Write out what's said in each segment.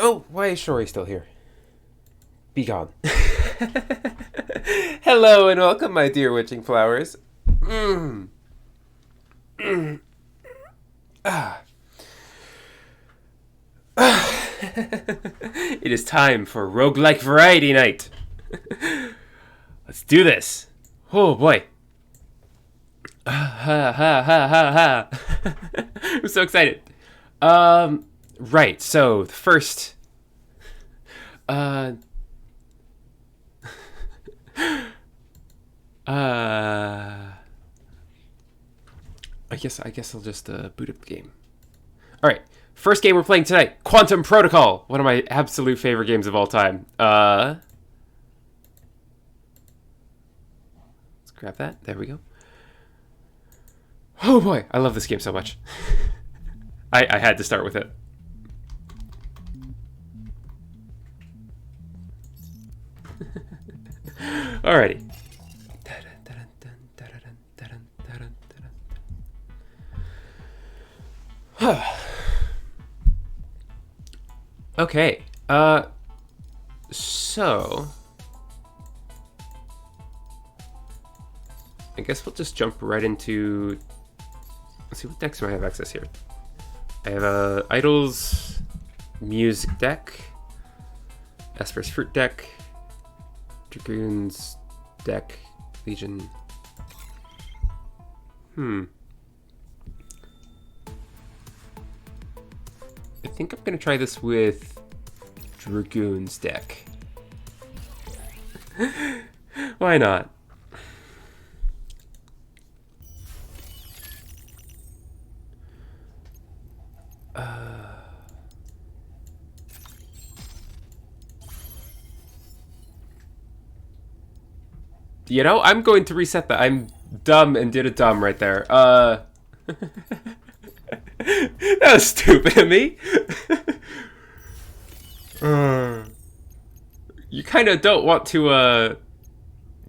Oh, why is Shori still here? Be gone. Hello and welcome, my dear witching flowers. It is time for Roguelike Variety Night. Let's do this. Oh boy. I'm so excited. Right, so the first I guess I'll just boot up the game. All right, first game we're playing tonight, Quantum Protocol, one of my absolute favorite games of all time. Let's grab that. There we go. Oh boy, I love this game so much. I had to start with it. Alrighty. Okay. So I guess we'll just jump right into. Let's see, what decks do I have access here? I have a Idols Music deck, Esper's Fruit deck, Dragoons deck, Legion. I think I'm gonna try this with Dragoons deck. Why not? You know, I'm going to reset that. I'm dumb and did a dumb right there. That was stupid of me. You kind of don't want to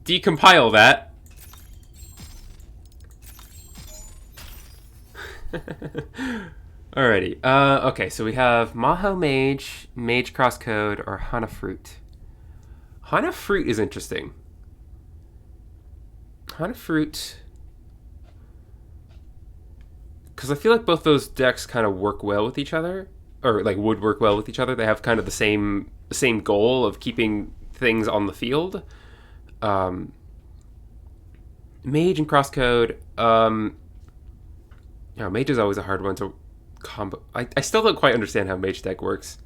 decompile that. Alrighty. Okay, so we have Maho Mage, Mage Crosscode, or Hana Fruit. Hana Fruit is interesting. Hana Fruit, because I feel like both those decks kind of work well with each other, or like would work well with each other. They have kind of the same goal of keeping things on the field. Mage and Crosscode. Mage is always a hard one to combo. I still don't quite understand how Mage deck works.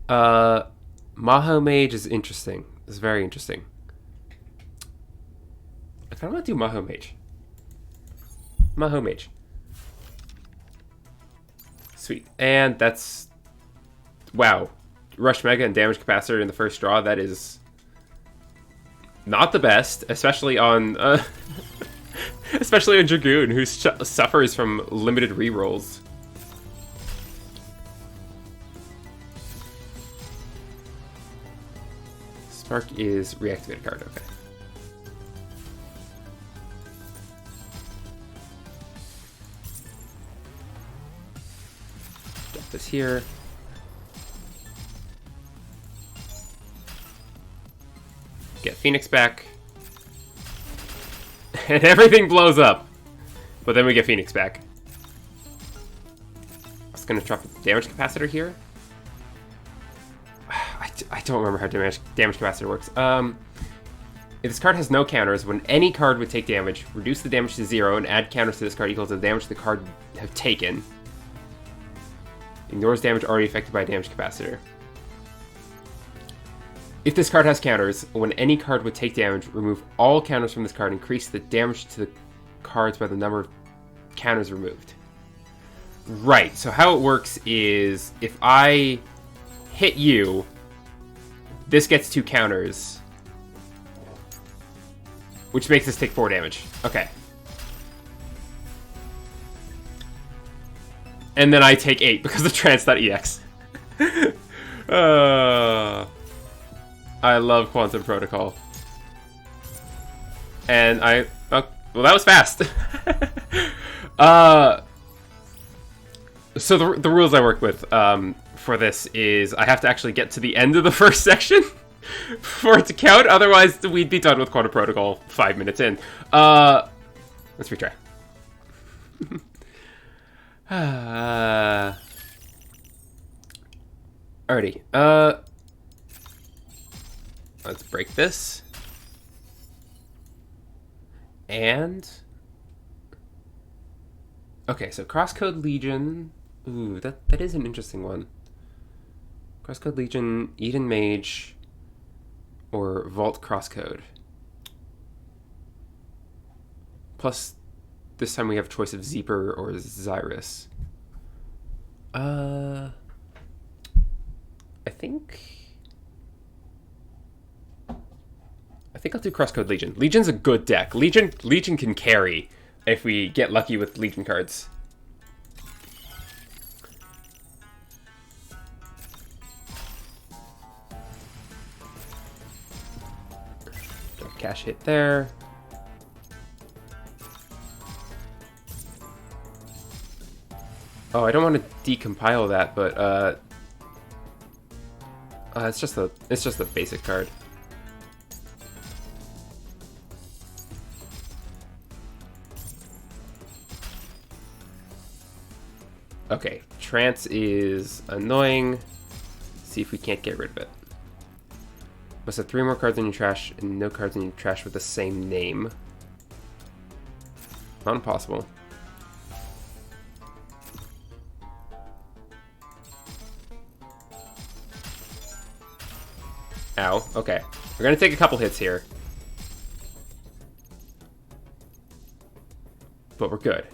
Maho Mage is interesting. It's very interesting. I kind of want to do Maho Mage. Maho Mage. Sweet. And that's... Wow. Rush Mega and Damage Capacitor in the first draw. That is not the best, especially on... especially on Dragoon, who suffers from limited rerolls. Spark is reactivated card. Okay. This here. Get Phoenix back. And everything blows up. But then we get Phoenix back. I was going to drop a damage capacitor here. I don't remember how damage capacitor works. If this card has no counters, when any card would take damage, reduce the damage to 0 and add counters to this card equal to the damage the card have taken. Ignores damage already affected by a damage capacitor. If this card has counters, when any card would take damage, remove all counters from this card, increase the damage to the cards by the number of counters removed. Right, so how it works is, if I hit you, this gets 2 counters, which makes this take 4 damage. Okay. And then I take 8 because of trance.ex. I love Quantum Protocol. And well, that was fast. So the rules I work with for this is I have to actually get to the end of the first section for it to count. Otherwise, we'd be done with Quantum Protocol 5 minutes in. Let's retry. Alrighty. Let's break this. And okay, so Crosscode Legion. Ooh, that is an interesting one. Crosscode Legion, Eden Mage, or Vault Crosscode. Plus, this time we have a choice of Zeeper or Xyrus. I think I'll do Crosscode Legion. Legion's a good deck. Legion can carry if we get lucky with Legion cards. Cash hit there. Oh, I don't want to decompile that, but it's just a basic card. Okay, Trance is annoying. See if we can't get rid of it. Must have 3 more cards in your trash and no cards in your trash with the same name. Not impossible. Ow, okay. We're gonna take a couple hits here. But we're good.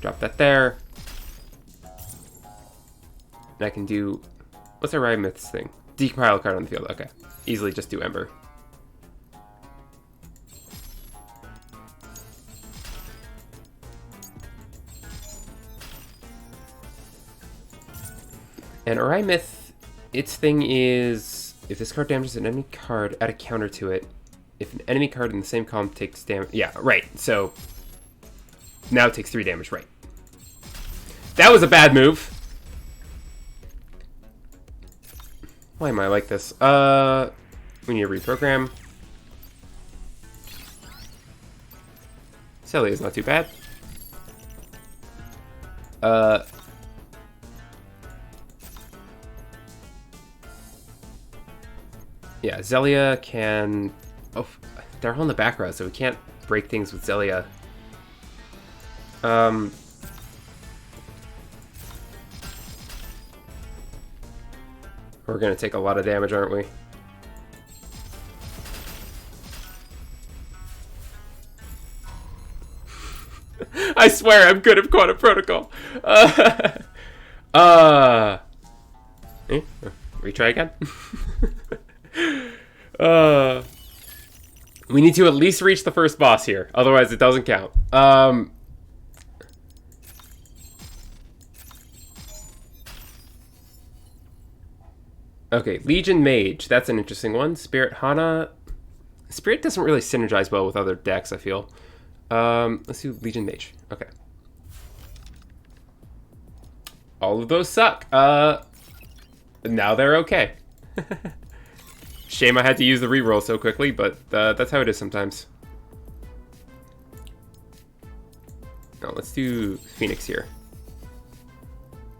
Drop that there. And I can do... What's our Ride Myths thing? Decompile a card on the field. Okay. Easily just do Ember. And Orion Myth, its thing is, if this card damages an enemy card, add a counter to it. If an enemy card in the same column takes damage... Yeah, right. So, now it takes 3 damage, right. That was a bad move. Why am I like this? We need to reprogram. Celia is not too bad. Yeah, Zelia can... Oh, they're all in the back row, so we can't break things with Zelia. We're gonna take a lot of damage, aren't we? I swear I'm good at Quantum Protocol. Retry again? We need to at least reach the first boss here, otherwise it doesn't count. Okay, Legion Mage, that's an interesting one. Spirit Hana. Spirit doesn't really synergize well with other decks, I feel. Let's do Legion Mage. Okay. All of those suck. Now they're okay. Shame I had to use the reroll so quickly, but that's how it is sometimes. Now let's do Phoenix here.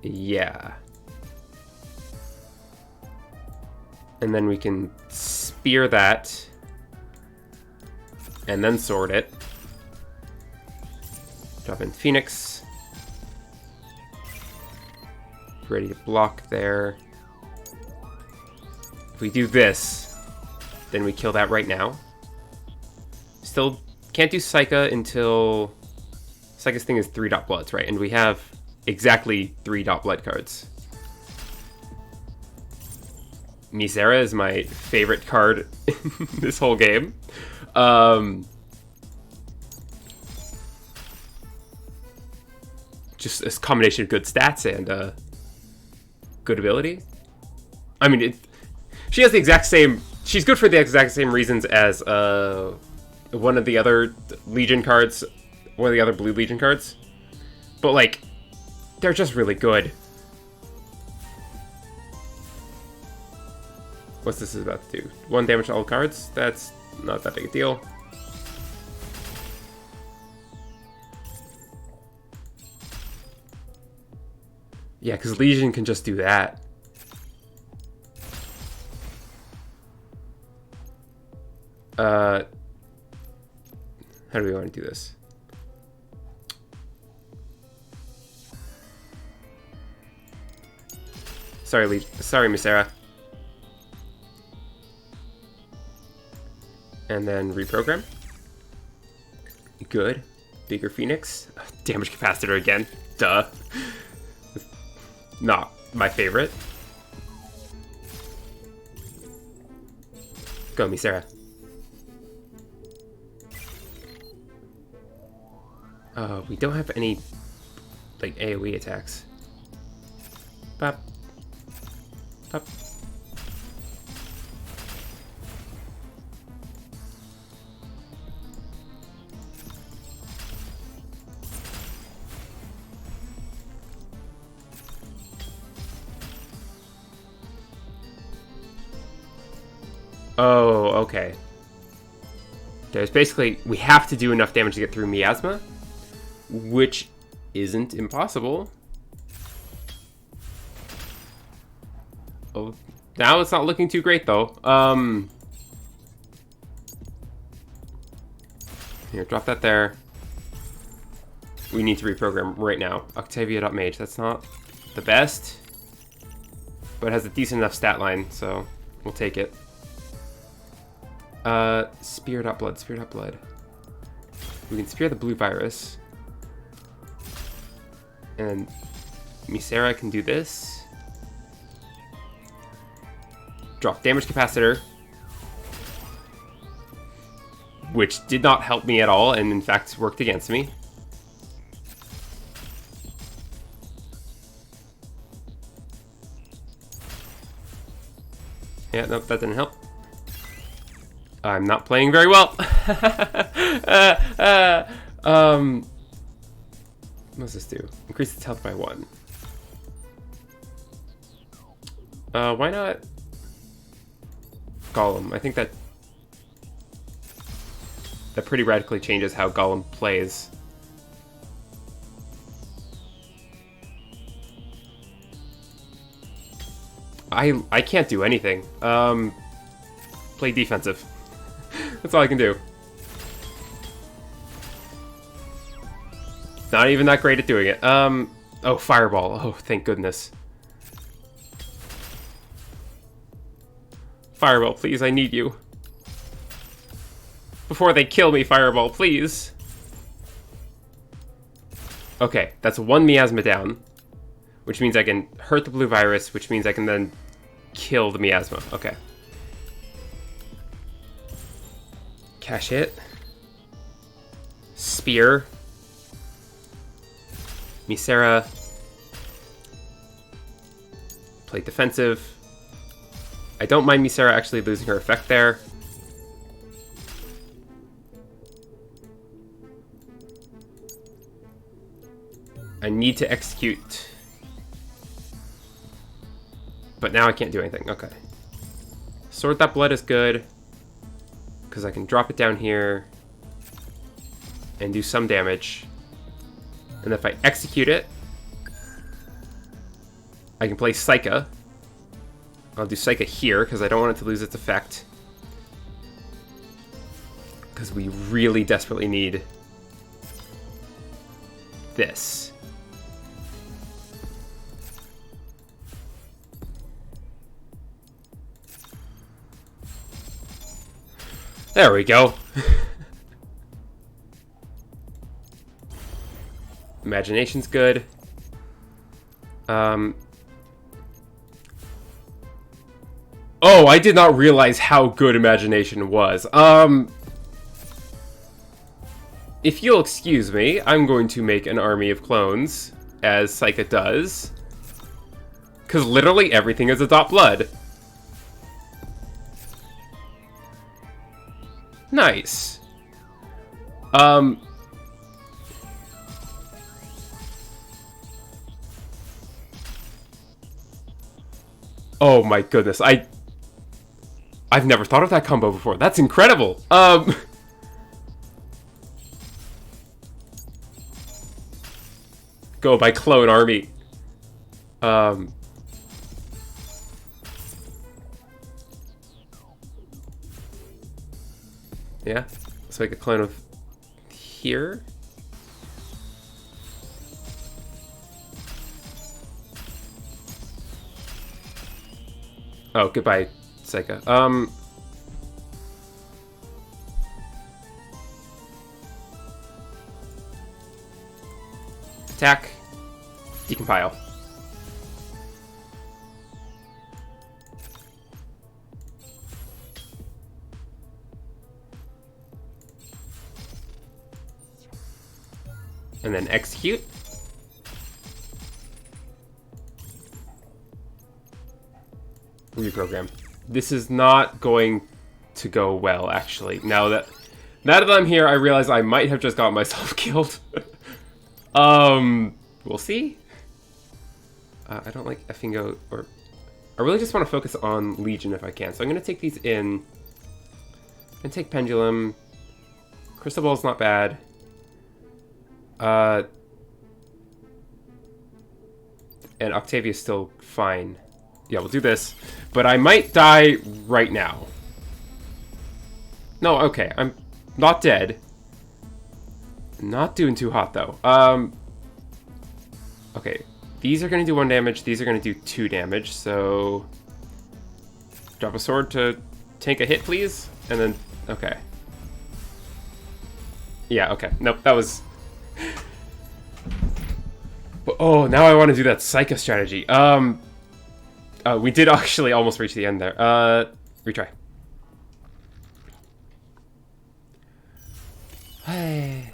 Yeah. And then we can spear that. And then sword it. Drop in Phoenix. Ready to block there. If we do this, then we kill that right now. Still can't do Psycha until... Psycha's thing is 3 dot bloods, right? And we have exactly 3 dot blood cards. Misera is my favorite card in this whole game. Just a combination of good stats and good ability. I mean, she has the exact same... She's good for the exact same reasons as one of the other Legion cards, one of the other blue Legion cards. But, like, they're just really good. What's this about to do? 1 damage to all cards? That's not that big a deal. Yeah, because Legion can just do that. How do we want to do this? Sorry, Misera. And then reprogram. Good. Bigger Phoenix. Damage capacitor again. Duh. Not my favorite. Go, Misera. We don't have any, like, AoE attacks. Pop. Pop. Oh, okay. There's basically... We have to do enough damage to get through Miasma, which isn't impossible. Oh, now it's not looking too great, though. Here, drop that there. We need to reprogram right now. Octavia.mage, that's not the best, but it has a decent enough stat line, so we'll take it. Spear.blood, spear.blood. We can spear the blue virus. And Misera can do this. Drop damage capacitor. Which did not help me at all, and in fact worked against me. Yeah, nope, that didn't help. I'm not playing very well. What does this do? Increase its health by 1. Why not Golem? I think that pretty radically changes how Golem plays. I can't do anything. Play defensive. That's all I can do. Not even that great at doing it. Oh, Fireball. Oh, thank goodness. Fireball, please, I need you. Before they kill me, Fireball, please. Okay, that's 1 Miasma down. Which means I can hurt the blue virus, which means I can then kill the Miasma. Okay. Cash hit. Spear. Misera. Play defensive. I don't mind Misera actually losing her effect there. I need to execute. But now I can't do anything. Okay. Sword That Blood is good, because I can drop it down here and do some damage. And if I execute it, I can play Psycha. I'll do Psycha here, because I don't want it to lose its effect. Because we really desperately need this. There we go. Imagination's good. Oh, I did not realize how good Imagination was. If you'll excuse me, I'm going to make an army of clones, as Psycha does. Because literally everything is Adopt Blood. Nice. Oh my goodness, I've never thought of that combo before. That's incredible. Go by clone army. Yeah, let's make a clone of here. Oh, goodbye, Psycha. Attack. Decompile. And then execute. Reprogram. This is not going to go well, actually. Now that I'm here, I realize I might have just got myself killed. We'll see. I don't like Effingo, or I really just want to focus on Legion if I can. So I'm going to take these in And take Pendulum. Crystal Ball's not bad. And Octavia's still fine. Yeah, we'll do this. But I might die right now. No, okay. I'm not dead. Not doing too hot, though. Okay. These are going to do 1 damage. These are going to do 2 damage. So... drop a sword to tank a hit, please. And then... okay. Yeah, okay. Nope, that was... oh, now I want to do that Psycho strategy. We did actually almost reach the end there. Retry. Hey.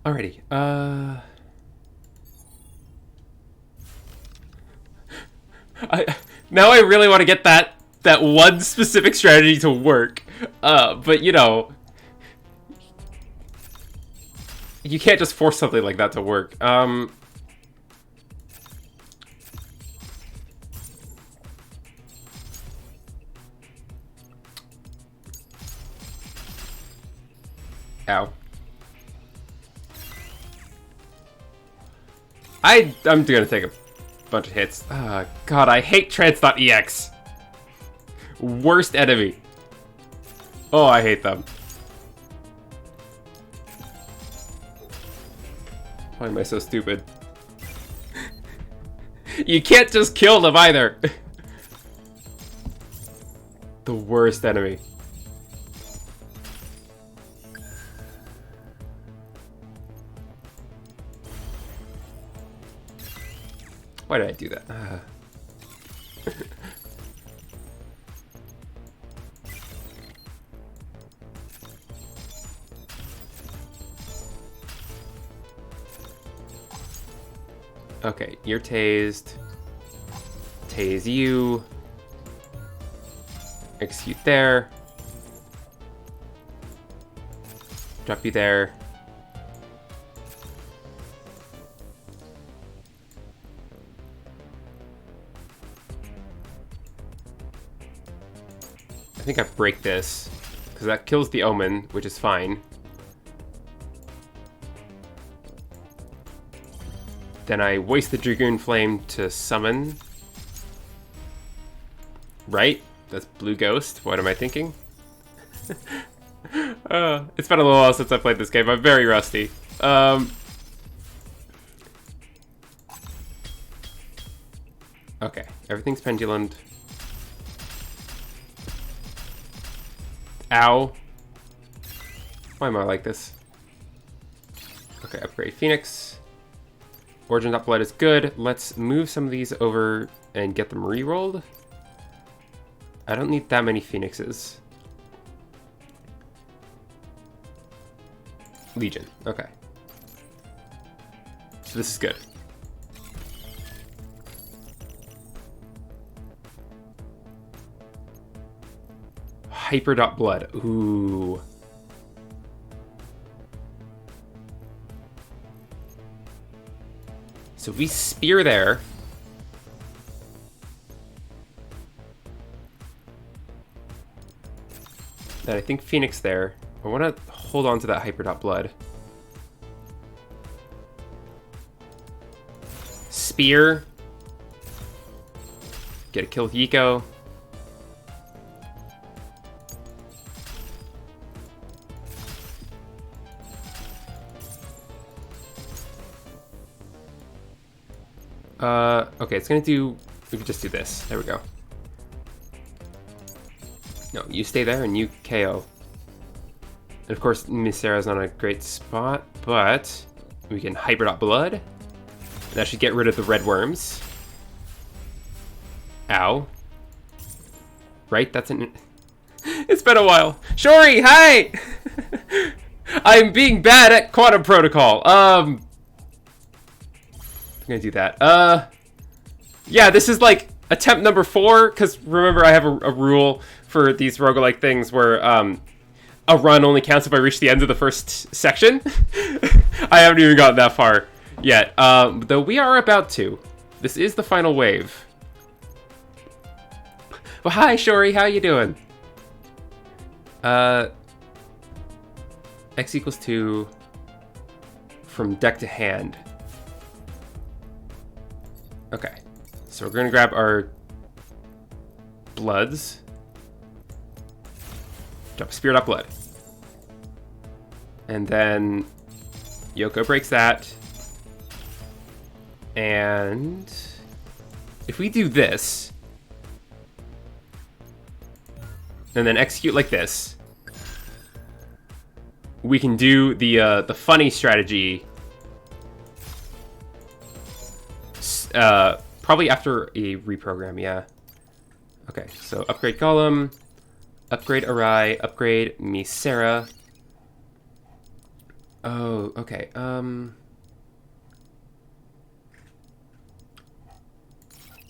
Alrighty. Now I really want to get that one specific strategy to work. But you know, you can't just force something like that to work. Ow. I'm gonna take a bunch of hits. God, I hate trance.ex. Worst enemy. Oh, I hate them. Why am I so stupid? You can't just kill them either. The worst enemy. Why did I do that? Okay, you're tased. Tase you. Execute there. Drop you there. I think I break this, because that kills the Omen, which is fine. Then I waste the Dragoon Flame to summon. Right? That's Blue Ghost. What am I thinking? It's been a little while since I played this game. I'm very rusty. Okay, everything's pendulumed. Ow. Why am I like this? Okay, upgrade Phoenix. Origin.Blood is good. Let's move some of these over and get them re-rolled. I don't need that many Phoenixes. Legion, okay. So this is good. Hyper.Blood, ooh. So we spear there. Then I think Phoenix there. I want to hold on to that Hyper.Blood. Spear. Get a kill with Yiko. Okay, it's gonna do... we can just do this. There we go. No, you stay there and you KO. And of course, Misera's not a great spot, but we can Hyper.Blood. That should get rid of the red worms. Ow. Right? That's an... It's been a while. Shori, hi! I'm being bad at Quantum Protocol. I'm gonna do that. Yeah, this is like attempt number 4, because remember I have a rule for these roguelike things where a run only counts if I reach the end of the first section. I haven't even gotten that far yet, though we are about to. This is the final wave. Well, hi, Shori. How you doing? X equals 2 from deck to hand. Okay. So we're going to grab our bloods. Drop a Spirit Up Blood. And then Yoko breaks that. And if we do this, and then execute like this, we can do the funny strategy. Probably after a reprogram, yeah. Okay, so upgrade Golem, upgrade Arai, upgrade Misera. Oh, okay.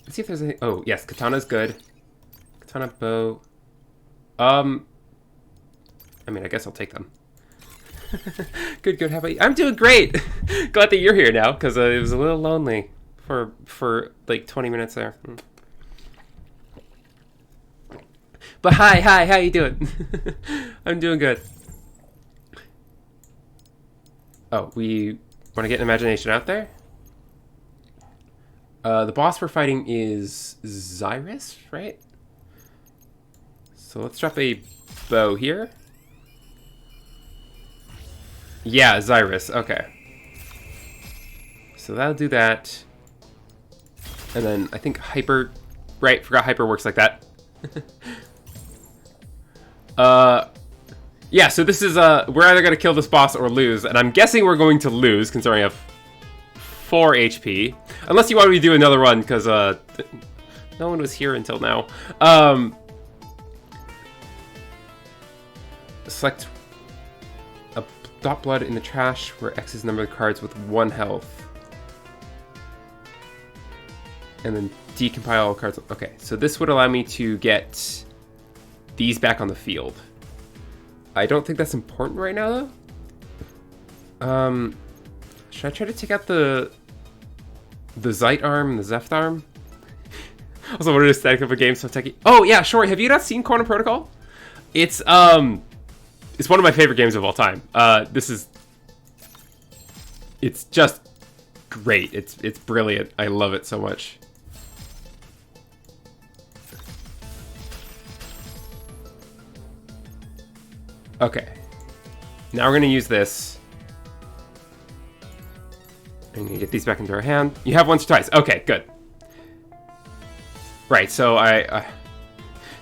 Let's see if there's any. Oh, yes, Katana's good. Katana, bow. I mean, I guess I'll take them. Good, good. How about you? I'm doing great. Glad that you're here now, because it was a little lonely for like 20 minutes there. But hi, how you doing? I'm doing good. Oh, we want to get an imagination out there? The boss we're fighting is Zyrus, right? So let's drop a bow here. Yeah, Zyrus, okay. So that'll do that. And then I think Hyper, right, forgot Hyper works like that. Yeah, so this is, we're either gonna kill this boss or lose, and I'm guessing we're going to lose, considering I have 4 HP. Unless you want me to do another run, because, no one was here until now. Select a dot blood in the trash where X is the number of cards with 1 health. And then decompile all cards. Okay, so this would allow me to get these back on the field. I don't think that's important right now, though. Should I try to take out the Zeit arm and the Zeft arm? Also, what is static of a game so techy? Oh yeah, sure. Have you not seen Corner Protocol? It's one of my favorite games of all time. It's just great. It's brilliant. I love it so much. Okay. Now we're gonna use this. I'm gonna get these back into our hand. You have once or twice. Okay, good. Right, so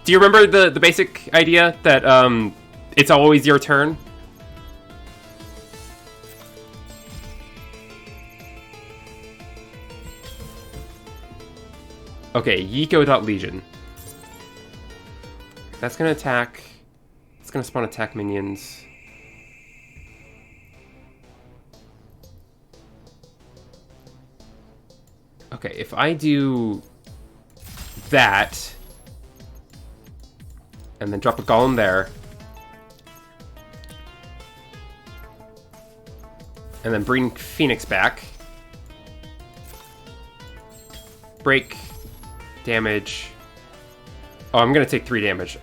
do you remember the basic idea that it's always your turn? Okay, Yiko.Legion. That's gonna attack. It's gonna spawn attack minions. Okay, if I do that, and then drop a golem there, and then bring Phoenix back, break, damage. Oh, I'm gonna take 3 damage.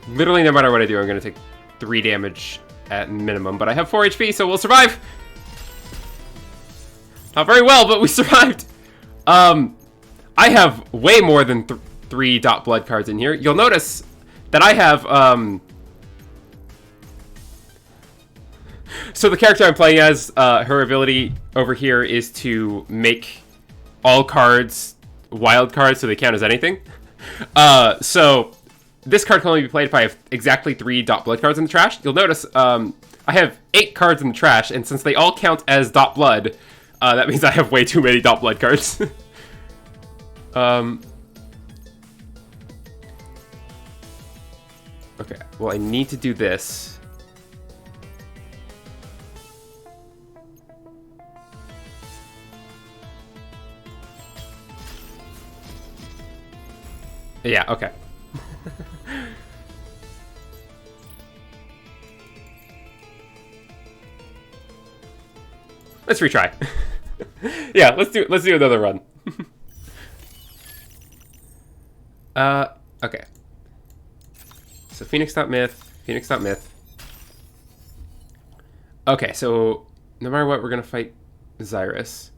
Literally, no matter what I do, I'm gonna take 3 damage at minimum, but I have 4 HP, so we'll survive! Not very well, but we survived! I have way more than 3 dot blood cards in here. You'll notice that I have, so the character I'm playing as, her ability over here is to make all cards wild cards so they count as anything. So this card can only be played if I have exactly 3 dot blood cards in the trash. You'll notice I have 8 cards in the trash, and since they all count as dot blood, that means I have way too many dot blood cards. Okay, well, I need to do this. Yeah, okay. Let's retry. Yeah, let's do another run. Okay. So Phoenix.myth, Phoenix.myth. Okay, so no matter what, we're gonna fight Xyrus.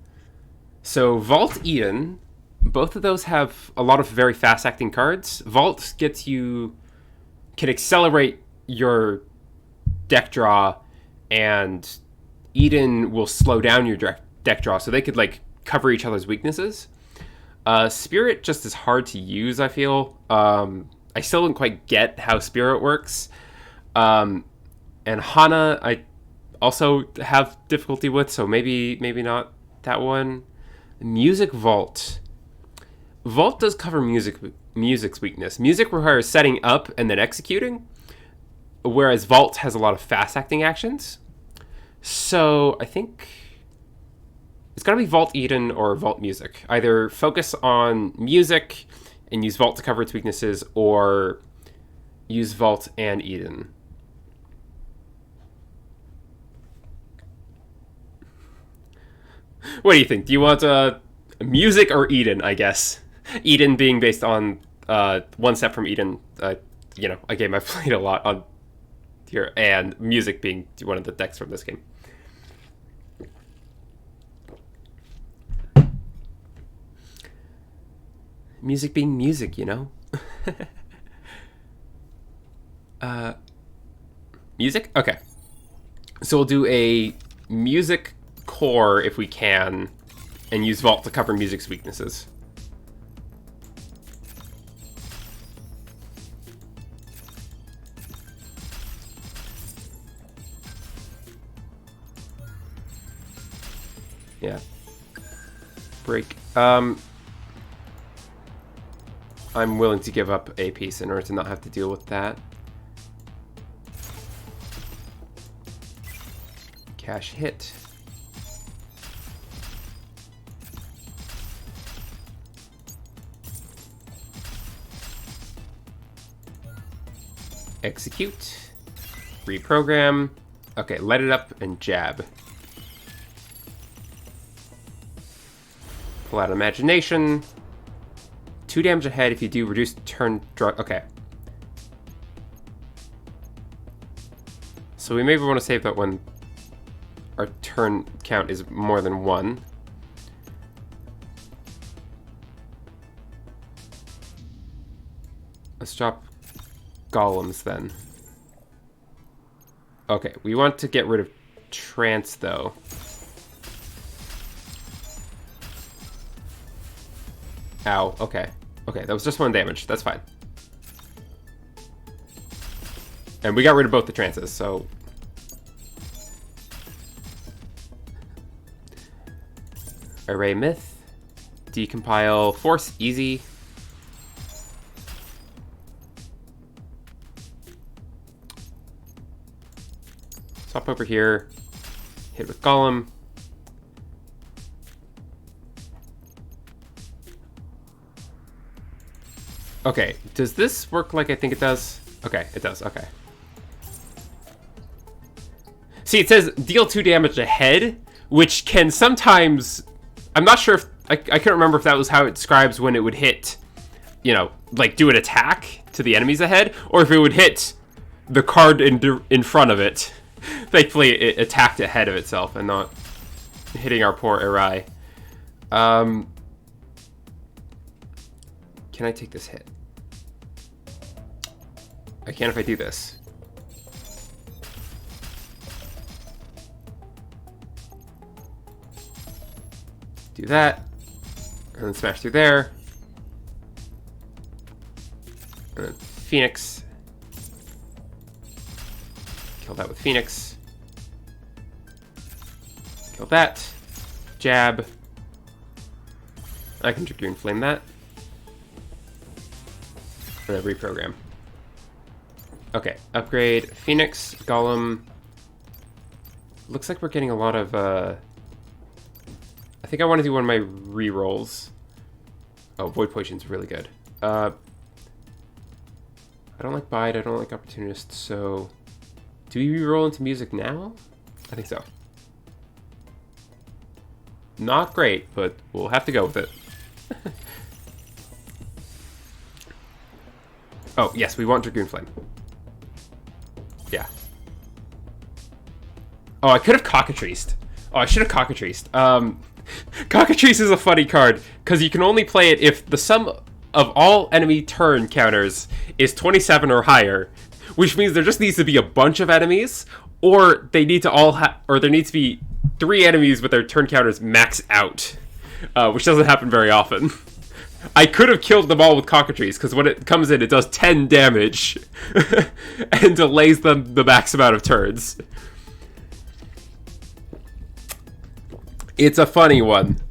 So Vault Eden, both of those have a lot of very fast acting cards. Vault can accelerate your deck draw, and Eden will slow down your deck draw, so they could like cover each other's weaknesses. Spirit just is hard to use, I feel. I still don't quite get how Spirit works. And Hana, I also have difficulty with, so maybe not that one. Music Vault. Vault does cover music's weakness. Music requires setting up and then executing, whereas Vault has a lot of fast acting actions. So I think it's gotta be Vault Eden or Vault Music. Either focus on music and use Vault to cover its weaknesses, or use Vault and Eden. What do you think? Do you want music or Eden, I guess? Eden being based on one step from Eden. A game I've played a lot on here, and music being one of the decks from this game. Music being music, you know? Music? Okay. So we'll do a music core if we can, and use Vault to cover music's weaknesses. Yeah. Break. I'm willing to give up a piece in order to not have to deal with that. Cash hit. Execute. Reprogram. Okay, light it up and jab. Pull out Imagination. 2 damage ahead if you do reduce turn draw. Okay. So we maybe want to save that when our turn count is more than 1. Let's drop golems then. Okay, we want to get rid of trance though. Ow, okay. Okay, that was just 1 damage. That's fine. And we got rid of both the trances, so... Array Myth. Decompile. Force, easy. Swap over here. Hit with Golem. Okay, does this work like I think it does? Okay, it does, okay. See, it says deal 2 damage ahead, which can sometimes... I'm not sure if... I can't remember if that was how it describes when it would hit, you know, like do an attack to the enemies ahead, or if it would hit the card in front of it. Thankfully, it attacked ahead of itself and not hitting our poor Arai. Can I take this hit? I can if I do this. Do that. And then smash through there. And then Phoenix. Kill that with Phoenix. Kill that. Jab. I can Dragoon Flame that. And then reprogram. Okay, upgrade Phoenix, Golem. Looks like we're getting a lot of, I think I want to do one of my rerolls. Oh, Void Potion's really good. I don't like Bide, I don't like Opportunist, so... Do we reroll into music now? I think so. Not great, but we'll have to go with it. Oh, yes, we want Dragoon Flame. Yeah. Oh, I could have Cockatrice. Oh, I should have Cockatrice. Cockatrice is a funny card, because you can only play it if the sum of all enemy turn counters is 27 or higher, which means there just needs to be a bunch of enemies, or they need to all or there needs to be 3 enemies with their turn counters maxed out, which doesn't happen very often. I could have killed them all with Cockatrice, because when it comes in, it does 10 damage and delays them the max amount of turns. It's a funny one.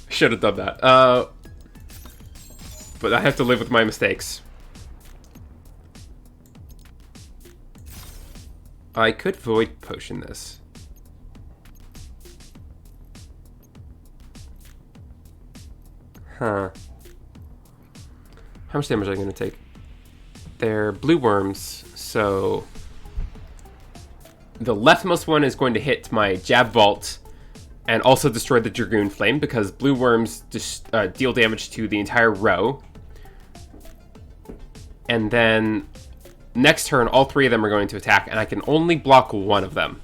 Should have done that. But I have to live with my mistakes. I could Void Potion this. Huh. How much damage are they going to take? They're blue worms, so the leftmost one is going to hit my Jab Vault and also destroy the Dragoon Flame, because blue worms just deal damage to the entire row. And then next turn, all 3 of them are going to attack, and I can only block one of them.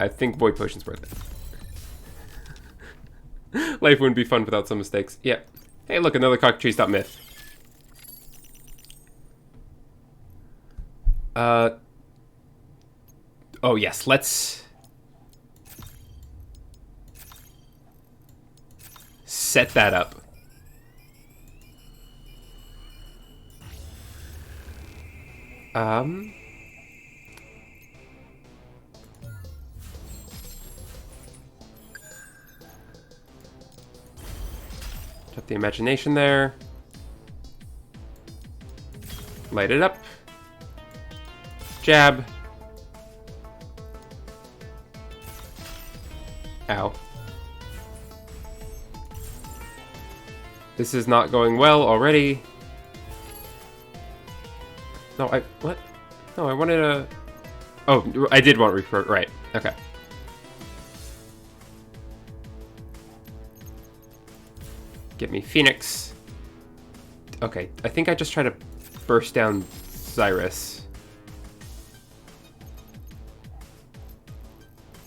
I think Void Potion's worth it. Life wouldn't be fun without some mistakes. Yeah. Hey, look, another Cockatrice.myth. Oh, yes, let's set that up. Put the imagination there. Light it up. Jab. Ow. This is not going well already. No, what? No, I wanted a... Oh, I did want repro... Right, okay. Get me Phoenix. Okay, I think I just try to burst down Cyrus.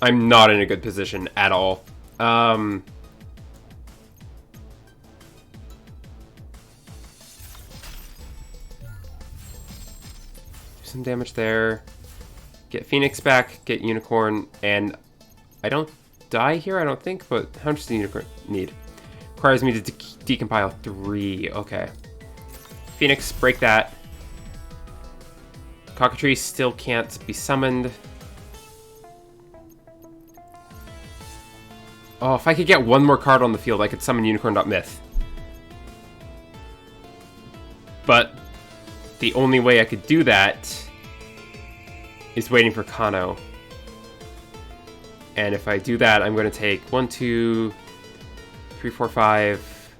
I'm not in a good position at all. Do some damage there. Get Phoenix back, get Unicorn, and I don't die here, I don't think, but how much does the Unicorn need? Requires me to decompile 3. Okay. Phoenix, break that. Cockatrice still can't be summoned. Oh, if I could get one more card on the field, I could summon Unicorn.myth. But the only way I could do that is waiting for Kano. And if I do that, I'm going to take 1, 2, 3, 4, 5.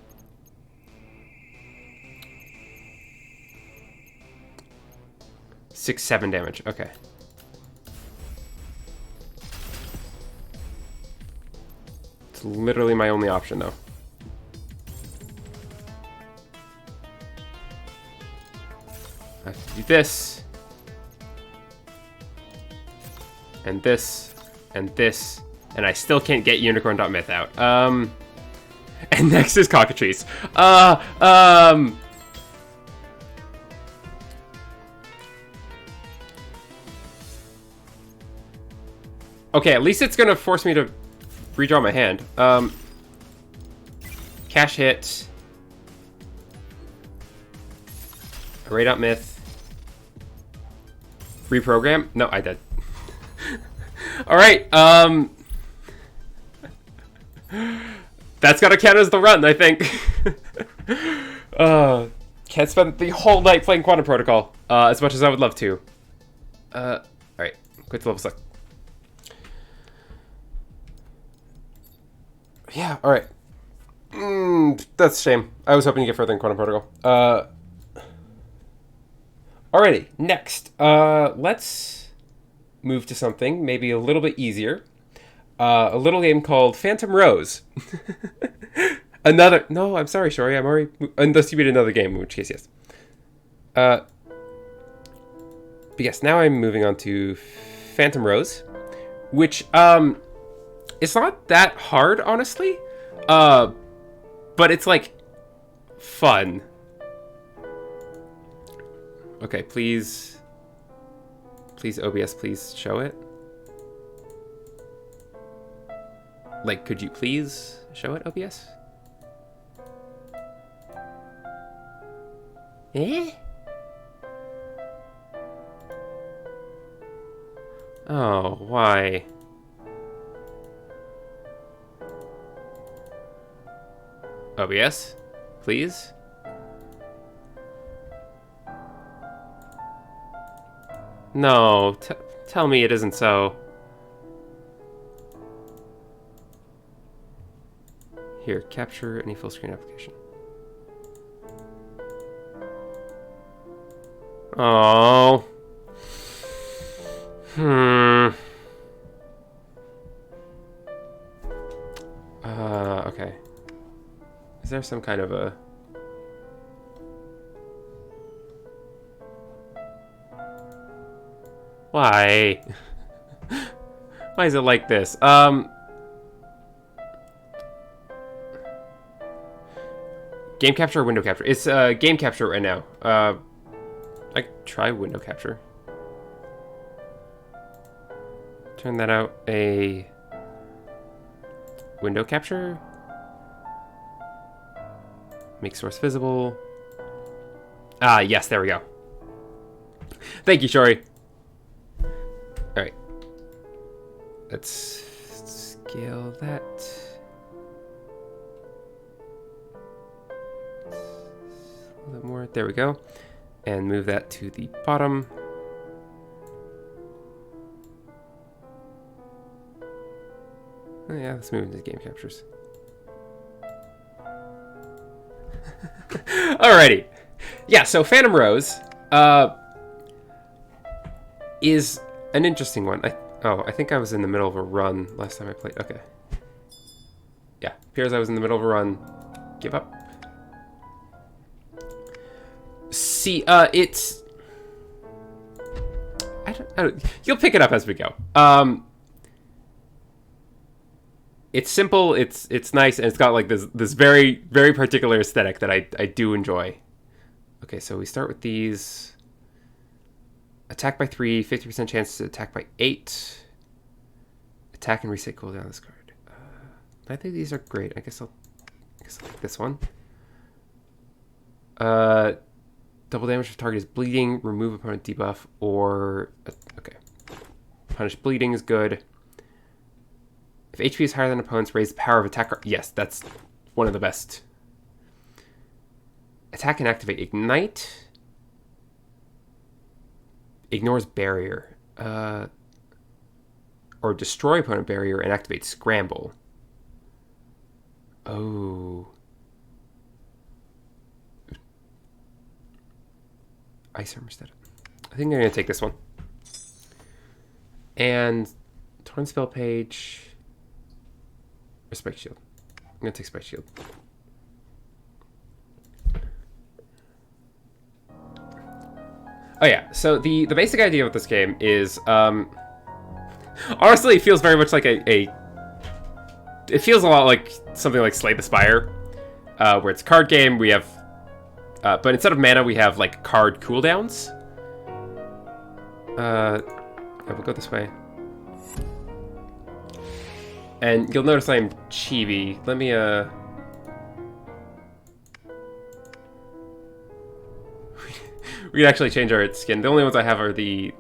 6, 7 damage. Okay. It's literally my only option, though. I have to do this. And this. And this. And I still can't get Unicorn.myth out. And next is Cockatrice. Okay, at least it's gonna force me to redraw my hand. Cash hit. Array.myth. Reprogram? No, I did. Alright, that's gotta count as the run, I think. Can't spend the whole night playing Quantum Protocol, as much as I would love to. Alright, quit the level select. Yeah, alright. That's a shame. I was hoping to get further in Quantum Protocol. Alrighty, next, let's move to something maybe a little bit easier. A little game called Phantom Rose. Another... No, I'm sorry, Shori. I'm already... Unless you made another game, in which case, yes. But yes, now I'm moving on to Phantom Rose, which, it's not that hard, honestly. But it's, like, fun. Okay, please... Please, OBS, please show it. Like, could you please show it, OBS? Eh? Oh, why? OBS? Please? No, tell me it isn't so. Here, capture any full screen application. Oh. Okay. Is there some kind of a... Why? Why is it like this? Game capture or window capture? It's game capture right now. I try window capture. Turn that out. A window capture. Make source visible. Ah, yes, there we go. Thank you, Shori. Alright. Let's scale that. A little bit more. There we go. And move that to the bottom. Oh, yeah, let's move into game captures. Alrighty. Yeah, so Phantom Rose is an interesting one. I think I was in the middle of a run last time I played. Okay. Yeah, appears I was in the middle of a run. Give up. See, it's... I don't... You'll pick it up as we go. It's simple, it's nice, and it's got like this very, very particular aesthetic that I do enjoy. Okay, so we start with these. Attack by 3, 50% chance to attack by 8. Attack and reset cooldown this card. I think these are great. I guess I'll take this one. Double damage if target is bleeding, remove opponent debuff, or... Okay. Punish bleeding is good. If HP is higher than opponent's, raise the power of attack. Yes, that's one of the best. Attack and activate Ignite. Ignores barrier. Or destroy opponent barrier and activate Scramble. Oh. Ice Armor instead. I think I'm going to take this one. And Torn Spell Page... Or Spike Shield. I'm going to take Spike Shield. Oh yeah, so the basic idea of this game is... honestly, it feels very much like it feels a lot like something like Slay the Spire. Where it's a card game, we have... but instead of mana, we have, like, card cooldowns. Yeah, we'll go this way. And you'll notice I'm chibi. Let me, we can actually change our skin. The only ones I have are the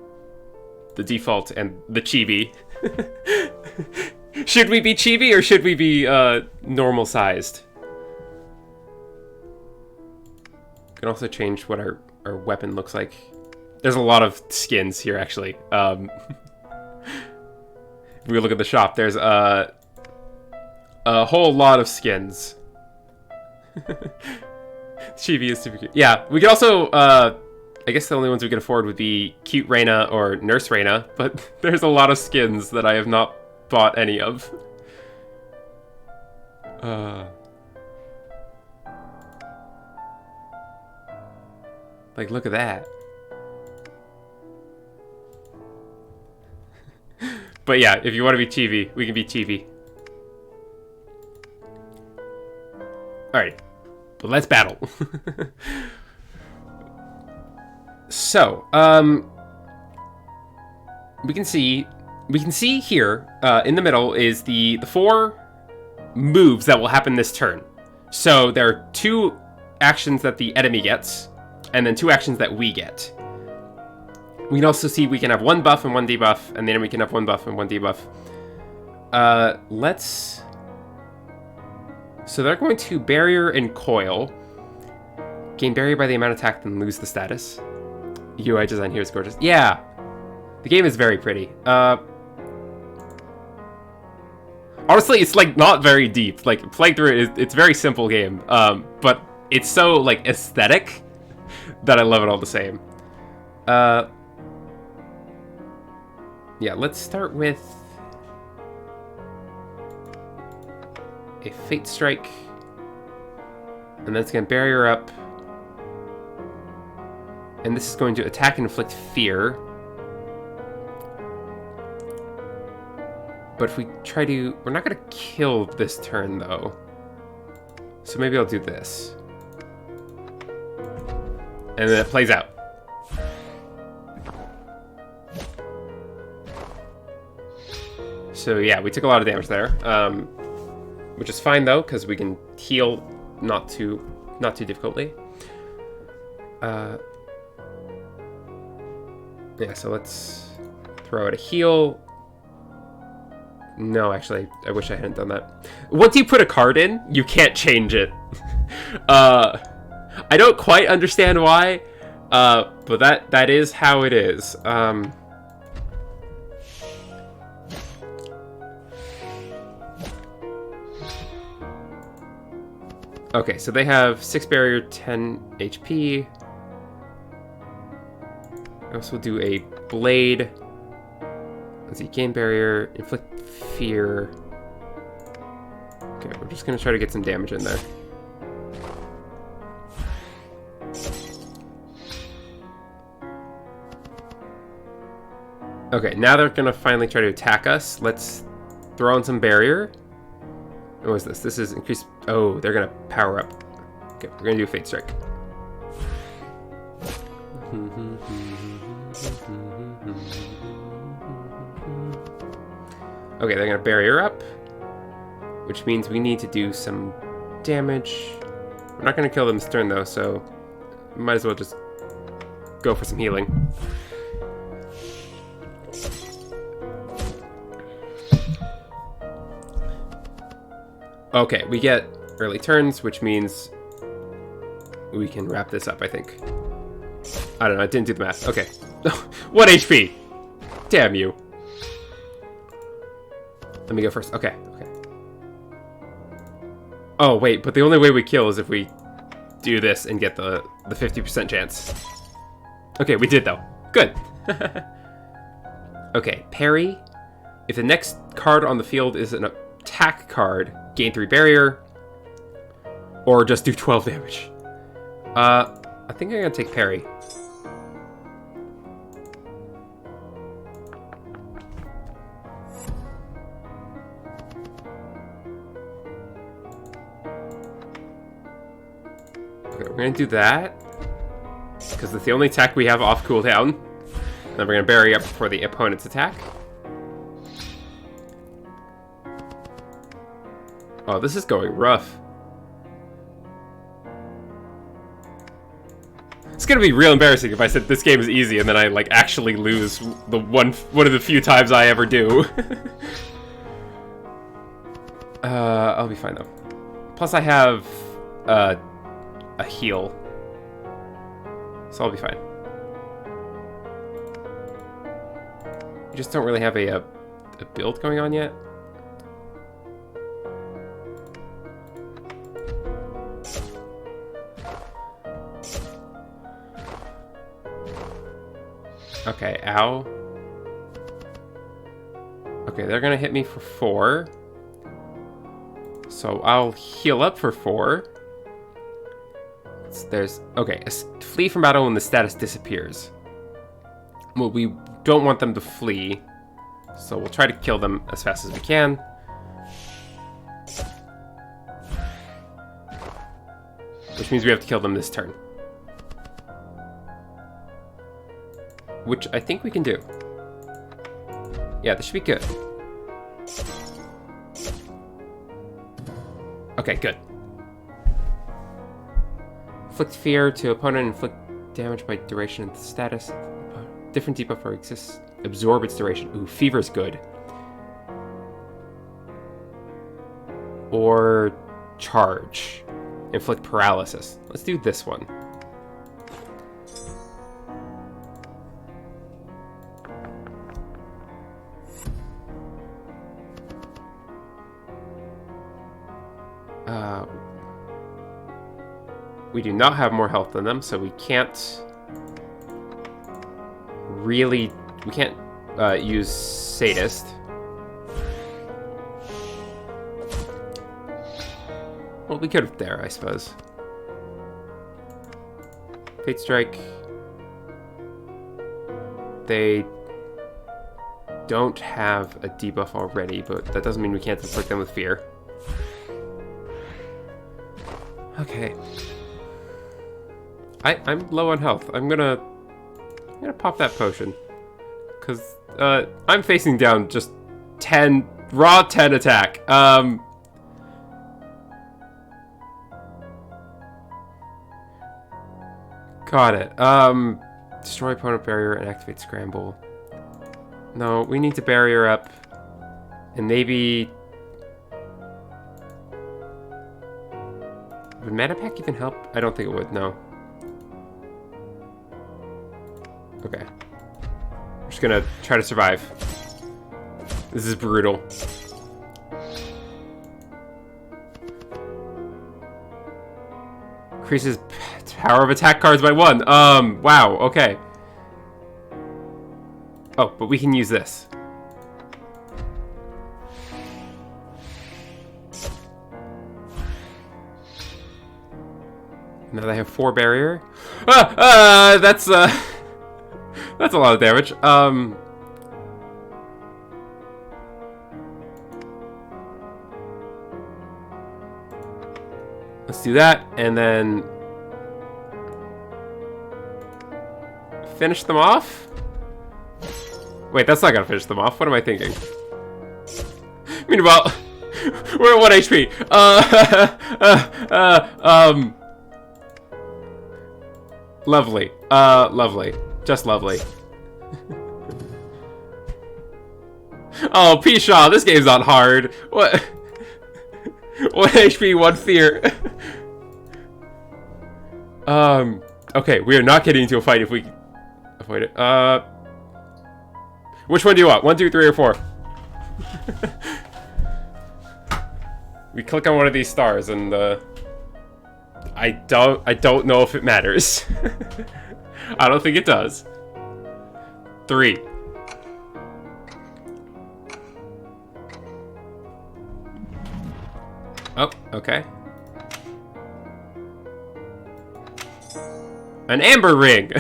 default and the chibi. Should we be chibi or should we be, normal sized? We can also change what our weapon looks like. There's a lot of skins here, actually. If we look at the shop, there's a whole lot of skins. Chibi is super cute. Yeah, we can also I guess the only ones we can afford would be Cute Reina or Nurse Reina, but there's a lot of skins that I have not bought any of. Like, look at that. But yeah, if you want to be chibi, we can be chibi. Alright, but let's battle. So, we can see here, in the middle is the 4 moves that will happen this turn. So there are 2 actions that the enemy gets, and then 2 actions that we get. We can also see we can have 1 buff and 1 debuff, and the enemy can have 1 buff and 1 debuff. So they're going to Barrier and Coil. Gain Barrier by the amount attacked and lose the status. UI design here is gorgeous. Yeah! The game is very pretty. Honestly, it's like not very deep. Like, playing through it, it's a very simple game. But it's so, like, aesthetic that I love it all the same. Yeah, let's start with a Fate Strike. And then it's going to Barrier up. And this is going to attack and inflict fear. But if we try to... We're not going to kill this turn, though. So maybe I'll do this. And then it plays out. So yeah, we took a lot of damage there. Which is fine, though, because we can heal not too difficultly. Yeah, so let's throw out a heal. No, actually, I wish I hadn't done that. Once you put a card in, you can't change it. I don't quite understand why, but that is how it is. Okay, so they have 6 barrier, 10 HP. I also do a blade. Let's see, gain barrier, inflict fear. Okay, we're just gonna try to get some damage in there. Okay, now they're gonna finally try to attack us. Let's throw in some barrier. What is this? This is increased. Oh, they're gonna power up. Okay, we're gonna do a Fate Strike. Okay, they're gonna barrier up, which means we need to do some damage. We're not gonna kill them this turn though, so might as well just go for some healing. Okay, we get early turns, which means we can wrap this up, I think. I don't know, I didn't do the math. Okay. 1 HP! Damn you. Let me go first. Okay, okay. Oh, wait, but the only way we kill is if we do this and get the 50% chance. Okay, we did, though. Good. Okay, parry. If the next card on the field is an attack card, gain 3 barrier, or just do 12 damage. I think I'm gonna take parry. Okay, we're gonna do that because it's the only attack we have off cooldown. And then we're gonna barrier up for the opponent's attack. Oh, this is going rough. It's gonna be real embarrassing if I said this game is easy and then I like actually lose the one of the few times I ever do. I'll be fine though. Plus I have a heal, so I'll be fine. We just don't really have a build going on yet. Okay, ow. Okay, they're gonna hit me for 4. So I'll heal up for 4. Okay, flee from battle when the status disappears. Well, we don't want them to flee, so we'll try to kill them as fast as we can. Which means we have to kill them this turn. Which I think we can do. Yeah, this should be good. Okay, good. Inflict fear to opponent, inflict damage by duration and status. Different debuff exists. Absorb its duration. Ooh, fever's good. Or charge. Inflict paralysis. Let's do this one. We do not have more health than them, so we can't really... We can't use Sadist. Well, we could have there, I suppose. Fate Strike. They don't have a debuff already, but that doesn't mean we can't inflict them with fear. Okay. I'm low on health. I'm gonna pop that potion. Cause I'm facing down just 10 raw 10 attack. Got it. Destroy opponent barrier and activate scramble. No, we need to barrier up. And maybe... Would mana pack even help? I don't think it would, no. Okay. We're just gonna try to survive. This is brutal. Increases power of attack cards by 1. Wow, okay. Oh, but we can use this. Now they have 4 barrier. That's a lot of damage. Let's do that, and then finish them off? Wait, that's not gonna finish them off. What am I thinking? Meanwhile, we're at 1 HP. Lovely. Lovely. Just lovely. Oh, P-Shaw, this game's not hard. What? 1 HP, 1 fear. Okay, we are not getting into a fight if we avoid it. Which one do you want? 1, 2, 3, or 4? We click on one of these stars and I don't know if it matters. I don't think it does. 3. Oh, okay. An amber ring!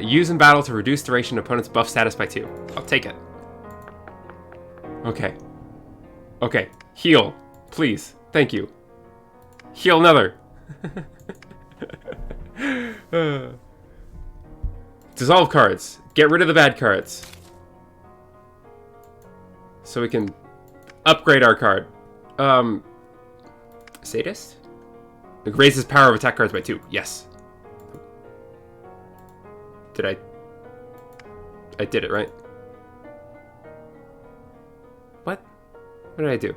Use in battle to reduce duration of opponent's buff status by 2. I'll take it. Okay. Okay. Heal. Please. Thank you. Heal another. Dissolve cards. Get rid of the bad cards. So we can upgrade our card. Sadist? It raises power of attack cards by 2. Yes. I did it, right? What? What did I do?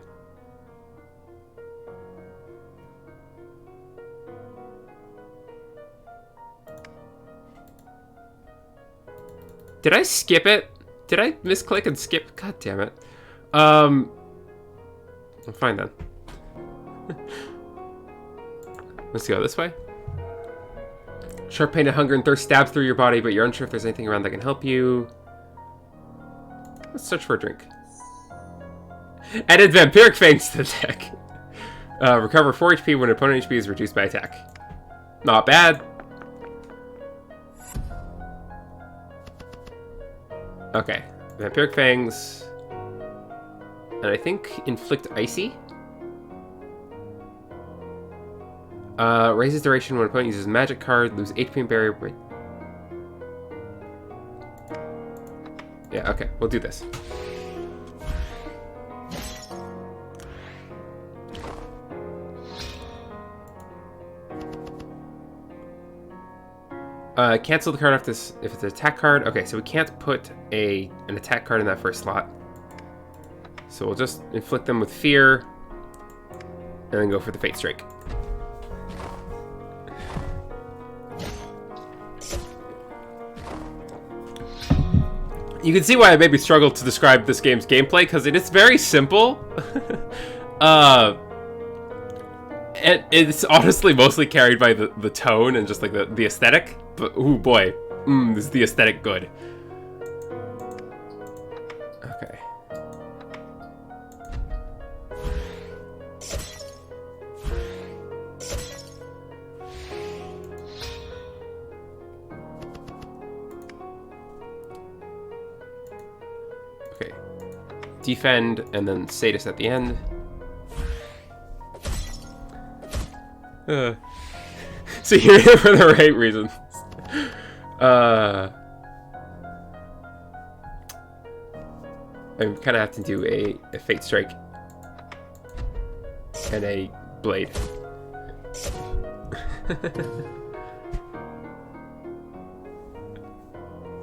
Did I skip it? Did I misclick and skip? God damn it. I'm fine then. Let's go this way. Sharp pain and hunger and thirst stabs through your body, but you're unsure if there's anything around that can help you. Let's search for a drink. Added Vampiric Fangs to the deck. Recover 4 HP when opponent HP is reduced by attack. Not bad. Okay. Vampiric Fangs. And I think Inflict Icy. Raises duration when opponent uses magic card. Lose HP and barrier. Yeah, okay. We'll do this. Cancel the card if it's an attack card. Okay, so we can't put an attack card in that first slot. So we'll just inflict them with fear, and then go for the Fate Strike. You can see why I maybe struggled to describe this game's gameplay, because it is very simple. It's honestly mostly carried by the tone and just like the aesthetic. But oh boy, is the aesthetic good. Okay. Okay. Defend and then Sadist at the end. So you're here for the right reasons. I kind of have to do a Fate Strike and a Blade.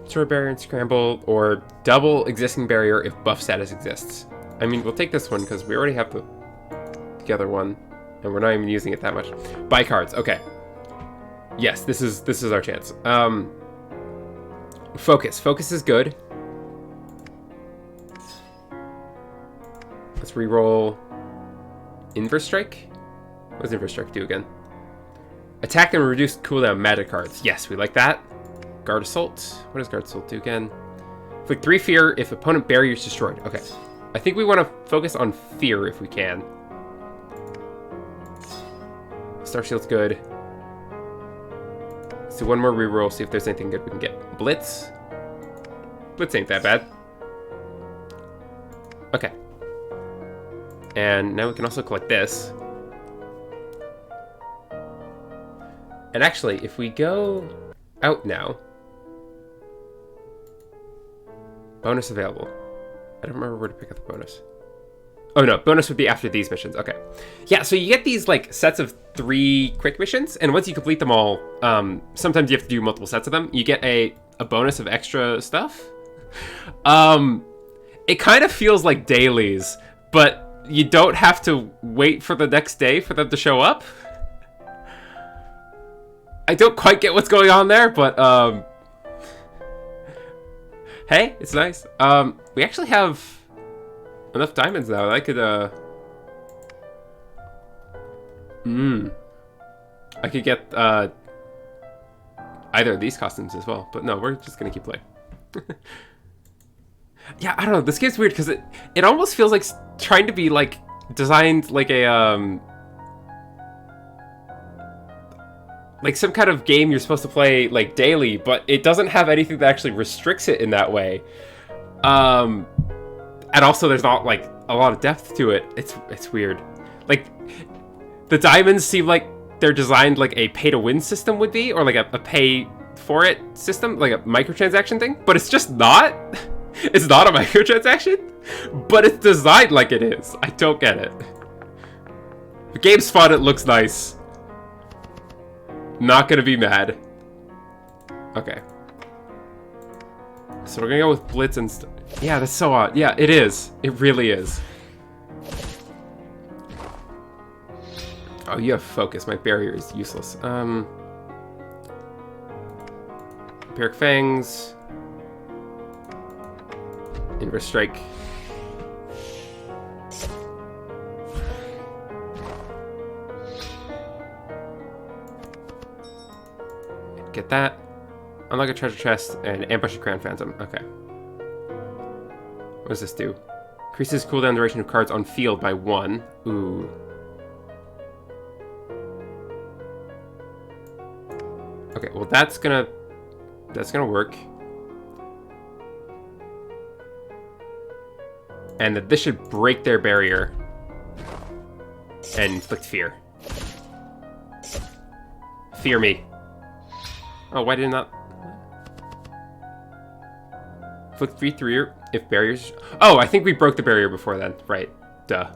Destroy barrier and scramble, or double existing barrier if buff status exists. I mean, we'll take this one because we already have the together one, and we're not even using it that much. Buy cards. Okay. Yes, this is our chance. Focus. Focus is good. Let's reroll Inverse Strike. What does Inverse Strike do again? Attack and reduce cooldown magic cards. Yes, we like that. Guard Assault. What does Guard Assault do again? Inflict 3 fear if opponent barrier is destroyed. Okay. I think we want to focus on fear if we can. Star Shield's good. Let's do one more reroll, see if there's anything good we can get. Blitz. Blitz ain't that bad. Okay. And now we can also collect this. And actually, if we go out now, bonus available. I don't remember where to pick up the bonus. Oh no, bonus would be after these missions. Okay. Yeah, so you get these like sets of 3 quick missions, and once you complete them all, sometimes you have to do multiple sets of them. You get a bonus of extra stuff. It kind of feels like dailies, but you don't have to wait for the next day for them to show up. I don't quite get what's going on there, but hey, it's nice. We actually have enough diamonds now that I could I could get either of these costumes as well, but no, we're just gonna keep playing. Yeah, I don't know, this game's weird because it almost feels like trying to be like designed like a like some kind of game you're supposed to play like daily, but it doesn't have anything that actually restricts it in that way. And also there's not like a lot of depth to it. It's weird. Like the diamonds seem like they're designed like a pay to win system would be, or like a pay for it system, like a microtransaction thing, but it's just not. It's not a microtransaction, but it's designed like it is. I don't get it. The game's fun, it looks nice. Not gonna be mad. Okay. So we're gonna go with Blitz and stuff. Yeah, that's so odd. Yeah, it is. It really is. Oh, you have focus. My barrier is useless. Vampiric Fangs. Inverse Strike. Get that. Unlock a treasure chest and ambush a Crown Phantom. Okay. What does this do? Increases cooldown duration of cards on field by 1. Ooh. Okay, well that's gonna work. And that this should break their barrier and inflict fear. Fear me. Oh, why did it not? Inflict 3/3 if barriers. Oh, I think we broke the barrier before then. Right. Duh.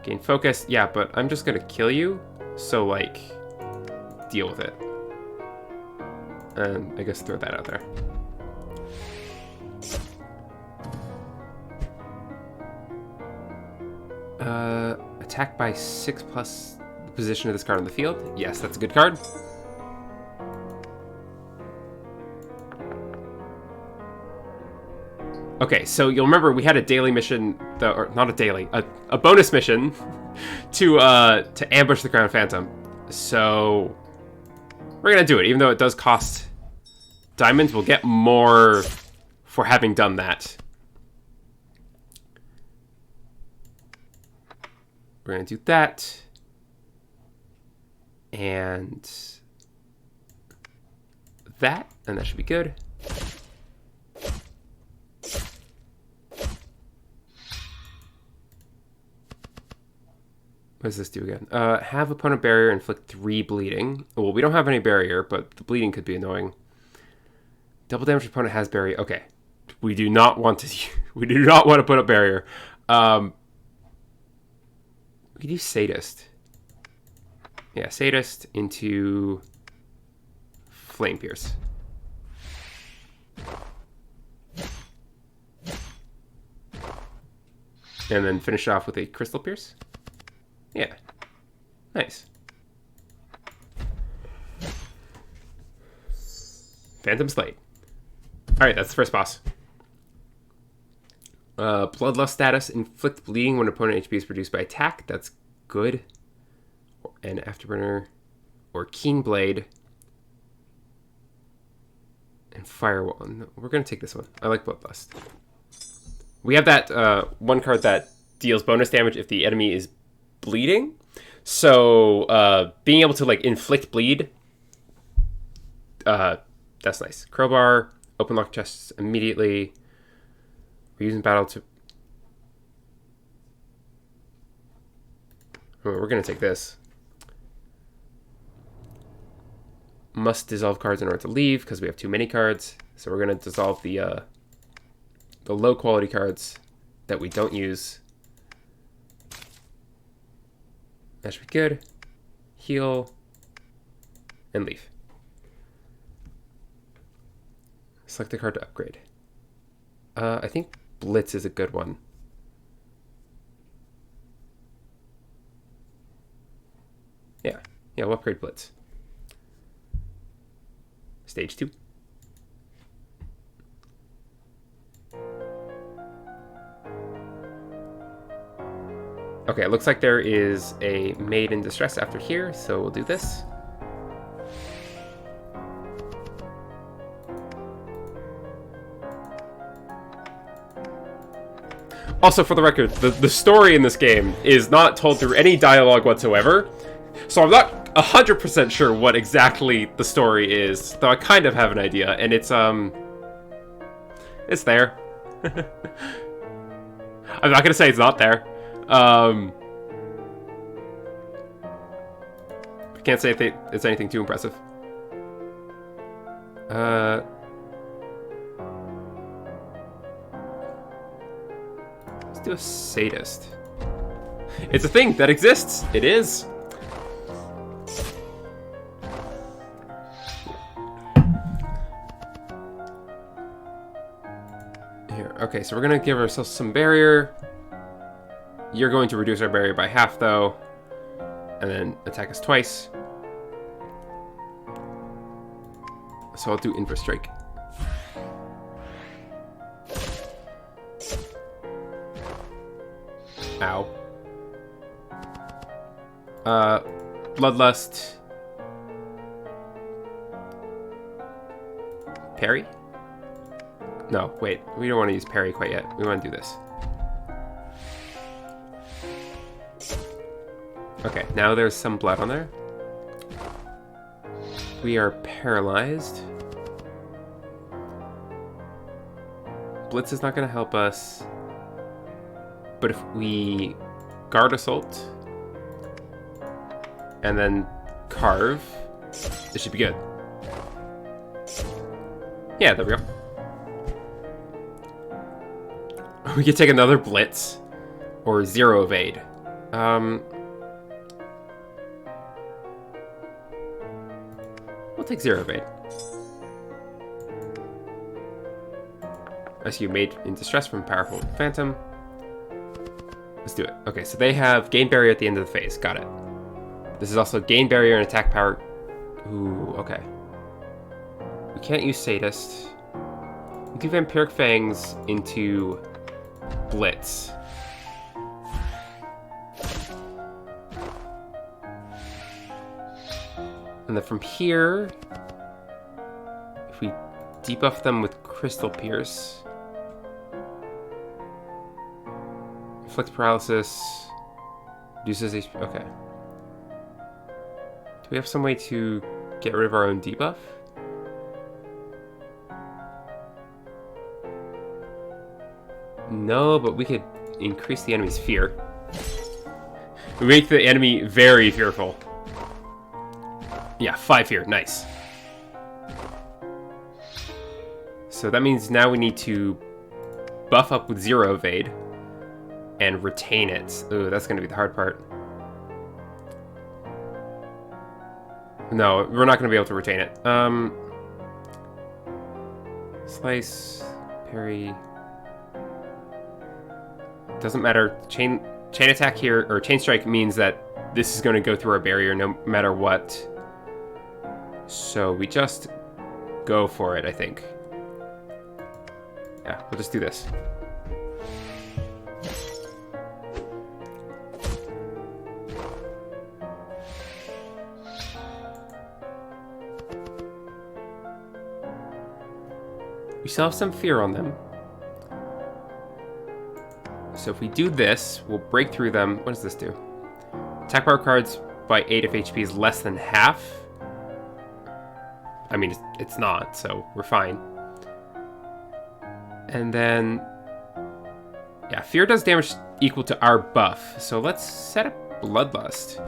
Gain focus. Yeah, but I'm just gonna kill you. So, like, deal with it. And I guess throw that out there. Attack by 6 plus the position of this card on the field. Yes, that's a good card. Okay, so you'll remember we had a daily mission, or not a daily, a bonus mission to ambush the Crown Phantom. So we're gonna do it, even though it does cost diamonds. We'll get more for having done that. We're gonna do that, and that should be good. What does this do again? Have opponent barrier, inflict 3 bleeding. Well, we don't have any barrier, but the bleeding could be annoying. Double damage opponent has barrier. Okay, we do not want to. We do not want to put up barrier. We could use Sadist. Yeah, Sadist into Flame Pierce. And then finish off with a Crystal Pierce. Yeah. Nice. Phantom Slate. Alright, that's the first boss. Bloodlust status. Inflict bleeding when opponent HP is reduced by attack. That's good. And Afterburner. Or Keen Blade. And Firewall. No, we're going to take this one. I like Bloodlust. We have that one card that deals bonus damage if the enemy is bleeding. So being able to like inflict bleed, that's nice. Crowbar, open lock chests immediately. We're using battle to. Oh, we're gonna take this. Must dissolve cards in order to leave because we have too many cards. So we're gonna dissolve the low quality cards that we don't use. That should be good. Heal and leave. Select a card to upgrade. I think Blitz is a good one. Yeah, we'll upgrade Blitz. Stage 2. Okay, it looks like there is a maid in distress after here, so we'll do this. Also, for the record, the story in this game is not told through any dialogue whatsoever, so I'm not 100% sure what exactly the story is, though I kind of have an idea, and it's there. I'm not gonna say it's not there. I can't say it's anything too impressive. Let's do a Sadist. It's a thing that exists. It is. Here. Okay, so we're gonna give ourselves some barrier. You're going to reduce our barrier by half, though, and then attack us twice. So I'll do Inverse Strike. Ow. Bloodlust. Parry? No, wait. We don't want to use parry quite yet. We want to do this. Okay, now there's some blood on there. We are paralyzed. Blitz is not going to help us. But if we guard assault and then carve, it should be good. Yeah, there we go. We could take another blitz or 0 evade. We'll take 0 evade. Rescue made in distress from powerful phantom. Let's do it. Okay, so they have gain barrier at the end of the phase. Got it. This is also gain barrier and attack power. Ooh, okay. We can't use Sadist. We do Vampiric Fangs into Blitz. And then from here, if we debuff them with Crystal Pierce, inflicts paralysis, reduces HP. Okay. Do we have some way to get rid of our own debuff? No, but we could increase the enemy's fear. We make the enemy very fearful. Yeah, 5 fear. Nice. So that means now we need to buff up with 0 evade and retain it. Ooh, that's going to be the hard part. No, we're not going to be able to retain it. Slice, parry. Doesn't matter. Chain attack here, or chain strike, means that this is going to go through our barrier no matter what. So we just go for it, I think. Yeah, we'll just do this. We still have some fear on them. So if we do this, we'll break through them. What does this do? Attack power cards by 8 if HP is less than half. I mean, it's not, so we're fine. And then, yeah, fear does damage equal to our buff. So let's set up Bloodlust.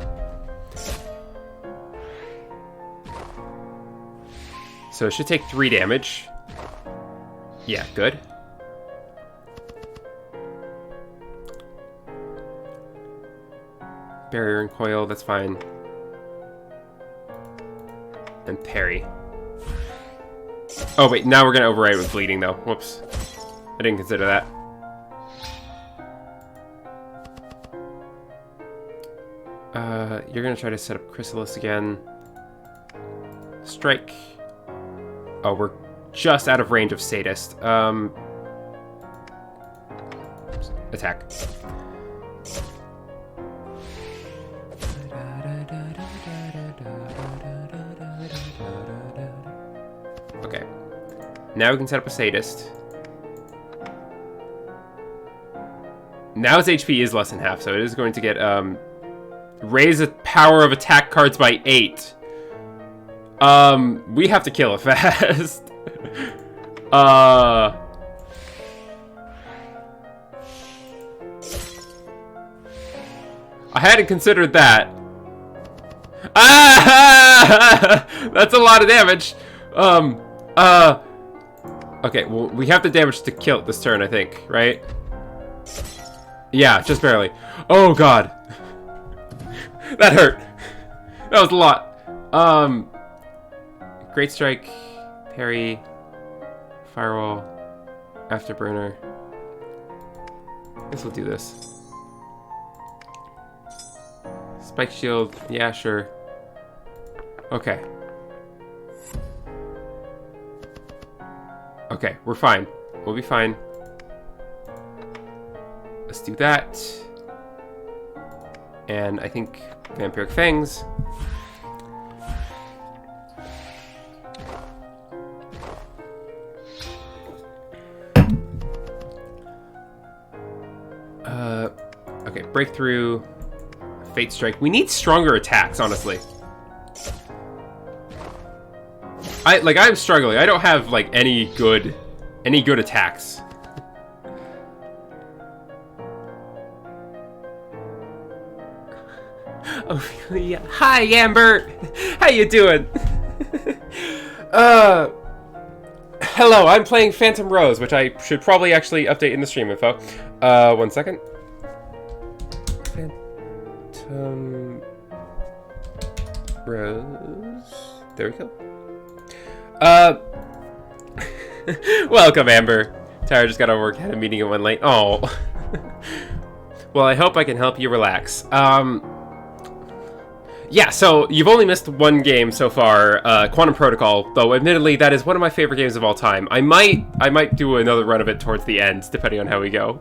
So it should take 3 damage. Yeah, good. Barrier and coil, that's fine. And parry. Oh wait, now we're gonna override with bleeding though. Whoops. I didn't consider that. You're gonna try to set up Chrysalis again. Strike. Oh, we're just out of range of Sadist. Attack. Okay. Now we can set up a Sadist. Now his HP is less than half, so it is going to get, raise the power of attack cards by 8. We have to kill it fast. I hadn't considered that. Ah! That's a lot of damage. Okay, well, we have the damage to kill it this turn, I think, right? Yeah, just barely. Oh, God. That hurt. That was a lot. Great Strike, parry, firewall, afterburner. I guess we'll do this. Spike shield, yeah, sure. Okay. Okay, we're fine. We'll be fine. Let's do that. And I think Vampiric Fangs. breakthrough, fate strike. We need stronger attacks, honestly. I'm struggling. I don't have like any good attacks. Oh yeah. Hi, Amber. How you doing? Hello. I'm playing Phantom Rose, which I should probably actually update in the stream info. 1 second. Phantom Rose. There we go. Welcome, Amber. Tara just got out of work, had a meeting and went late. Oh. Well, I hope I can help you relax. Yeah, so you've only missed one game so far, Quantum Protocol, though admittedly that is one of my favorite games of all time. I might do another run of it towards the end, depending on how we go.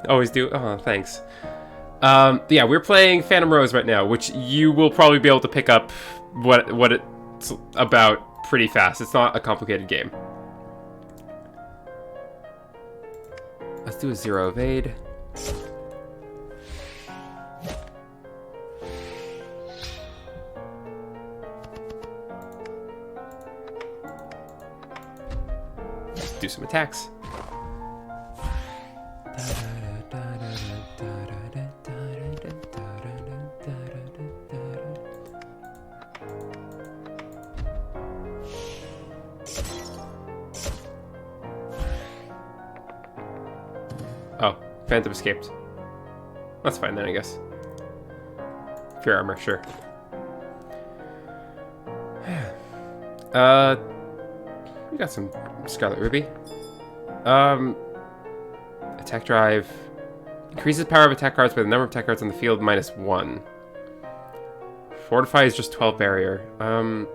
Always do. Oh, thanks. Yeah, we're playing Phantom Rose right now, which you will probably be able to pick up what it's about pretty fast. It's not a complicated game. Let's do a 0 evade. Let's do some attacks. Oh, Phantom escaped. That's fine then, I guess. Fear armor, sure. We got some Scarlet Ruby. Attack drive. Increases power of attack cards by the number of attack cards on the field -1. Fortify is just 12 barrier. I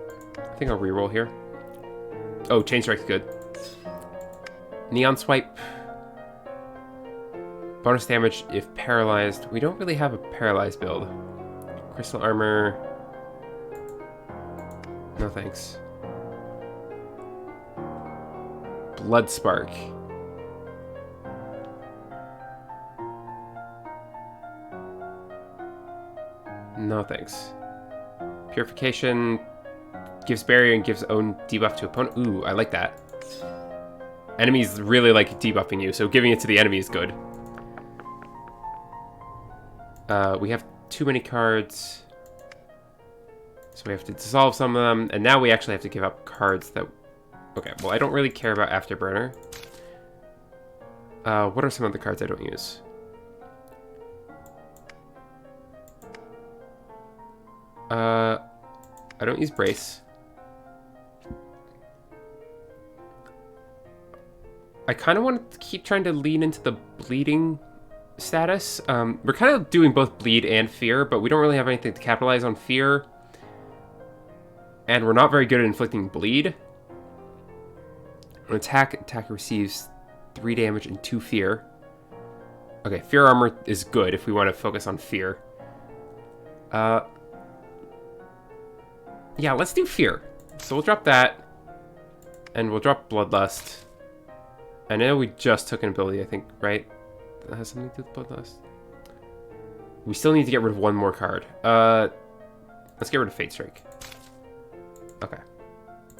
think I'll reroll here. Oh, Chain Strike's good. Neon Swipe. Bonus damage if paralyzed. We don't really have a paralyzed build. Crystal armor. No thanks. Blood Spark. No thanks. Purification. Gives barrier and gives own debuff to opponent. Ooh, I like that. Enemies really like debuffing you, so giving it to the enemy is good. We have too many cards, so we have to dissolve some of them, and now we actually have to give up cards that... Okay, well, I don't really care about Afterburner. What are some of the cards I don't use? I don't use Brace. I kind of want to keep trying to lean into the bleeding status. We're kind of doing both bleed and fear, but we don't really have anything to capitalize on fear. And we're not very good at inflicting bleed. An attacker receives 3 damage and 2 fear. Okay, fear armor is good if we want to focus on fear. Yeah, let's do fear. So we'll drop that. And we'll drop Bloodlust. I know we just took an ability, I think, right? That has something to do with Bloodlust. We still need to get rid of one more card. Let's get rid of Fate Strike. Okay.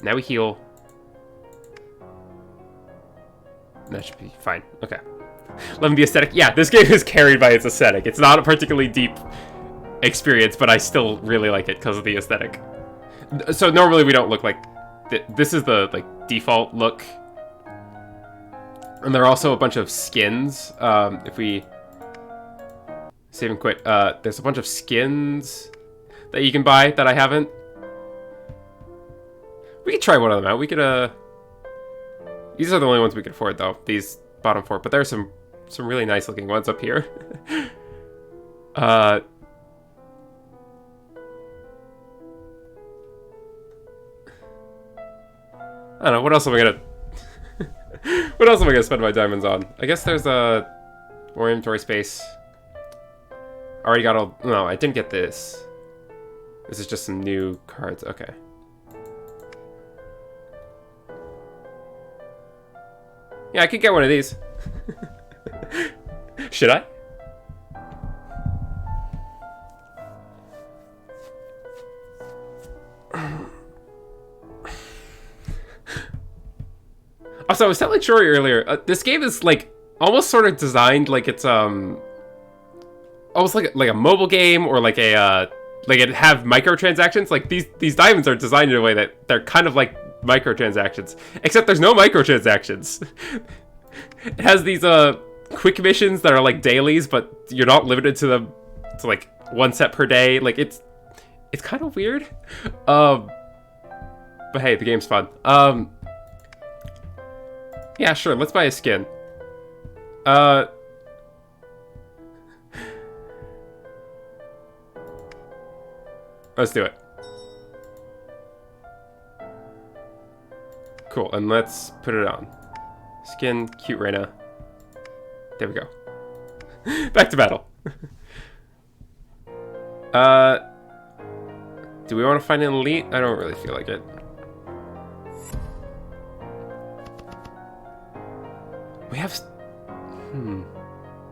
Now we heal. That should be fine. Okay. Loving the aesthetic. Yeah, this game is carried by its aesthetic. It's not a particularly deep experience, but I still really like it because of the aesthetic. So normally we don't look like... This is the default look. And there are also a bunch of skins. If we save and quit, there's a bunch of skins that you can buy that I haven't. We could try one of them out. We could, these are the only ones we could afford, though. These bottom 4. But there are some really nice looking ones up here. I don't know. What else am I gonna... What else am I gonna spend my diamonds on? I guess there's more inventory space. Already got all... No, I didn't get this. This is just some new cards. Okay. Yeah, I could get one of these. Should I? Also, I was telling Shori earlier, this game is like almost sort of designed like it's almost like a mobile game, or like a like it have microtransactions. Like these diamonds are designed in a way that they're kind of like microtransactions, except there's no microtransactions. It has these quick missions that are like dailies, but you're not limited to them to like one set per day. Like it's kind of weird. But hey, the game's fun. Yeah, sure, let's buy a skin. Let's do it. Cool, and let's put it on. Skin, cute Reyna. There we go. Back to battle. Do we want to find an elite? I don't really feel like it. We have...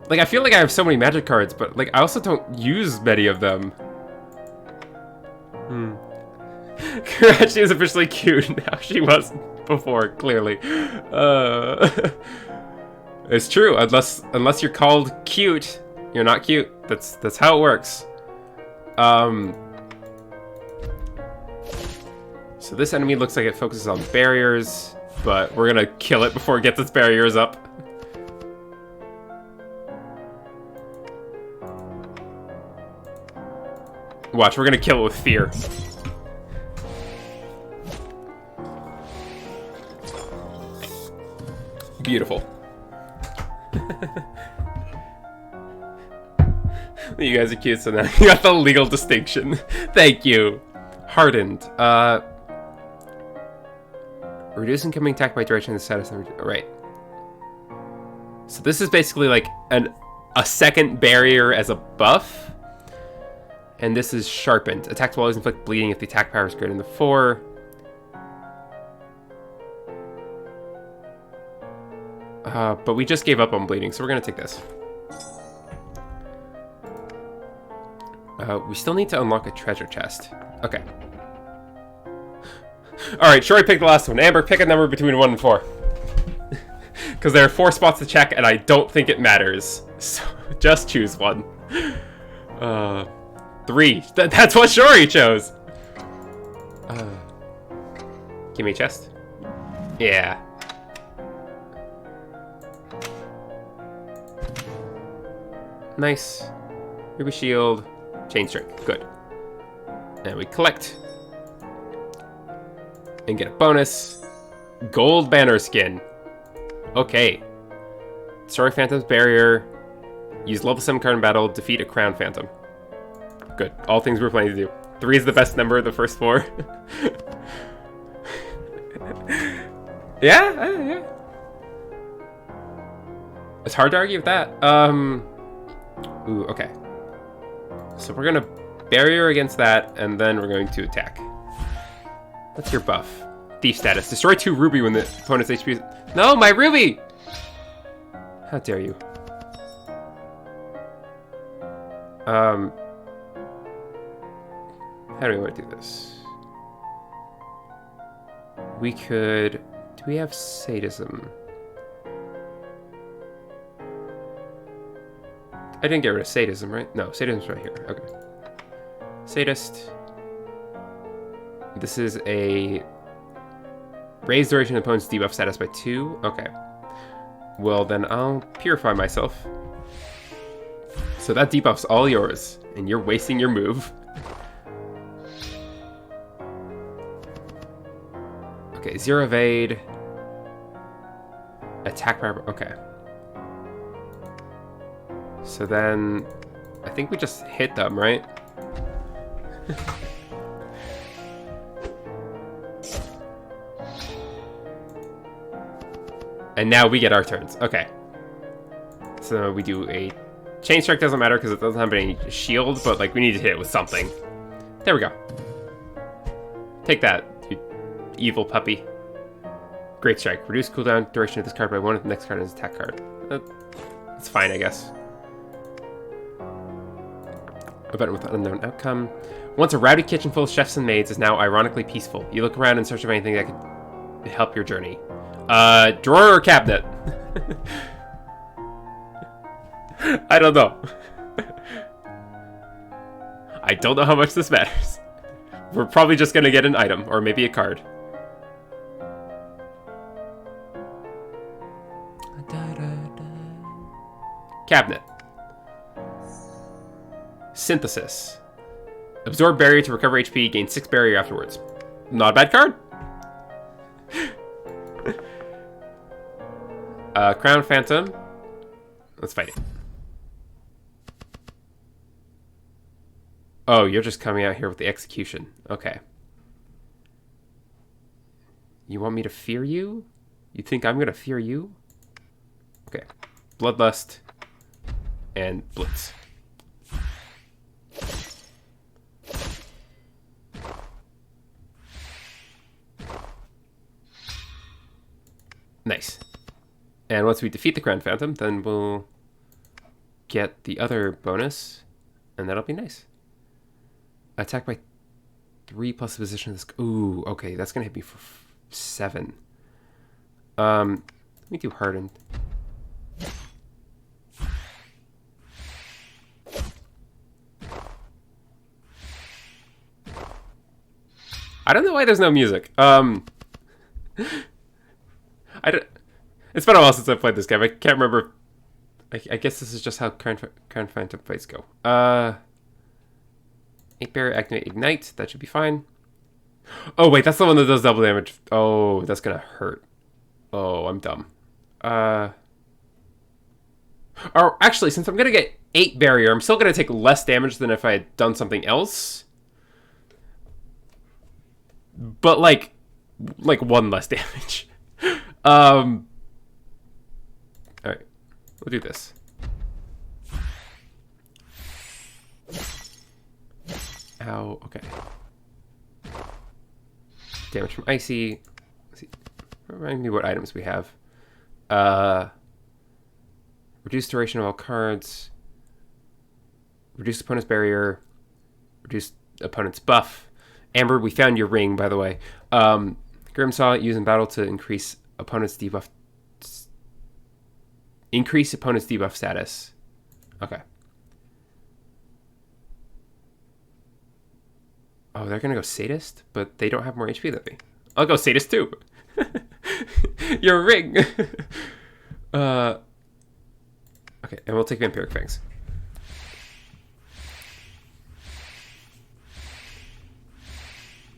Like, I feel like I have so many magic cards, but, like, I also don't use many of them. She is officially cute now. She wasn't before, clearly. It's true. Unless you're called cute, you're not cute. That's how it works. So this enemy looks like it focuses on barriers, but we're gonna kill it before it gets its barriers up. Watch, we're gonna kill it with fear. Beautiful. You guys are cute, so now you got the legal distinction. Thank you. Hardened. Reduce incoming attack by direction of the status. Right. So this is basically like a second barrier as a buff. And this is sharpened. Attack will always inflict bleeding if the attack power is greater than 4. But we just gave up on bleeding, so we're gonna take this. We still need to unlock a treasure chest. Okay. Alright, Shori picked the last one. Amber, pick a number between 1 and 4. Because there are 4 spots to check, and I don't think it matters. So, just choose one. 3. That's what Shori chose! Give me a chest. Yeah. Nice. Ruby shield. Chain strength. Good. And we collect. And get a bonus. Gold banner skin. Okay. Destroy Phantom's barrier. Use level 7 card in battle. Defeat a crown phantom. Good. All things we're planning to do. 3 is the best number of the first 4. Yeah. It's hard to argue with that. Ooh, okay. So we're gonna barrier against that, and then we're going to attack. What's your buff? Thief status. Destroy 2 ruby when the opponent's HP is... No, my ruby! How dare you? How do we want to do this? We could... Do we have sadism? I didn't get rid of sadism, right? No, sadism's right here. Okay. Sadist. This is a... Raise duration of the opponent's debuff status by 2. Okay. Well, then I'll purify myself. So that debuff's all yours, and you're wasting your move. Okay, 0 evade. Attack power. Okay. So then, I think we just hit them, right? And now we get our turns. Okay. So we do a... Chain strike doesn't matter because it doesn't have any shield, but like we need to hit it with something. There we go. Take that, you evil puppy. Great strike. Reduce cooldown duration of this card by 1 if the next card is attack card. That's fine, I guess. Event with unknown outcome. Once a rowdy kitchen full of chefs and maids is now ironically peaceful. You look around in search of anything that could help your journey. Drawer or cabinet? I don't know. I don't know how much this matters. We're probably just gonna get an item, or maybe a card. Cabinet. Synthesis. Absorb barrier to recover HP, gain 6 barrier afterwards. Not a bad card. Crown Phantom. Let's fight it. Oh, you're just coming out here with the execution. Okay. You want me to fear you? You think I'm gonna fear you? Okay. Bloodlust. And Blitz. Nice. And once we defeat the Crown Phantom, then we'll get the other bonus, and that'll be nice. Attack by 3 plus the position of this. Ooh, okay, that's gonna hit me for 7. Let me do Hardened. I don't know why there's no music. I don't. It's been a while since I played this game. I can't remember. I guess this is just how Crown Phantom fights go. 8 barrier, activate ignite. That should be fine. Oh wait, that's the one that does double damage. Oh, that's gonna hurt. Oh, I'm dumb. Or actually, since I'm gonna get 8 barrier, I'm still gonna take less damage than if I had done something else. But like 1 less damage. All right, we'll do this. Ow. Okay. Damage from icy. Let's see. Remind me what items we have. Reduce duration of all cards. Reduce opponent's barrier. Reduce opponent's buff. Amber, we found your ring, by the way. Grimsaw, use in battle to increase opponent's debuff. Increase opponent's debuff status. Okay. Oh, they're gonna go Sadist, but they don't have more HP than me. I'll go Sadist too. Your ring. Okay, and we'll take Vampiric Fangs.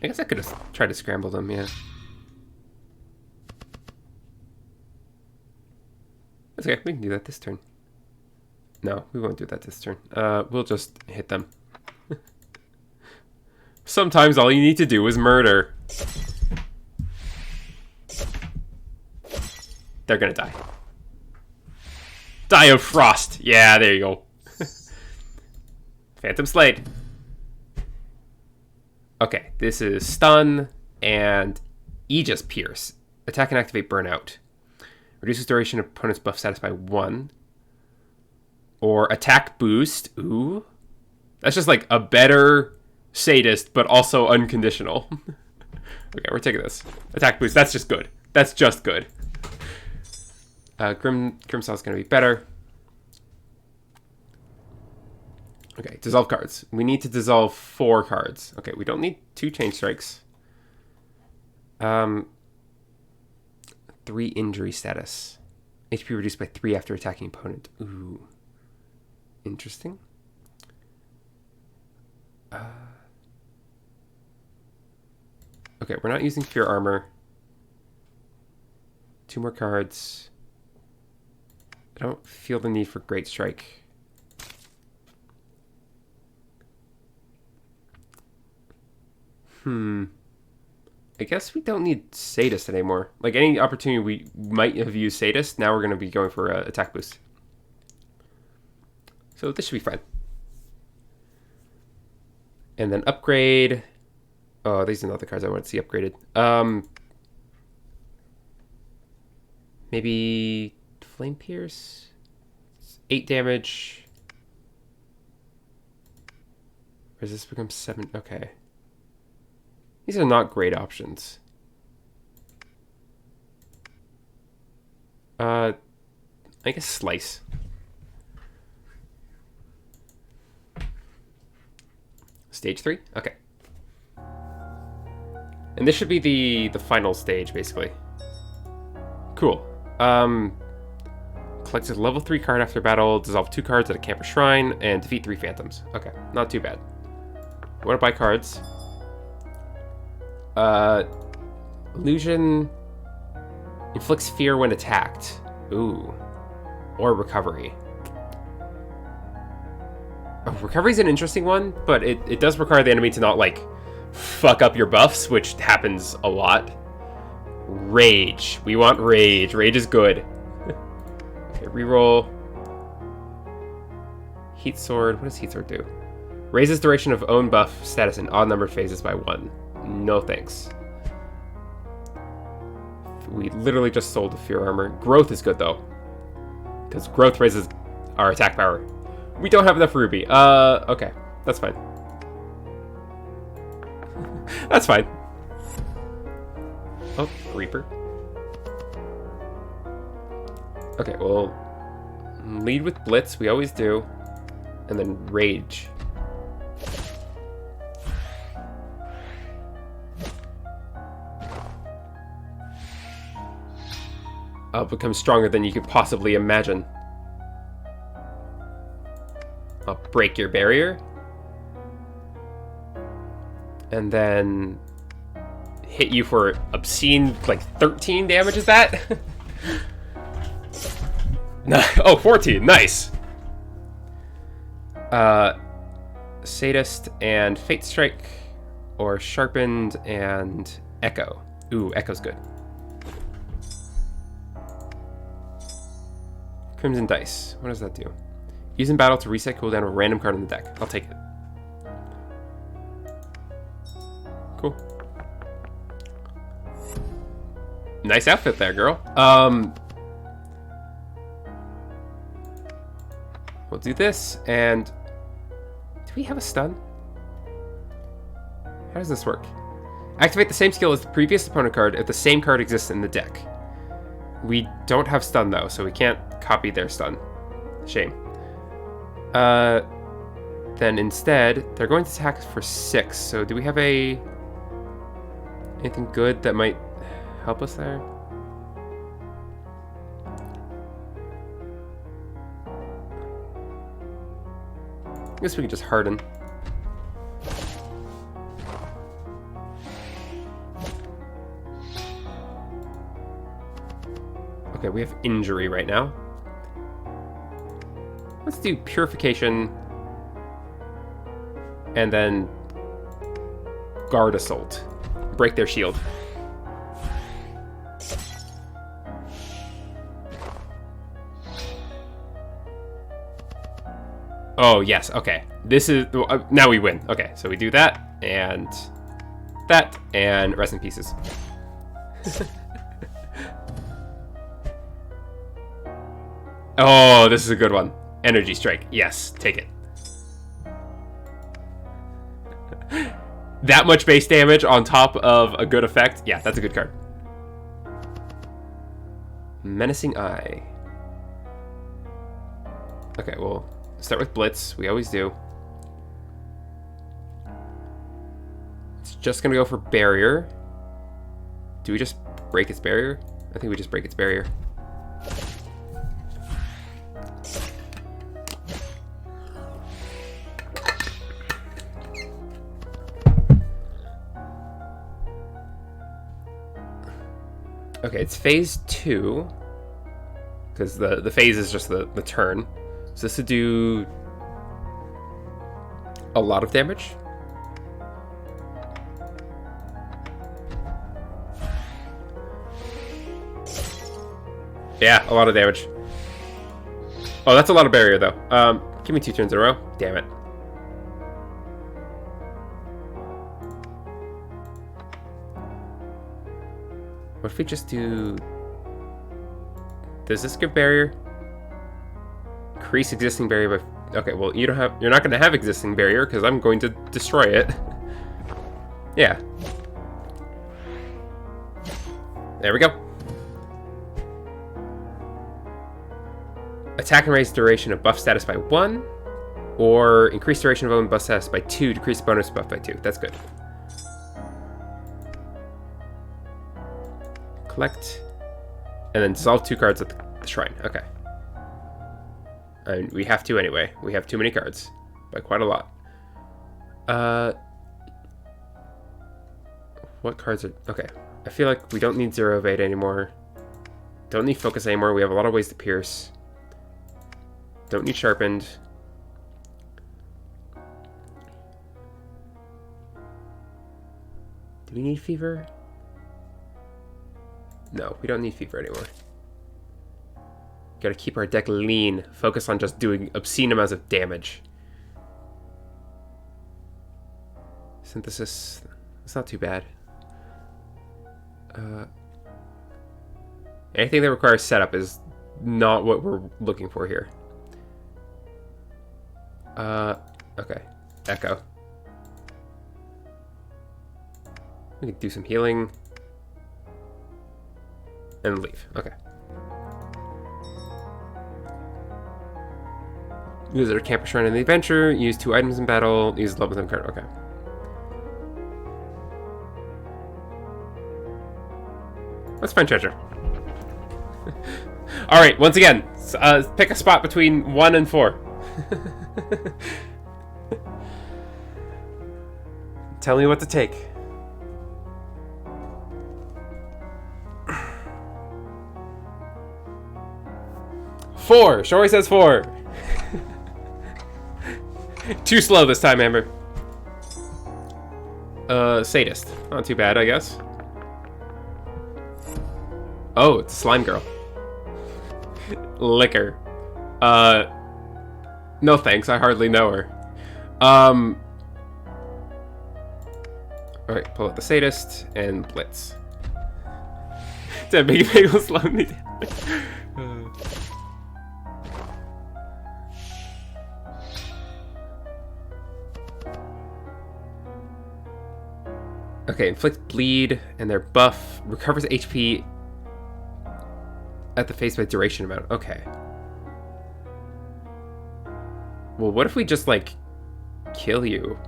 I guess I could have tried to scramble them, yeah. That's okay, we can do that this turn. No, we won't do that this turn. We'll just hit them. Sometimes all you need to do is murder. They're gonna die. Die of frost. Yeah, there you go. Phantom Slade. Okay, this is stun and Aegis Pierce. Attack and activate burnout. Reduces duration of opponent's buff status by 1. Or attack boost. Ooh. That's just like a better Sadist, but also unconditional. Okay, we're taking this. Attack boost, that's just good. That's just good. Grimsaw's gonna be better. Okay, dissolve cards. We need to dissolve 4 cards. Okay, we don't need 2 change strikes. 3 injury status. HP reduced by 3 after attacking opponent. Ooh. Interesting. Okay, we're not using Fear Armor. 2 more cards. I don't feel the need for Great Strike. I guess we don't need Sadist anymore. Like, any opportunity we might have used Sadist, now we're going to be going for an attack boost. So this should be fine. And then upgrade. Oh, these are not the cards I want to see upgraded. Maybe Flame Pierce? 8 damage. Resist becomes 7. Okay. These are not great options. I guess slice. Stage 3? Okay. And this should be the final stage, basically. Cool. Collects a level 3 card after battle, dissolve 2 cards at a camp or shrine, and defeat 3 phantoms. Okay, not too bad. I want to buy cards. Illusion inflicts fear when attacked. Ooh. Or recovery. Oh, recovery's an interesting one, but it does require the enemy to not, like, fuck up your buffs, which happens a lot. Rage. We want rage. Rage is good. Okay, reroll. Heat Sword. What does Heat Sword do? Raises duration of own buff status in odd-numbered phases by 1. No thanks. We literally just sold the Fear Armor. Growth is good, though. Because growth raises our attack power. We don't have enough Ruby. Okay. That's fine. That's fine. Oh, Reaper. Okay, well, lead with Blitz. We always do. And then Rage. I'll become stronger than you could possibly imagine. I'll break your barrier. And then hit you for obscene, like, 13 damage, is that? Oh, 14, nice! Sadist and Fate Strike, or Sharpened and Echo. Ooh, Echo's good. Crimson Dice. What does that do? Use in battle to reset cooldown of a random card in the deck. I'll take it. Cool. Nice outfit there, girl. We'll do this, and... do we have a stun? How does this work? Activate the same skill as the previous opponent card if the same card exists in the deck. We don't have stun, though, so we can't copy their stun. Shame. Then instead, they're going to attack for 6, so do we have anything good that might help us there? I guess we can just harden. Okay, we have injury right now. Let's do purification and then guard assault. Break their shield. Oh, yes, okay. This is... now we win. Okay, so we do that, and rest in pieces. Oh, this is a good one. Energy Strike. Yes, take it. That much base damage on top of a good effect. Yeah, that's a good card. Menacing Eye. Okay, well, start with Blitz. We always do. It's just gonna go for Barrier. Do we just break its barrier? I think we just break its barrier. Okay, it's phase 2, because the phase is just the turn. So this would do a lot of damage. Yeah, a lot of damage. Oh, that's a lot of barrier, though. Give me 2 turns in a row. Damn it. What if we just do... Does this give barrier? Increase existing barrier by... Okay, well, you're not going to have existing barrier because I'm going to destroy it. Yeah. There we go. Attack and raise duration of buff status by 1, or increase duration of own buff status by 2, decrease bonus buff by 2. That's good. Collect, and then dissolve 2 cards at the shrine. Okay. And we have to anyway. We have too many cards. By quite a lot. What cards are... Okay. I feel like we don't need Zero Evade anymore. Don't need Focus anymore. We have a lot of ways to pierce. Don't need Sharpened. Do we need Fever? No, we don't need Fever anymore. Gotta keep our deck lean. Focus on just doing obscene amounts of damage. Synthesis. It's not too bad. Anything that requires setup is not what we're looking for here. Okay. Echo. We can do some healing. And leave. Okay. Use our camper shrine in the adventure. Use 2 items in battle. Use level 7 card. Okay. Let's find treasure. Alright, once again, pick a spot between 1 and 4. Tell me what to take. 4! Shory says 4. Too slow this time, Amber. Sadist. Not too bad, I guess. Oh, it's Slime Girl. Liquor. No thanks, I hardly know her. Alright, pull out the Sadist and Blitz. That big bagel slowed me down. Okay, inflict bleed, and their buff recovers HP at the face by duration amount. Okay. Well, what if we just, like, kill you?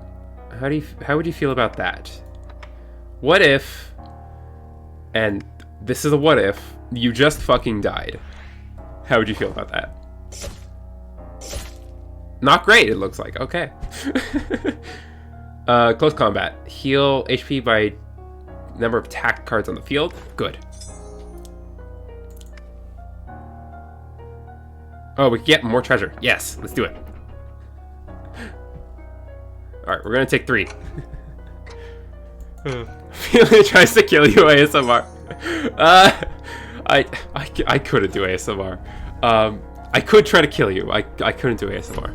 How would you feel about that? What if, and this is a what if, you just fucking died? How would you feel about that? Not great, it looks like. Okay. Close combat. Heal HP by number of attack cards on the field. Good. Oh, we can get more treasure. Yes, let's do it. Alright, we're gonna take 3. Feeling tries to kill you, ASMR. I couldn't do ASMR. I could try to kill you. I couldn't do ASMR.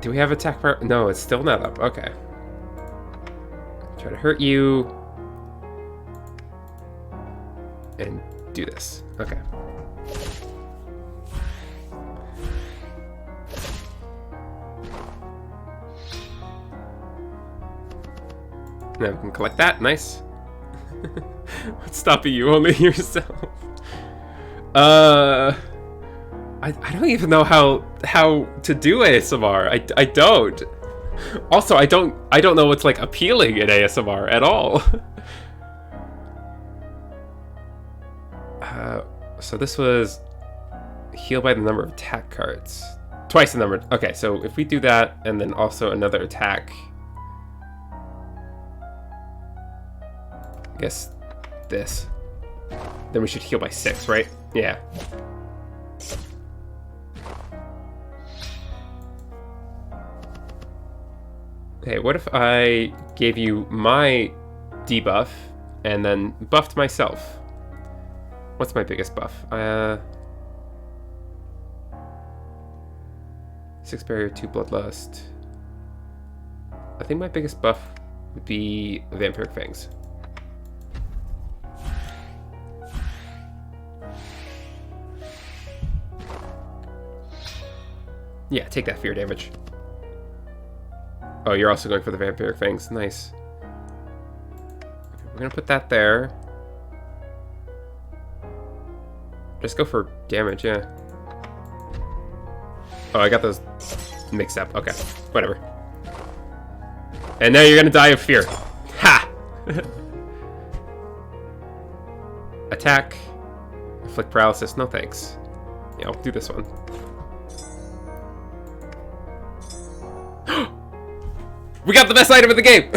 Do we have attack power? No, it's still not up. Okay. Try to hurt you. And do this. Okay. Now we can collect that. Nice. What's stopping you? Only yourself. I don't even know how to do ASMR. I don't. Also, I don't know what's like appealing in ASMR at all. So this was heal by the number of attack cards. Twice the number. Okay, so if we do that and then also another attack. I guess this. Then we should heal by 6, right? Yeah. Okay, what if I gave you my debuff and then buffed myself? What's my biggest buff? 6 barrier, 2 bloodlust. I think my biggest buff would be vampiric fangs. Yeah, take that fear damage. Oh, you're also going for the vampiric fangs. Nice. Okay, we're gonna put that there. Just go for damage, yeah. Oh, I got those mixed up. Okay, whatever. And now you're gonna die of fear. Ha! Attack. Inflict paralysis. No thanks. Yeah, I'll do this one. We got the best item of the game!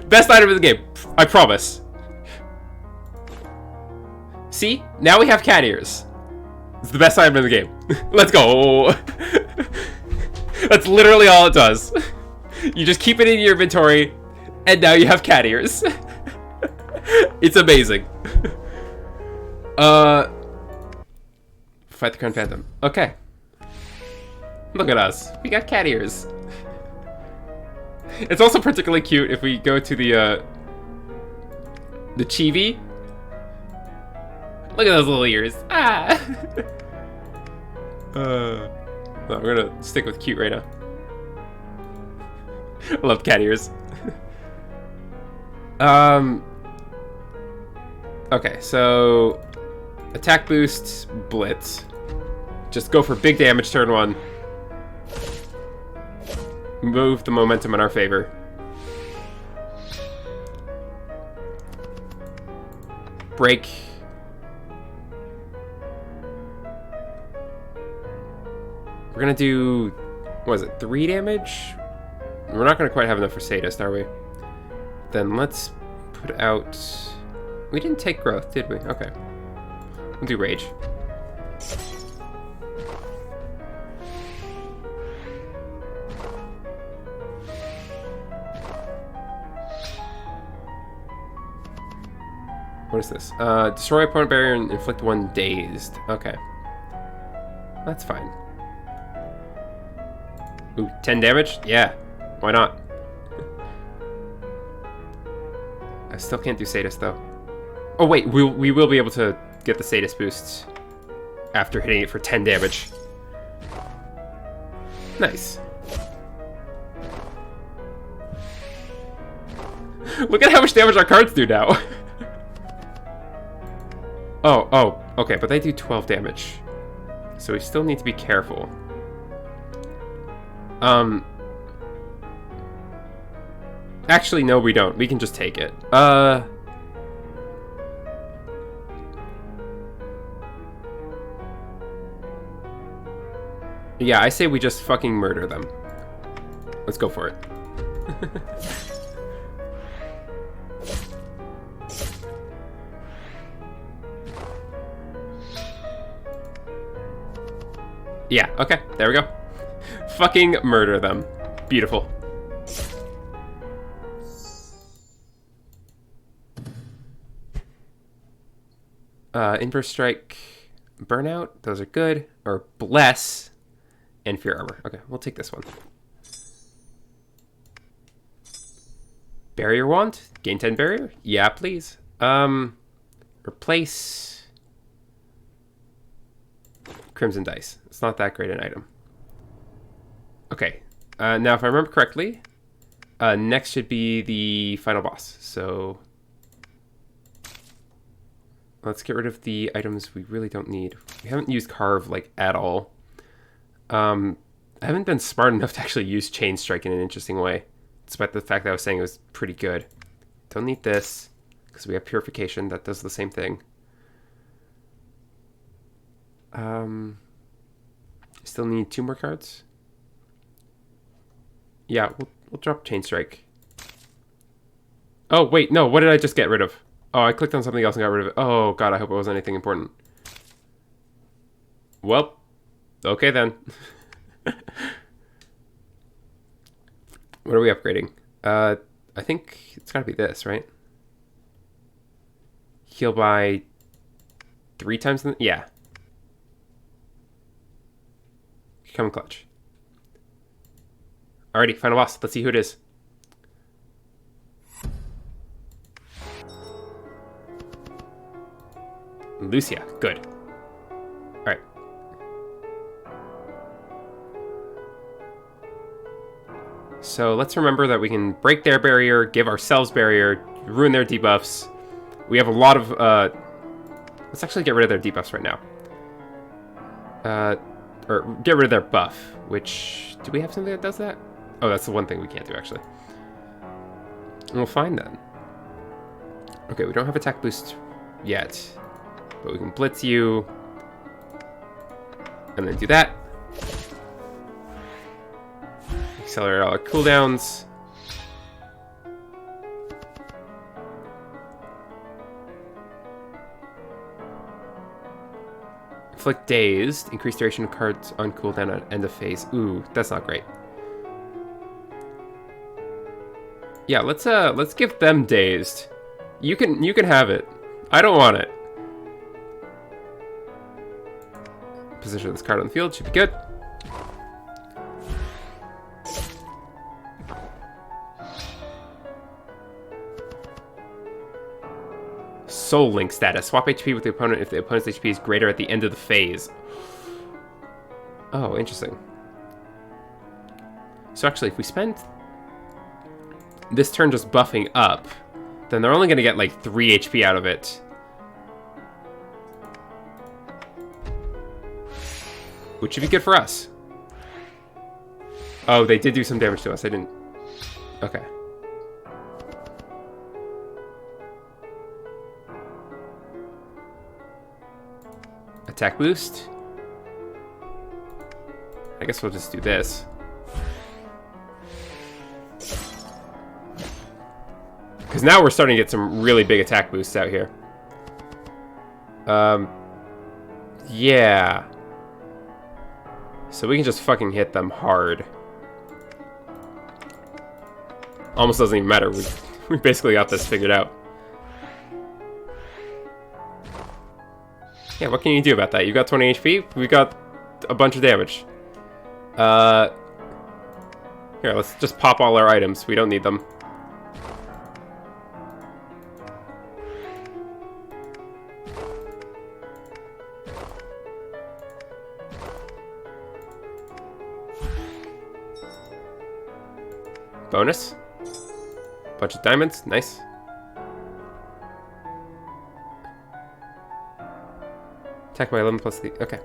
Best item of the game. I promise. See? Now we have cat ears. It's the best item in the game. Let's go! That's literally all it does. You just keep it in your inventory, and now you have cat ears. It's amazing. Fight the Crown Phantom. Okay. Look at us. We got cat ears. It's also particularly cute if we go to the chibi. Look at those little ears. Ah! No, we're gonna stick with cute right now. I love cat ears. Okay, so attack boost, blitz. Just go for big damage turn one. Move the momentum in our favor. Break. We're gonna do, what is it, 3 damage? We're not gonna quite have enough for Sadist, are we? Then let's put out... We didn't take growth, did we? Okay. We'll do rage. What is this? Destroy opponent barrier and inflict 1 dazed. Okay. That's fine. Ooh, 10 damage? Yeah. Why not? I still can't do Sadist, though. Oh, wait. We will be able to get the Sadist boost after hitting it for 10 damage. Nice. Look at how much damage our cards do now. Oh, okay, but they do 12 damage. So we still need to be careful. Actually, no, we don't. We can just take it. Yeah, I say we just fucking murder them. Let's go for it. Yeah, okay, there we go. Fucking murder them. Beautiful. Inverse Strike, Burnout, those are good. Or Bless, and Fear Armor. Okay, we'll take this one. Barrier Wand, gain 10 barrier? Yeah, please. Replace Crimson Dice. It's not that great an item. Okay, now if I remember correctly, next should be the final boss. So let's get rid of the items we really don't need. We haven't used Carve like at all. I haven't been smart enough to actually use Chain Strike in an interesting way, despite the fact that I was saying it was pretty good. Don't need this because we have Purification that does the same thing. Still need 2 more cards. Yeah, we'll drop Chain Strike. Oh wait, no, what did I just get rid of? Oh, I clicked on something else and got rid of it. Oh god, I hope it wasn't anything important. Well, okay then. What are we upgrading? I think it's gotta be this, right? Heal by 3 times, yeah. Come clutch. Alrighty, final boss. Let's see who it is. Lucia. Good. Alright. So let's remember that we can break their barrier, give ourselves barrier, ruin their debuffs, We have a lot of... let's actually get rid of their debuffs right now. Or get rid of their buff, which... Do we have something that does that? Oh, that's the one thing we can't do, actually. Well, fine then. Okay, we don't have attack boost yet. But we can blitz you. And then do that. Accelerate all our cooldowns. Inflict dazed. Increase duration of cards on cooldown at end of phase. Ooh, that's not great. Yeah, let's give them dazed. You can have it. I don't want it. Position of this card on the field should be good. Soul Link status. Swap HP with the opponent if the opponent's HP is greater at the end of the phase. Oh, interesting. So actually, if we spend this turn just buffing up, then they're only going to get like 3 HP out of it. Which should be good for us. Oh, they did do some damage to us. I didn't... Okay. Attack boost. I guess we'll just do this. Because now we're starting to get some really big attack boosts out here. Yeah. So we can just fucking hit them hard. Almost doesn't even matter. We basically got this figured out. Yeah, what can you do about that? You got 20 HP, we got a bunch of damage. Here, let's just pop all our items. We don't need them. Bonus. Bunch of diamonds, nice. Attack by 11 plus the... Okay.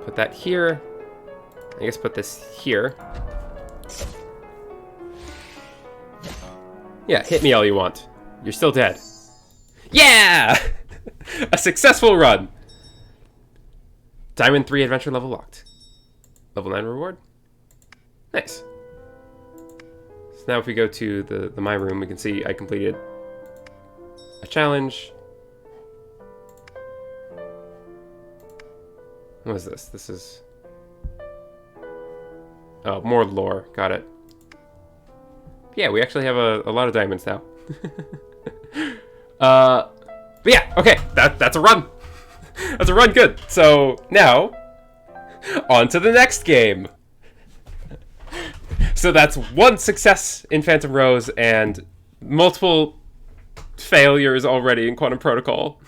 Put that here. I guess put this here. Yeah, hit me all you want. You're still dead. Yeah! A successful run! Diamond 3 adventure level locked. Level 9 reward. Nice. So now if we go to the My Room, we can see I completed a challenge. What is this? This is... Oh, more lore. Got it. Yeah, we actually have a lot of diamonds now. But yeah, okay. That's a run. That's a run good. So now, on to the next game. So that's one success in Phantom Rose and multiple failures already in Quantum Protocol.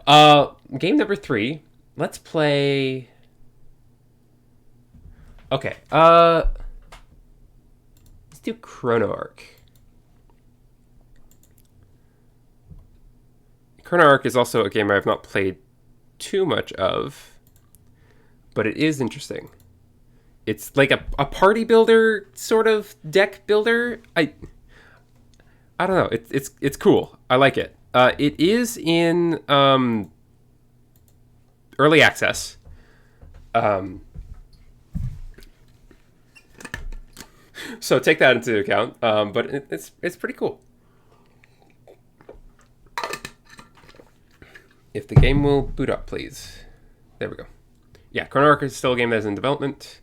Game number 3. Let's play... Okay, let's do Chrono Arc. Chrono Arc is also a game I have not played too much of, but it is interesting. It's like a party builder sort of deck builder. I don't know. It's cool. I like it. It is in early access. So take that into account. But it's pretty cool. If the game will boot up, please. There we go. Yeah, Chrono Arc is still a game that is in development.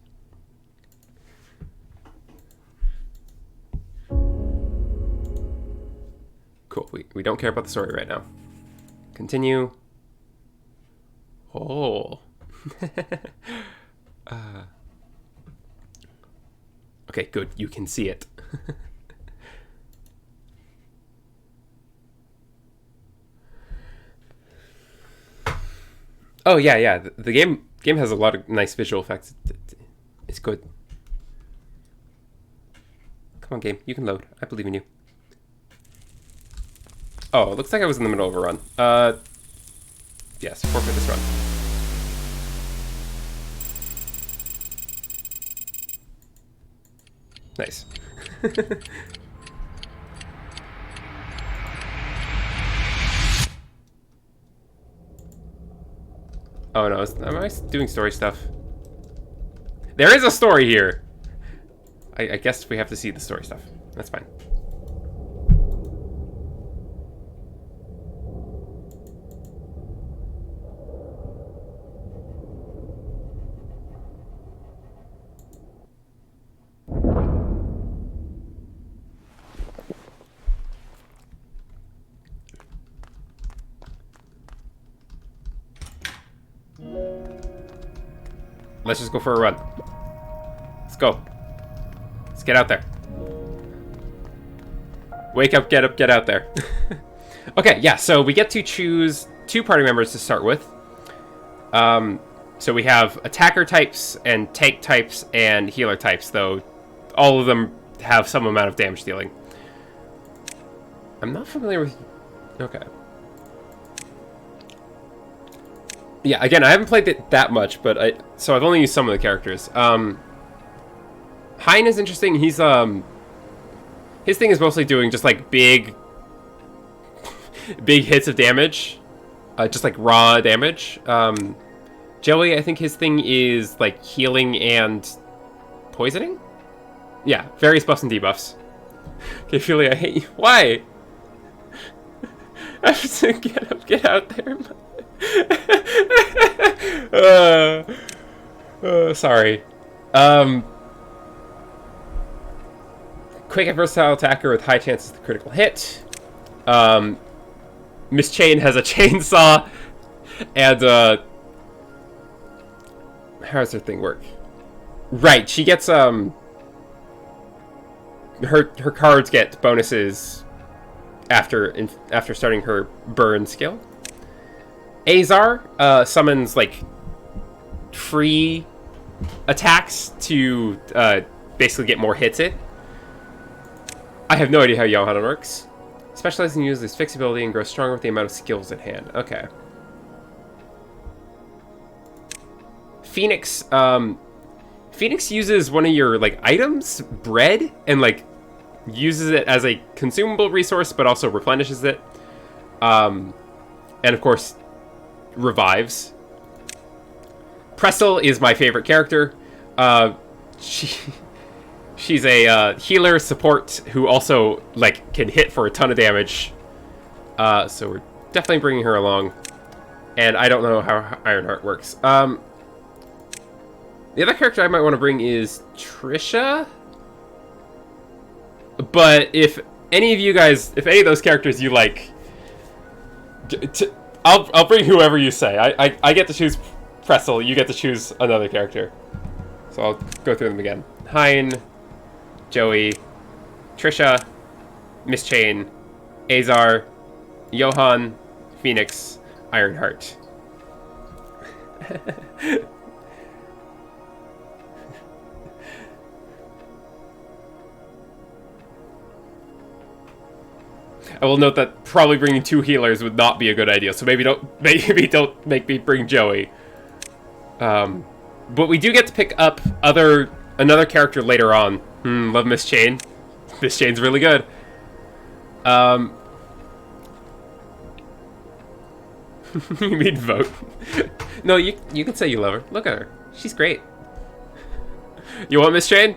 Cool. We don't care about the story right now. Continue. Oh. Okay, good. You can see it. Oh yeah. The game has a lot of nice visual effects. It's good. Come on, game. You can load. I believe in you. Oh, it looks like I was in the middle of a run. Yes, forfeit this run. Nice. Oh no, am I doing story stuff? There is a story here! I guess we have to see the story stuff. That's fine. Let's just go for a run. Let's go. Let's get out there. Wake up, get out there. Okay, yeah, so we get to choose 2 party members to start with. So we have attacker types and tank types and healer types, though all of them have some amount of damage dealing. I'm not familiar with... Okay. Yeah, again, I haven't played it that much, but so I've only used some of the characters. Hein is interesting. He's his thing is mostly doing just like big hits of damage, just like raw damage. Joey, I think his thing is like healing and poisoning. Yeah, various buffs and debuffs. Okay, Philly, I hate you. Why? I just said, get up, get out there. Sorry. Quick and versatile attacker with high chances of critical hit. Miss Chain has a chainsaw, and how does her thing work? Right, she gets her cards get bonuses after starting her burn skill. Azar summons like free attacks to basically get more hits in. I have no idea how Johanna works. Specializing uses fixed ability and grows stronger with the amount of skills at hand. Okay. Phoenix, Phoenix uses one of your like items, bread, and like uses it as a consumable resource, but also replenishes it. And of course, revives. Prestel is my favorite character. She's a healer support who also like can hit for a ton of damage. So we're definitely bringing her along. And I don't know how Ironheart works. The other character I might want to bring is Trisha. But if any of you guys, if any of those characters you like, I'll bring whoever you say. I get to choose Prestel, you get to choose another character. So I'll go through them again. Hein, Joey, Trisha, Miss Chain, Azar, Johan, Phoenix, Ironheart. I will note that probably bringing 2 healers would not be a good idea, so maybe don't make me bring Joey. But we do get to pick up another character later on. Love Miss Chain. Miss Chain's really good. You mean vote? No, you can say you love her. Look at her. She's great. You want Miss Chain?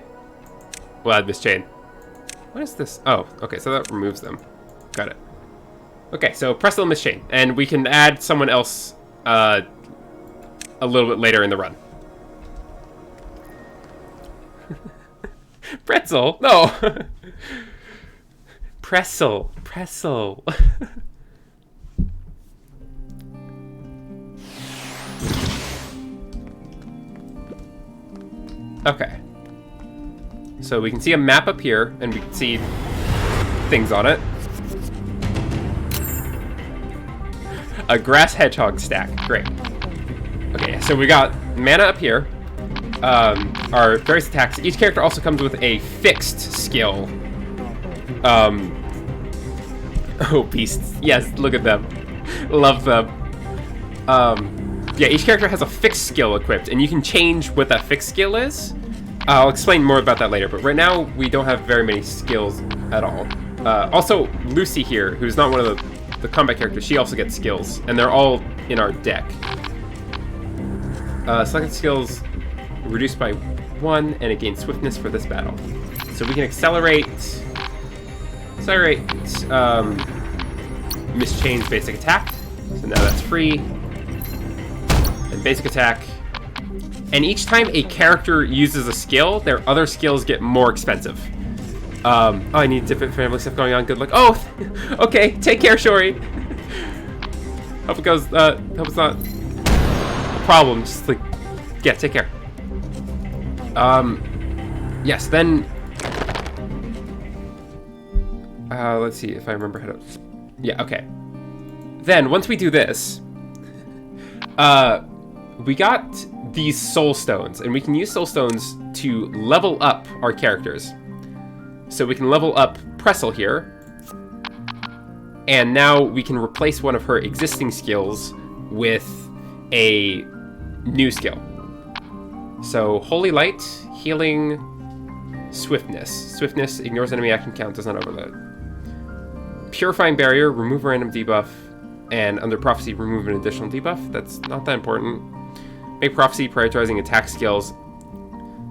We'll add Miss Chain. What is this? Oh, okay, so that removes them. Got it. Okay, so Prestel and Miss Chain. And we can add someone else a little bit later in the run. Pretzel? No! Pretzel. Okay. So we can see a map up here, and we can see things on it. A grass hedgehog stack. Great. Okay, so we got mana up here. Our various attacks. Each character also comes with a fixed skill. Oh, beasts. Yes, look at them. Love them. Yeah, each character has a fixed skill equipped, and you can change what that fixed skill is. I'll explain more about that later, but right now we don't have very many skills at all. Also, Lucy here, who's not one of the combat characters, she also gets skills, and they're all in our deck. Select skills reduced by 1, and it gains swiftness for this battle. So we can accelerate, Miss Chain's basic attack. So now that's free. And basic attack. And each time a character uses a skill, their other skills get more expensive. Oh, I need different family stuff going on. Good luck. Oh, okay. Take care, Shori. Hope it goes. Hope it's not a problem. Just like, yeah, take care. Yes. Then, let's see if I remember how to. Yeah. Okay. Then once we do this, we got these soul stones, and we can use soul stones to level up our characters. So we can level up Pressel here, and now we can replace one of her existing skills with a new skill. So Holy Light, Healing, Swiftness. Swiftness ignores enemy action count, does not overload. Purifying Barrier, remove random debuff, and under Prophecy, remove an additional debuff. That's not that important. Make Prophecy, prioritizing attack skills.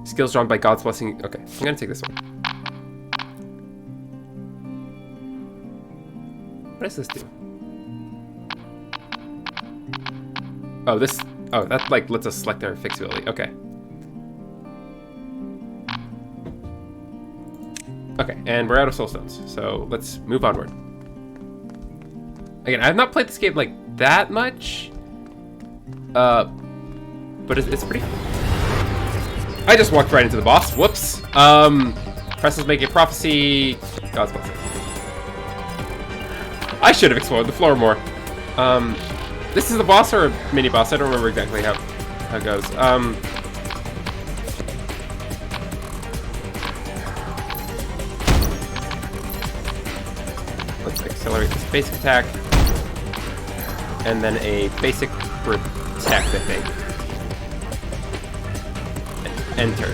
Skills drawn by God's Blessing. Okay, I'm gonna take this one. What does this do? Oh, this... Oh, that, like, lets us select our fixed ability. Okay. Okay, and we're out of soul stones, so let's move onward. Again, I have not played this game, like, that much. But it's pretty... I just walked right into the boss. Whoops. Pressel's making a prophecy. God's blessing. I should have explored the floor more. This is the boss or a mini boss? I don't remember exactly how it goes. Let's accelerate this basic attack, and then a basic protect, I think. Enter.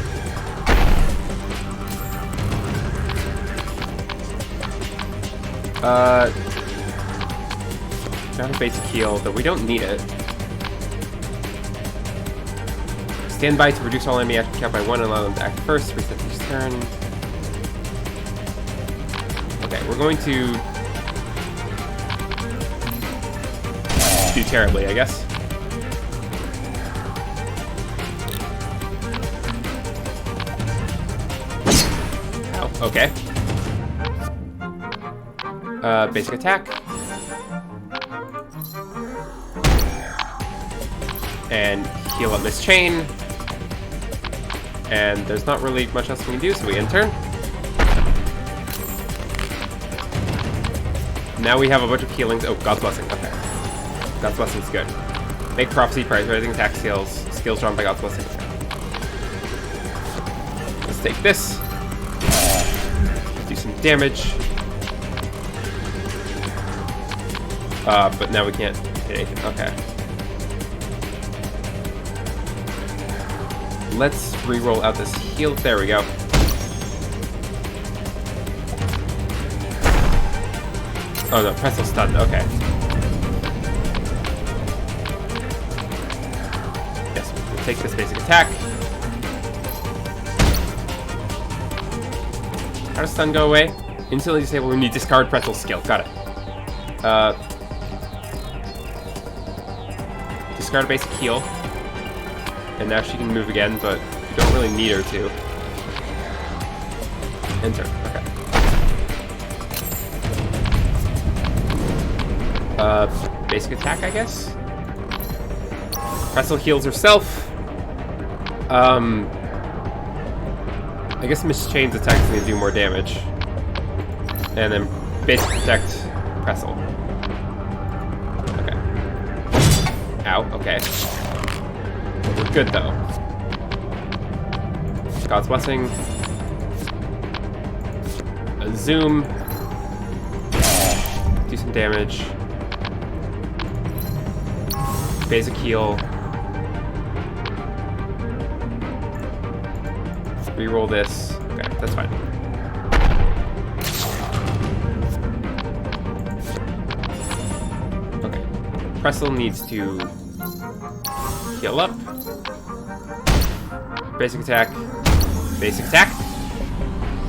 Got a basic heal, but we don't need it. Stand by to reduce all enemy action count by 1 and allow them to act first. Reset each turn. Okay, we're going to do terribly, I guess. Oh, okay. Basic attack. And heal up Miss Chain. And there's not really much else we can do, so we end turn. Now we have a bunch of healings. Oh, God's Blessing. Okay. God's Blessing is good. Make Prophecy, prioritizing attack skills. Skills drawn by God's Blessing. Okay. Let's take this. Do some damage. But now we can't hit anything. Okay. Let's re-roll out this heal. There we go. Oh no, Pretzel stunned. Okay. Yes, we'll take this basic attack. How does stun go away? Instantly disable when you discard Pretzel's skill. Got it. Discard a basic heal. And now she can move again, but you don't really need her to. Enter. Okay. Basic attack, I guess? Pretzel heals herself. I guess Miss Chain's attack is going to do more damage. And then basic protect Pretzel. Okay. Ow, okay. We're good though. God's Blessing. A zoom. some damage. Basic heal. Reroll this. Okay, that's fine. Okay. Pressel needs to heal up. Basic attack. Basic attack.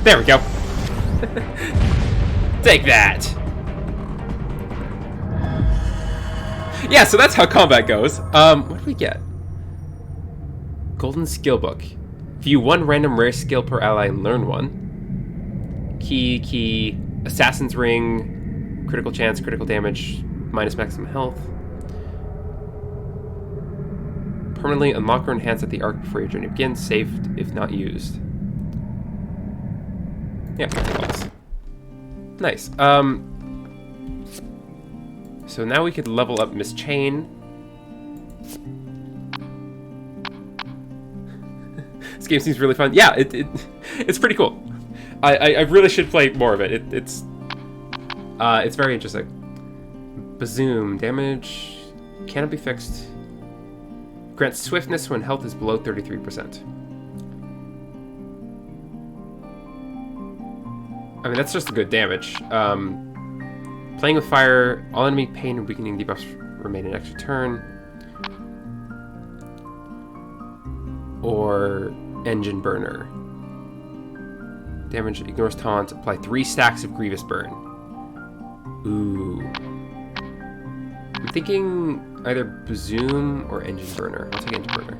There we go. Take that. Yeah, so that's how combat goes. What do we get? Golden skill book. View one random rare skill per ally and learn one. Key, assassin's ring, critical chance, critical damage, minus maximum health. Permanently unlock or enhance at the arc before your journey begins, saved if not used. Yeah, I'll take all this. Nice. So now we could level up Miss Chain. This game seems really fun. Yeah, it's pretty cool. I really should play more of it. It's very interesting. Bazoom damage cannot be fixed. Grants swiftness when health is below 33%. I mean, that's just a good damage. Playing with fire, all enemy pain and weakening debuffs remain an extra turn. Or engine burner. Damage ignores taunt. Apply 3 stacks of grievous burn. Ooh. I'm thinking either Bazoom or engine burner. I'll take engine burner.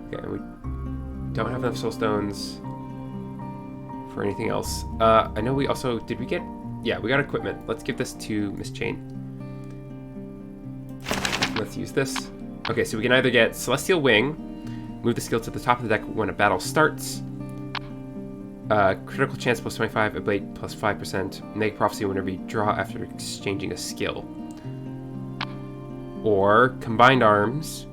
Okay, we don't have enough soul stones for anything else. I know we also... Did we get... Yeah, we got equipment. Let's give this to Miss Chain. Let's use this. Okay, so we can either get Celestial Wing, move the skill to the top of the deck when a battle starts, critical chance plus 25, ablate plus 5%, make prophecy whenever you draw after exchanging a skill. Or Combined Arms,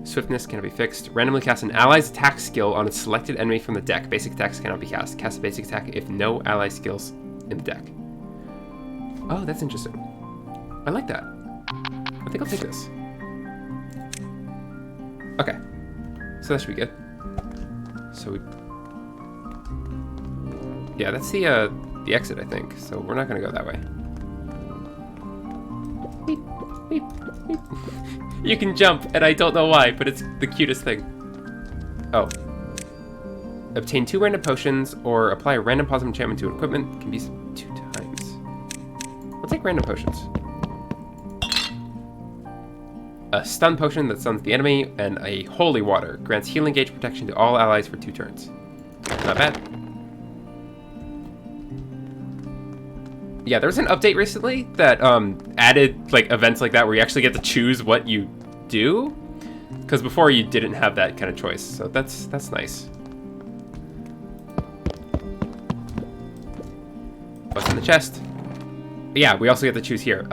swiftness cannot be fixed, randomly cast an ally's attack skill on a selected enemy from the deck. Basic attacks cannot be cast. Cast a basic attack if no ally skills in the deck. Oh, that's interesting. I like that. I think I'll take this. Okay. So that should be good. So we... Yeah, that's the exit, I think. So we're not going to go that way. Beep, beep, beep. You can jump, and I don't know why, but it's the cutest thing. Oh. Obtain 2 random potions, or apply a random positive enchantment to an equipment. Can be 2 times. I'll take random potions. A stun potion that stuns the enemy, and a holy water. Grants healing gauge protection to all allies for 2 turns. Not bad. Yeah, there was an update recently that added like events like that where you actually get to choose what you do. Because before you didn't have that kind of choice. So that's nice. What's in the chest? Yeah, we also get to choose here.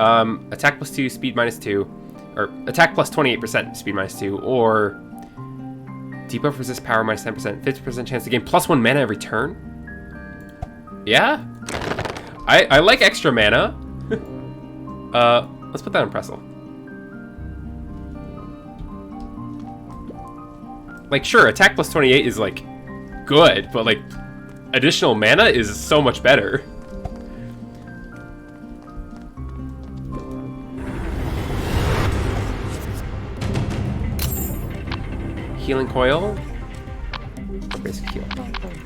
Attack plus 2, speed minus 2. Or attack plus 28%, speed minus 2. Or debuff resist power minus 10%. 50% chance to gain plus 1 mana every turn. Yeah? I like extra mana. Let's put that on Pressel. Like, sure, attack plus 28 is, like, good, but, like, additional mana is so much better. Healing coil. Or basic heal.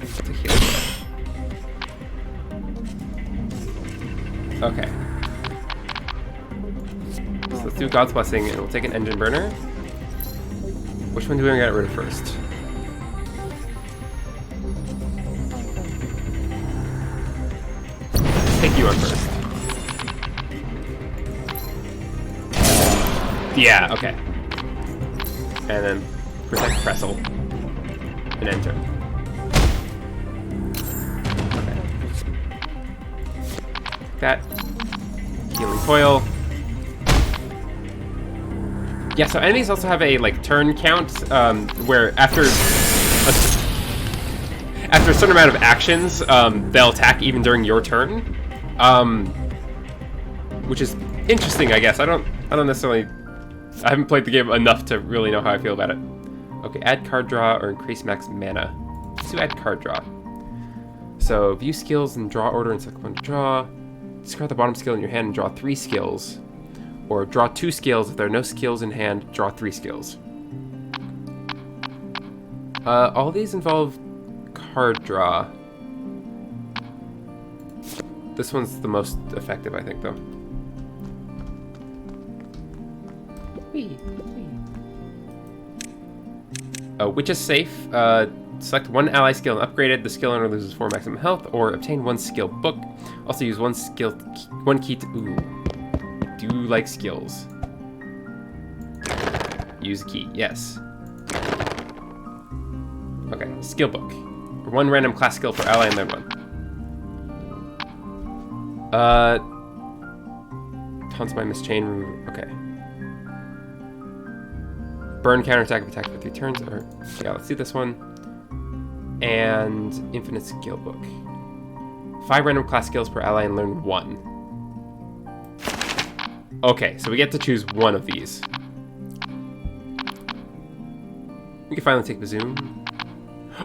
It's a healing coil. Okay. So let's do God's Blessing, and we'll take an engine burner. Which one do we want to get rid of first? Let's take you on first. Yeah, okay. And then protect Pressel. And enter. That healing coil. Yeah, so enemies also have a like turn count where after a certain amount of actions, they'll attack even during your turn. which is interesting, I guess. I don't necessarily. I haven't played the game enough to really know how I feel about it. Okay, add card draw or increase max mana. Let's do add card draw. So view skills in draw order and select one to draw. Discard the bottom skill in your hand and draw 3 skills. Or draw 2 skills. If there are no skills in hand, draw 3 skills. All these involve card draw. This one's the most effective, I think, though. Which is safe. Select one ally skill and upgrade it. The skill owner loses 4 maximum health, or obtain 1 skill book. Also use one key to... Ooh. Do like skills. Use a key, yes. Okay, skill book. 1 random class skill per ally and learn 1. Taunts by Miss Chain. Okay. Burn counterattack if attack for 3 turns. Or yeah, let's do this one. And infinite skill book. 5 random class skills per ally and learn 1. Okay, so we get to choose one of these. We can finally take the zoom.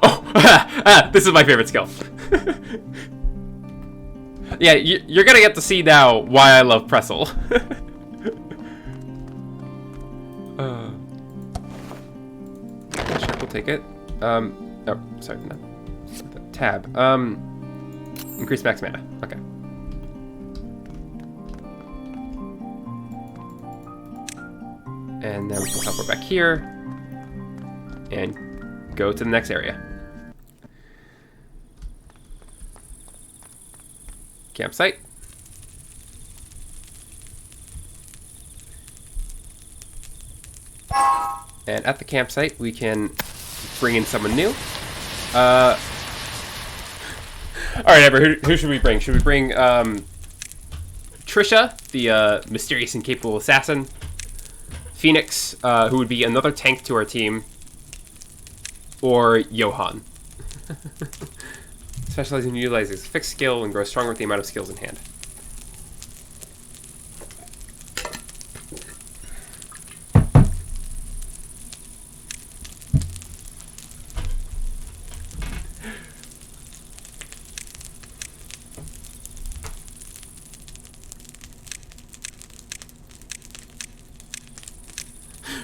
Oh, this is my favorite skill. Yeah, you're gonna get to see now why I love Pretzel. Sure, we'll take it. Oh, sorry, no. Tab. Increase max mana. Okay. And then we can teleport back here and go to the next area. Campsite. And at the campsite, we can bring in someone new. All right, Ever, who should we bring? Should we bring Trisha, the mysterious and capable assassin? Phoenix, who would be another tank to our team, or Johan. Specializing in utilizing his fixed skill and grows stronger with the amount of skills in hand.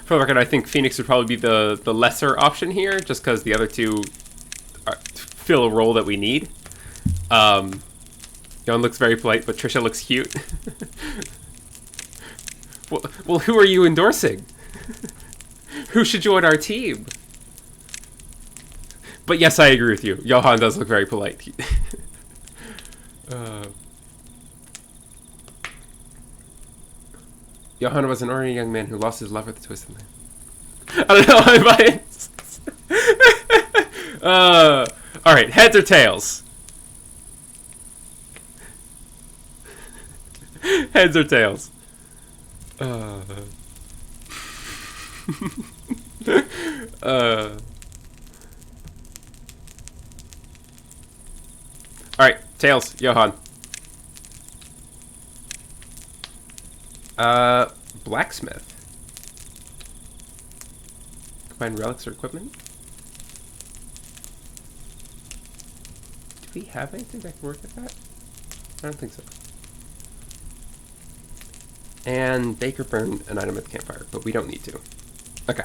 For the record, I think Phoenix would probably be the lesser option here, just because the other two fill a role that we need. Yon looks very polite, but Trisha looks cute. well, who are you endorsing? Who should join our team? But yes, I agree with you. Johan does look very polite. Johan was an ordinary young man who lost his love at the twisted land. I don't know, I might. Alright, heads or tails? Heads or tails? Alright, tails, Johan. Blacksmith. Combine relics or equipment? Do we have anything that can work with that? I don't think so. And bake or burn an item at the campfire, but we don't need to. Okay.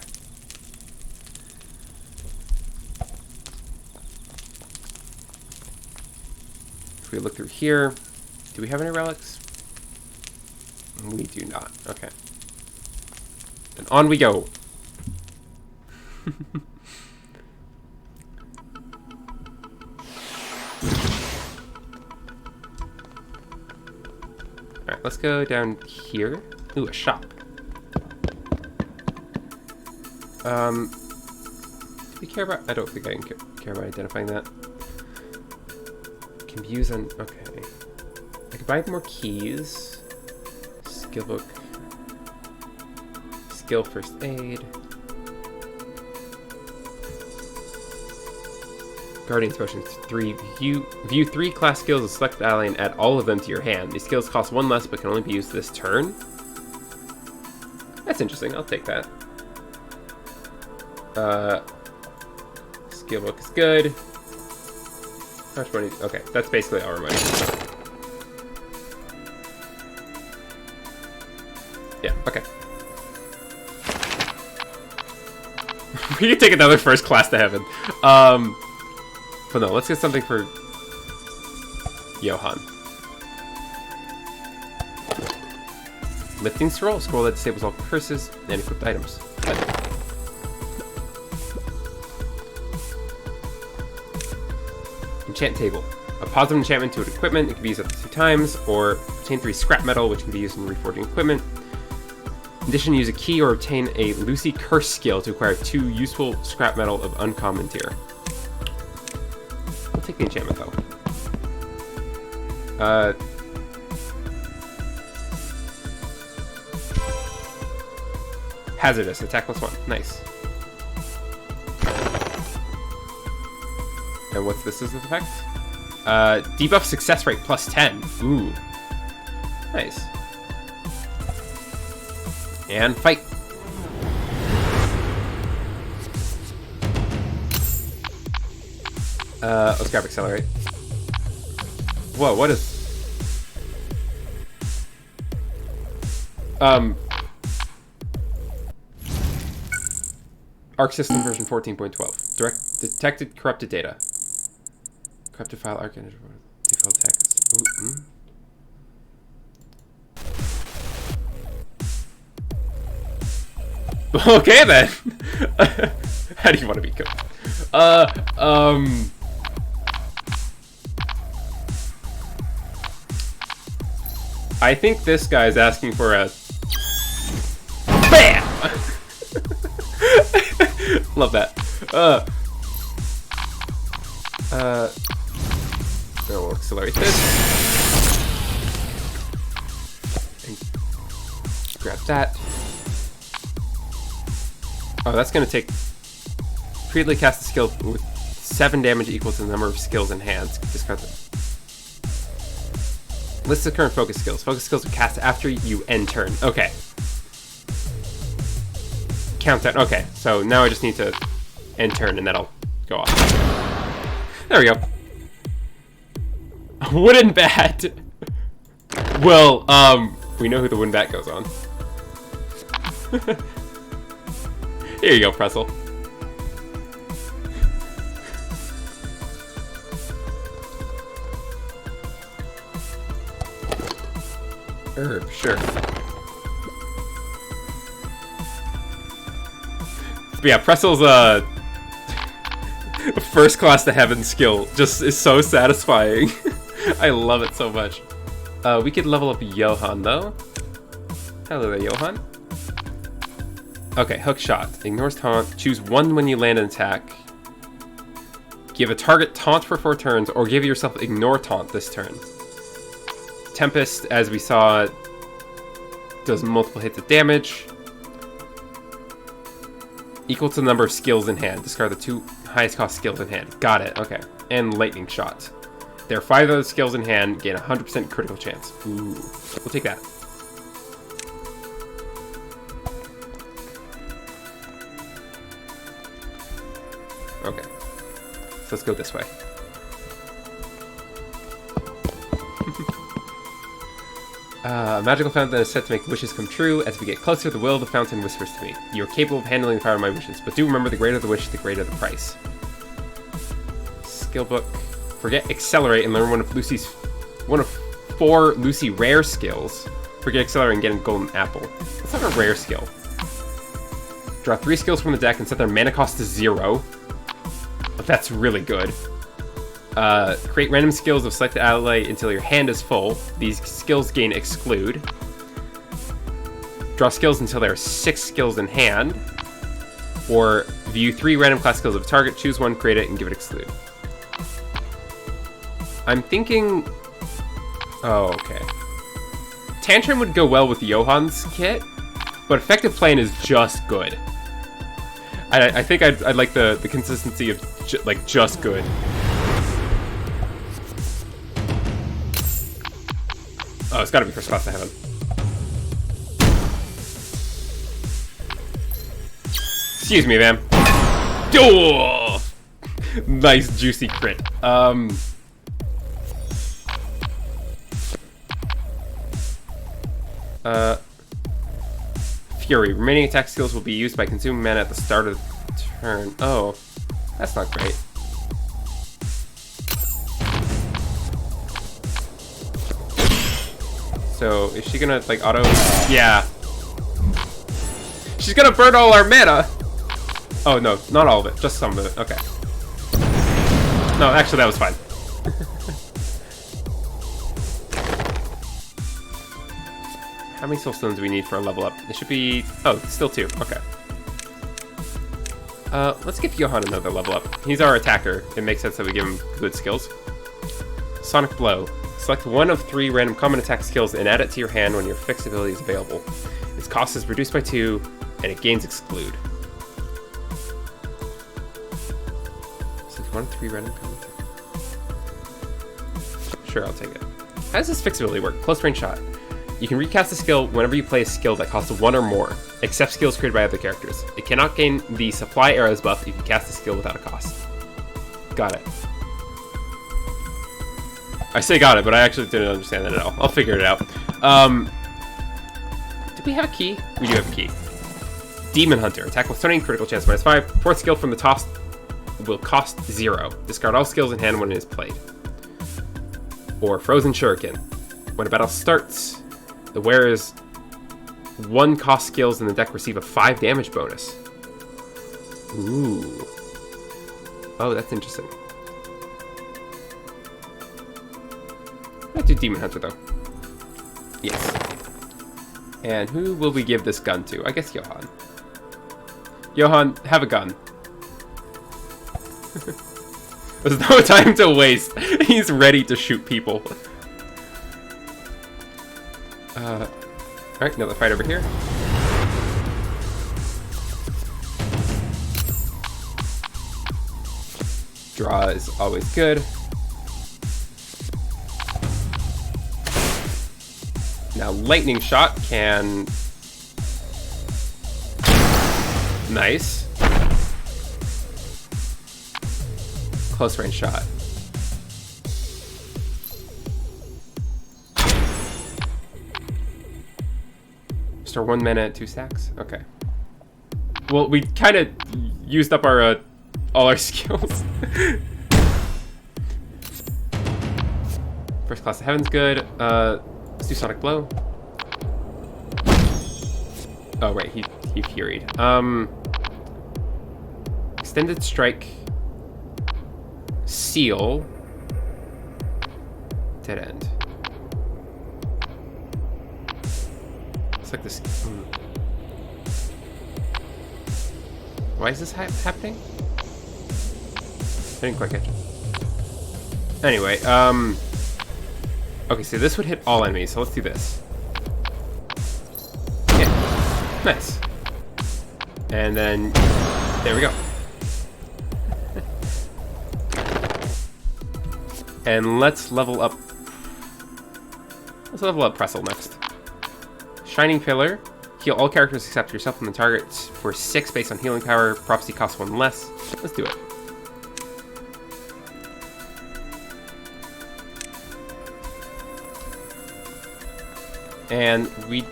If we look through here, do we have any relics? We do not. Okay. And on we go. Alright, let's go down here. Ooh, a shop. Do we care about... I don't think I can care about identifying that. Can be used on... Okay. I can buy more keys. Skill book. Skill first aid. Guardian's Potions 3. View 3 class skills of selected ally and add all of them to your hand. These skills cost 1 less but can only be used this turn. That's interesting. I'll take that. Skill book is good. How much money? Okay, that's basically our money. Yeah, okay. We can take another first class to heaven. But no, let's get something for Johann. Lifting scroll. Scroll that disables all curses and equipped items. Enchant table. A positive enchantment to an equipment. It can be used up to 2 times, or obtain 3 scrap metal, which can be used in reforging equipment. In addition, use a key or obtain a Lucy curse skill to acquire 2 useful scrap metal of uncommon tier. We'll take the enchantment though. Hazardous, attack +1. Nice. And what's this as effect? Debuff success rate +10. Ooh. Nice. And fight. Let's grab accelerate. Whoa, what is... Arc System version 14.12. Detected corrupted data. Corrupted file arc and default text. Okay then. How do you want to be cooked? I think this guy's asking for a BAM! Love that. We'll accelerate this. And grab that. Oh, that's gonna take... Repeatedly cast a skill with 7 damage equal to the number of skills in hand. Discard them. List of current focus skills. Focus skills are cast after you end turn. Okay. Countdown. Okay, so now I just need to end turn and that'll go off. There we go. Wooden bat. Well, we know who the wooden bat goes on. Here you go, Pretzel. Herb, sure. But yeah, Pretzel's first class to heaven skill just is so satisfying. I love it so much. We could level up Johann though. Hello there, Johann. Okay, hook shot. Ignores taunt. Choose 1 when you land an attack. Give a target taunt for 4 turns, or give yourself ignore taunt this turn. Tempest, as we saw, does multiple hits of damage. Equal to the number of skills in hand. Discard the 2 highest cost skills in hand. Got it, okay. And lightning shot. There are 5 of those skills in hand, gain a 100% critical chance. Ooh, we'll take that. Okay, so let's go this way. A magical fountain is set to make wishes come true. As we get closer, the will of the fountain whispers to me. You are capable of handling the power of my wishes, but do remember the greater the wish, the greater the price. Skill book. Forget accelerate and learn one of 4 Lucy rare skills. Forget accelerate and get a golden apple. That's not a rare skill. Draw 3 skills from the deck and set their mana cost to 0. That's really good. Create random skills of selected ally until your hand is full. These skills gain exclude. Draw skills until there are 6 skills in hand. Or view 3 random class skills of a target, choose 1, create it, and give it exclude. I'm thinking... Oh, okay. Tantrum would go well with Johann's kit, but effective plan is just good. I think I'd like the consistency of like just good. Oh, it's gotta be first class to heaven. Excuse me, man. Oh! Nice juicy crit. Fury. Remaining attack skills will be used by consuming mana at the start of the turn. Oh, that's not great. So, is she gonna, like, auto? Yeah. She's gonna burn all our mana! Oh, no, not all of it. Just some of it. Okay. No, actually, that was fine. How many soul stones do we need for a level up? It should be... Oh, still 2. Okay. Let's give Johann another level up. He's our attacker. It makes sense that we give him good skills. Sonic Blow. Select one of 3 random common attack skills and add it to your hand when your fixed ability is available. Its cost is reduced by 2, and it gains Exclude. Select one of 3 random common attack. Sure, I'll take it. How does this fixed ability work? Close range shot. You can recast a skill whenever you play a skill that costs 1 or more, except skills created by other characters. It cannot gain the Supply Arrows buff if you cast a skill without a cost. Got it. I say got it, but I actually didn't understand that at all. I'll figure it out. Do we have a key? We do have a key. Demon Hunter. Attack with stunning, critical chance -5. 4th skill from the toss will cost 0. Discard all skills in hand when it is played. Or Frozen Shuriken. When a battle starts, the wearer's 1 cost skills in the deck receive a 5 damage bonus. Ooh. Oh, that's interesting. Let's do Demon Hunter, though. Yes. And who will we give this gun to? I guess Johann. Johann, have a gun. There's no time to waste. He's ready to shoot people. Alright, another fight over here. Draw is always good. Now, Lightning Shot can... Nice. Close range shot. Restore 1 mana at 2 stacks? Okay. Well, we kind of used up our, all our skills. First class of heaven's good. Let's do Sonic Blow. Oh, right, he furied. Extended Strike. Seal. Dead End. It's like this. Why is this happening? I didn't quite catch it. Anyway, okay, so this would hit all enemies, so let's do this. Yeah. Nice. And then, there we go. And let's level up. Let's level up Pressel next. Shining Pillar. Heal all characters except yourself and the target for 6 based on healing power. Prophecy costs 1 less. Let's do it. And we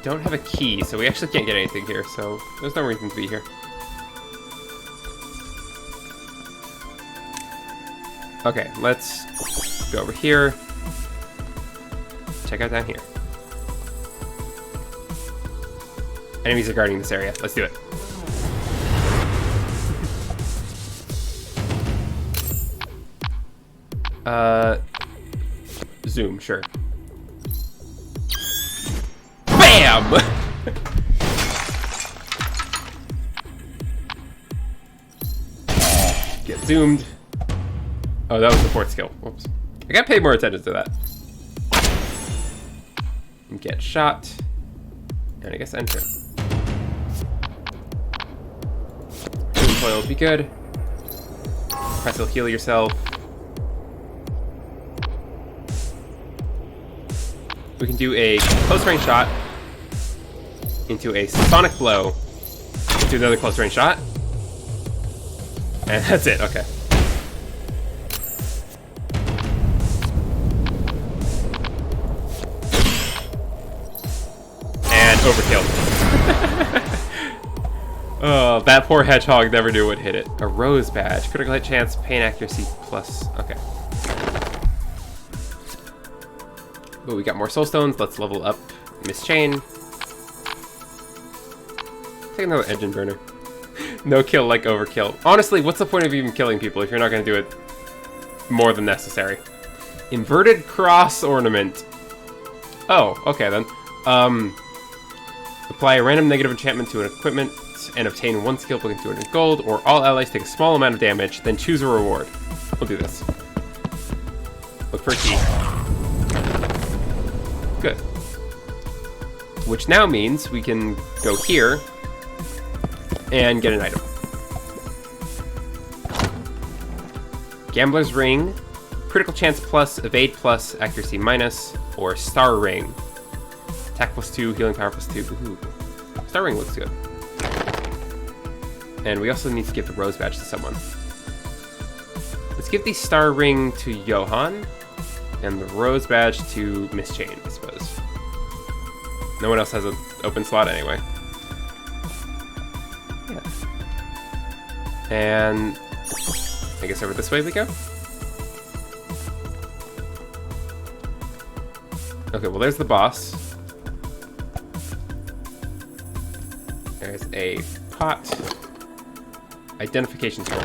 don't have a key, so we actually can't get anything here, so there's no reason to be here. Okay, let's go over here. Check out down here. Enemies are guarding this area. Let's do it. Zoom, sure. Bam! Get zoomed. Oh, that was the 4th skill. Whoops. I gotta pay more attention to that. And get shot. And I guess enter. recoil would be good. Press will heal yourself. We can do a close range shot into a sonic blow into another close range shot. And that's it, okay. And overkill. Oh, that poor hedgehog never knew what hit it. A rose badge. Critical hit chance, pain accuracy plus. Okay. But we got more soul stones. Let's level up Miss Chain. Take another engine burner. No kill like overkill. Honestly, what's the point of even killing people if you're not going to do it more than necessary? Inverted cross ornament. Oh, okay then. Apply a random negative enchantment to an equipment and obtain one skill point 200 gold, or all allies take a small amount of damage, then choose a reward. We'll do this. Look for a key. Good. Which now means we can go here and get an item. Gambler's Ring, critical chance plus, evade plus, accuracy minus, or Star Ring. Attack plus 2, healing power plus 2. Ooh. Star Ring looks good. And we also need to give the Rose Badge to someone. Let's give the Star Ring to Johan, and the Rose Badge to Miss Chain, I suppose. No one else has an open slot anyway. Yeah. And I guess over this way we go? Okay, well there's the boss. There's a pot. Identification scroll.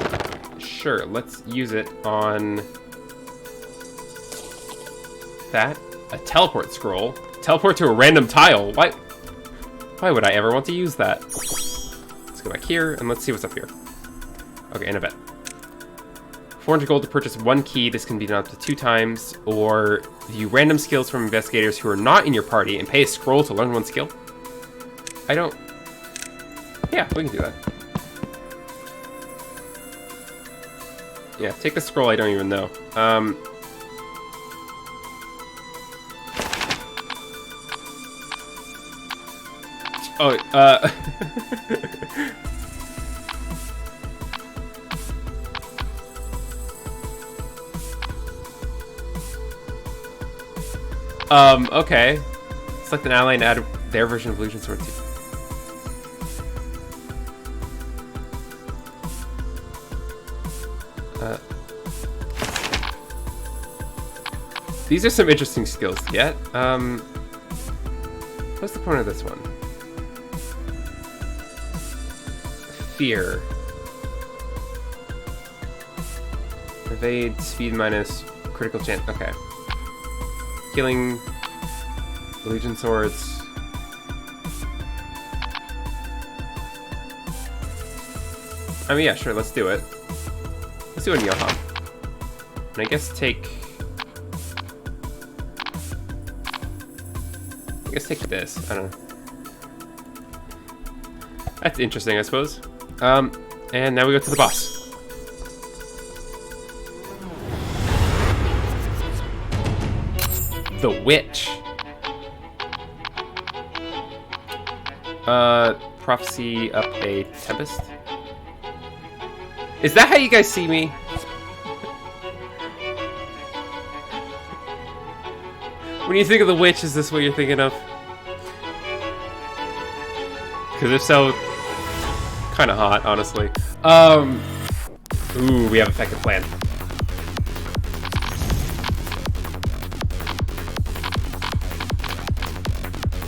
Sure, let's use it on that. A teleport scroll. Teleport to a random tile. Why would I ever want to use that? Let's go back here and let's see what's up here. Okay, an event. 400 gold to purchase one key. This can be done up to 2 times. Or view random skills from investigators who are not in your party and pay a scroll to learn one skill. Yeah, we can do that. Yeah, take the scroll I don't even know. Okay. Select an ally and add their version of Illusion Sword 2. These are some interesting skills to get. What's the point of this one? Fear. Evade, speed minus, critical chance. Okay. Healing, Legion Swords. I mean, yeah, sure, let's do it. Let's do it in Johan. And I guess take this. I don't know. That's interesting, I suppose. And now we go to the boss. The Witch. Prophecy up a Tempest. Is that how you guys see me? When you think of the Witch, is this what you're thinking of? Because if so, kind of hot, honestly. Ooh, we have effective plan.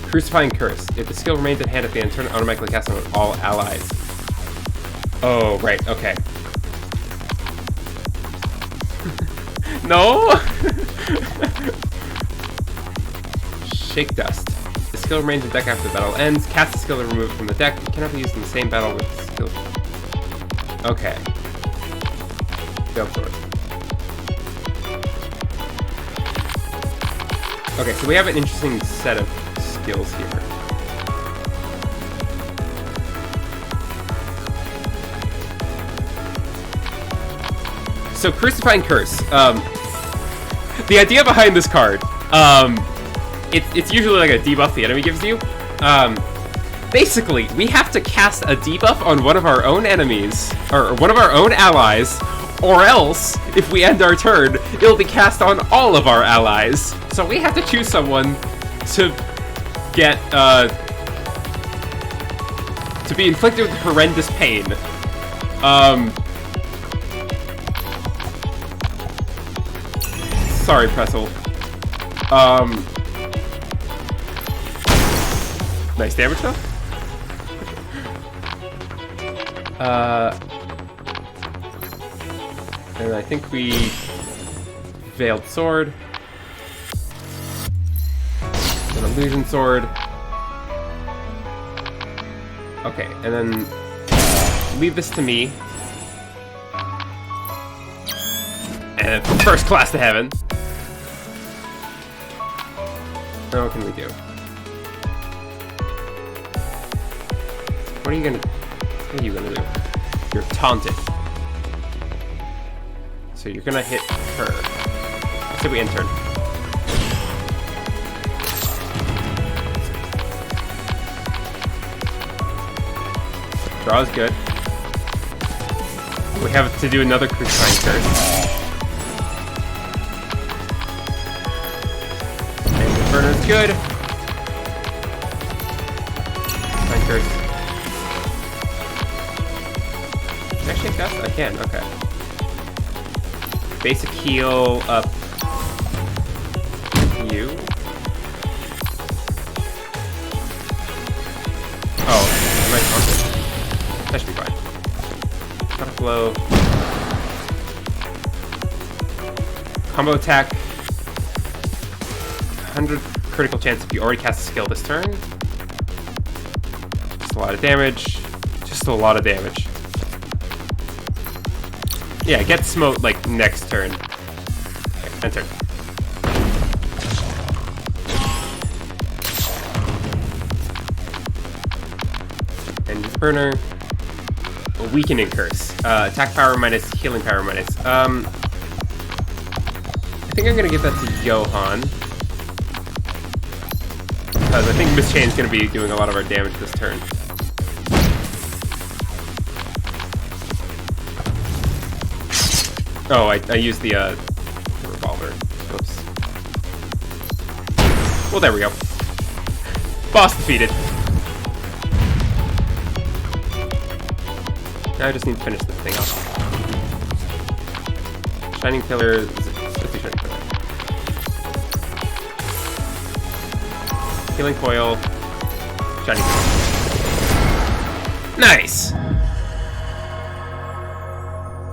Crucifying Curse. If the skill remains at hand at the end, turn it automatically cast on all allies. Oh, right, okay. No! Shake Dust. The skill remains in deck after the battle ends. Cast the skill to remove it from the deck. It cannot be used in the same battle with the skill. Okay. Jump sword. Okay, so we have an interesting set of skills here. so Crucifying Curse. The idea behind this card, it's usually like a debuff the enemy gives you. Basically, we have to cast a debuff on one of our own enemies, or one of our own allies, or else, if we end our turn, it'll be cast on all of our allies. So we have to choose someone to get, to be inflicted with horrendous pain. Sorry, Pretzel. Nice damage, though. And I think we Veiled Sword. An Illusion Sword. Okay, and then leave this to me. And first class to heaven. Now what can we do? What are you gonna do? You're taunted. So you're gonna hit her. So we end turn. Draw is good. We have to do another Crucifying Curse. And the burner's good. Crucifying Curse. Can I shake that? I can, okay. Basic heal up you. Oh, nice armor. That should be fine. Got blow. Combo attack. 100 critical chance if you already cast a skill this turn. Just a lot of damage. Just a lot of damage. Yeah, get smote like next turn. Okay, end turn. And burner. A weakening curse. Attack power minus, healing power minus. I think I'm gonna give that to Johan. Because I think Miss Chain's gonna be doing a lot of our damage this turn. Oh, I used the revolver. Oops. Well, there we go. Boss defeated. Now I just need to finish this thing off. Shining Pillar. Let's do Shining Pillar. Healing Coil. Shining Pillar. Nice!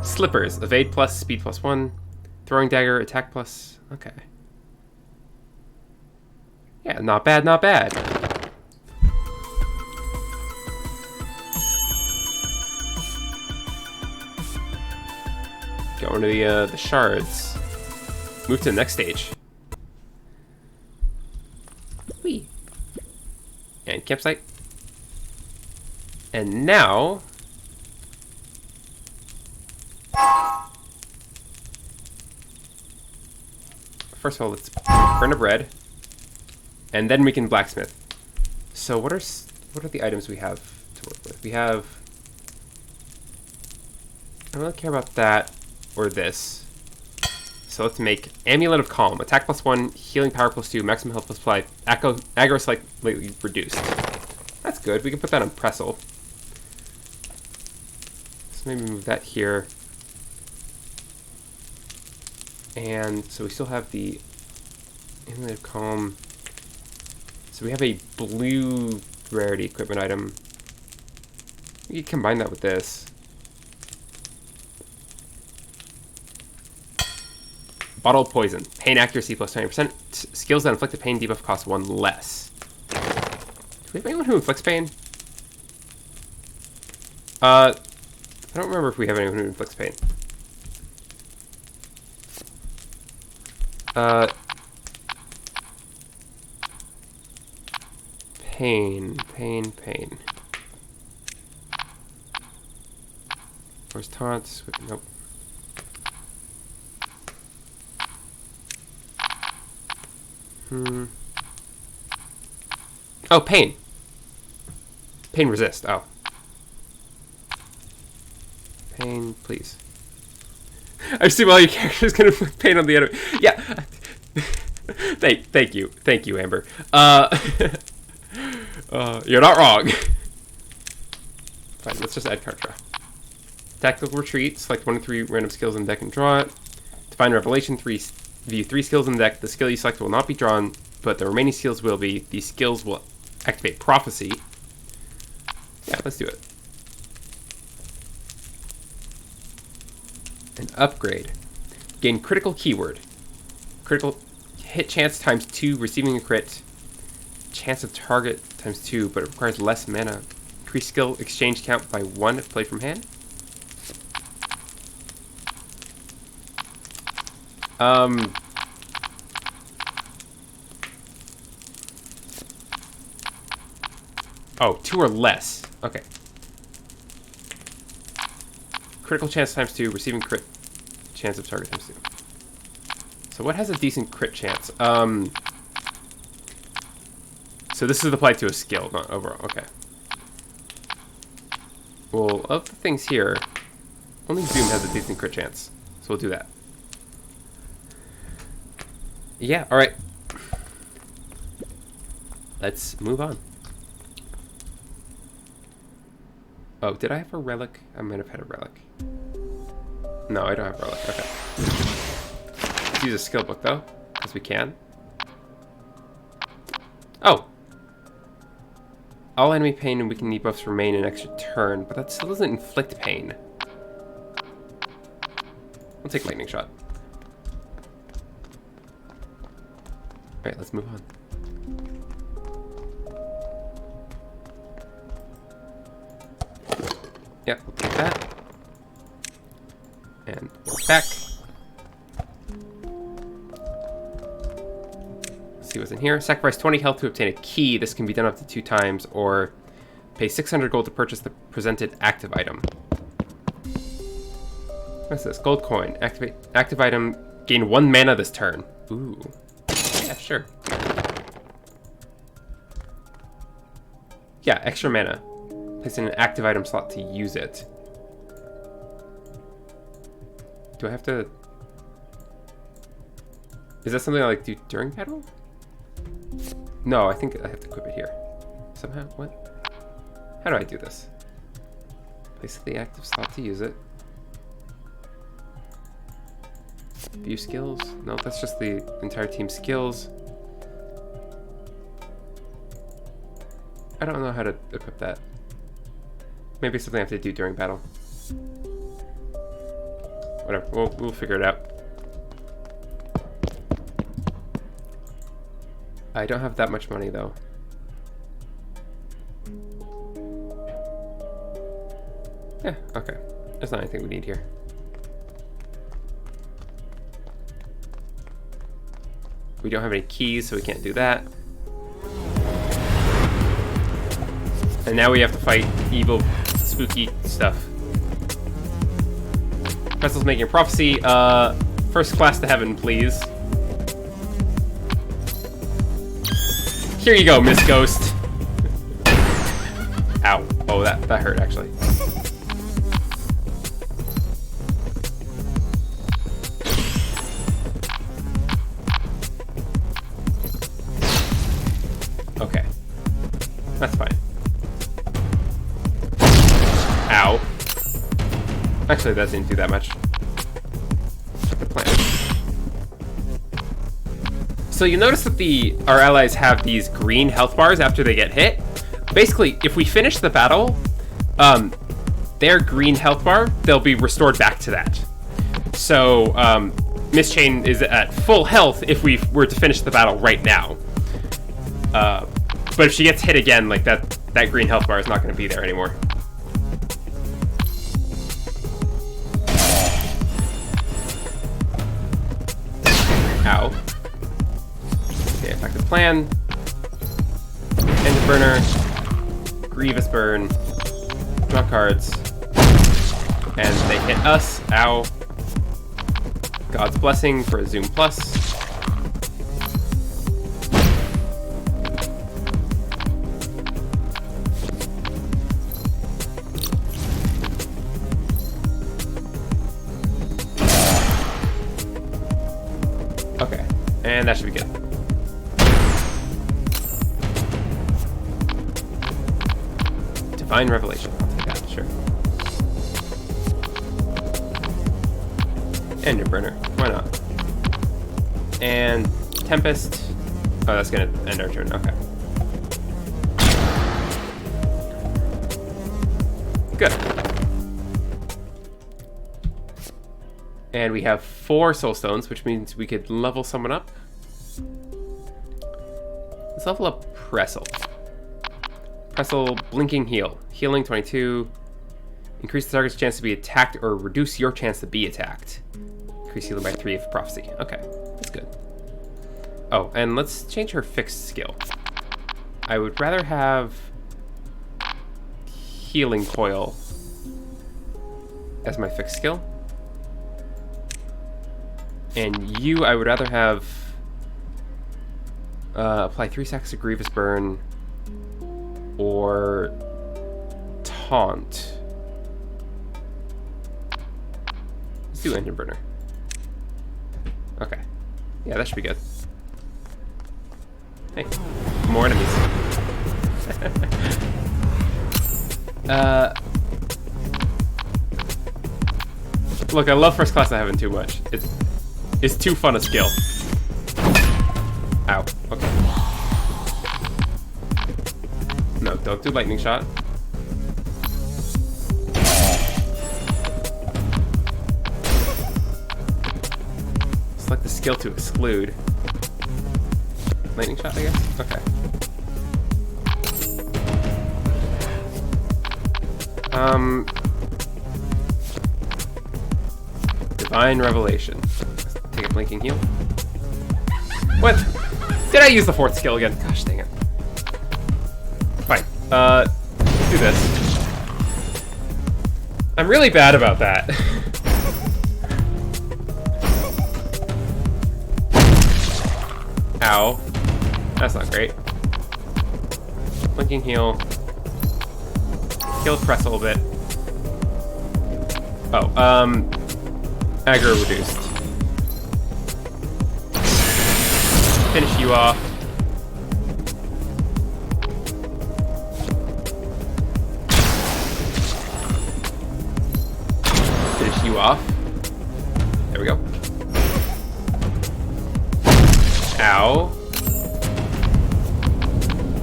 Slippers. Evade plus, speed plus 1. Throwing Dagger, attack plus. Okay. Yeah, not bad, not bad. Going to the shards. Move to the next stage. Whee! And campsite. And now... First of all, let's burn a bread, and then we can blacksmith. So what are the items we have to work with? We have. I don't really care about that or this. So let's make Amulet of Calm. Attack plus 1, healing power plus 2, maximum health plus 5, aggro slightly reduced. That's good. We can put that on Pretzel. So maybe move that here. And so we still have the Amulet of Calm. So we have a blue rarity equipment item. We can combine that with this. Bottle of Poison. Pain accuracy plus 20%. Skills that inflict the pain debuff cost 1 less. Do we have anyone who inflicts pain? I don't remember if we have anyone who inflicts pain. Pain. Where's taunts? Nope. Oh, pain. Pain resist. Oh. Pain, please. I assume all your characters gonna put pain on the enemy. Yeah. Thank you, Amber. You're not wrong. Fine, let's just add card draw. Tactical retreat. Select 1 of 3 random skills in the deck and draw it. Divine revelation. View 3 skills in the deck. The skill you select will not be drawn, but the remaining skills will be. These skills will activate prophecy. Yeah, let's do it. An upgrade. Gain critical keyword. Critical hit chance times 2, receiving a crit. Chance of target times 2, but it requires less mana. Increase skill exchange count by 1 if played from hand. Oh, 2 or less. Okay. Critical chance times 2, receiving crit chance of target times 2. So what has a decent crit chance? So this is applied to a skill, not overall. Okay. Well, of the things here, only Zoom has a decent crit chance. So we'll do that. Yeah, alright. Let's move on. Oh, did I have a relic? I might have had a relic. No, I don't have a relic. Okay. Let's use a skill book, though, because we can. Oh! All enemy pain and weakening debuffs remain an extra turn, but that still doesn't inflict pain. We'll take lightning shot. Alright, let's move on. Yep, we'll take that. And we're back. Let's see what's in here. Sacrifice 20 health to obtain a key. This can be done up to 2 times, or pay 600 gold to purchase the presented active item. What's this? Gold coin. Activate active item. Gain 1 mana this turn. Ooh. Yeah, sure. Yeah, extra mana. Place in an active item slot to use it. Do I have to... Is that something I like do during battle? No, I think I have to equip it here. Somehow? What? How do I do this? Place the active slot to use it. View skills? No, that's just the entire team's skills. I don't know how to equip that. Maybe it's something I have to do during battle. Whatever, we'll figure it out. I don't have that much money though. Yeah, okay. There's not anything we need here. We don't have any keys, so we can't do that. And now we have to fight evil, spooky stuff. Vessel's making a prophecy. First class to heaven, please. Here you go, Miss Ghost. Ow. Oh, that hurt, actually. Okay. That's fine. Ow. Actually, that didn't do that much. Check the plan. So you notice that our allies have these green health bars after they get hit. Basically, if we finish the battle, their green health bar, they'll be restored back to that. So, Miss Chain is at full health if we were to finish the battle right now. But if she gets hit again, like that green health bar is not going to be there anymore. Ow. Okay, effective plan. Ended burner. Grievous burn. Draw cards. And they hit us. Ow. God's blessing for a Zoom plus. And that should be good. Divine Revelation. I'll take that, sure. Ender Burner. Why not? And Tempest. Oh, that's gonna end our turn. Okay. Good. And we have 4 soul stones, which means we could level someone up. Let's level up Pressel. Pressel, Blinking Heal. Healing 22. Increase the target's chance to be attacked or reduce your chance to be attacked. Increase healing by 3 if Prophecy. Okay, that's good. Oh, and let's change her fixed skill. I would rather have Healing Coil as my fixed skill. And you, I would rather have apply 3 stacks of Grievous Burn or Taunt. Let's do Engine Burner. Okay. Yeah, that should be good. Hey, more enemies. Look, I love first class I haven't too much. It's too fun a skill. Ow. Okay. No, don't do lightning shot. Select the skill to exclude. Lightning shot, I guess? Okay. Divine Revelation. Take a Blinking Heal. What? Did I use the 4th skill again? Gosh dang it. Fine. Do this. I'm really bad about that. Ow. That's not great. Blinking Heal. Heal Press a little bit. Oh, aggro reduced. Finish you off. Finish you off. There we go. Ow.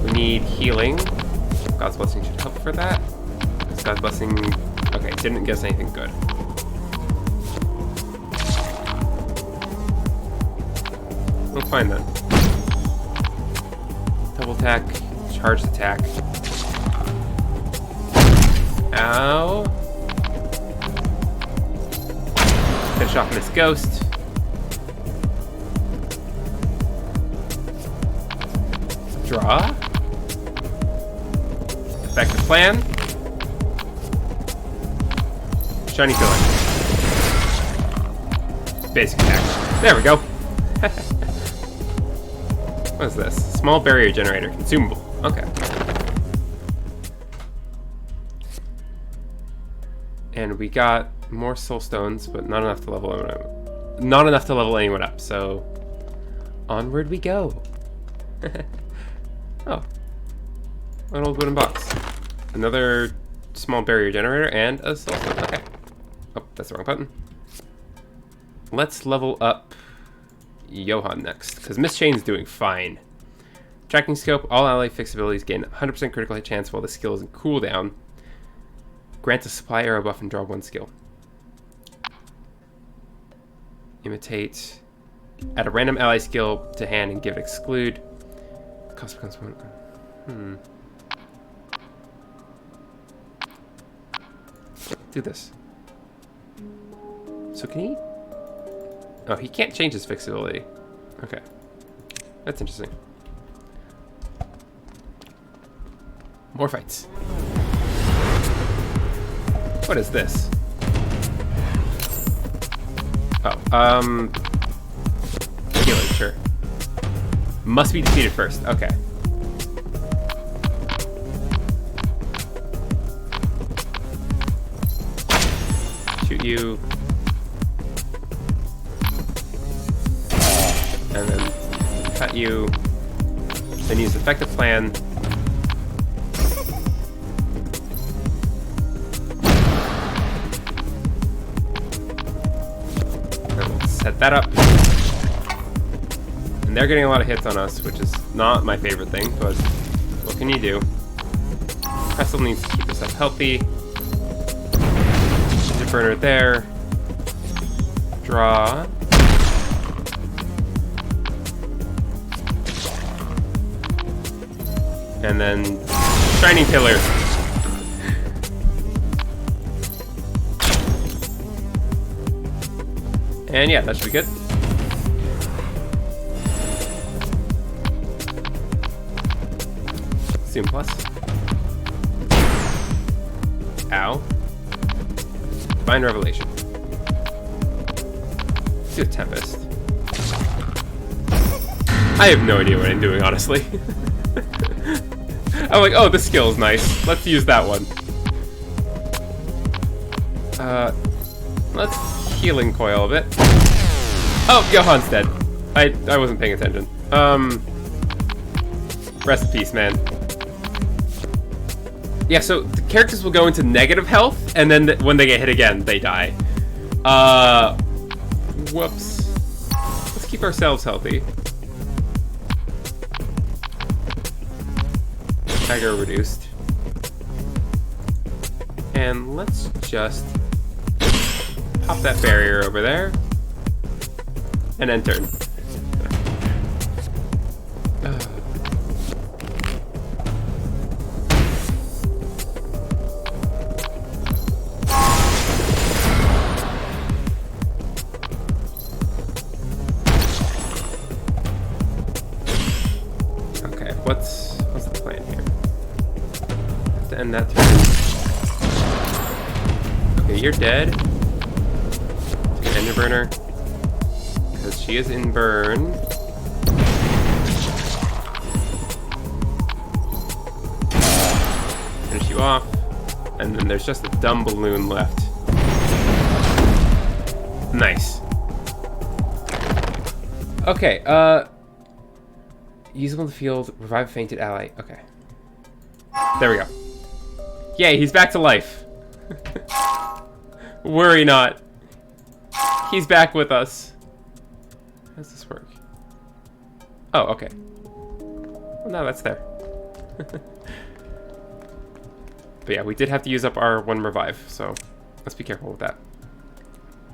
We need healing. God's Blessing should help for that. God's Blessing... Okay, didn't give us anything good. Well, fine then. Double attack, charged attack. Ow. Finish off this ghost. Draw. Effective plan. Shiny Filling. Basic attack. There we go. What is this? Small barrier generator. Consumable. Okay. And we got more soul stones, but not enough to level anyone up. Not enough to level anyone up, so onward we go. Oh. An old wooden box. Another small barrier generator and a soul stone. Okay. Oh, that's the wrong button. Let's level up Johann next, because Miss Chain's doing fine. Tracking Scope, all ally fixed abilities gain 100% critical hit chance while the skill is in cooldown. Grant a supply arrow buff and draw 1 skill. Imitate. Add a random ally skill to hand and give it exclude. Cost becomes 1. Do this. So can he? Oh, he can't change his fixed ability. Okay. That's interesting. More fights. What is this? Oh, healing, sure. Must be defeated first. Okay. Shoot you. And then cut you. Then use effective plan. And we'll set that up. And they're getting a lot of hits on us, which is not my favorite thing, but what can you do? Pestle needs to keep herself healthy. Burner there. Draw. And then Shining Pillar. And yeah, that should be good. Zoom plus. Ow. Divine Revelation. Do a Tempest. I have no idea what I'm doing, honestly. I'm like, oh, this skill is nice. Let's use that one. Let's Healing Coil a bit. Oh, Johan's dead. I wasn't paying attention. Rest in peace, man. Yeah, so the characters will go into negative health, and then when they get hit again, they die. Whoops. Let's keep ourselves healthy. Aggro reduced. And let's just pop that barrier over there. And end turn. What's the plan here? Have to end that turn. Okay, you're dead. End your burner. Because she is in burn. Finish you off. And then there's just a dumb balloon left. Nice. Okay, usable in the field, revive a fainted ally. Okay. There we go. Yay, he's back to life. Worry not. He's back with us. How does this work? Oh, okay. Well, no, that's there. But yeah, we did have to use up our 1 revive, so let's be careful with that.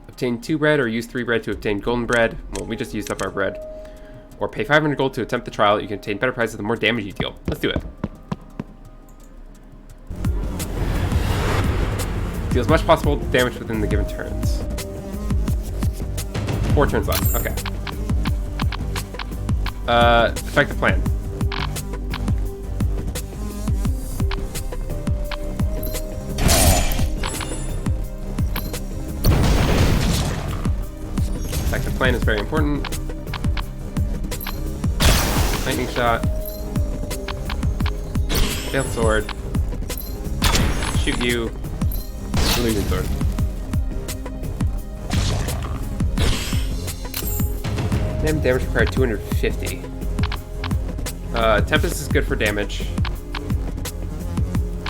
Obtain 2 bread or use 3 bread to obtain golden bread. Well, we just used up our bread. Or pay 500 gold to attempt the trial. You can obtain better prizes the more damage you deal. Let's do it. Deal as much possible damage within the given turns. 4 turns left. Okay. Effective plan. Effective plan is very important. Lightning shot. Failed sword. Shoot you. Illusion sword. Damage required 250. Tempest is good for damage.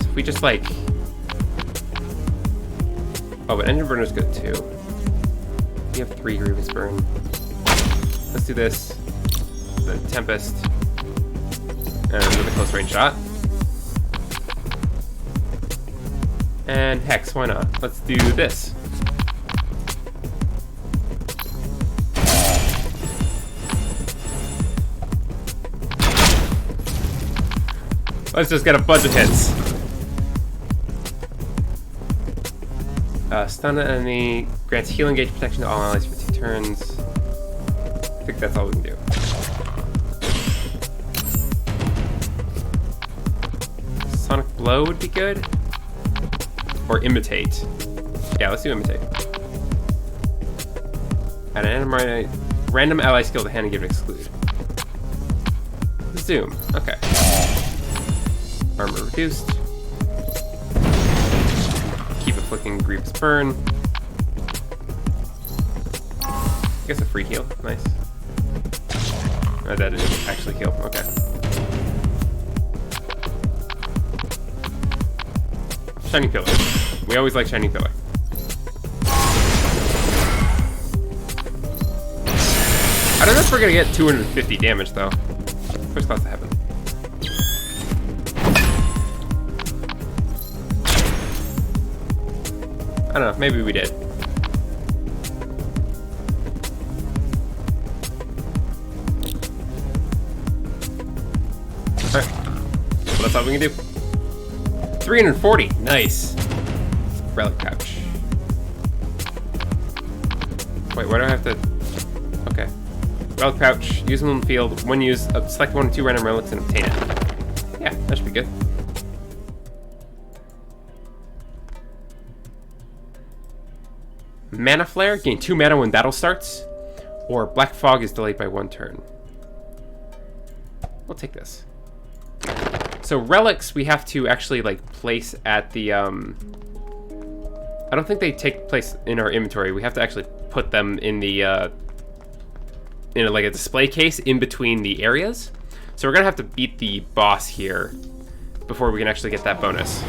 So if we just like... Oh, but Engine Burner is good too. We have 3 Grievous Burn. Let's do this. The Tempest. And another close range shot. And Hex, why not? Let's do this. Let's just get a bunch of hits. Stun an enemy, grants healing gauge protection to all allies for 2 turns. I think that's all we can do. Sonic Blow would be good. Or Imitate. Yeah, let's do Imitate. Add an random ally skill to hand and give it Exclude. Zoom. Okay. Armor reduced. Keep inflicting Grievous Burn. I guess a free heal. Nice. Oh, that didn't actually kill. Okay. Shiny pillar. We always like shiny pillar. I don't know if we're gonna get 250 damage though. First class to heaven. I don't know, maybe we did. Alright. Well, that's all we can do. 340, nice. Relic pouch. Wait, why do I have to... Okay. Relic pouch, use them in the field. When used, select 1 or 2 random relics and obtain it. Yeah, that should be good. Mana Flare, gain 2 mana when battle starts. Or Black Fog is delayed by 1 turn. We'll take this. So relics we have to actually like place at the I don't think they take place in our inventory. We have to actually put them in the in like a display case in between the areas. So we're gonna have to beat the boss here before we can actually get that bonus.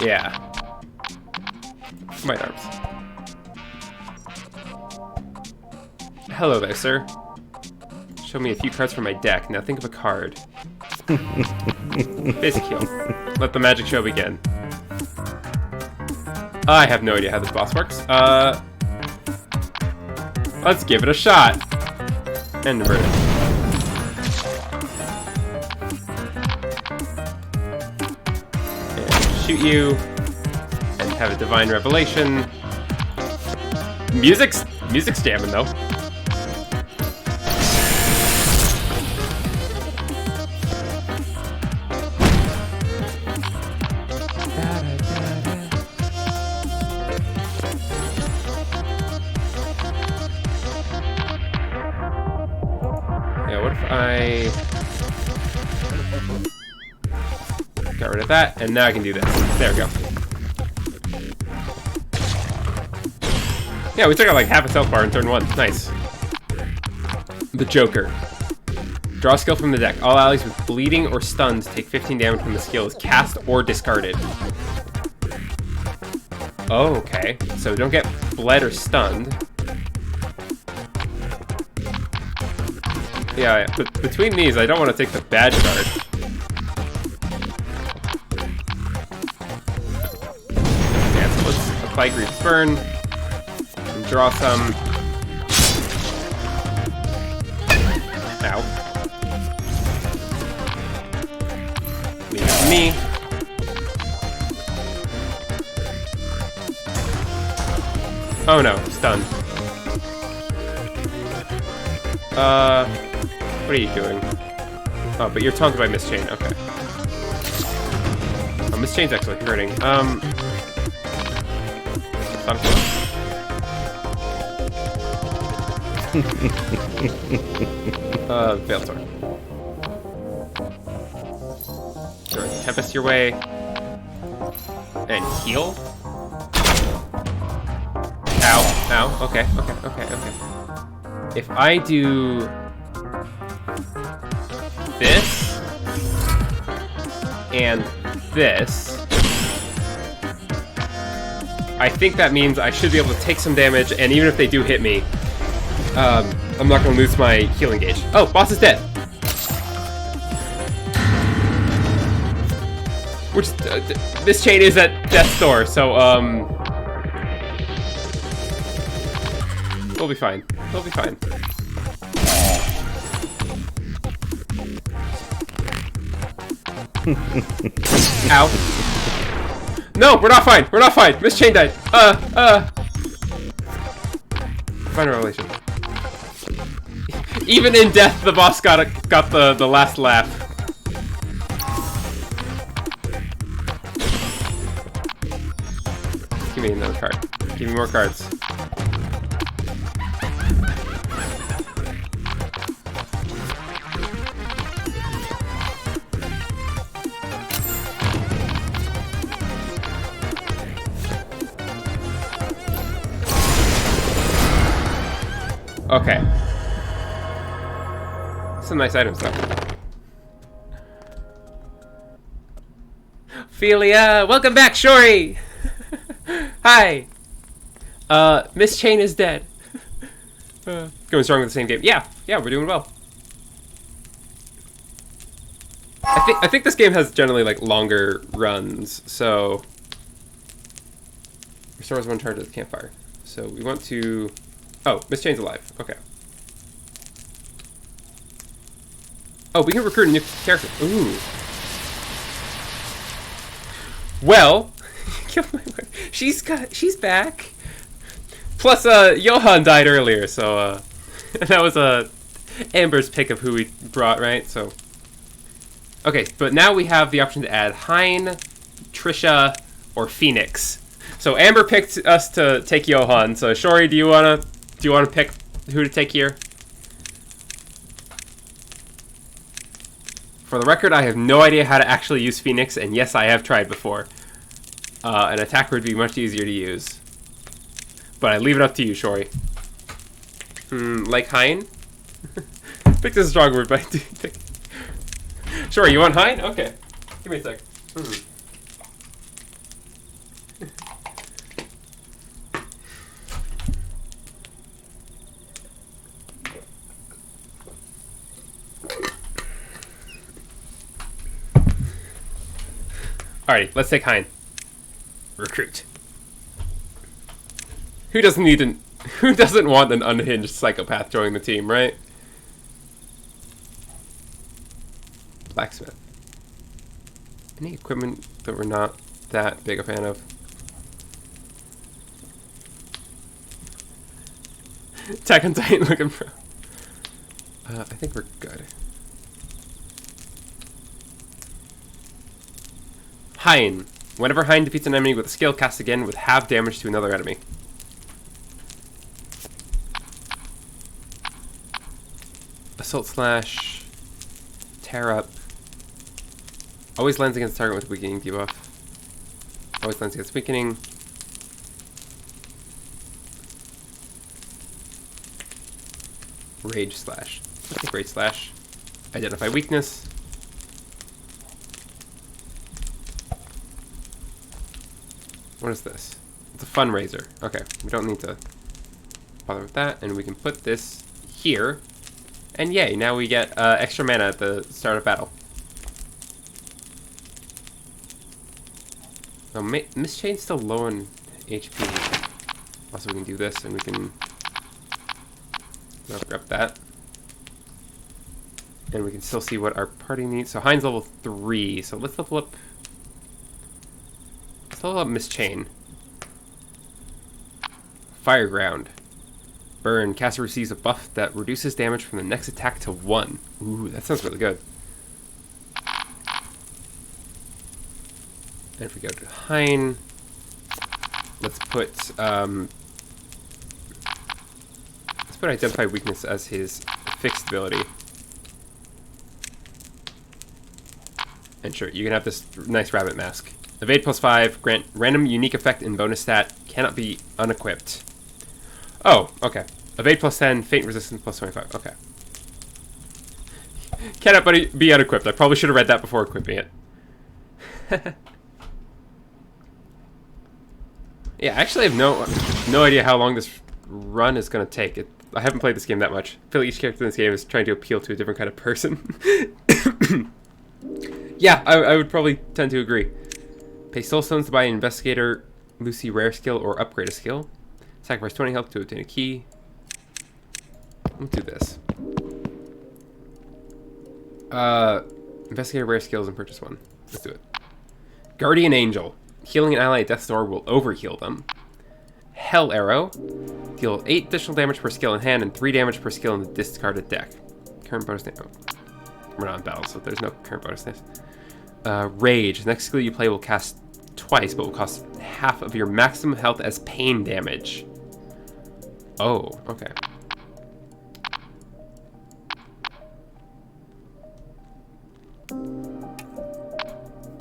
Yeah. My arms. Hello there, sir. Show me a few cards from my deck. Now think of a card. Basic heal. Let the magic show begin. I have no idea how this boss works. Let's give it a shot. And invert it. And shoot you. And have a divine revelation. Music's jamming though. I got rid of that, and now I can do this. There we go. Yeah, we took out like half a health bar in turn 1. Nice. The Joker. Draw a skill from the deck. All allies with bleeding or stunned take 15 damage when the skill is cast or discarded. Oh, okay. So don't get bled or stunned. Yeah, but between these, I don't want to take the bad card. Yeah, so let's apply Grief's Burn. And draw some. Ow. Leave it to me. Oh no, stunned. What are you doing? Oh, but you're taunted by Miss Chain. Okay. Oh, Miss Chain's actually hurting. Veiltor. Sure, Tempest your way. And heal? Ow. Ow. Okay. If I do... this and this, I think that means I should be able to take some damage, and even if they do hit me, I'm not going to lose my healing gauge. Oh, boss is dead. Which, this chain is at death's door, so, we'll be fine. We'll be fine. Ow. No, we're not fine. We're not fine. Miss Chain died. Fine revelation. Even in death, the boss got the last laugh. Give me another card. Give me more cards. Okay. Some nice items, though. Ophelia! Welcome back, Shori! Hi! Miss Chain is dead. Going strong with the same game. Yeah, we're doing well. I think this game has generally, like, longer runs, so... Restores one charge at the campfire. So we want to... Oh, Miss Chain's alive. Okay. Oh, we can recruit a new character. Ooh. Well, she's back. Plus, Johan died earlier, so that was Amber's pick of who we brought, right? So, okay, but now we have the option to add Hein, Trisha, or Phoenix. So Amber picked us to take Johan. So Shori, do you wanna pick who to take here? For the record, I have no idea how to actually use Phoenix, and yes, I have tried before. An attacker would be much easier to use. But I leave it up to you, Shori. Like Hein? Picked is a strong word, but I do think... Shori, you want Hein? Okay. Give me a sec. Alrighty, let's take Hein. Recruit. Who doesn't want an unhinged psychopath joining the team, right? Blacksmith. Any equipment that we're not that big a fan of? Attack on Titan looking for... I think we're good. Hein. Whenever Hein defeats an enemy with a skill, cast again with half damage to another enemy. Assault slash. Tear up. Always lands against target with weakening debuff. Always lands against weakening. Rage slash. I think rage slash. Identify weakness. What is this? It's a fundraiser. Okay, we don't need to bother with that, and we can put this here. And yay, now we get extra mana at the start of battle. Oh, Miss Chain's still low on HP. Also, we can do this, and we can grab that. And we can still see what our party needs. So Hein's level 3, so let's level up... Let's level up Miss Chain. Fireground. Burn. Caster receives a buff that reduces damage from the next attack to 1. Ooh, that sounds really good. And if we go to Hein, let's put Identify Weakness as his fixed ability. And sure, you can have this nice rabbit mask. Evade +5, grant random unique effect and bonus stat, cannot be unequipped. Oh, okay. Evade +10, feint resistance +25, okay. Cannot be unequipped. I probably should have read that before equipping it. Yeah, I actually have no idea how long this run is going to take. I haven't played this game that much. I feel like each character in this game is trying to appeal to a different kind of person. Yeah, I would probably tend to agree. Pay soul stones to buy an investigator, Lucy rare skill, or upgrade a skill. Sacrifice 20 health to obtain a key. We'll do this. Investigator rare skills and purchase one. Let's do it. Guardian Angel. Healing an ally at death's door will overheal them. Hell Arrow. Deal 8 additional damage per skill in hand and 3 damage per skill in the discarded deck. Current bonus... Oh. We're not in battle, so there's no current bonus. Rage. Next skill you play will cast twice, but will cost half of your maximum health as pain damage. Oh, okay.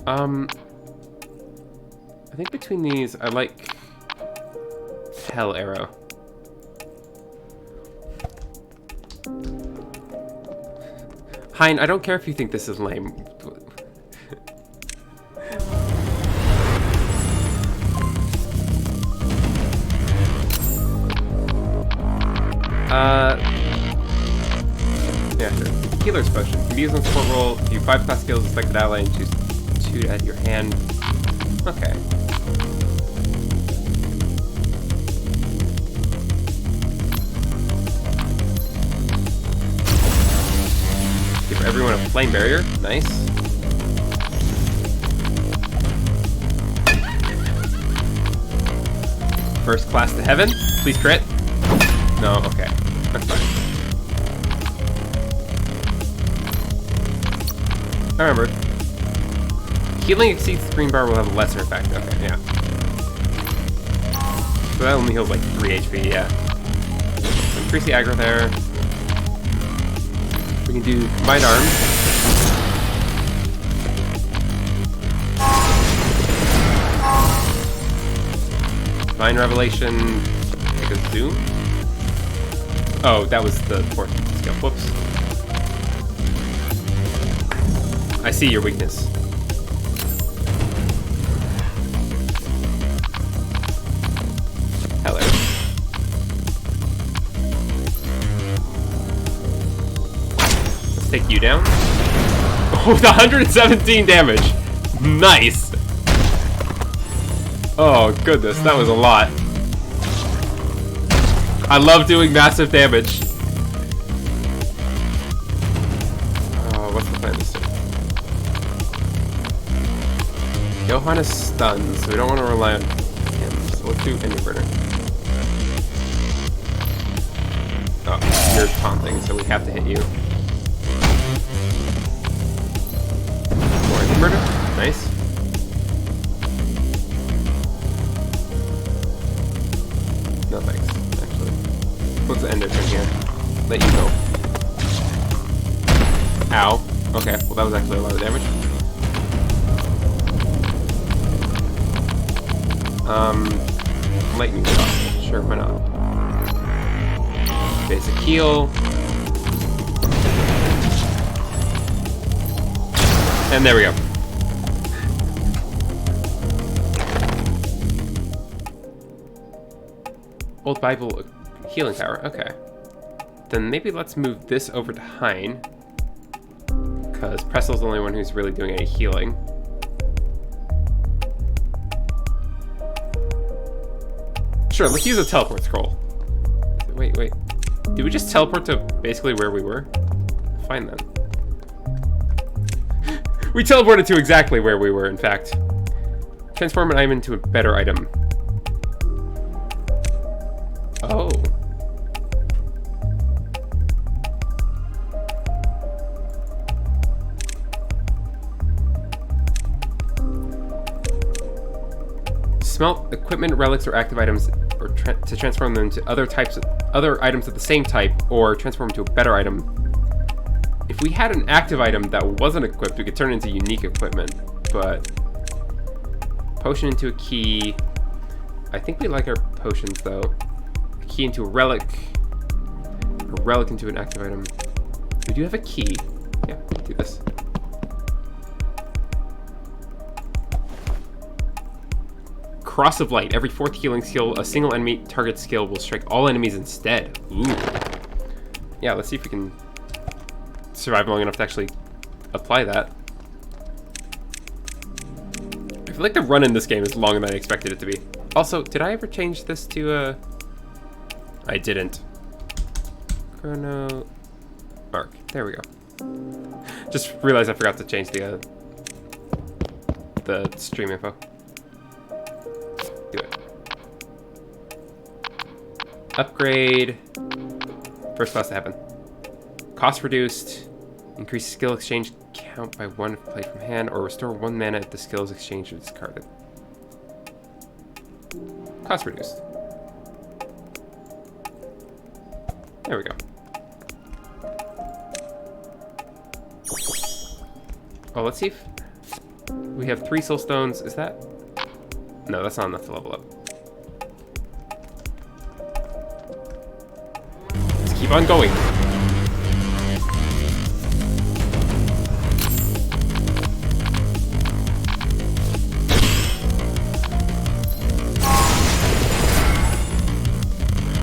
I think between these, I like Hell Arrow. Hein, I don't care if you think this is lame. Yeah, sure. Healer's Potion. Can be used on support roll. Do 5 class skills, expected ally, and choose 2 to add your hand. Okay. Give everyone a flame barrier. Nice. First class to heaven. Please crit. No, okay. That's fine. I remember. Healing exceeds the green bar will have a lesser effect. Okay, yeah. So that only heals like 3 HP, yeah. Increase the aggro there. We can do combined arms. Divine Revelation. Take a zoom. Oh, that was the 4th skill. Whoops. I see your weakness. Hello. Let's take you down. Oh, the 117 damage. Nice. Oh, goodness. That was a lot. I love doing massive damage. Oh, what's the plan this time? Johan is stunned, so we don't want to rely on him. So let's do Ending Burner. Oh, you're taunting, so we have to hit you. More Ending Burner. Nice. No thanks, actually. Let's end it from here. Let you go. Ow. Okay, well that was actually a lot of damage. Lightning shot. Sure, why not? Basic heal. And there we go. Old Bible healing power. Okay. Then maybe let's move this over to Hein. Because Pressel's the only one who's really doing any healing. Sure, let's use a teleport scroll. Wait. Did we just teleport to basically where we were? Fine then. We teleported to exactly where we were, in fact. Transform an item into a better item. Oh. Smelt equipment, relics, or active items, or to transform them into other items of the same type, or transform into a better item. If we had an active item that wasn't equipped, we could turn it into unique equipment. But potion into a key. I think we like our potions though. A key into a relic into an active item. We do have a key. Yeah, do this. Cross of Light. Every 4th healing skill, a single enemy target skill will strike all enemies instead. Ooh. Yeah, let's see if we can survive long enough to actually apply that. I feel like the run in this game is longer than I expected it to be. Also, did I ever change this to I didn't. Chrono Mark. There we go. Just realized I forgot to change the stream info. Do it. Upgrade. First class to happen. Cost reduced. Increase skill exchange count by 1 if played from hand, or restore 1 mana if the skill is exchanged or discarded. Cost reduced. There we go. Oh, let's see if we have 3 soul stones. Is that? No, that's not enough to level up. Let's keep on going.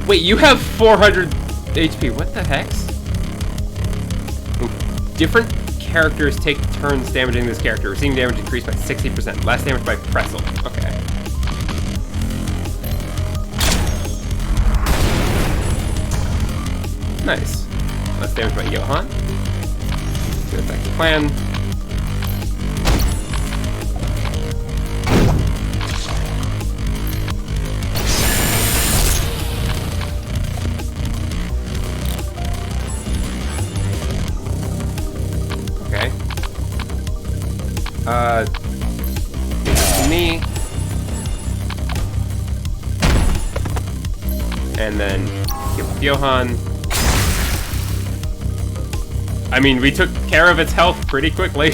Wait, you have 400 HP. What the heck? Different characters take turns damaging this character. Receiving damage increased by 60%. Less damage by pretzel. Okay. Nice. Less damage by Johan. Good effective plan. Okay. Me. And then give Johan. I mean, we took care of its health pretty quickly.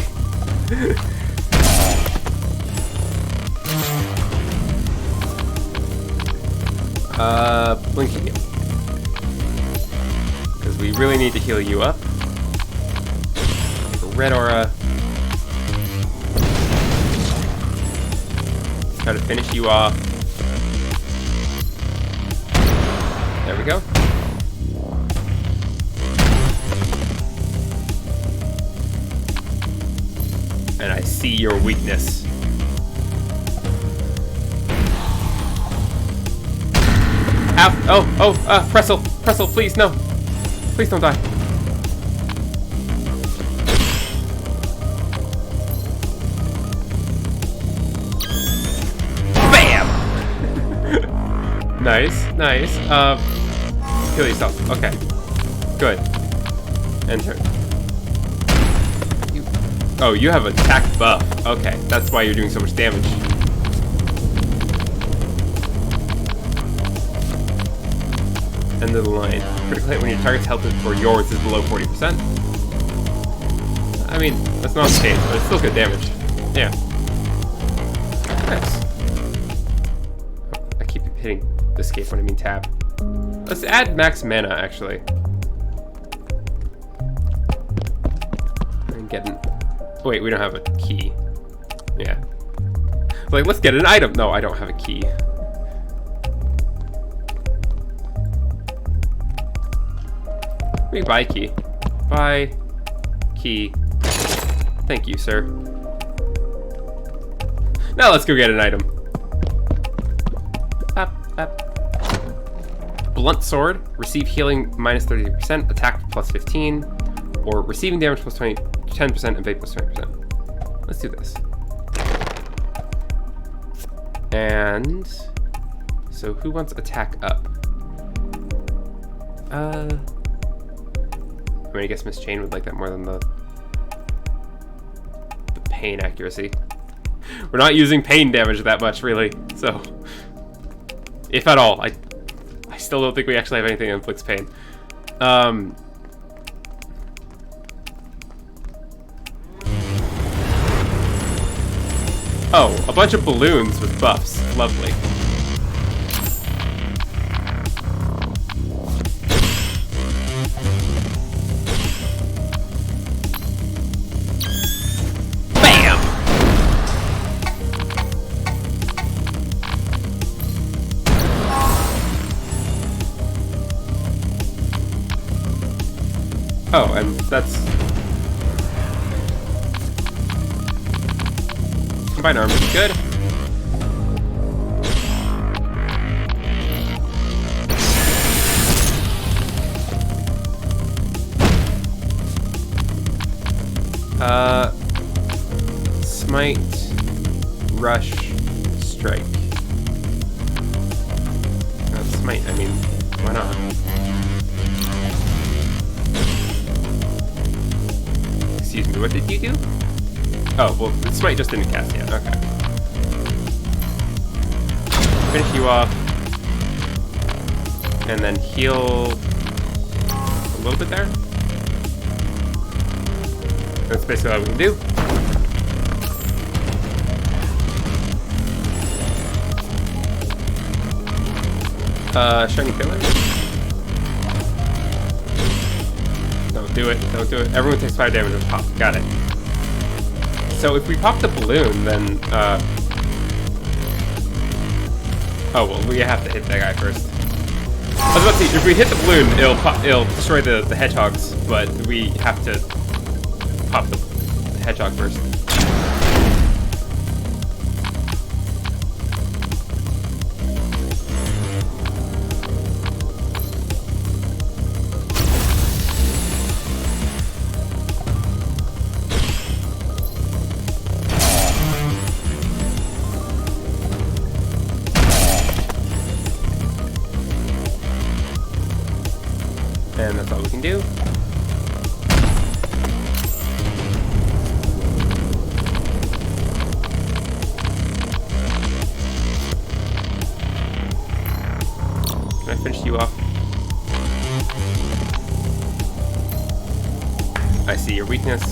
Blinking you. Because we really need to heal you up. Red aura. Try to finish you off. There we go. And I see your weakness. Ow! Oh! Pretzel! Pretzel, please, no! Please don't die. Nice, nice. Heal yourself. Okay. Good. Enter. Oh, you have attack buff. Okay, that's why you're doing so much damage. End of the line. Critical hit when your target's health or yours is below 40%. I mean, that's not the case, but it's still good damage. Yeah. Nice. I keep hitting escape when I mean tab. Let's add max mana, actually. And get an... Oh, wait, we don't have a key. Yeah. Like, let's get an item. No, I don't have a key. Let me buy a key. Buy key. Thank you, sir. Now let's go get an item. Blunt sword. Receive healing minus 30%, attack plus 15, or receiving damage plus 10% and evade plus 20%. Let's do this. And so who wants attack up? I mean, I guess Miss Chain would like that more than the pain accuracy. We're not using pain damage that much, really. So, if at all, I still don't think we actually have anything that inflicts pain. Oh, a bunch of balloons with buffs. Lovely. Bam! Oh, and that's... Combined armor is good. Smite, rush, strike. Smite, I mean, why not? Excuse me, what did you do? Oh, well, Smite just didn't cast yet. Okay. Finish you off. And then heal a little bit there. That's basically all we can do. Shiny Killer. Don't do it. Don't do it. Everyone takes 5 damage with pop. Got it. So if we pop the balloon, then, oh, well, we have to hit that guy first. was about to say, if we hit the balloon, it'll destroy the hedgehogs, but we have to pop the hedgehog first. And that's all we can do. Can I finish you off? I see your weakness.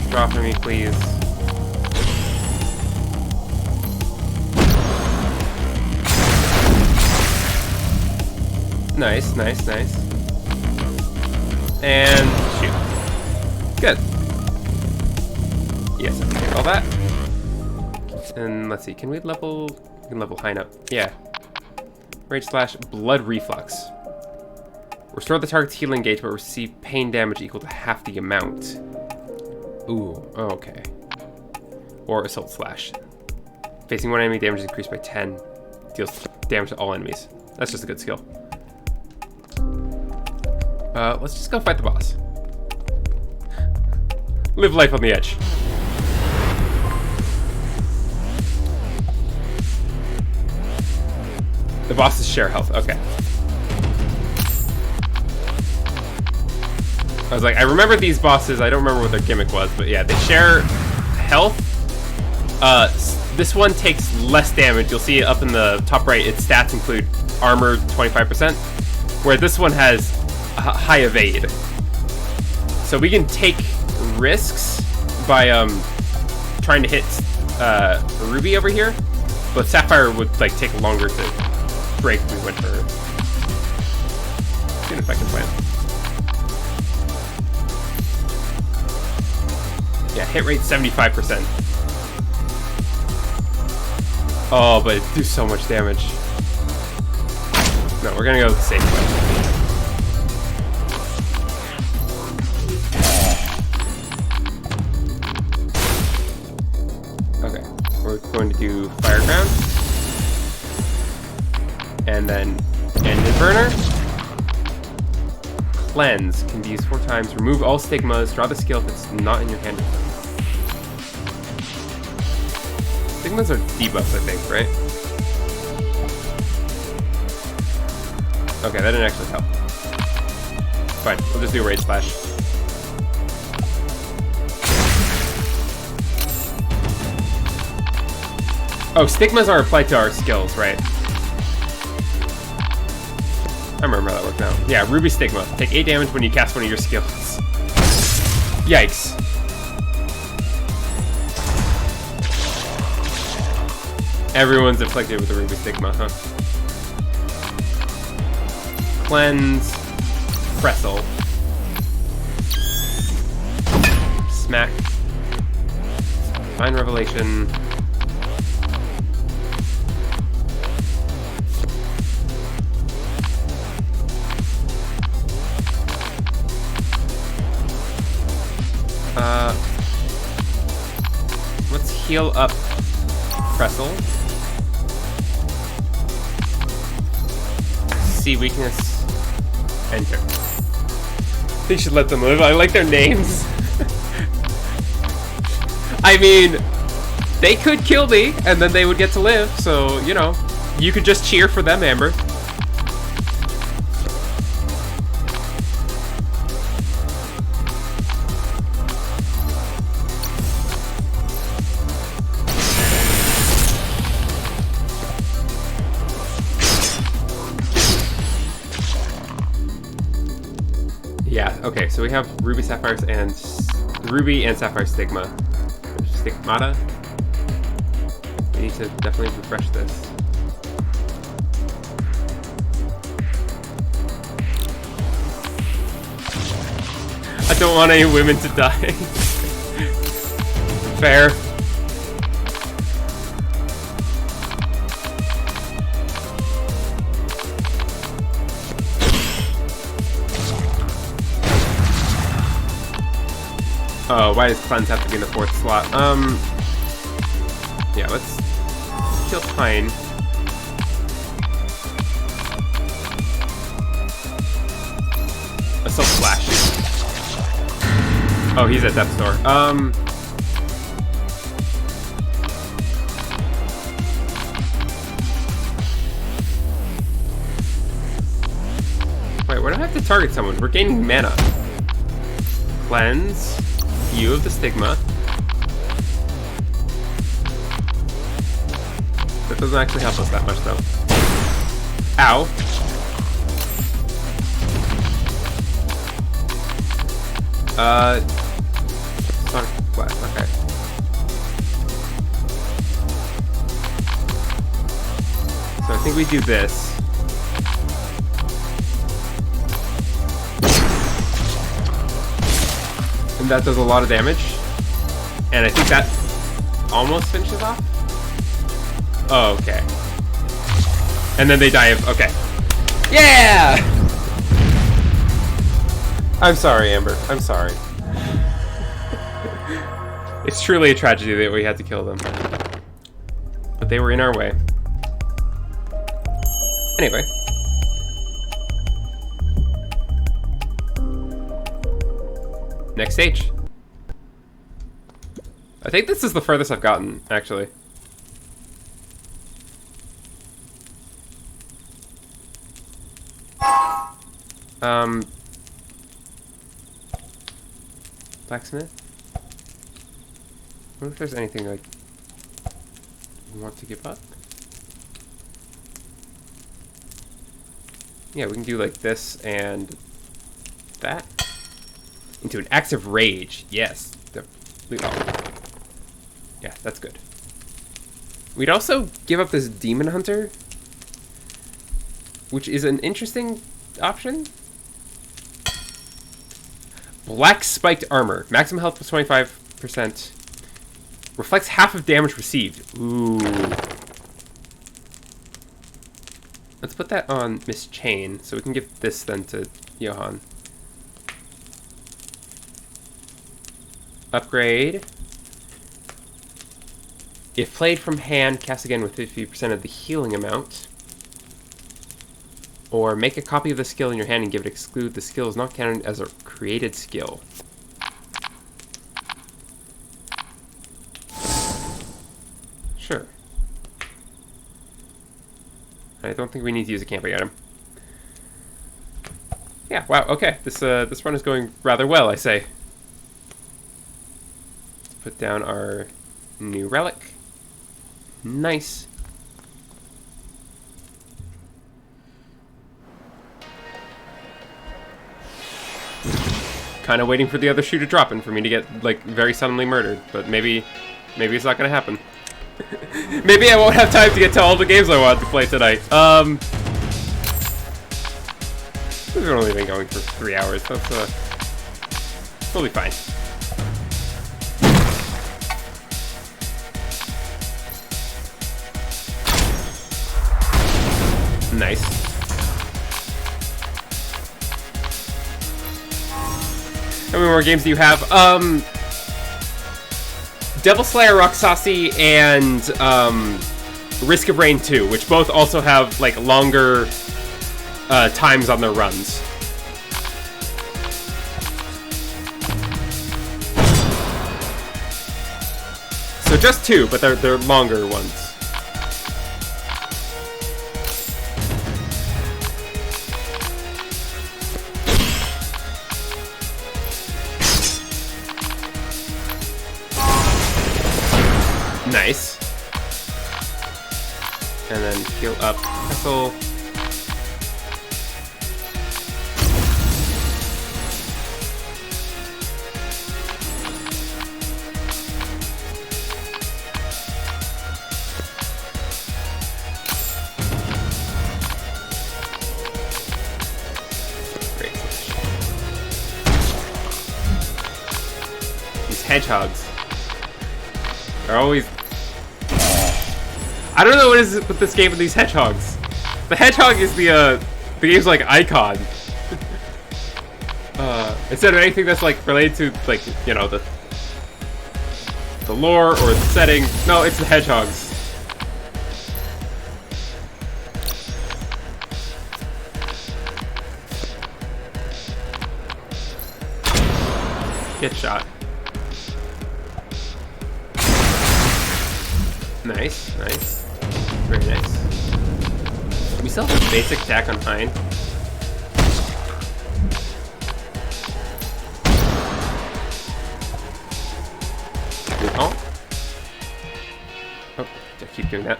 Draw for me, please. Nice, nice, nice. And shoot. Good. Yes, I can do all that. And let's see, can we level? We can level Hein up. Yeah. Rage Slash, Blood Reflux. Restore the target's healing gauge, but receive pain damage equal to half the amount. Ooh, okay. Or Assault Slash. Facing one enemy, damage is increased by 10. Deals damage to all enemies. That's just a good skill. Let's just go fight the boss. Live life on the edge. The bosses share health, okay. I was like, I remember these bosses, I don't remember what their gimmick was, but yeah, they share health. This one takes less damage. You'll see up in the top right, its stats include armor 25%, where this one has high evade. So we can take risks by trying to hit Ruby over here, but Sapphire would like take longer to break if we went for her. It's an effective plan. Yeah, hit rate 75%. Oh, but it do so much damage. No, we're gonna go with the safe way. Okay, we're going to do Fire Ground. And then Engine Burner. Cleanse can be used 4 times. Remove all stigmas. Draw the skill if it's not in your hand. Stigmas are debuffs, I think, right? Okay, that didn't actually help. Fine, we'll just do a Rage Slash. Oh, stigmas are applied to our skills, right? I remember how that worked now. Yeah, Ruby Stigma. Take 8 damage when you cast one of your skills. Yikes. Everyone's afflicted with the Ruby Stigma, huh? Cleanse. Pretzel. Smack. Divine Revelation. Let's heal up Pretzel. See weakness. Enter. They should let them live. I like their names. I mean, they could kill me and then they would get to live, so, you know, you could just cheer for them, Amber. Yeah, okay, so we have Ruby Sapphires and Ruby and Sapphire Stigma. Stigmata. We need to definitely refresh this. I don't want any women to die. Fair. Oh, why does cleanse have to be in the 4th slot? Yeah, let's kill Pine. Assault Slash. Oh, he's at Death's Door. Wait, why do I have to target someone? We're gaining mana. Cleanse. View of the Stigma. That doesn't actually help us that much, though. Ow. Sonic Blast, okay. So I think we do this. And that does a lot of damage. And I think that almost finishes off. Oh, okay. And then they die of... Okay. Yeah! I'm sorry, Amber. I'm sorry. It's truly a tragedy that we had to kill them. But they were in our way. Anyway. Next stage. I think this is the furthest I've gotten, actually. Blacksmith? I wonder if there's anything like you want to give up. Yeah, we can do like this and that. Into an active rage. Yes. Yeah, that's good. We'd also give up this Demon Hunter, which is an interesting option. Black Spiked Armor. Maximum health plus 25%. Reflects half of damage received. Ooh. Let's put that on Miss Chain, so we can give this then to Johan. Upgrade. If played from hand, cast again with 50% of the healing amount. Or make a copy of the skill in your hand and give it exclude. The skill is not counted as a created skill. Sure. I don't think we need to use a camping item. Yeah, wow, okay. This run is going rather well, I say. Let's put down our new relic. Nice. Kind of waiting for the other shoe to drop and for me to get, like, very suddenly murdered. But maybe it's not going to happen. Maybe I won't have time to get to all the games I want to play tonight. We've only been going for 3 hours. That's, we'll be fine. Nice. How many more games do you have? Devil Slayer Roxassi and Risk of Rain 2, which both also have like longer times on their runs. So just 2, but they're longer ones. Nice. And then heal up Pestle. Great. These hedgehogs are always... I don't know what is with this game with these hedgehogs. The hedgehog is the game's like icon. Instead of anything that's like related to like, you know, the the lore or the setting. No, it's the hedgehogs. Get shot. Nice, nice. Very nice. We still have a basic attack on Hind. Oh, I keep doing that.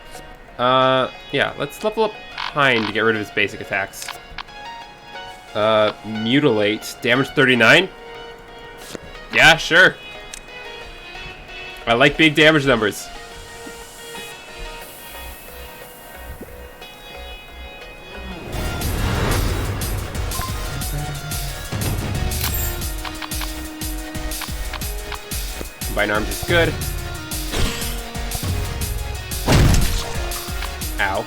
Yeah, let's level up Hind to get rid of his basic attacks. Mutilate. Damage 39? Yeah, sure. I like big damage numbers. Combined arms is good. Ow.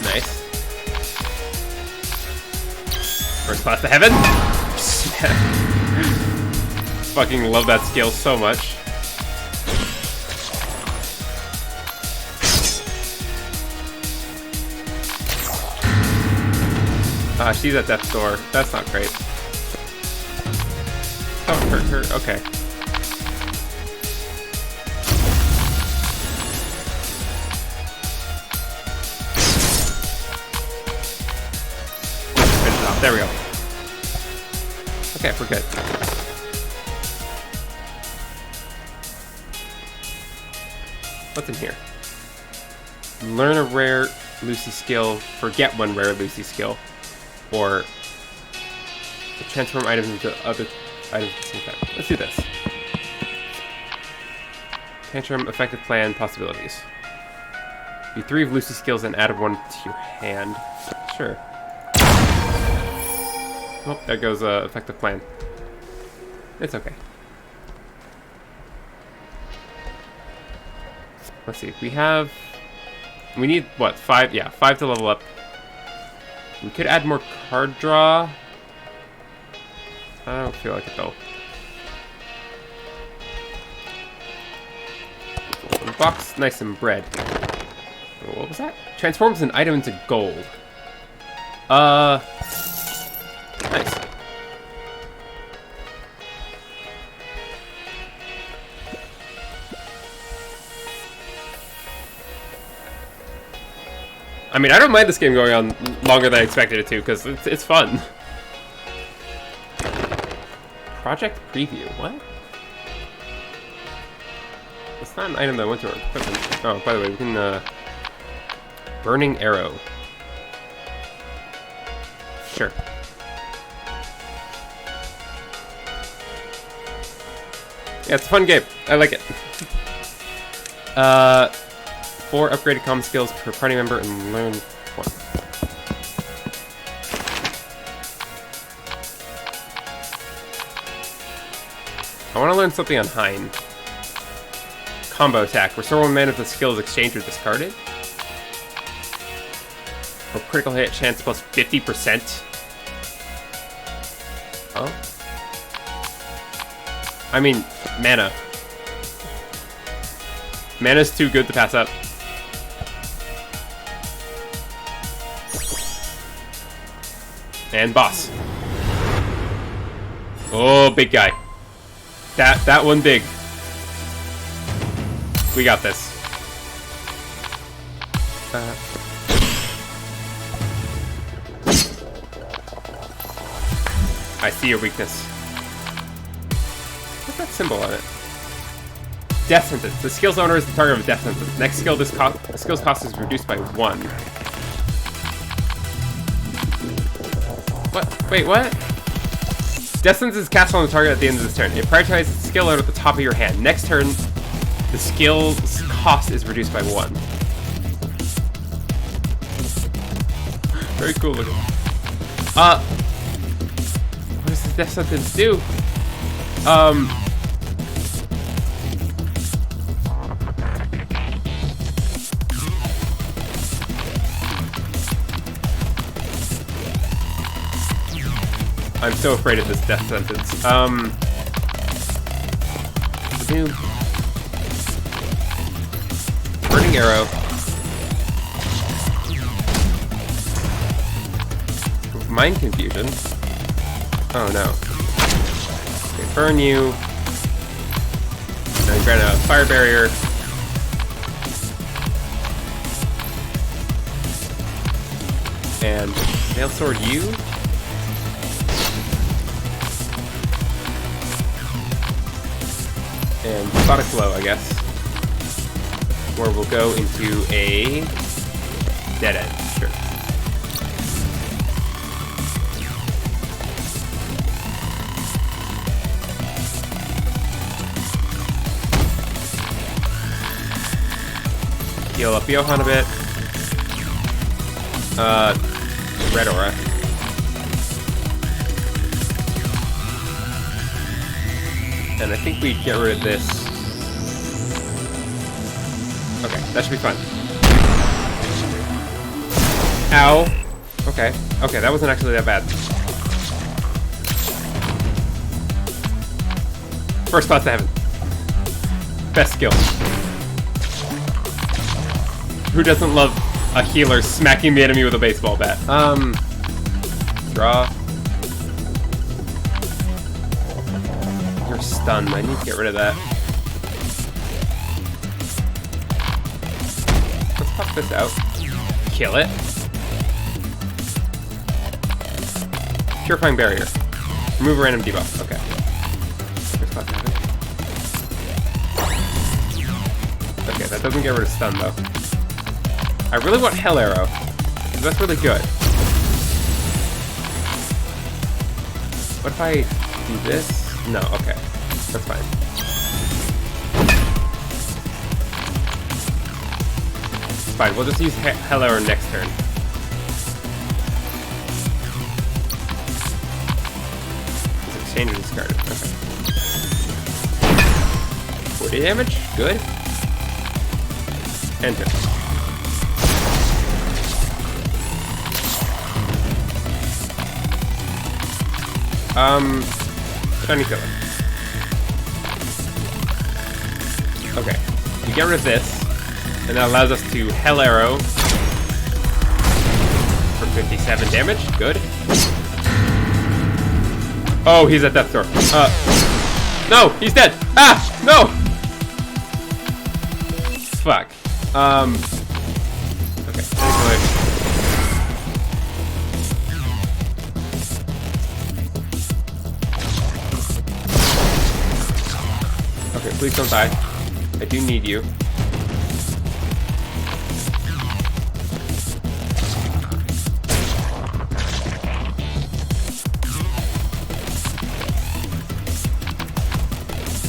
Nice. First class to heaven. Fucking love that skill so much. She's at death's door. That's not great. Oh, hurt her. Okay. Finish it off. There we go. Okay, we're good. What's in here? Learn a rare Lucy skill. Forget one rare Lucy skill. Or transform items into other items at the same time. Let's do this. Tantrum, effective plan, possibilities. Do 3 of Lucy's skills and add 1 to your hand. Sure. Oh, there goes effective plan. It's okay. Let's see. We need what? 5? Yeah, 5 to level up. We could add more card draw. I don't feel like it though. Box, nice and bread. What was that? Transforms an item into gold. Nice. I mean, I don't mind this game going on longer than I expected it to, because it's fun. Project preview, what? It's not an item that went to our equipment. Oh, by the way, we can, Burning Arrow. Sure. Yeah, it's a fun game. I like it. 4 upgraded common skills per party member and learn 1. I want to learn something on Hind. Combo attack. Restore 1 mana if the skill is exchanged or discarded. Or critical hit chance plus 50%. Oh. I mean, mana. Mana's too good to pass up. And boss. Oh, big guy. That one big. We got this. I see your weakness. What's that symbol on it? Death sentence. The skill's owner is the target of a death sentence. Next skill, this skill's cost is reduced by 1. What? Wait, what? Death sentence is cast on the target at the end of this turn. It prioritizes the skill owner at the top of your hand. Next turn, the skill's cost is reduced by 1. Very cool looking. What does the death sentence do? I'm so afraid of this death sentence. Burning arrow. Mind confusion. Oh no. Okay, burn you. And grant a fire barrier. And nail sword you. And sonic blow, I guess. Or we'll go into a dead end. Sure. Heal up Johan a bit. Red aura. And I think we get rid of this. Okay, that should be fun. Ow. Okay. Okay, that wasn't actually that bad. First class to heaven. Best skill. Who doesn't love a healer smacking the enemy with a baseball bat? Draw. You're stunned. I need to get rid of that. Let's pop this out. Kill it. Purifying barrier. Remove a random debuff. Okay. First class damage. Okay, that doesn't get rid of stun though. I really want Hell Arrow. That's really good. What if I do this? No, okay. That's fine. Fine, we'll just use Hell Arrow next turn. This exchange is discarded. Okay. 40 damage. Good. Enter. Shiny killer. Okay, we get rid of this, and that allows us to Hell Arrow for 57 damage. Good. Oh, he's at death's door. No, he's dead. Ah, no. Fuck. Okay. Okay, please don't die. I do need you.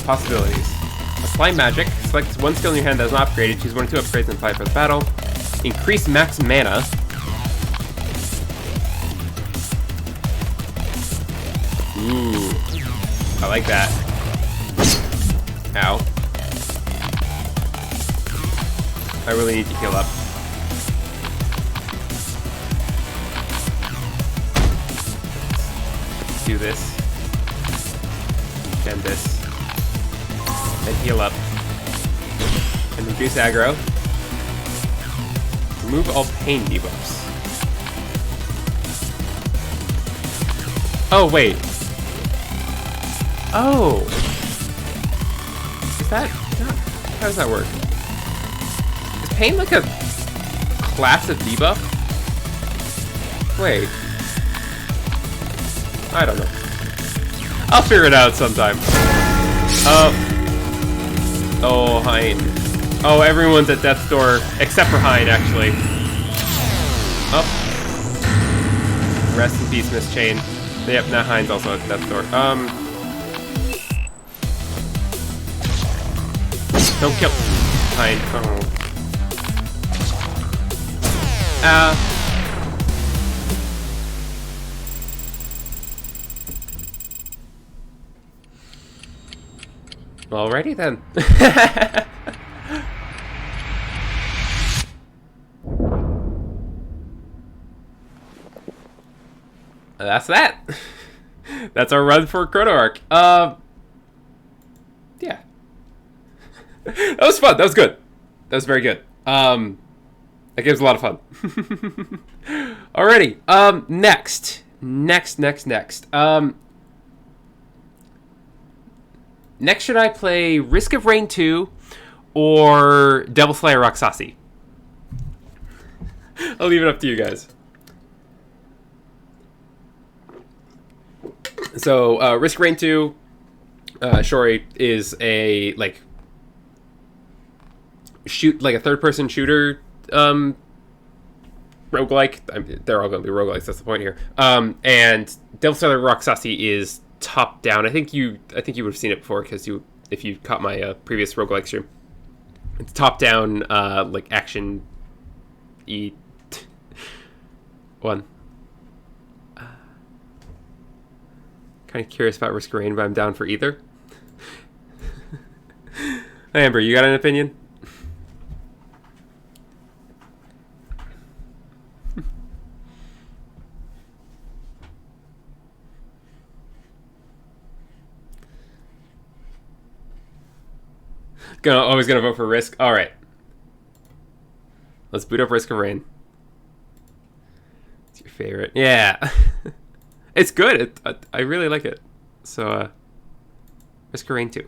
Possibilities. Apply magic. Select one skill in your hand that is not upgraded. Choose one or two upgrades and apply for the battle. Increase max mana. Ooh. I like that. Ow. I really need to heal up. Do this. Then this. And heal up. And reduce aggro. Remove all pain debuffs. Oh, wait. Oh! Is that... How does that work? Is pain like a class of debuff? Wait. I don't know. I'll figure it out sometime. Oh, Hein. Oh, everyone's at death's door, except for Hein, actually. Oh. Rest in peace, Miss Chain. Yep, now Hein's also at death's door. Don't kill Hein. Oh. Alrighty then. That's that. That's our run for Chrono Arc. Yeah. That was fun. That was good. That was very good. That game was a lot of fun. Alrighty. Next. Next, should I play Risk of Rain 2 or Devil Slayer Roxassi? I'll leave it up to you guys. So, Risk of Rain 2, Shori, is a a third-person shooter roguelike. They're all going to be roguelikes. That's the point here. And Devil Slayer Roxassi is top-down. I think you would have seen it before because if you caught my previous roguelike stream. It's top-down, action one. Kind of curious about Risk of Rain, but I'm down for either. Hey, Amber, you got an opinion? Always gonna vote for Risk. All right, let's boot up Risk of Rain. It's your favorite, yeah. It's good. I really like it. So, Risk of Rain 2.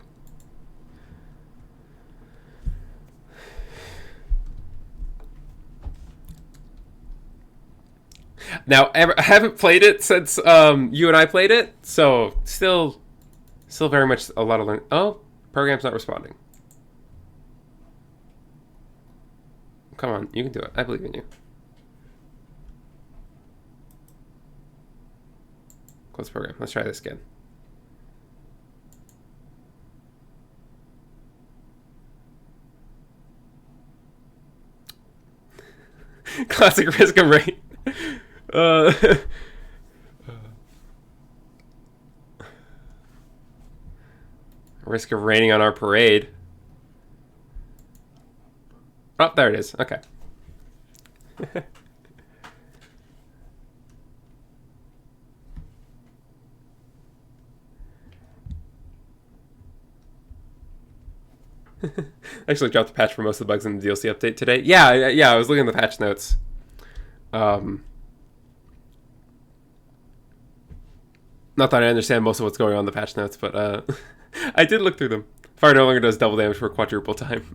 Now, I haven't played it since you and I played it, so still very much a lot of learning. Oh, program's not responding. Come on, you can do it. I believe in you. Close program. Let's try this again. Classic Risk of Rain. Risk of raining on our parade. Oh, there it is. Okay. Actually dropped a patch for most of the bugs in the DLC update today. Yeah, I was looking at the patch notes. Not that I understand most of what's going on in the patch notes, but I did look through them. Fire no longer does double damage for quadruple time.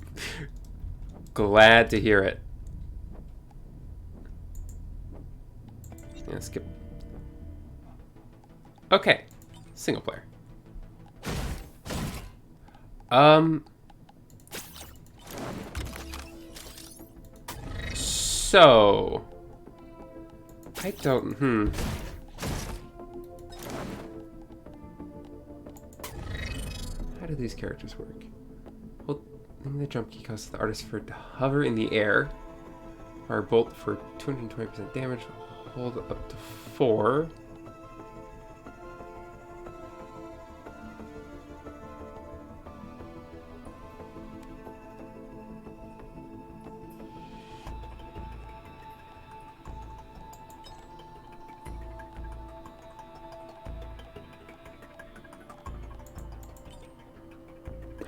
Glad to hear it. Yeah, skip. Okay, single player. So I don't. How do these characters work? Hold the jump key causes the artist for to hover in the air. Fire bolt for 220% damage. Hold up to 4.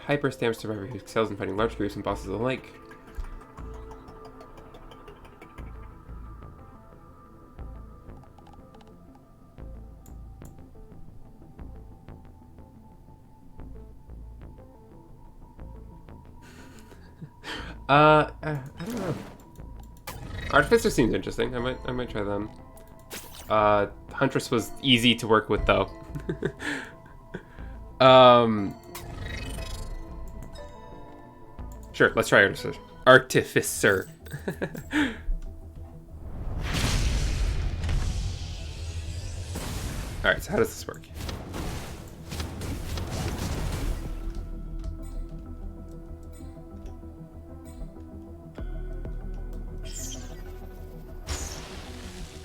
High-burst damage survivor who excels in fighting large groups and bosses alike. I don't know. Artificer seems interesting. I might try them. Huntress was easy to work with though. Sure, let's try Artificer. Alright, so how does this work?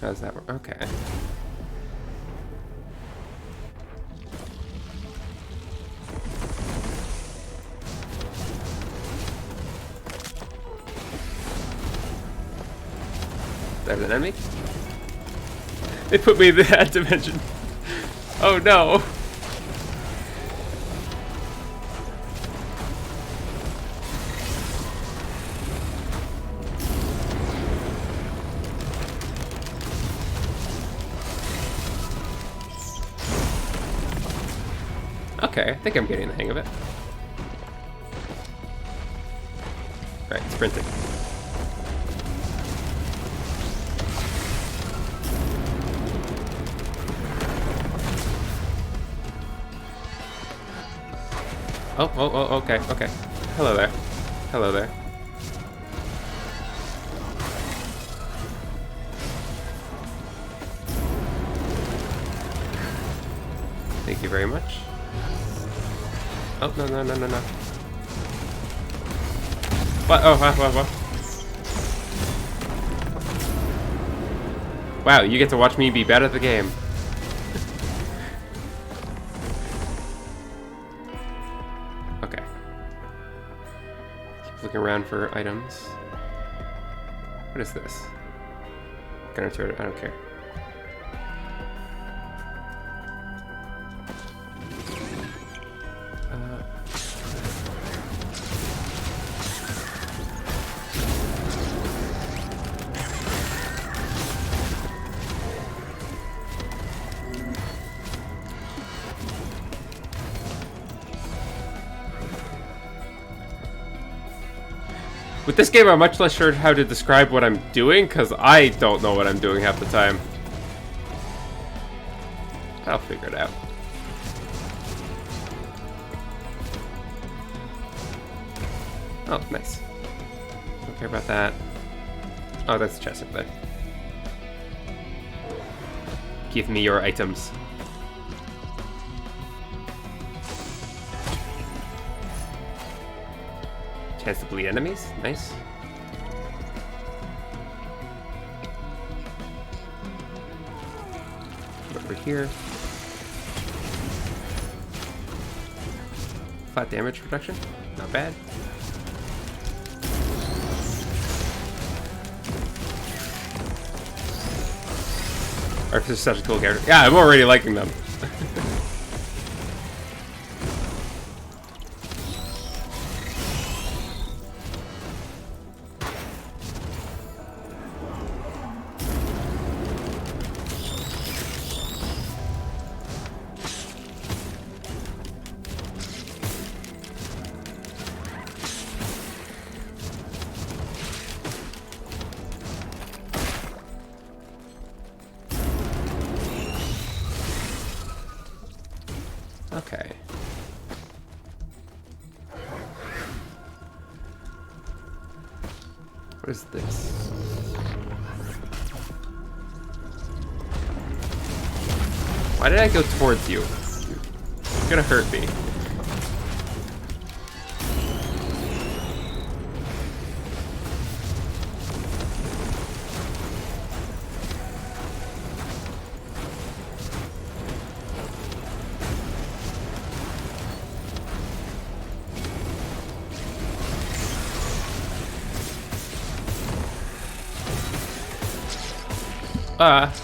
How does that work? Okay. There's an enemy. They put me in that dimension. Oh no! Okay, I think I'm getting the hang of it. Right, sprinting. Oh, okay, okay. Hello there. Hello there. Thank you very much. Oh, no. What? Oh, what? Wow, you get to watch me be bad at the game. Okay. Keep looking around for items. What is this? Gunner turret, I don't care. With this game, I'm much less sure how to describe what I'm doing, because I don't know what I'm doing half the time. I'll figure it out. Oh, nice. Don't care about that. Oh, that's the chest up there. Give me your items. Chance to bleed enemies. Nice. Over here. Flat damage reduction. Not bad. Arthur's is such a cool character. Yeah, I'm already liking them. Okay. What is this? Why did I go towards you? You're gonna hurt me.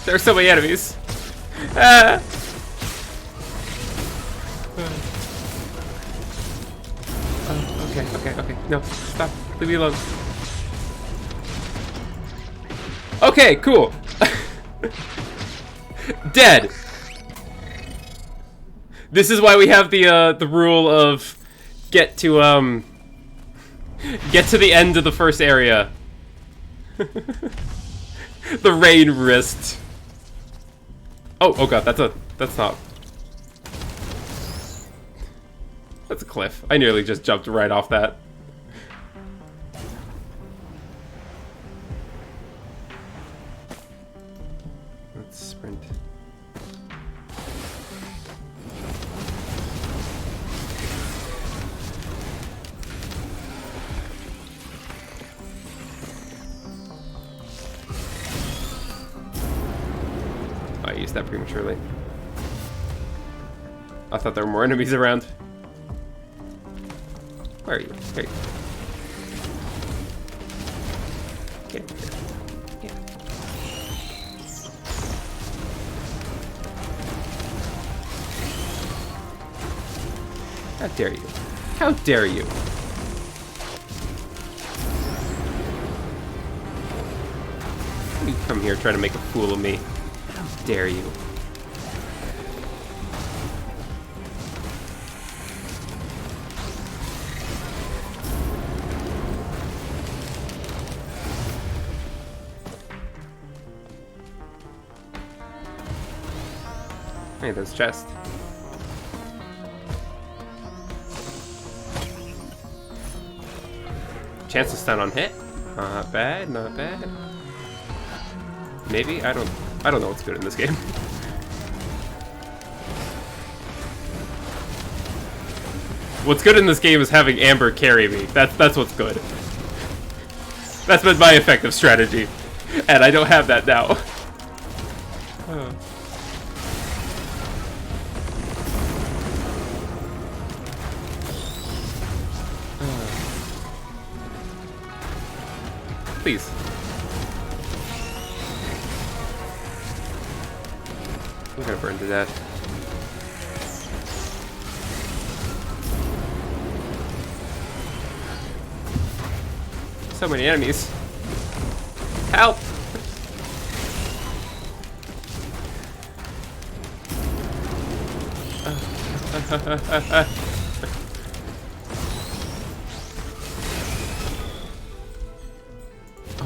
There are so many enemies. Ah! Okay. No, stop. Leave me alone. Okay, cool. Dead. This is why we have the rule of get to the end of the first area. The rain wrist. Oh god, that's not. That's a cliff. I nearly just jumped right off that. Let's sprint. I used that prematurely. I thought there were more enemies around. Where are you? Here you go. Get over here. Yeah. How dare you? How dare you? You come here trying to make a fool of me. How dare you? Hey, there's chest. Chance to stun on hit. Not bad, not bad. Maybe? I don't know what's good in this game. What's good in this game is having Amber carry me. That's what's good. That's been my effective strategy. And I don't have that now. Please. I'm gonna burn to death. So many enemies. Help!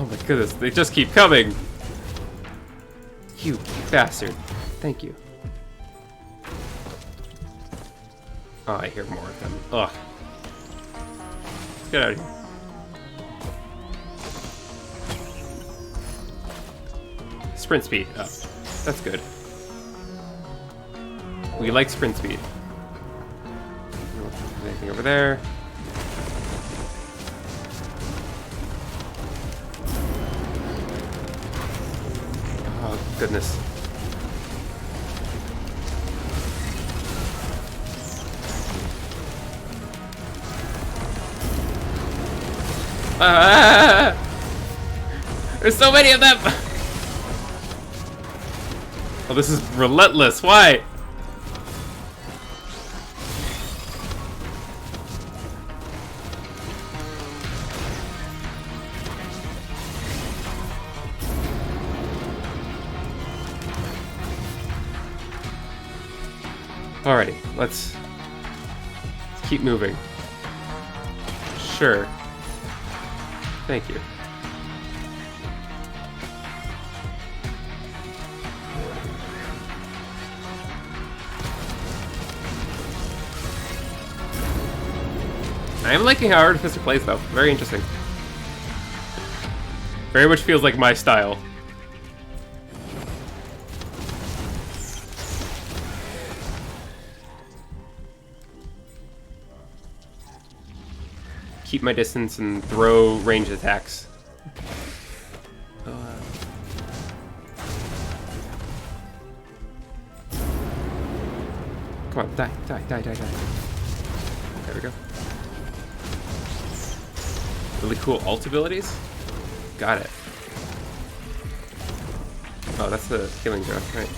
Oh my goodness, they just keep coming! You bastard. Thank you. Oh, I hear more of them. Ugh. Let's get out of here. Sprint speed up. That's good. We like sprint speed. Anything over there? Oh, goodness. There's so many of them! Oh, this is relentless. Why? Alrighty, let's keep moving. Sure. Thank you. I am liking how Artificer plays, though. Very interesting. Very much feels like my style. Keep my distance and throw ranged attacks. Come on, die, die, die, die, die. There we go. Really cool ult abilities? Got it. Oh, that's the healing drone, right.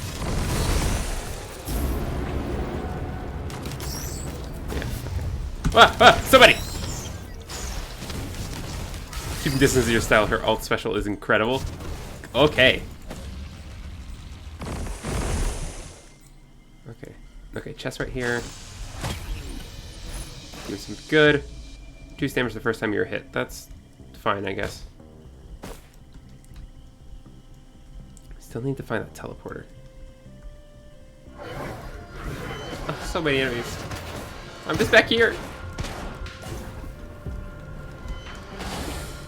Yeah, okay. Ah, somebody! Keeping distance is your style. Her ult special is incredible. Okay. Okay. Okay, chest right here. Give me some good. 2 damage the first time you're hit. That's fine, I guess. Still need to find that teleporter. Oh, so many enemies. I'm just back here.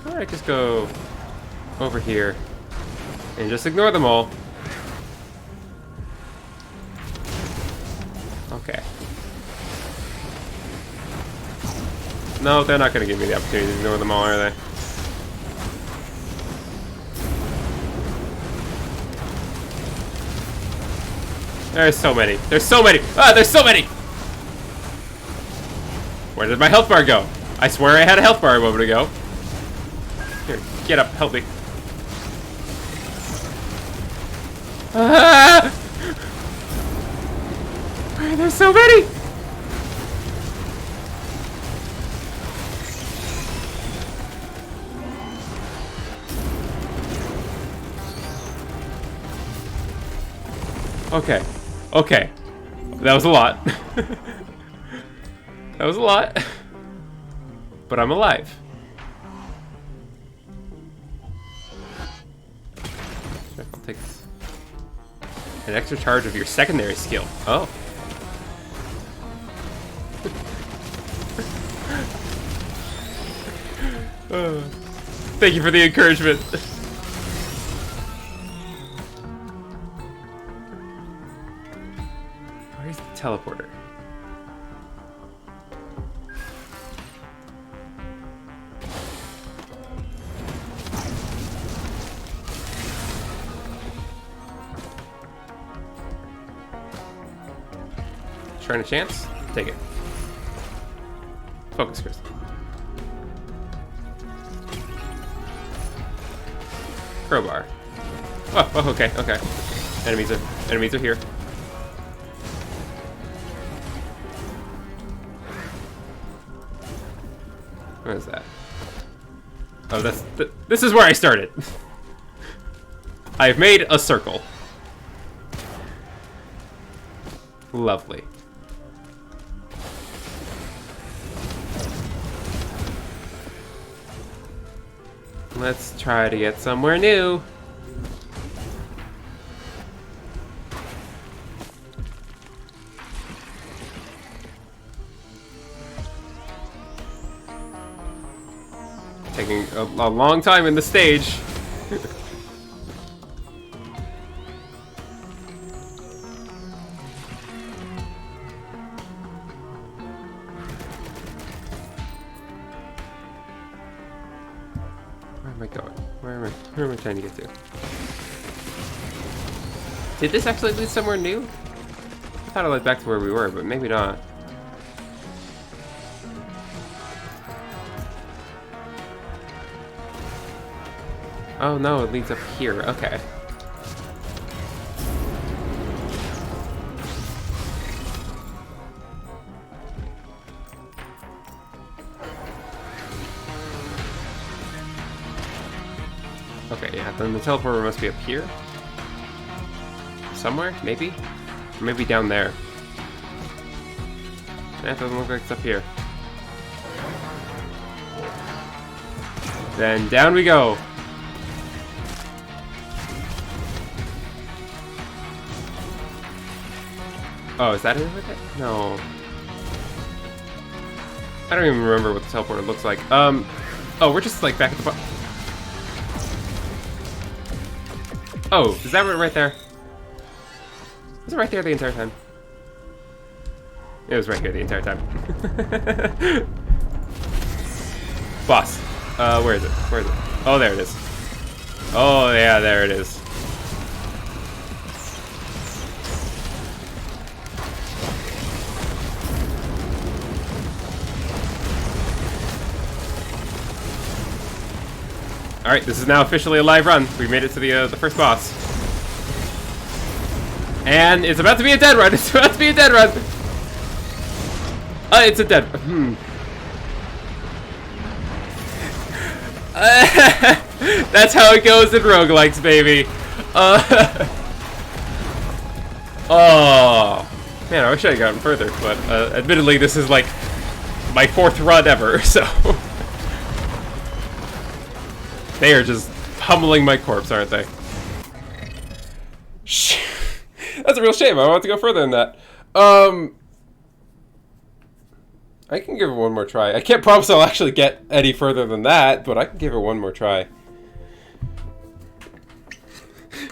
Alright, just go over here and just ignore them all. Okay. No, they're not going to give me the opportunity to ignore them all, are they? There's so many. There's so many. Ah, there's so many! Where did my health bar go? I swear I had a health bar a moment ago. Here, get up, help me. Ah! Why are there so many? Okay. Okay. That was a lot. That was a lot. But I'm alive. I'll take this. An extra charge of your secondary skill. Oh. Thank you for the encouragement. Where's the teleporter? Trying a chance? Take it. Focus, Chris. Crowbar. Oh, okay, okay. Enemies are here. What is that? Oh, this is where I started. I've made a circle. Lovely. Let's try to get somewhere new. Taking a long time in the stage. Where am I going? Where am I trying to get to? Did this actually lead somewhere new? I thought it led back to where we were, but maybe not. Oh no, it leads up here. Okay. Okay, yeah, then the teleporter must be up here. Somewhere, maybe? Or maybe down there. That doesn't look like it's up here. Then down we go. Oh, is that it with it? No. I don't even remember what the teleporter looks like. Oh, we're just like back at the bottom. Oh, is that right there? Was it right there the entire time? It was right here the entire time. Boss. Where is it? Where is it? Oh, there it is. Oh, yeah, there it is. Alright, this is now officially a live run. We made it to the first boss. And it's about to be a dead run. It's about to be a dead run. It's a dead. That's how it goes in roguelikes, baby. Oh man, I wish I had gotten further, but admittedly, this is like my 4th run ever, so they are just pummeling my corpse, aren't they? That's a real shame. I want to go further than that. I can give it one more try. I can't promise I'll actually get any further than that, but I can give it one more try.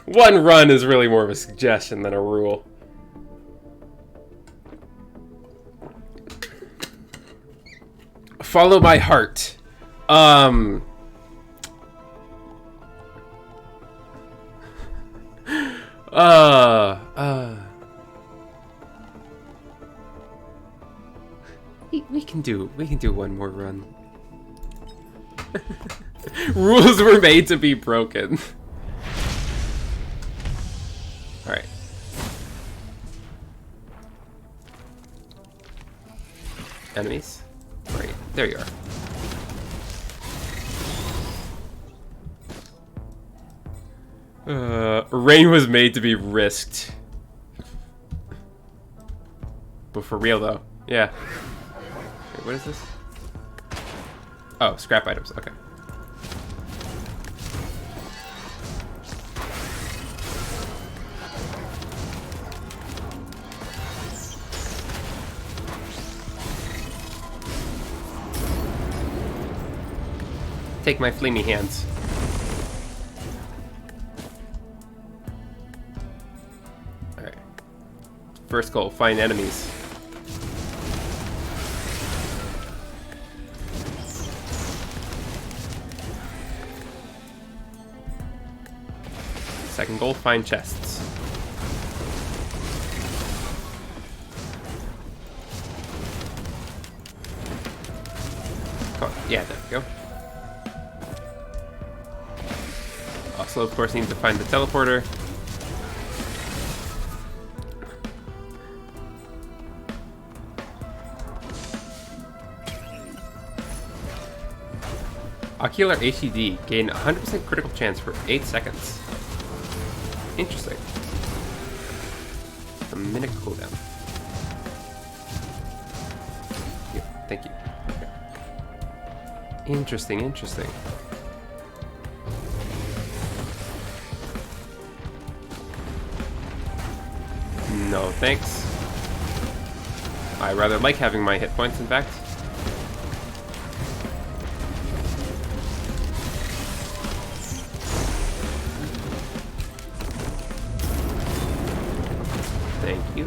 One run is really more of a suggestion than a rule. Follow my heart. We can do one more run. Rules were made to be broken. All right. Enemies? Right, there you are. Rain was made to be risked. But for real though. Yeah. Wait, what is this? Oh, scrap items. Okay. Take my flamey hands. Alright. First goal, find enemies. Second goal, find chests. Come on. Yeah, there we go. Also, of course, need to find the teleporter. Ocular HED. Gain 100% critical chance for 8 seconds. Interesting. A minute cooldown. Yep, thank you. Okay. Interesting, interesting. No, thanks. I rather like having my hit points, in fact. Thank you.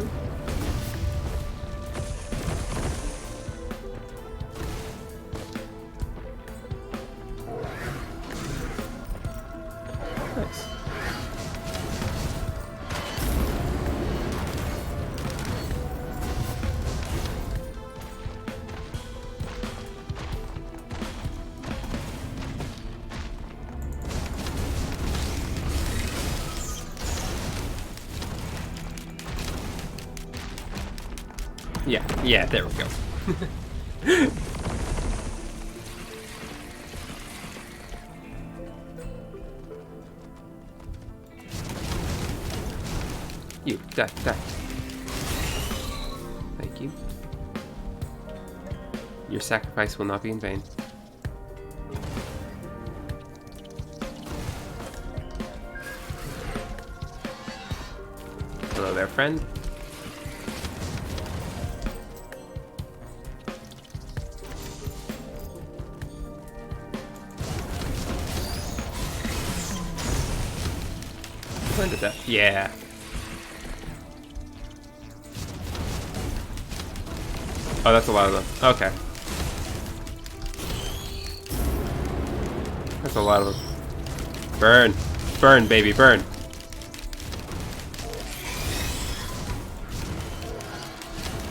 Nice. Yeah, there we go. You, die. Thank you. Your sacrifice will not be in vain. Hello there, friend. Did that? Yeah. Oh, that's a lot of them. Okay. That's a lot of them. Burn. Burn, baby, burn.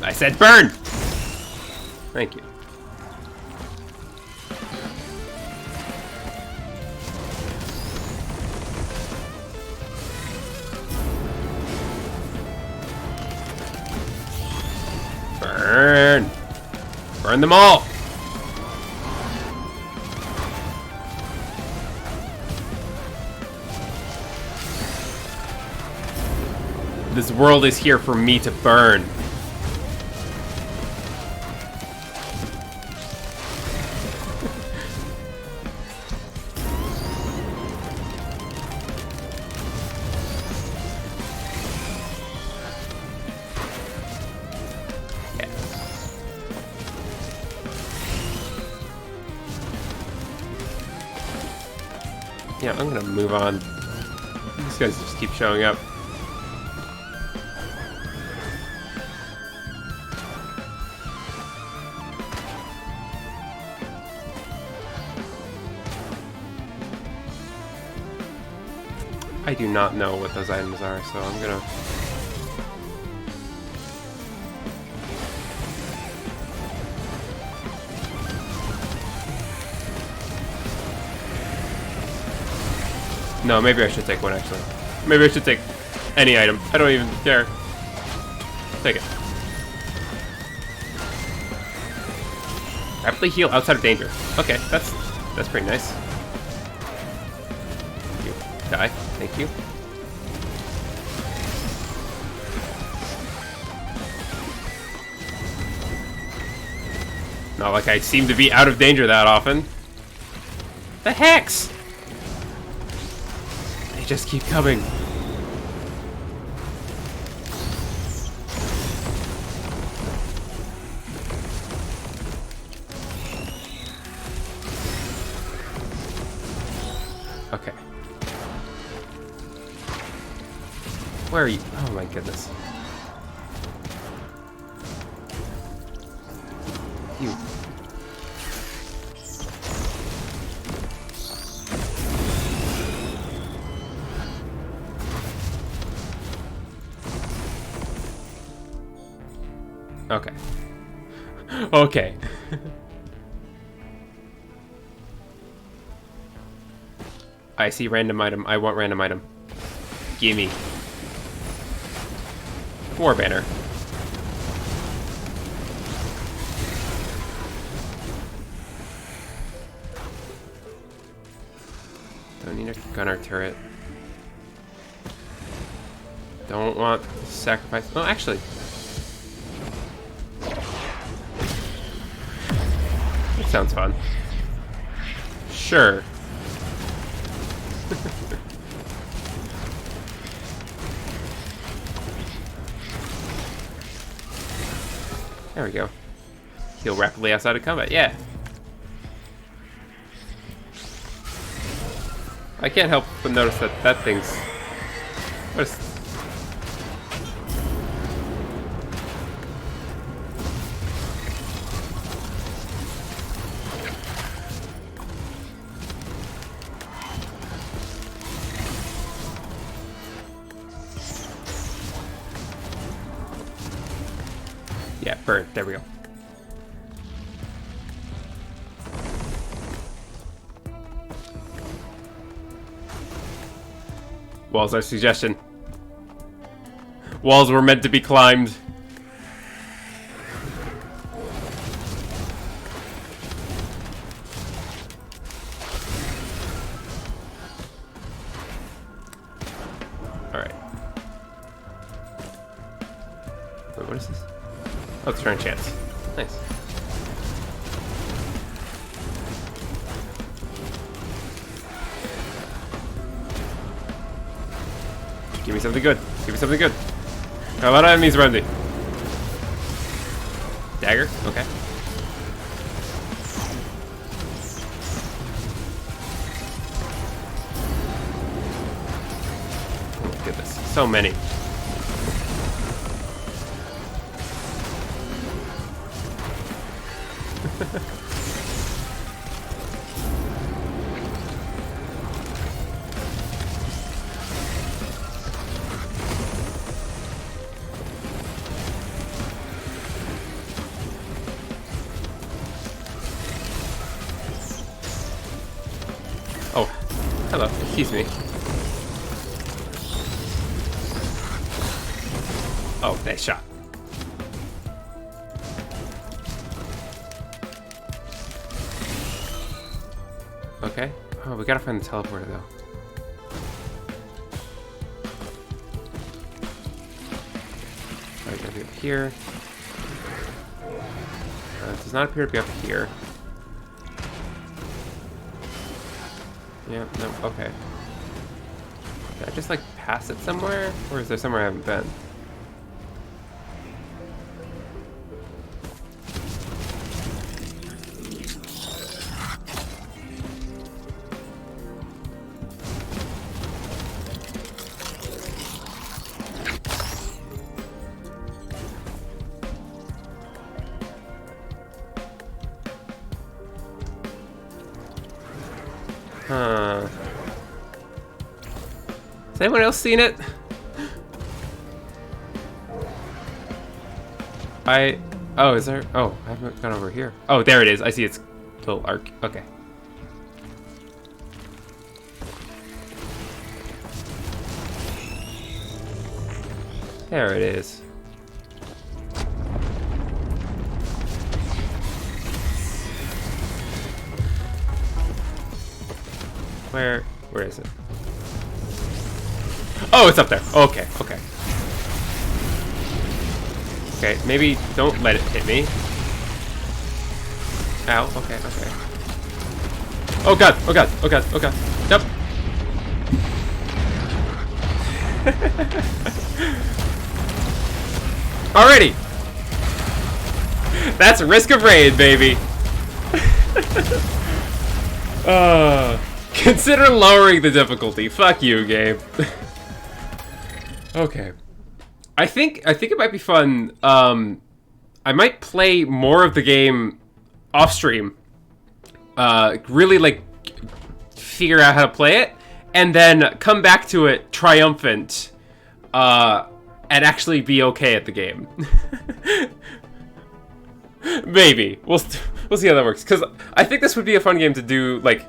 I said burn! Thank you. Burn! Burn them all! This world is here for me to burn. Yeah, I'm gonna move on. These guys just keep showing up. I do not know what those items are, so I'm gonna... No, maybe I should take one, actually. Maybe I should take any item. I don't even care. Take it. Rapidly heal outside of danger. Okay, that's pretty nice. You die. Thank you. Not like I seem to be out of danger that often. The hex! They just keep coming. Okay. Where are you? Oh my goodness. You. Okay. Okay. I see random item. I want random item. Gimme. War banner. Don't need a gunner turret. Don't want to sacrifice. Oh, actually. That sounds fun. Sure. There we go. Heal rapidly outside of combat. Yeah. I can't help but notice that that thing's... What is... Yeah, burn. There we go. Walls are suggestion. Walls were meant to be climbed. Alright. Wait, what is this? Oh, it's turn chance. Nice. Give me something good. Give me something good. A lot of enemies around me. Dagger? Okay. Oh my goodness. So many. Oh, hello. Excuse me. Oh, nice shot. Okay. Oh, we gotta find the teleporter though. Alright, gotta be up here. It does not appear to be up here. Yeah, no, okay. Did I just like pass it somewhere? Or is there somewhere I haven't been? Huh. Has anyone else seen it? Oh, is there? Oh, I haven't gone over here. Oh, there it is. I see its little arc. Okay. There it is. Where is it? Oh, it's up there. Okay, okay. Okay, maybe don't let it hit me. Ow, okay, okay. Oh god, oh god, oh god, oh god. Nope. Alrighty! That's Risk of Rain, baby! Consider lowering the difficulty. Fuck you, game. Okay. I think it might be fun. I might play more of the game off stream. Really like figure out how to play it, and then come back to it triumphant, and actually be okay at the game. Maybe we'll see how that works. Because I think this would be a fun game to do like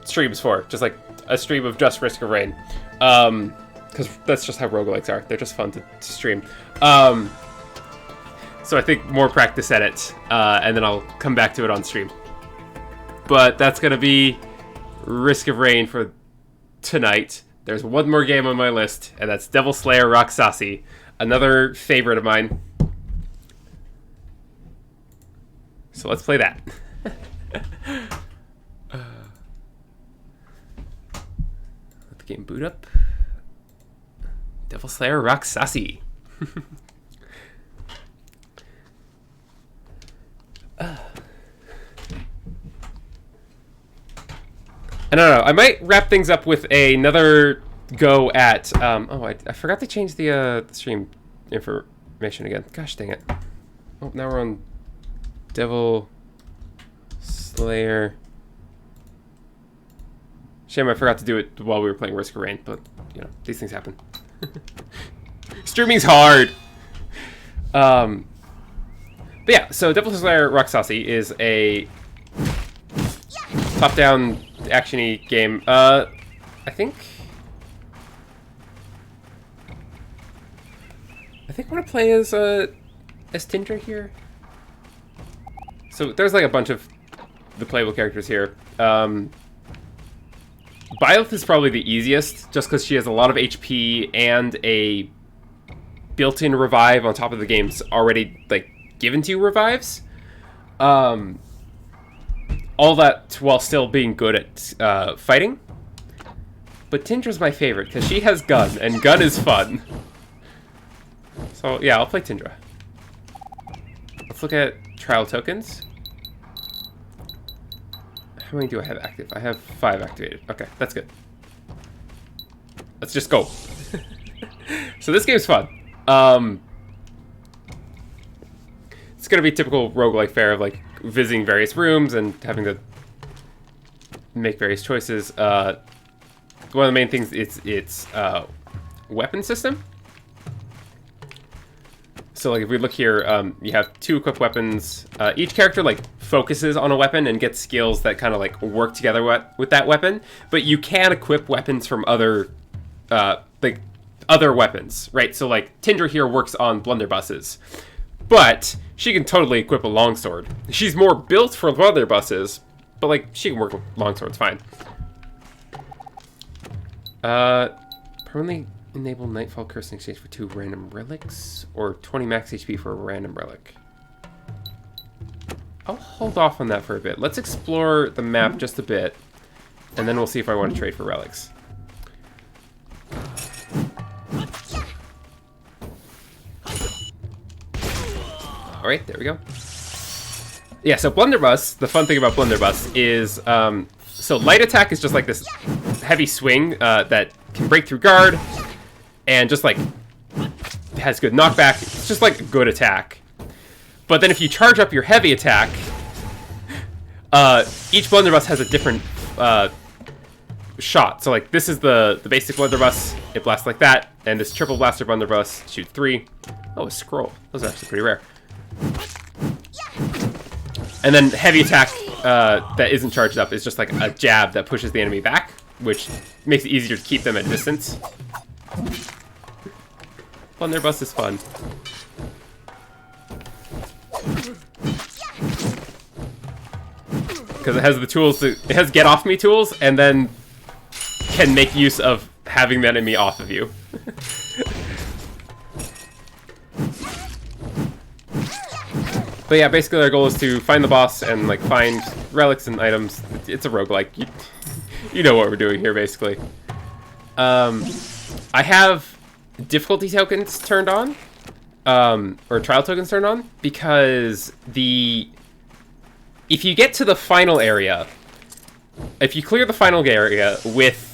streams for, just like a stream of just Risk of Rain. Because that's just how roguelikes are. They're just fun to stream. So I think more practice at it, and then I'll come back to it on stream. But that's going to be Risk of Rain for tonight. There's one more game on my list, and that's Devil Slayer Roxassi, another favorite of mine. So let's play that. Let the game boot up. Devil Slayer Roxassi. I don't know. I might wrap things up with another go at. I forgot to change the stream information again. Gosh dang it! Oh, now we're on Devil Slayer. Shame I forgot to do it while we were playing Risk of Rain, but you know these things happen. Streaming's hard. But yeah, so Devil Slayer Roxassi is a top-down action-y game. I think I want to play as Tindra here. So there's like a bunch of the playable characters here. Byleth is probably the easiest, just because she has a lot of HP and a built-in revive on top of the game's already like given to you revives. All that while still being good at fighting. But Tindra's my favorite because she has gun, and gun is fun. So yeah, I'll play Tindra. Let's look at trial tokens. How many do I have active? I have 5 activated. Okay, that's good. Let's just go. So this game's fun. It's gonna be typical roguelike fare of like visiting various rooms and having to make various choices. One of the main things is its weapon system. So like if we look here, you have 2 equipped weapons. Each character like focuses on a weapon and gets skills that kind of like work together with that weapon. But you can equip weapons from other other weapons, right? So like Tindra here works on blunderbusses, but she can totally equip a longsword. She's more built for blunderbusses, but like she can work with longswords fine. Permanently enable Nightfall Curse in exchange for 2 random relics, or 20 max HP for a random relic. I'll hold off on that for a bit. Let's explore the map just a bit, and then we'll see if I want to trade for relics. Alright, there we go. Yeah, so Blunderbuss, the fun thing about Blunderbuss is, so light attack is just like this heavy swing that can break through guard, and just like has good knockback. It's just like a good attack. But then if you charge up your heavy attack, each blunderbuss has a different shot. So like this is the basic blunderbuss. It blasts like that, and this triple blaster blunderbuss shoots 3. Oh, a scroll. Those are actually pretty rare. And then heavy attack that isn't charged up is just like a jab that pushes the enemy back, which makes it easier to keep them at distance. Blunderbuss is fun. Because it has the tools it has get off me tools, and then can make use of having the enemy off of you. But yeah, basically our goal is to find the boss and like find relics and items. It's a roguelike. You know what we're doing here, basically. I have difficulty tokens turned on, or trial tokens turned on, because if you get to the final area, if you clear the final area with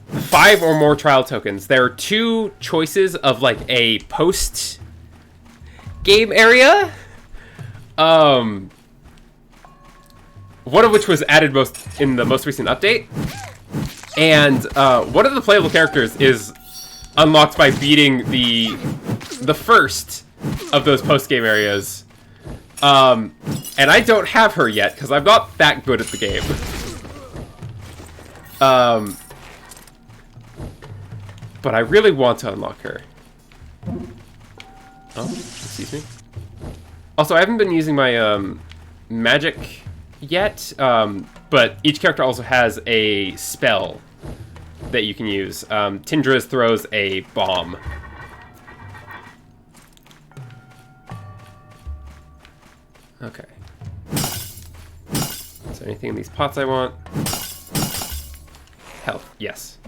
5 or more trial tokens, there are 2 choices of like a post game area. One of which was added in the most recent update, and one of the playable characters is unlocked by beating the first of those post game areas. And I don't have her yet because I'm not that good at the game. But I really want to unlock her. Oh, excuse me. Also, I haven't been using my magic yet, but each character also has a spell that you can use. Tindra's throws a bomb. Okay. Is there anything in these pots I want? Health, yes.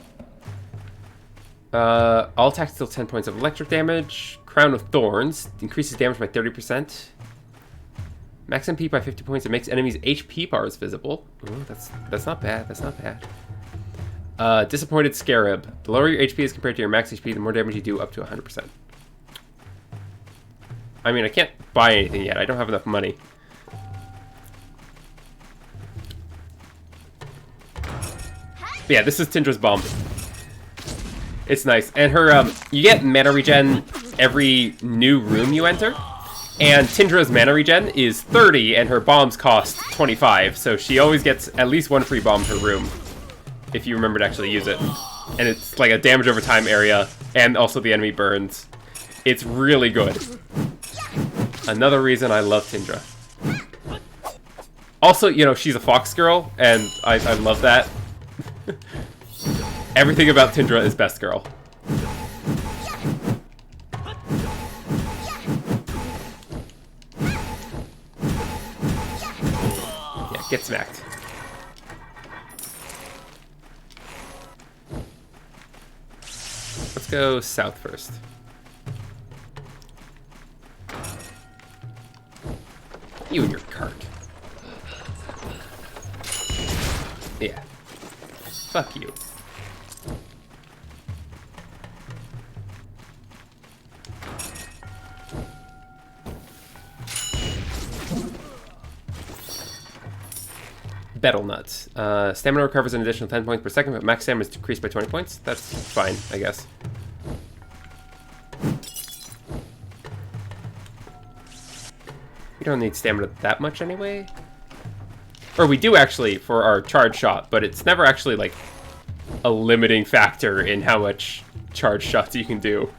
All attacks deal 10 points of electric damage. Crown of Thorns increases damage by 30%. Max MP by 50 points. It makes enemies' HP bars visible. Ooh, that's not bad. That's not bad. Disappointed Scarab. The lower your HP is compared to your max HP, the more damage you do, up to 100%. I mean, I can't buy anything yet. I don't have enough money. But yeah, this is Tindra's bomb. It's nice. And her, you get mana regen every new room you enter. And Tindra's mana regen is 30, and her bombs cost 25. So she always gets at least 1 free bomb per room, if you remember to actually use it. And it's like a damage over time area, and also the enemy burns. It's really good. Another reason I love Tindra. Also, you know, she's a fox girl, and I love that. Everything about Tindra is best girl. Yeah, get smacked. Let's go south first. You and your cart. Yeah. Fuck you. Betel Nuts. Stamina recovers an additional 10 points per second, but max stamina is decreased by 20 points. That's fine, I guess. We don't need stamina that much anyway. Or we do actually for our charge shot, but it's never actually like a limiting factor in how much charge shots you can do.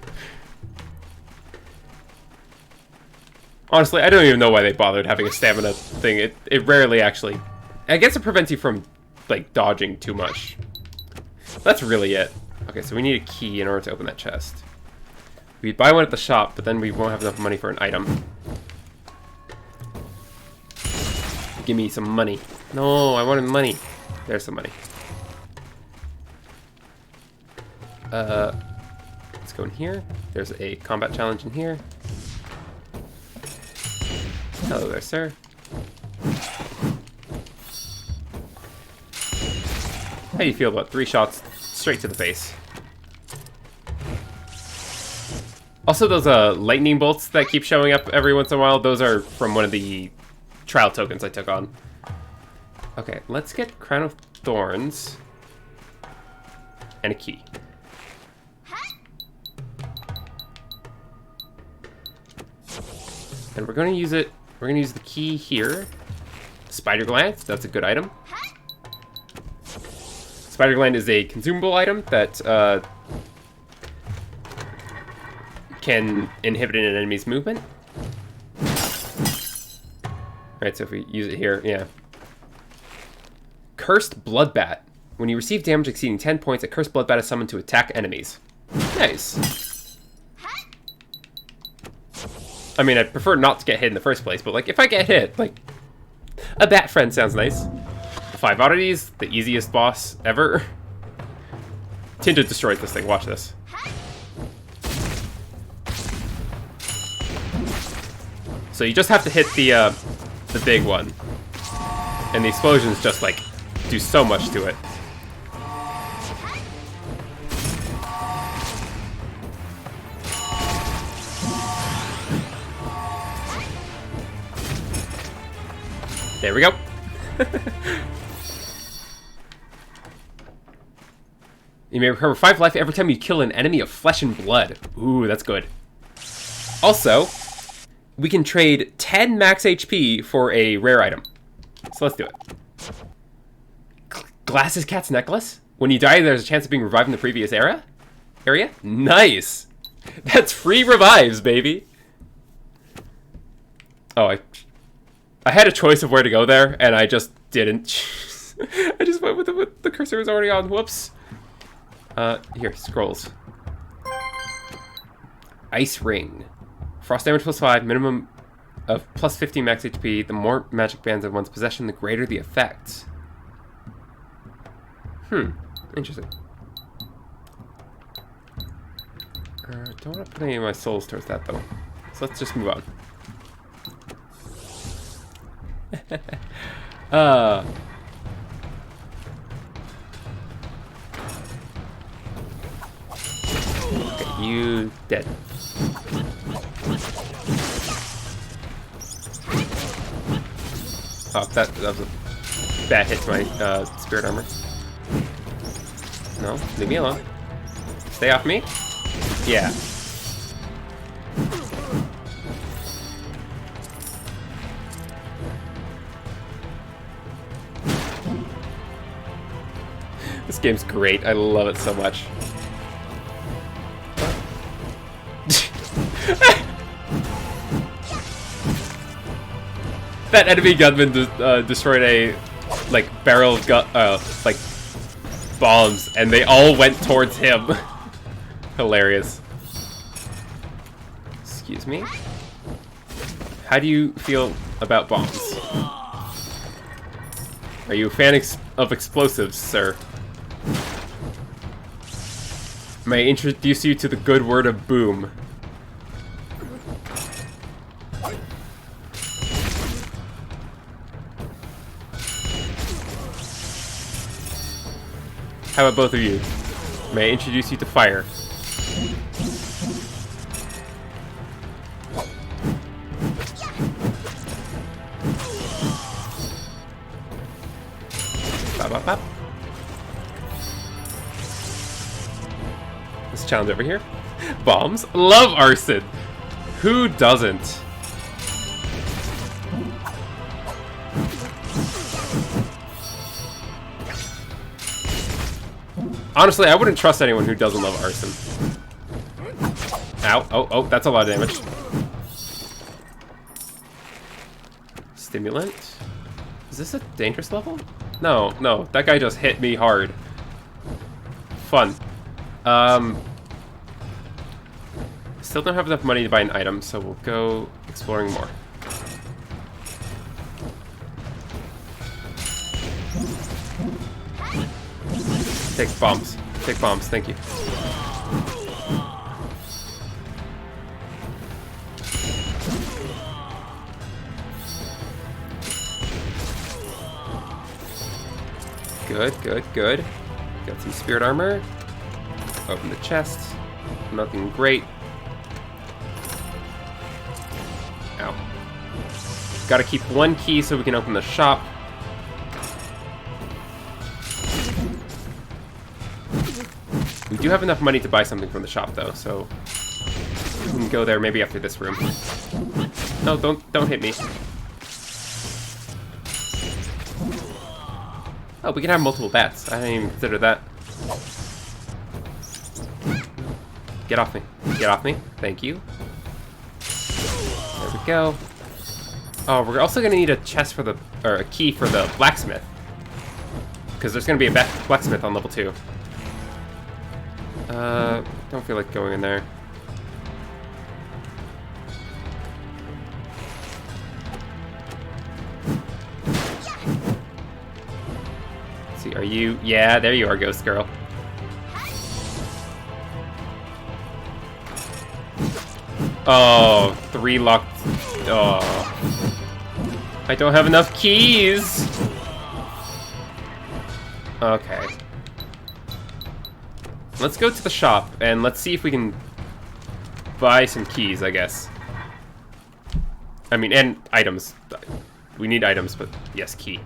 Honestly, I don't even know why they bothered having a stamina thing. It rarely actually... I guess it prevents you from, like, dodging too much. That's really it. Okay, so we need a key in order to open that chest. We'd buy one at the shop, but then we won't have enough money for an item. Give me some money. No, I wanted money. There's some money. Let's go in here. There's a combat challenge in here. Hello there, sir. How do you feel about 3 shots straight to the face? Also, those lightning bolts that keep showing up every once in a while, those are from one of the trial tokens I took on. Okay, let's get Crown of Thorns and a key. And we're going to use it. We're going to use the key here. Spider Gland, that's a good item. Spider Gland is a consumable item that can inhibit an enemy's movement. Right, so if we use it here, yeah. Cursed Bloodbat. When you receive damage exceeding 10 points, a Cursed Bloodbat is summoned to attack enemies. Nice. I mean, I'd prefer not to get hit in the first place, but, like, if I get hit, like, a bat friend sounds nice. 5 oddities, the easiest boss ever. Tinta destroys this thing, watch this. So you just have to hit the big one. And the explosions just, like, do so much to it. There we go. You may recover 5 life every time you kill an enemy of flesh and blood. Ooh, that's good. Also, we can trade 10 max HP for a rare item. So let's do it. Glasses Cat's Necklace? When you die, there's a chance of being revived in the previous area? Nice! That's free revives, baby! Oh, I had a choice of where to go there, and I just didn't. I just went with the cursor was already on. Whoops. Here, scrolls. Ice Ring. Frost damage +5, minimum of +15 max HP. The more magic bands of one's possession, the greater the effect. Interesting. Don't want to put any of my souls towards that, though. So let's just move on. Okay, you dead. Oh, that was a bad hit to my spirit armor. No, leave me alone. Stay off me. Yeah. This game's great. I love it so much. That enemy gunman destroyed a barrel of like bombs, and they all went towards him. Hilarious. Excuse me. How do you feel about bombs? Are you a fan of explosives, sir? May I introduce you to the good word of boom? How about both of you? May I introduce you to fire? Bop, bop, bop. This challenge over here. Bombs? Love arson! Who doesn't? Honestly, I wouldn't trust anyone who doesn't love arson. Ow. Oh, that's a lot of damage. Stimulant? Is this a dangerous level? No, that guy just hit me hard. Fun. Still don't have enough money to buy an item, so we'll go exploring more. Take bombs. Take bombs, thank you. Good. Got some spirit armor. Open the chest. Nothing great. Ow. Gotta keep one key so we can open the shop. We do have enough money to buy something from the shop, though, so we can go there maybe after this room. No, don't hit me. Oh, we can have multiple bats. I didn't even consider that. Get off me. Get off me. Thank you. There we go. Oh, we're also gonna need a chest for a key for the blacksmith, because there's gonna be a blacksmith on level 2. Don't feel like going in there. Let's see, are you... Yeah, there you are, Ghost Girl. Oh, 3 locked... Oh. I don't have enough keys! Okay. Let's go to the shop, and let's see if we can buy some keys, I guess. I mean, and items. We need items, but yes, key.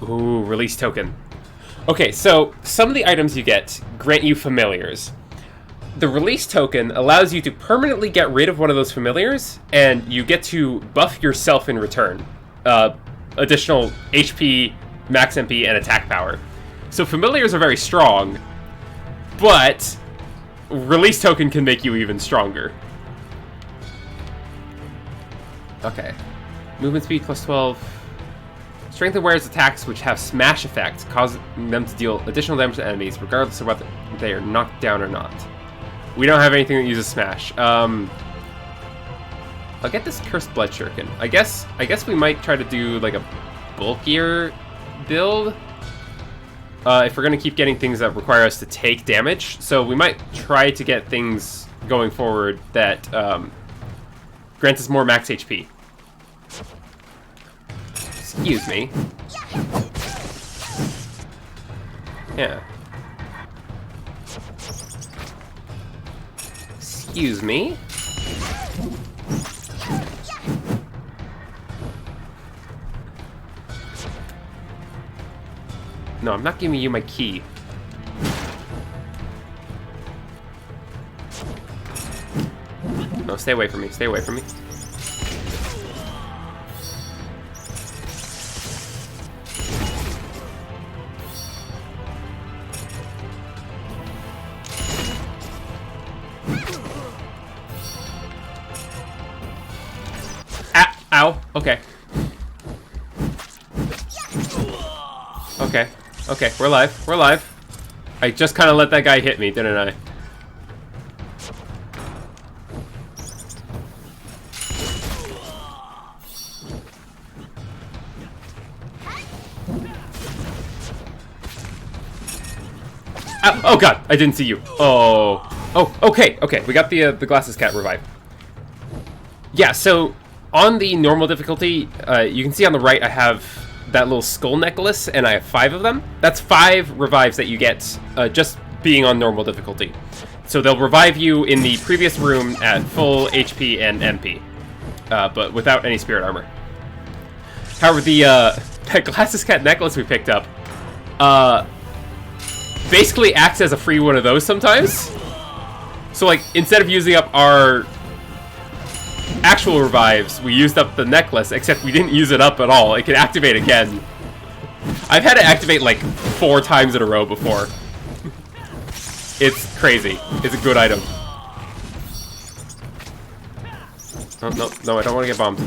Ooh, release token. Okay, so some of the items you get grant you familiars. The release token allows you to permanently get rid of one of those familiars, and you get to buff yourself in return. Additional HP, max MP, and attack power. So familiars are very strong, but release token can make you even stronger. Okay. Movement speed plus 12. Strength aware attacks which have smash effects, causing them to deal additional damage to enemies, regardless of whether they are knocked down or not. We don't have anything that uses smash. I'll get this cursed blood shuriken. I guess we might try to do like a bulkier build. If we're gonna keep getting things that require us to take damage. So we might try to get things going forward that grant us more max HP. Excuse me. Yeah. Excuse me. No, I'm not giving you my key. No, stay away from me. Stay away from me. Ah! Ow! Okay. Okay. Okay, we're live. We're live. I just kind of let that guy hit me, didn't I? Oh god, I didn't see you. Oh. Oh, okay, okay. We got the Glasses Cat revive. Yeah, so on the normal difficulty, you can see on the right I have that little skull necklace, and I have 5 of them. That's 5 revives that you get just being on normal difficulty. So they'll revive you in the previous room at full HP and MP, but without any spirit armor. However, that Glasses Cat necklace we picked up basically acts as a free one of those sometimes. So like, instead of using up our actual revives, we used up the necklace, except we didn't use it up at all. It can activate again. I've had it activate like 4 times in a row before. It's crazy. It's a good item. Oh, no, no, I don't want to get bombed.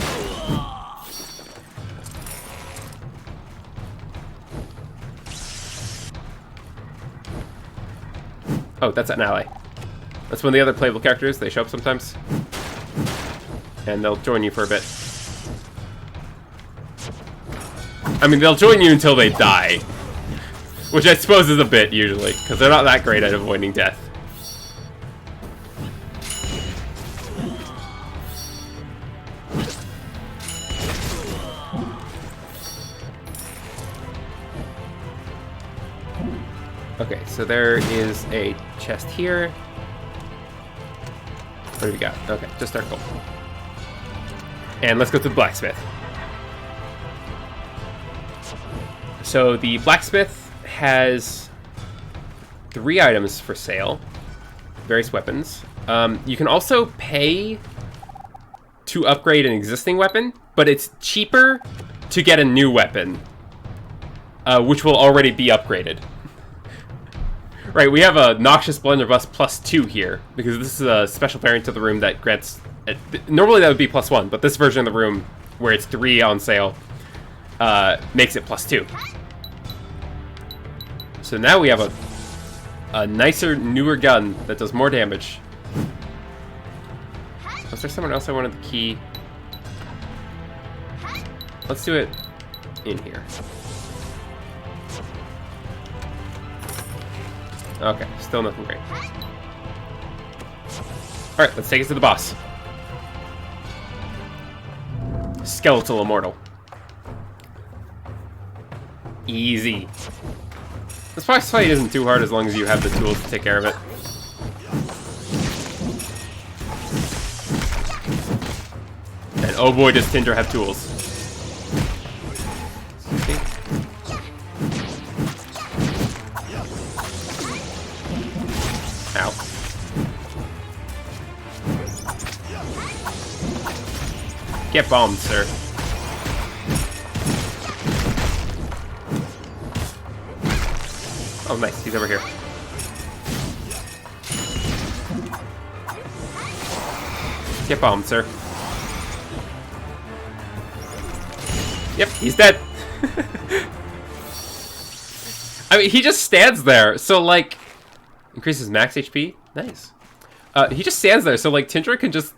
Oh, that's an ally. That's one of the other playable characters. They show up sometimes. And they'll join you for a bit. I mean, they'll join you until they die. Which I suppose is a bit, usually. Because they're not that great at avoiding death. Okay, so there is a chest here. What do we got? Okay, just our gold. And let's go to the blacksmith. So the blacksmith has 3 items for sale. Various weapons. You can also pay to upgrade an existing weapon, but it's cheaper to get a new weapon, which will already be upgraded. Right, we have a Noxious Blunderbuss +2 here, because this is a special variant of the room that grants... normally that would be +1, but this version of the room, where it's 3 on sale, makes it +2. So now we have a nicer, newer gun that does more damage. Was there someone else I wanted the key? Let's do it in here. Okay, still nothing great. Alright, let's take it to the boss. Skeletal Immortal. Easy. This boss fight isn't too hard as long as you have the tools to take care of it. And oh boy, does Tinder have tools. Ow. Get bombed, sir. Oh, nice. He's over here. Get bombed, sir. Yep, he's dead. I mean, he just stands there, so, like... Increases max HP? Nice. He just stands there, so, like, Tindra can just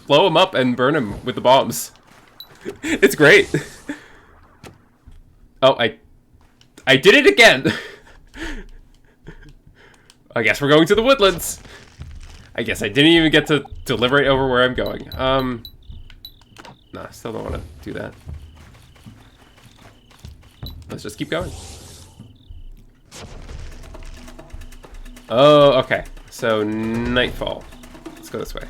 blow him up and burn him with the bombs. It's great. Oh, I did it again! I guess we're going to the woodlands. I guess I didn't even get to deliberate over where I'm going. Nah, still don't want to do that. Let's just keep going. Oh, okay. So, nightfall. Let's go this way.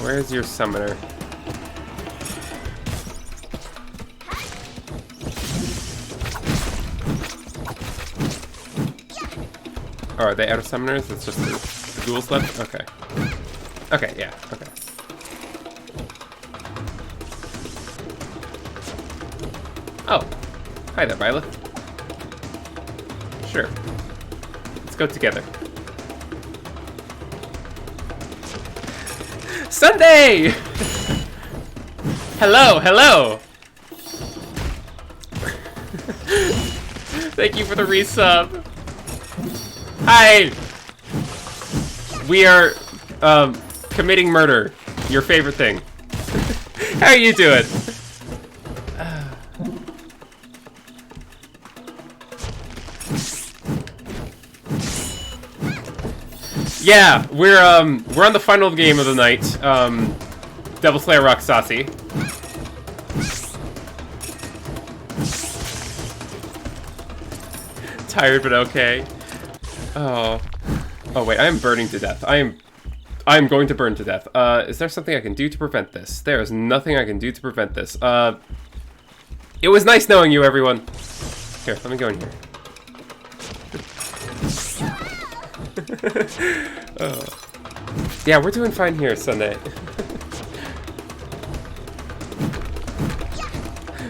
Where's your summoner? Oh, are they out of summoners? It's just the ghouls left? Okay. Okay, yeah, okay. Oh. Hi there, Violet. Sure. Let's go together. Sunday! Hello, hello! Thank you for the resub. Hi! We are, committing murder. Your favorite thing. How are you doing? Yeah, we're on the final game of the night. Devil Slayer Roxassi. Tired but okay. Oh. Oh wait, I am burning to death. I am going to burn to death. Is there something I can do to prevent this? There is nothing I can do to prevent this. It was nice knowing you, everyone. Here, let me go in here. Oh. Yeah, we're doing fine here, Sunday.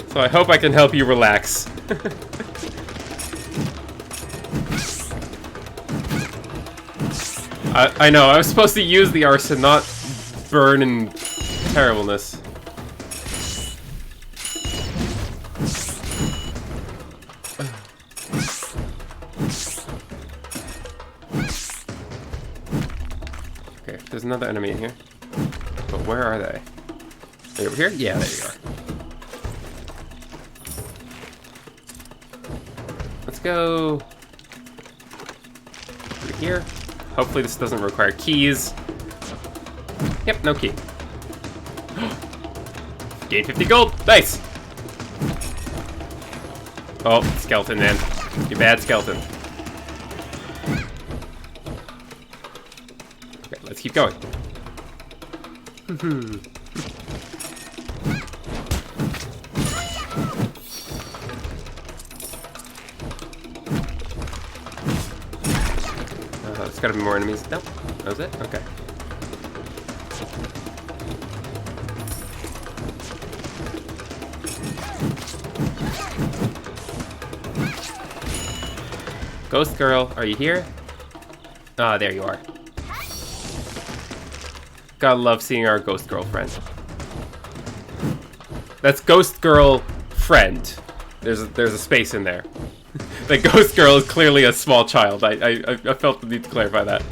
So I hope I can help you relax. I know, I was supposed to use the arson, not burn in terribleness. Okay, there's another enemy in here. But where are they? Are they over here? Yeah, there you are. Let's go through here. Hopefully this doesn't require keys. Yep, no key. Gain 50 gold. Nice. Oh, skeleton, man. You bad skeleton. Okay, let's keep going. There's gotta be more enemies. Nope. That was it? Okay. Ghost girl, are you here? Ah, there you are. Gotta love seeing our ghost girl friend. That's ghost girl friend. There's a space in there. The ghost girl is clearly a small child. I felt the need to clarify that.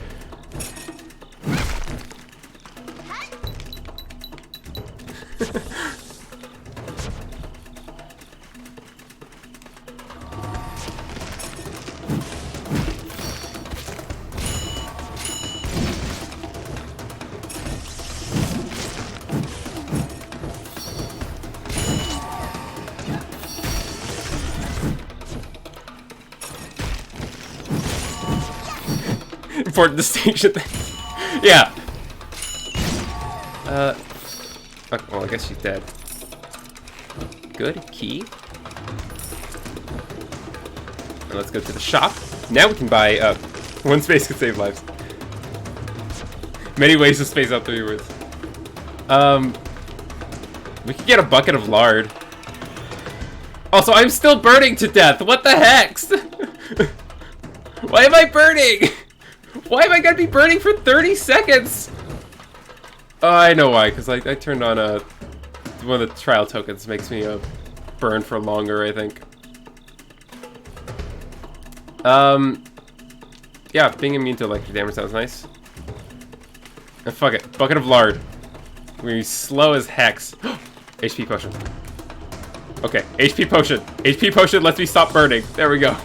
Important distinction. Yeah. Okay, well, I guess she's dead. Good key. And let's go to the shop. Now we can buy. One space can save lives. Many ways to space out 3 words. We could get a bucket of lard. Also, I'm still burning to death. What the heck? Why am I burning? Why am I gonna be burning for 30 seconds? Oh, I know why, because I turned on one of the trial tokens makes me burn for longer, I think. Yeah, being immune to electric damage sounds nice. And fuck it, bucket of lard. We're slow as hex. HP potion. Okay, HP potion. HP potion lets me stop burning. There we go.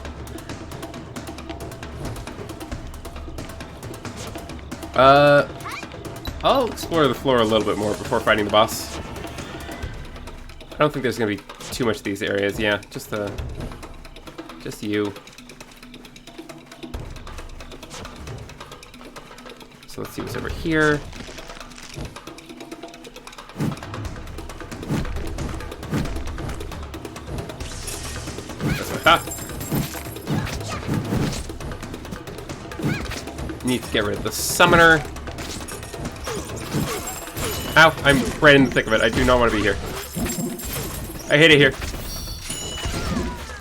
I'll explore the floor a little bit more before fighting the boss. I don't think there's gonna be too much of these areas. Yeah, just you. So let's see what's over here. That's what I thought. Need to get rid of the summoner. Ow, I'm right in the thick of it. I do not want to be here. I hate it here.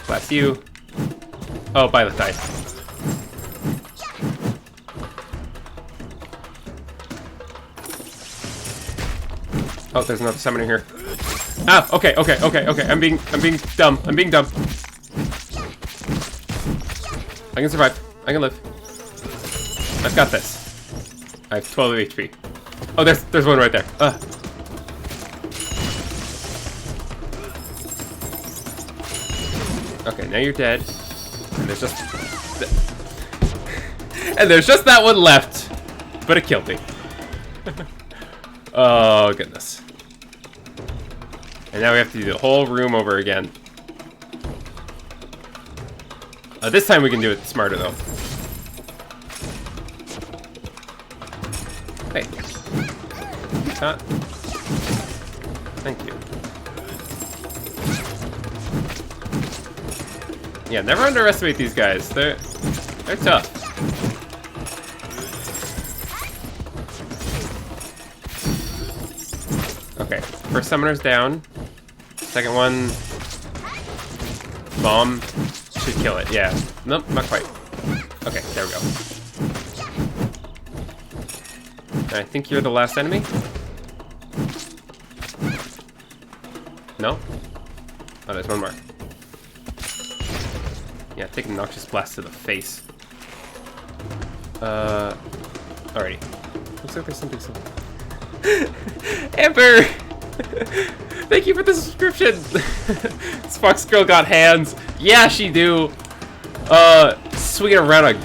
Blast you. Oh, Violet died. Oh, there's another summoner here. Ah, okay. I'm being dumb. I'm being dumb. I can survive. I can live. I've got this. I have 12 HP. Oh, there's one right there. Okay, now you're dead. And there's just that one left. But it killed me. Oh goodness. And now we have to do the whole room over again. This time we can do it smarter though. Hey. Thank you. Yeah, never underestimate these guys. They're tough. Okay, first summoner's down. Second one, bomb should kill it. Yeah, nope, not quite. Okay, there we go. I think you're the last enemy. No? Oh, there's one more. Yeah, take a noxious blast to the face. Alrighty. Looks like there's something. Amber! Thank you for the subscription! This fox girl got hands. Yeah, she do. Swinging around a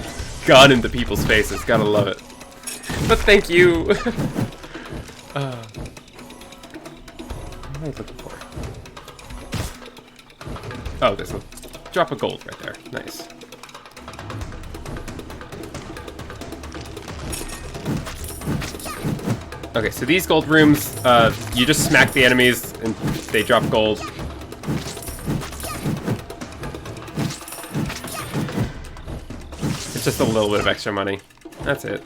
gun into people's faces. Gotta love it. But thank you. What am I looking for? Oh, there's a drop of gold right there. Nice. Okay, so these gold rooms, you just smack the enemies and they drop gold. It's just a little bit of extra money. That's it.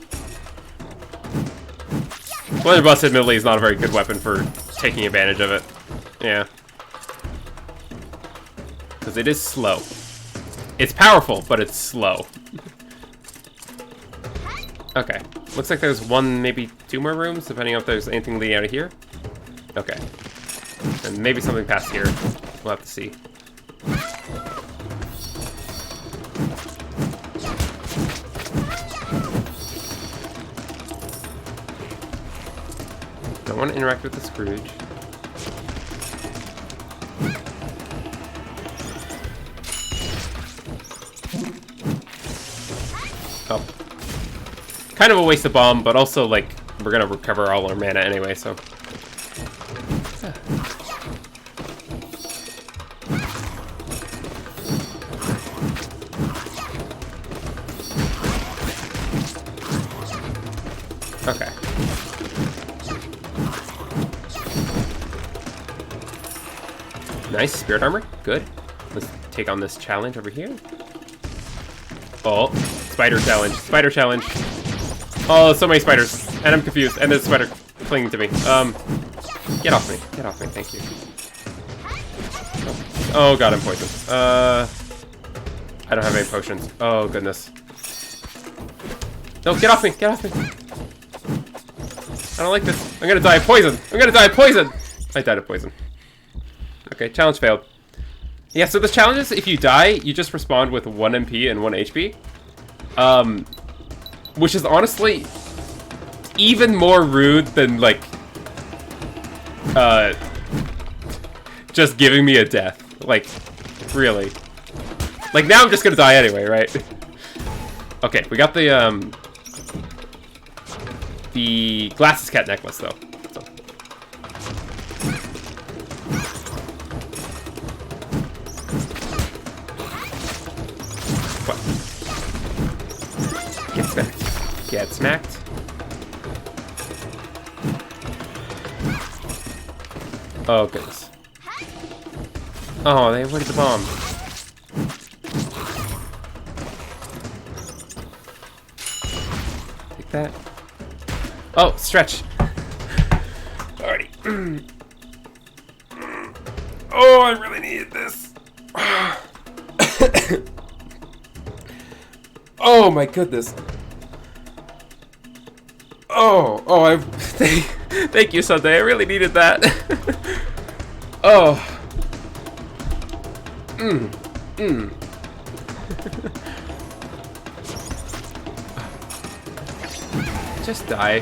Blunderbuss admittedly is not a very good weapon for taking advantage of it. Yeah. Because it is slow. It's powerful, but it's slow. Okay. Looks like there's one, maybe two more rooms, depending on if there's anything leading out of here. Okay. And maybe something past here. We'll have to see. Don't want to interact with the Scrooge. Oh. Kind of a waste of bomb, but also, like, we're gonna recover all our mana anyway, so. Okay. Nice, spirit armor. Good. Let's take on this challenge over here. Oh, spider challenge. Spider challenge. Oh, so many spiders. And I'm confused. And there's a spider clinging to me. Get off me. Get off me. Thank you. Oh god, I'm poisoned. I don't have any potions. Oh, goodness. No, get off me. Get off me. I don't like this. I'm gonna die of poison. I'm gonna die of poison. I died of poison. Okay, challenge failed. Yeah, so the challenge is if you die, you just respawn with 1 MP and 1 HP. Which is honestly even more rude than, like, just giving me a death. Like, really. Like, now I'm just gonna die anyway, right? Okay, we got the glasses cat necklace, though. So. What? Get smacked. Get smacked. Oh, goodness. Oh, they avoided the bomb. Take that. Oh, stretch. Alrighty. Oh, I really needed this. Oh my goodness. Oh, thank you, Sunday. I really needed that. Oh. Just die.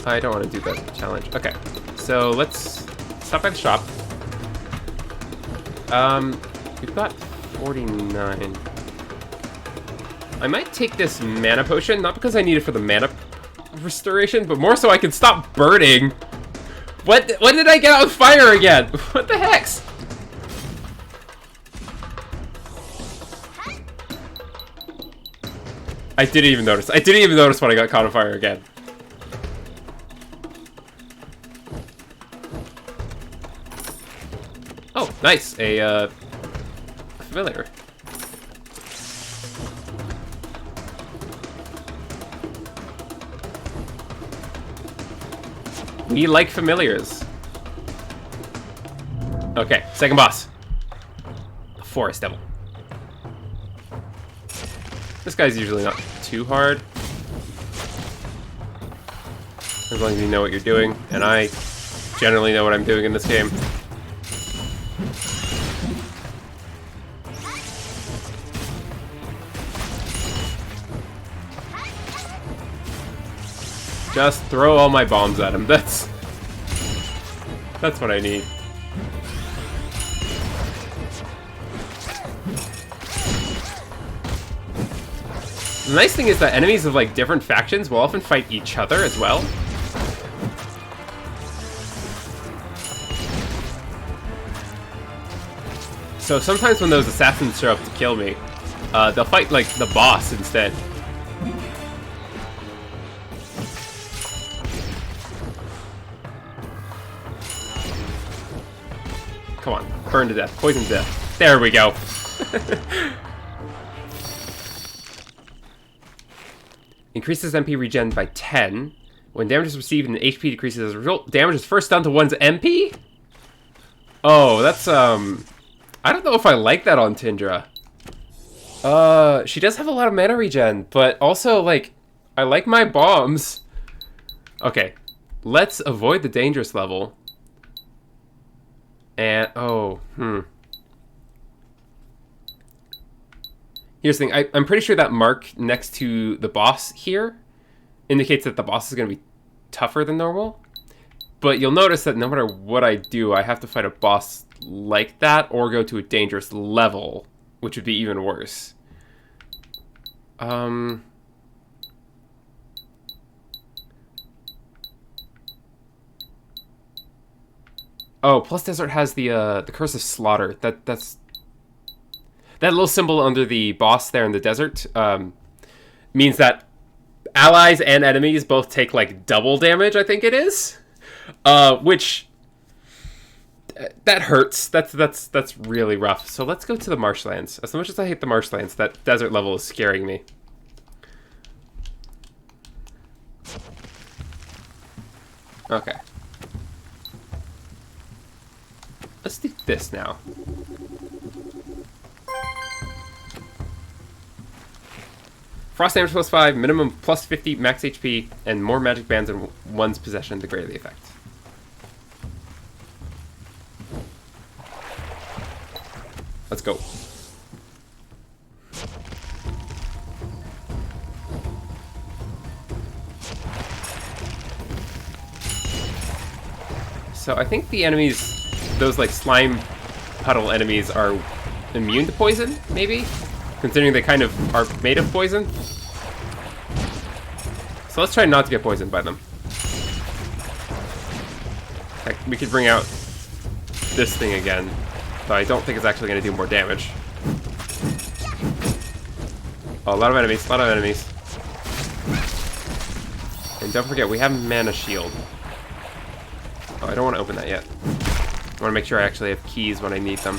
I don't want to do that challenge. Okay, so let's stop by the shop. We've got 49. I might take this mana potion, not because I need it for the mana restoration, but more so I can stop burning. What did I get on fire again? What the heck? I didn't even notice. I didn't even notice when I got caught on fire again. Oh, nice. A familiar. We like familiars. Okay, second boss. The Forest Devil. This guy's usually not too hard. As long as you know what you're doing. And I generally know what I'm doing in this game. Just throw all my bombs at him. That's what I need. The nice thing is that enemies of like different factions will often fight each other as well. So sometimes when those assassins show up to kill me, they'll fight like the boss instead. Come on, burn to death, poison to death. There we go. Increases MP regen by 10. When damage is received and HP decreases as a result, damage is first done to one's MP? Oh, that's, I don't know if I like that on Tindra. She does have a lot of mana regen, but also, like, I like my bombs. Okay, let's avoid the dangerous level. And, Here's the thing, I'm pretty sure that mark next to the boss here indicates that the boss is going to be tougher than normal. But you'll notice that no matter what I do, I have to fight a boss like that or go to a dangerous level, which would be even worse. Oh, Plus Desert has the Curse of Slaughter. That's that little symbol under the boss there in the desert means that allies and enemies both take like double damage, I think it is. Which that hurts. That's really rough. So let's go to the marshlands. As much as I hate the marshlands, that desert level is scaring me. Okay. Let's do this now. Frost damage plus 5, minimum plus 50 max HP, and more magic bands in one's possession, the greater the effect. Let's go. So I think the enemies, those like slime puddle enemies, are immune to poison, maybe? Considering they kind of are made of poison. So let's try not to get poisoned by them. Heck, we could bring out this thing again, but I don't think it's actually going to do more damage. Oh, a lot of enemies, a lot of enemies. And don't forget, we have mana shield. Oh, I don't want to open that yet. I want to make sure I actually have keys when I need them.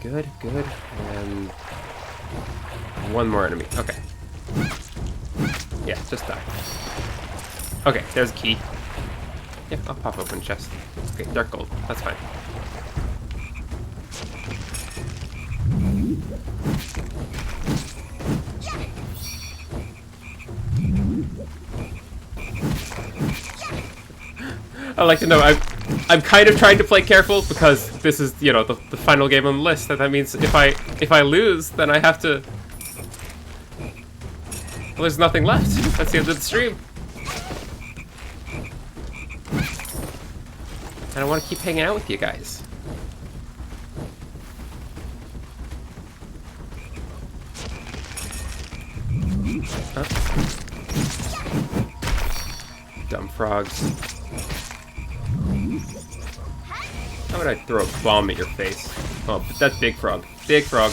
Good, good, and one more enemy. Okay. Yeah, just die. Okay, there's a key. Yeah, I'll pop open a chest. Okay, dark gold. That's fine. I like to know I'm kind of trying to play careful because this is, you know, the final game on the list. And that means if I lose, then I have to. Well, there's nothing left. That's the end of the stream. And I want to keep hanging out with you guys. Oh. Dumb frogs. How would I throw a bomb at your face? Oh, but that's Big Frog. Big Frog.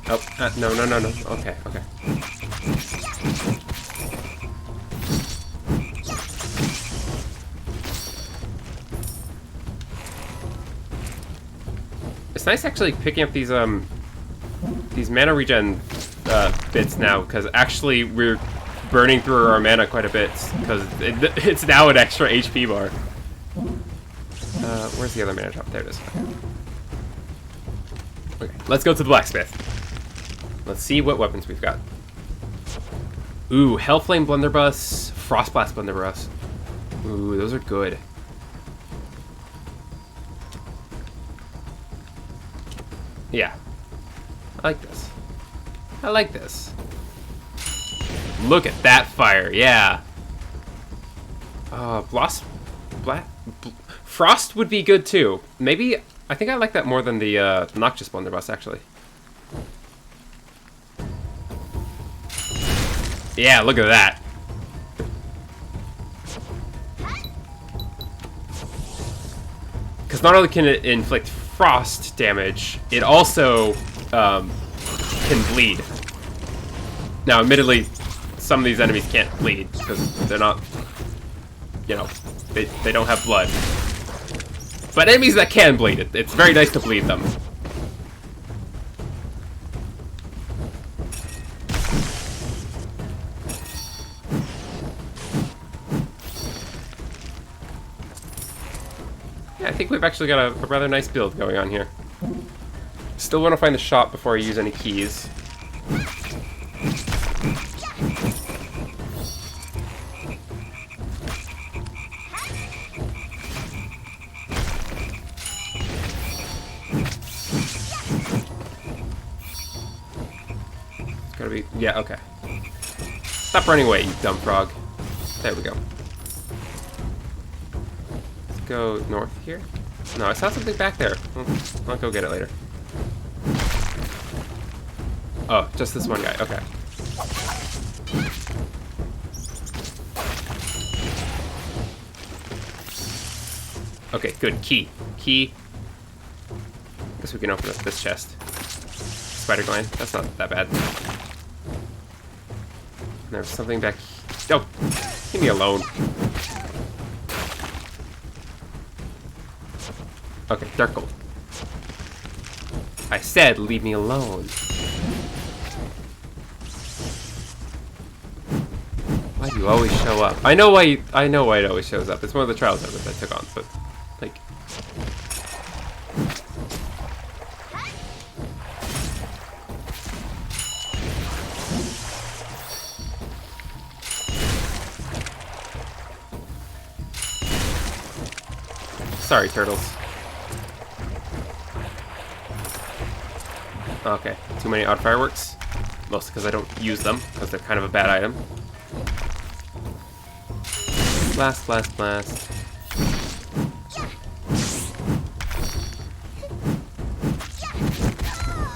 Oh, no. Okay, okay. It's nice actually picking up these mana regen bits now, because actually we're burning through our mana quite a bit, because it's now an extra HP bar. Where's the other mana drop? There it is. Okay, let's go to the blacksmith. Let's see what weapons we've got. Ooh, Hellflame Blunderbuss, Frostblast Blunderbuss. Ooh, those are good. Yeah. I like this. I like this. Look at that fire, yeah. Frost would be good too. Maybe, I think I like that more than the Noxious Blunderbuss, actually. Yeah, look at that. because not only can it inflict frost damage, it also can bleed. Now, admittedly, some of these enemies can't bleed because they're not, you know, they don't have blood. But enemies that can bleed, it's very nice to bleed them. Yeah, I think we've actually got a rather nice build going on here. Still want to find the shop before I use any keys. It's gotta be... yeah, okay. Stop running away, you dumb frog. There we go. Let's go north here. No, I saw something back there. I'll go get it later. Oh, just this one guy. Okay. Okay, good. Key. Key. I guess we can open up this chest. Spider gland. That's not that bad. There's something back... oh! Leave me alone. Okay, dark gold. I said leave me alone. Why do you always show up? I know why it always shows up. It's one of the trials that I took on, but like... sorry, turtles. Okay, too many odd fireworks. Mostly because I don't use them, because they're kind of a bad item. Blast, blast, blast.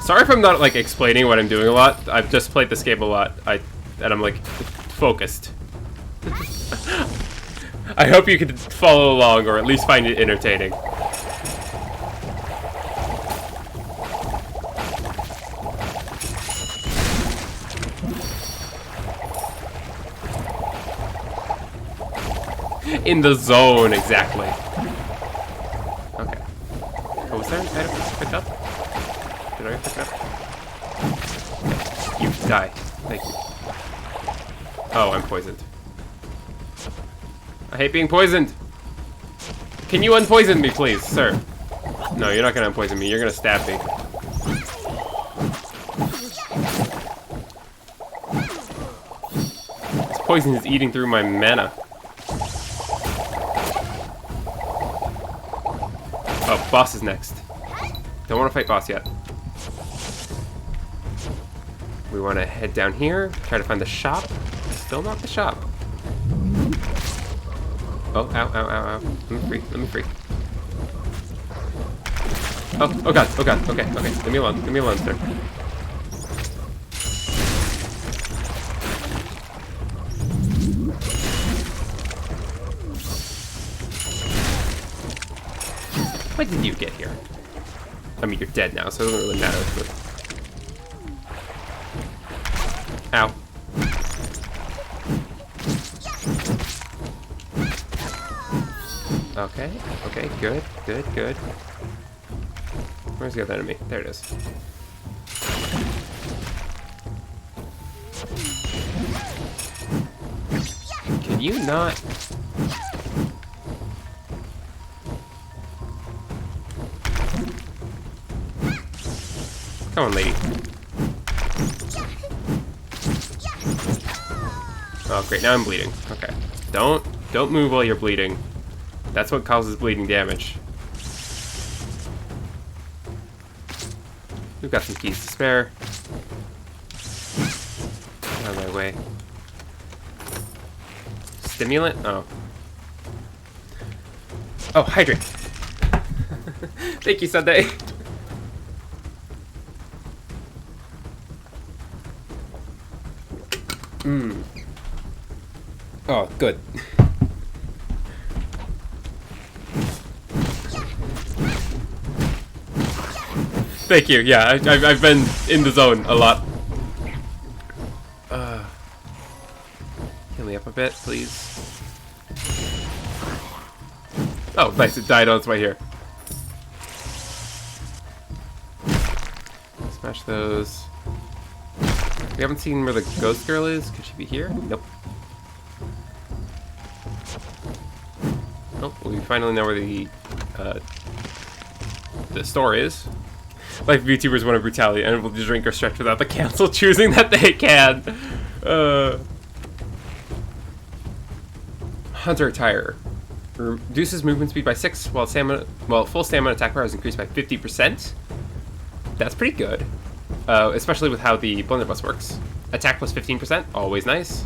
Sorry if I'm not, like, explaining what I'm doing a lot. I've just played this game a lot, and I'm, like, focused. I hope you can follow along, or at least find it entertaining. In the zone, exactly. Okay. Oh, was there an item to pick up? Did I pick it up? You die. Thank you. Oh, I'm poisoned. I hate being poisoned! Can you unpoison me, please, sir? No, you're not gonna unpoison me. You're gonna stab me. This poison is eating through my mana. Oh, boss is next. Don't want to fight boss yet. We want to head down here, try to find the shop. Still not the shop. Oh, ow, ow, ow, ow. Let me free, let me free. Oh, oh god, oh god, okay, okay. Leave me alone, sir. When did you get here? I mean, you're dead now, so it doesn't really matter. But... ow. Okay, okay, good, good, good. Where's the other enemy? There it is. Can you not... come on, lady. Oh, great, now I'm bleeding. Okay. Don't move while you're bleeding. That's what causes bleeding damage. We've got some keys to spare. Out of my way. Stimulant? Oh. Oh, hydrate. Thank you, Sunday. Mmm. Oh, good. Thank you. Yeah, I've been in the zone a lot. Heal me up a bit, please. Oh, nice. It died on its way here. Smash those. We haven't seen where the ghost girl is. Could she be here? Nope. Oh, we finally know where the store is. Like VTubers want a brutality, unable to drink or stretch without the council choosing that they can. Hunter Attire. Reduces movement speed by 6, while full stamina attack power is increased by 50%. That's pretty good. Especially with how the blunderbuss works. Attack plus 15%, always nice.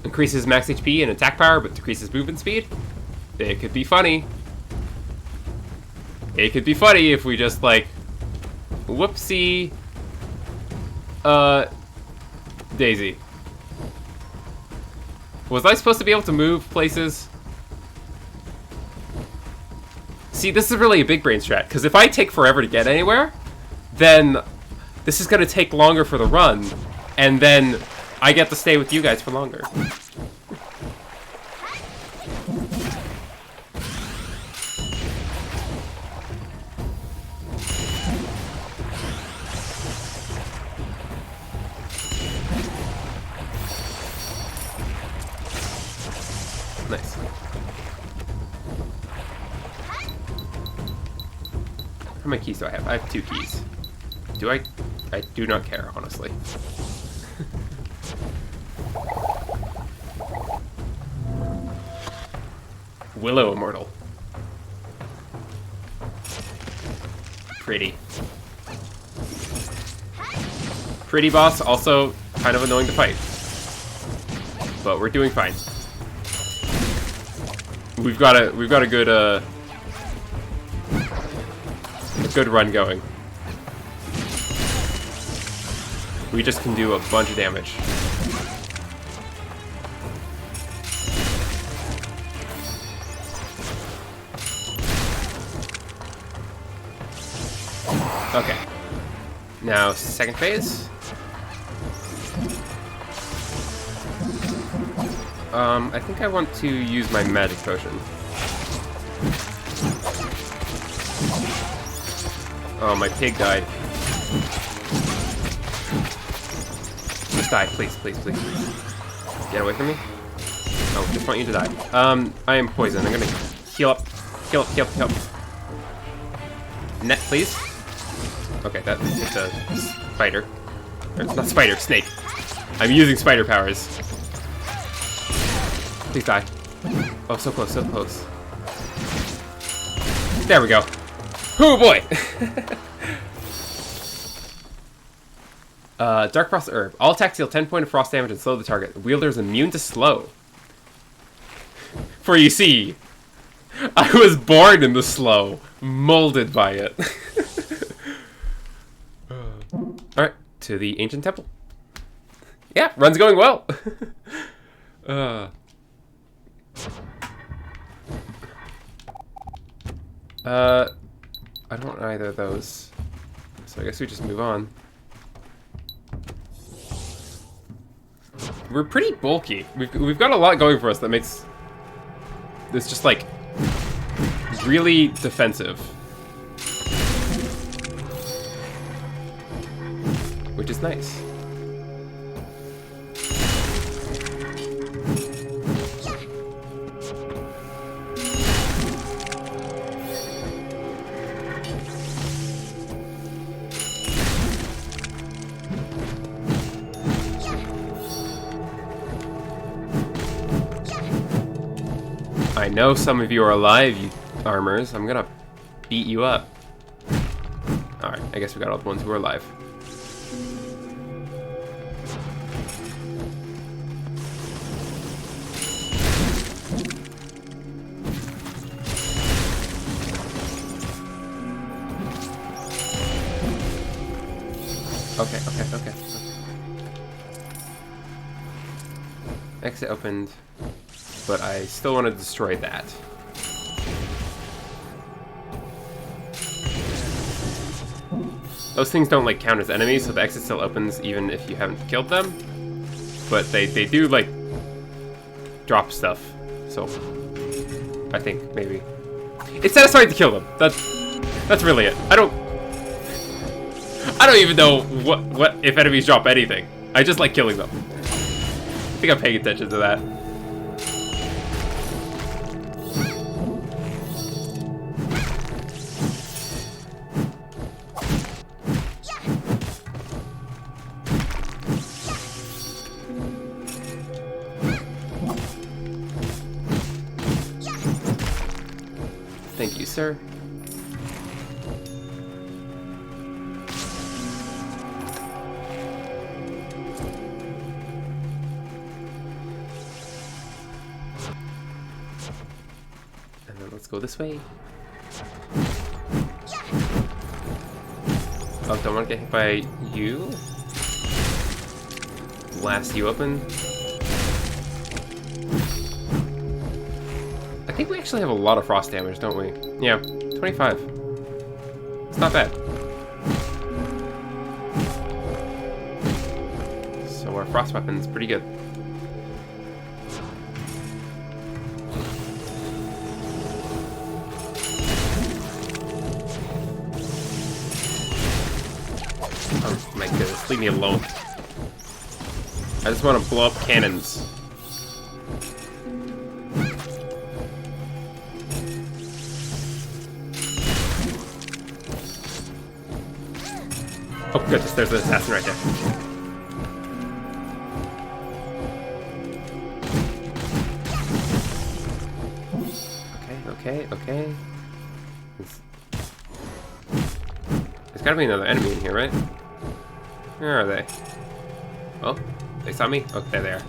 Increases max HP and attack power, but decreases movement speed. It could be funny. It could be funny if we just, like... Whoopsie. Daisy. Was I supposed to be able to move places? See, this is really a big brain strat, because if I take forever to get anywhere, then this is going to take longer for the run, and then I get to stay with you guys for longer. Nice. How many keys do I have? I have 2 keys. Do I? I do not care, honestly. Willow Immortal. Pretty. Pretty boss, also kind of annoying to fight. But we're doing fine. We've got a good good run going. We just can do a bunch of damage. Okay. Now, second phase. I think I want to use my magic potion. Oh, my pig died. Just die, please, please, please, please. Get away from me. Oh, just want you to die. I am poisoned. I'm gonna heal up. Heal up, heal up, heal up. Net, please. Okay, that's just a spider. Or, not spider, snake. I'm using spider powers. Please die. Oh, so close, so close. There we go. Oh boy! Dark Frost Herb. All attacks deal 10 points of frost damage and slow the target. The wielder is immune to slow. For you see, I was born in the slow, molded by it. Alright, to the ancient temple. Yeah, run's going well. I don't want either of those, so I guess we just move on. We're pretty bulky. We've got a lot going for us that makes this just like really defensive, which is nice. I know some of you are alive, you armors. I'm gonna beat you up. Alright, I guess we got all the ones who are alive. Okay. Exit opened. But I still want to destroy that. Those things don't like count as enemies, so the exit still opens even if you haven't killed them. But they do like drop stuff. So I think maybe it's satisfying to kill them. That's really it. I don't even know what if enemies drop anything. I just like killing them. I think I'm paying attention to that. Thank you, sir. And then let's go this way. Oh, don't want to get hit by you. Blast you open. I think we actually have a lot of frost damage, don't we? Yeah, 25. It's not bad. So our frost weapon's pretty good. Oh my goodness, leave me alone. I just want to blow up cannons. Oh goodness, there's an assassin right there. Okay. There's gotta be another enemy in here, right? Where are they? Oh, they saw me? Oh, there they are.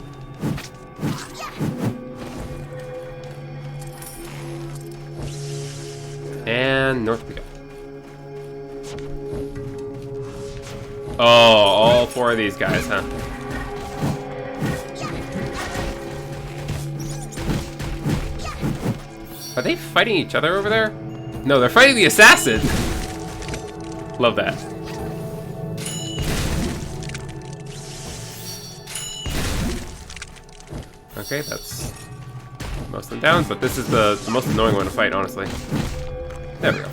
And north we go. Oh, all four of these guys, huh? Are they fighting each other over there? No, they're fighting the assassin! Love that. Okay, that's most of them down, but this is the most annoying one to fight, honestly. There we go.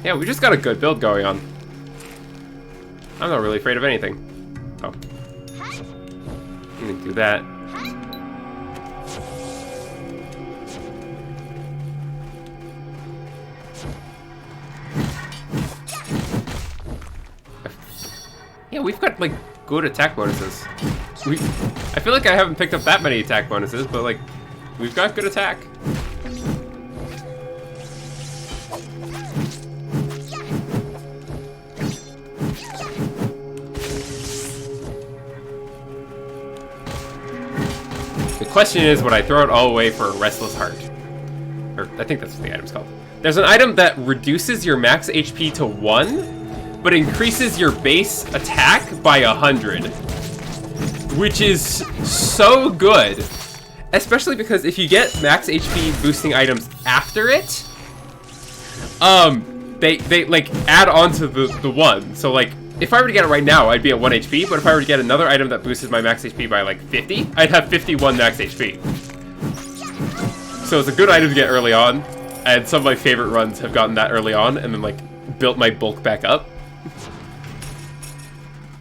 Yeah, we just got a good build going on. I'm not really afraid of anything. Oh. I'm gonna do that. Yeah, we've got, like, good attack bonuses. I feel like I haven't picked up that many attack bonuses, but, like, we've got good attack. The question is, would I throw it all away for a Restless Heart? Or, I think that's what the item's called. There's an item that reduces your max HP to 1, but increases your base attack by 100. Which is so good. Especially because if you get max HP boosting items after it, they like add on to the 1. So like, if I were to get it right now, I'd be at 1 HP, but if I were to get another item that boosted my max HP by like 50, I'd have 51 max HP. So it's a good item to get early on, and some of my favorite runs have gotten that early on, and then like, built my bulk back up.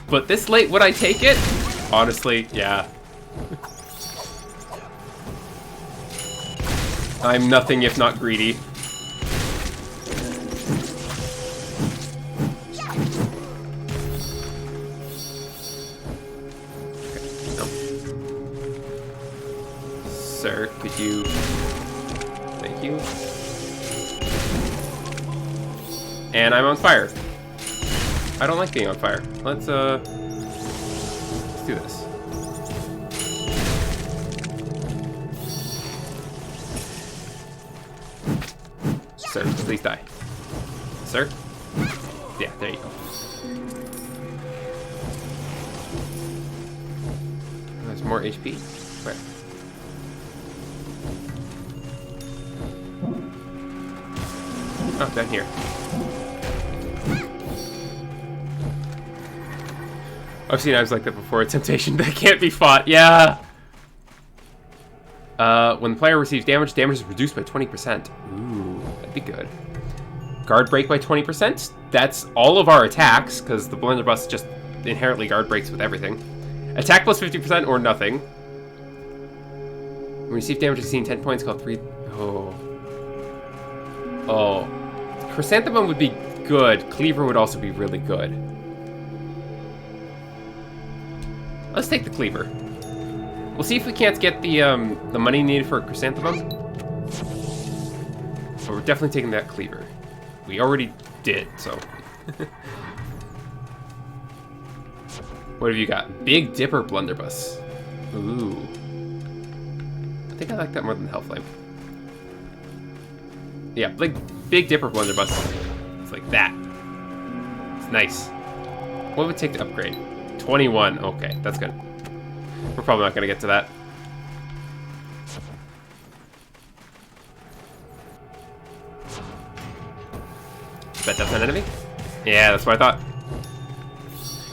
But this late, would I take it? Honestly, yeah. I'm nothing if not greedy. Sir, could you... Thank you. And I'm on fire. I don't like being on fire. Let's do this. Sir, please die. Sir? Yeah, there you go. There's more HP. Where? Oh, down here. I've seen items like that before. A temptation that can't be fought. Yeah. When the player receives damage, damage is reduced by 20%. Ooh, that'd be good. Guard break by 20%. That's all of our attacks, because the blunderbuss just inherently guard breaks with everything. Attack plus 50% or nothing. When you receive damage exceeding 10 points, called 3... Oh. Oh. Chrysanthemum would be good. Cleaver would also be really good. Let's take the Cleaver. We'll see if we can't get the money needed for a Chrysanthemum. But we're definitely taking that Cleaver. We already did, so... What have you got? Big Dipper Blunderbuss. Ooh. I think I like that more than Hellflame. Yeah, Big Dipper Blunderbuss. It's like that. It's nice. What would it take to upgrade? 21. Okay, that's good. We're probably not going to get to that. Bet that's an enemy? Yeah, that's what I thought.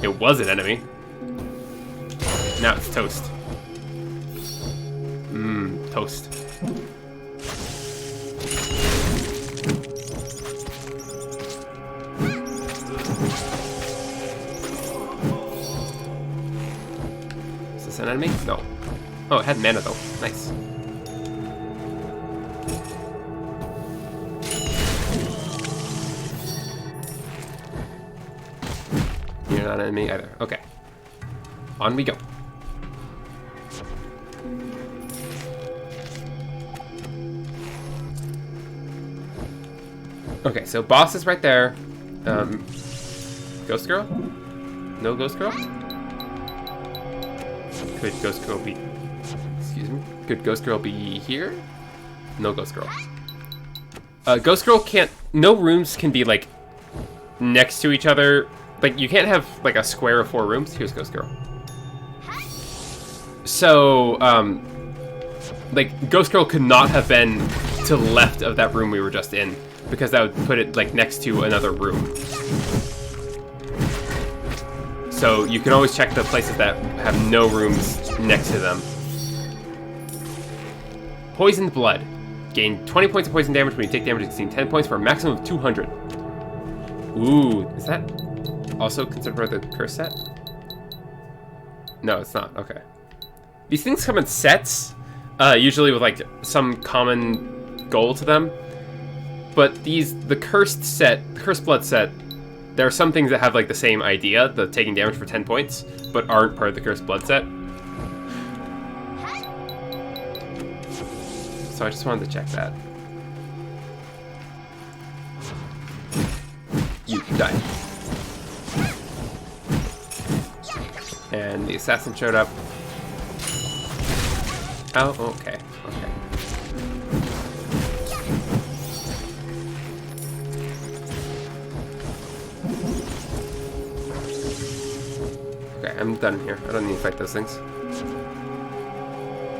It was an enemy. Now it's toast. Mmm, toast. Is this an enemy? No. Oh, it had mana though. Nice. You're not an enemy either. Okay. On we go. Okay, so boss is right there. Ghost Girl? No Ghost Girl? Could Ghost Girl be... Excuse me? Could Ghost Girl be here? No Ghost Girl. Ghost Girl can't... No rooms can be, like, next to each other. Like, you can't have, like, a square of 4 rooms. Here's Ghost Girl. So, like, Ghost Girl could not have been to the left of that room we were just in, because that would put it, like, next to another room. So, you can always check the places that have no rooms next to them. Poisoned Blood. Gain 20 points of poison damage when you take damage exceeding 10 points for a maximum of 200. Ooh, is that also considered part of the curse set? No, it's not. Okay. These things come in sets, usually with like some common goal to them. But the cursed set, the cursed blood set, there are some things that have like the same idea, the taking damage for 10 points, but aren't part of the cursed blood set. So I just wanted to check that. You died. And the assassin showed up. Oh, okay, okay. Okay, I'm done here. I don't need to fight those things.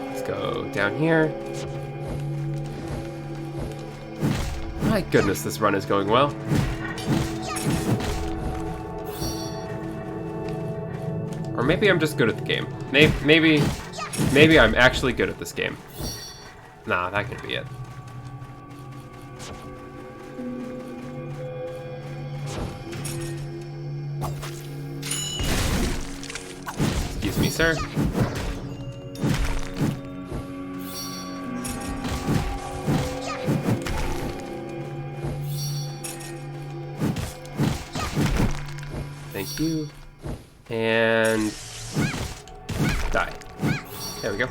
Let's go down here. My goodness, this run is going well. Or maybe I'm just good at the game. Maybe I'm actually good at this game. Nah, that can't be it. Excuse me, sir. Thank you. And die. There we go.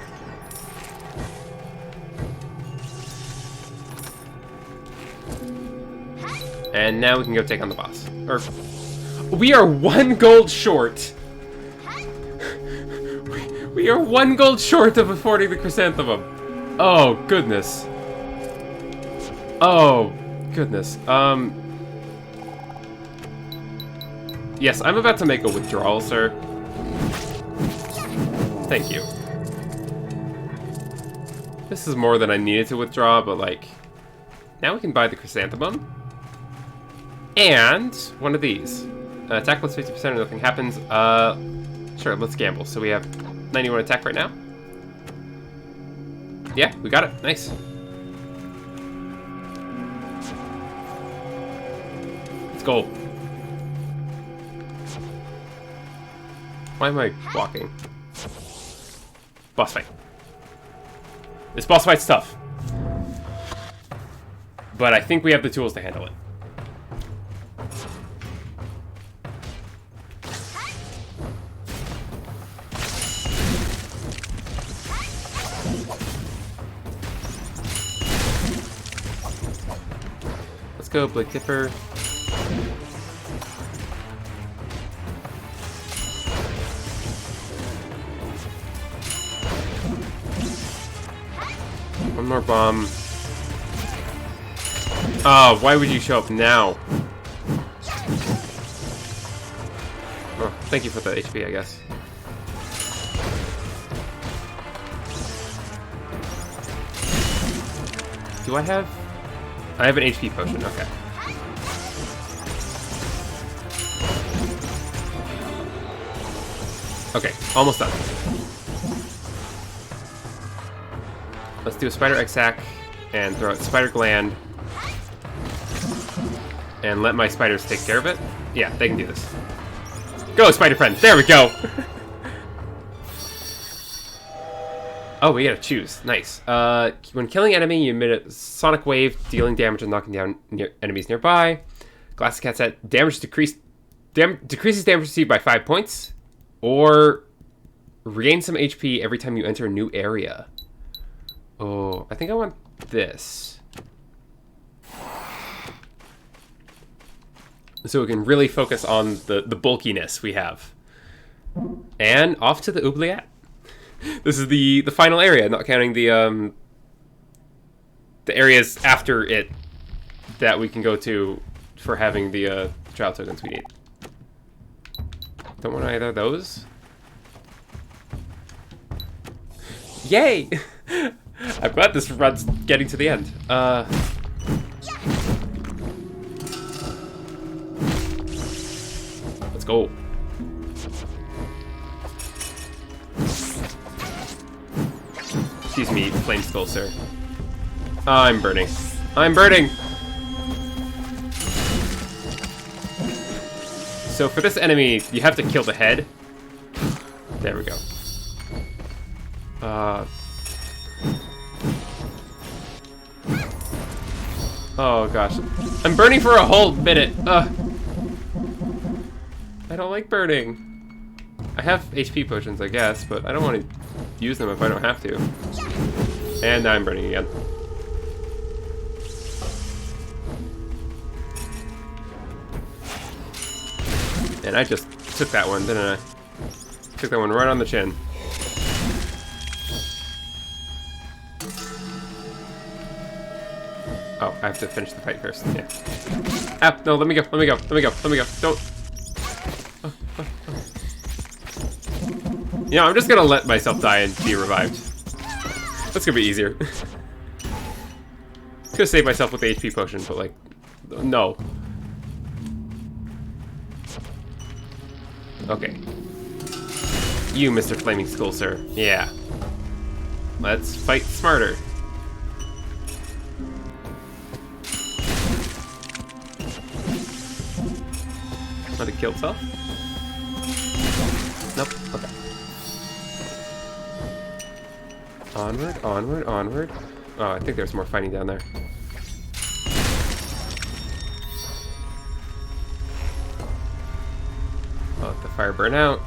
And now we can go take on the boss. Or we are 1 gold short. We are 1 gold short of affording the chrysanthemum. Oh goodness. Oh goodness. Yes, I'm about to make a withdrawal, sir. Thank you. This is more than I needed to withdraw, but like... Now we can buy the chrysanthemum. And one of these. Attack plus 50% or nothing happens. Sure, let's gamble. So we have 91 attack right now. Yeah, we got it. Nice. Let's go. Why am I walking? Boss fight. This boss fight's tough. But I think we have the tools to handle it. Let's go, Blake Tipper. One more bomb. Oh, why would you show up now? Oh, thank you for the HP, I guess. Do I have... I have an HP potion, okay. Okay, almost done. Let's do a Spider Exact and throw out Spider Gland. And let my spiders take care of it. Yeah, they can do this. Go, spider friend! There we go! Oh, we gotta choose. Nice. When killing enemy, you emit a sonic wave, dealing damage and knocking down enemies nearby. Glass Cat set, damage decreases damage received by 5 points. Or regain some HP every time you enter a new area. Oh, I think I want this. So we can really focus on the bulkiness we have. And off to the oubliette. This is the final area, not counting the areas after it that we can go to for having the trial tokens we need. Don't want either of those. Yay! I'm glad this run's getting to the end. Let's go. Excuse me, flame skull, sir. I'm burning. I'm burning! So for this enemy, you have to kill the head. There we go. Oh gosh. I'm burning for a whole minute. I don't like burning. I have HP potions, I guess, but I don't want to use them if I don't have to. And now I'm burning again. And I just took that one, didn't I? Took that one right on the chin. Oh, I have to finish the fight first. Yeah. Ah, no, let me go, let me go, let me go, let me go. Don't. You know, I'm just gonna let myself die and be revived. That's gonna be easier. Could save myself with the HP potion, but like, no. Okay. You, Mr. Flaming Skull, sir. Yeah. Let's fight smarter. Let it kill itself? Nope. Okay. Onward, onward, onward. Oh, I think there's more fighting down there. I'll let the fire burn out.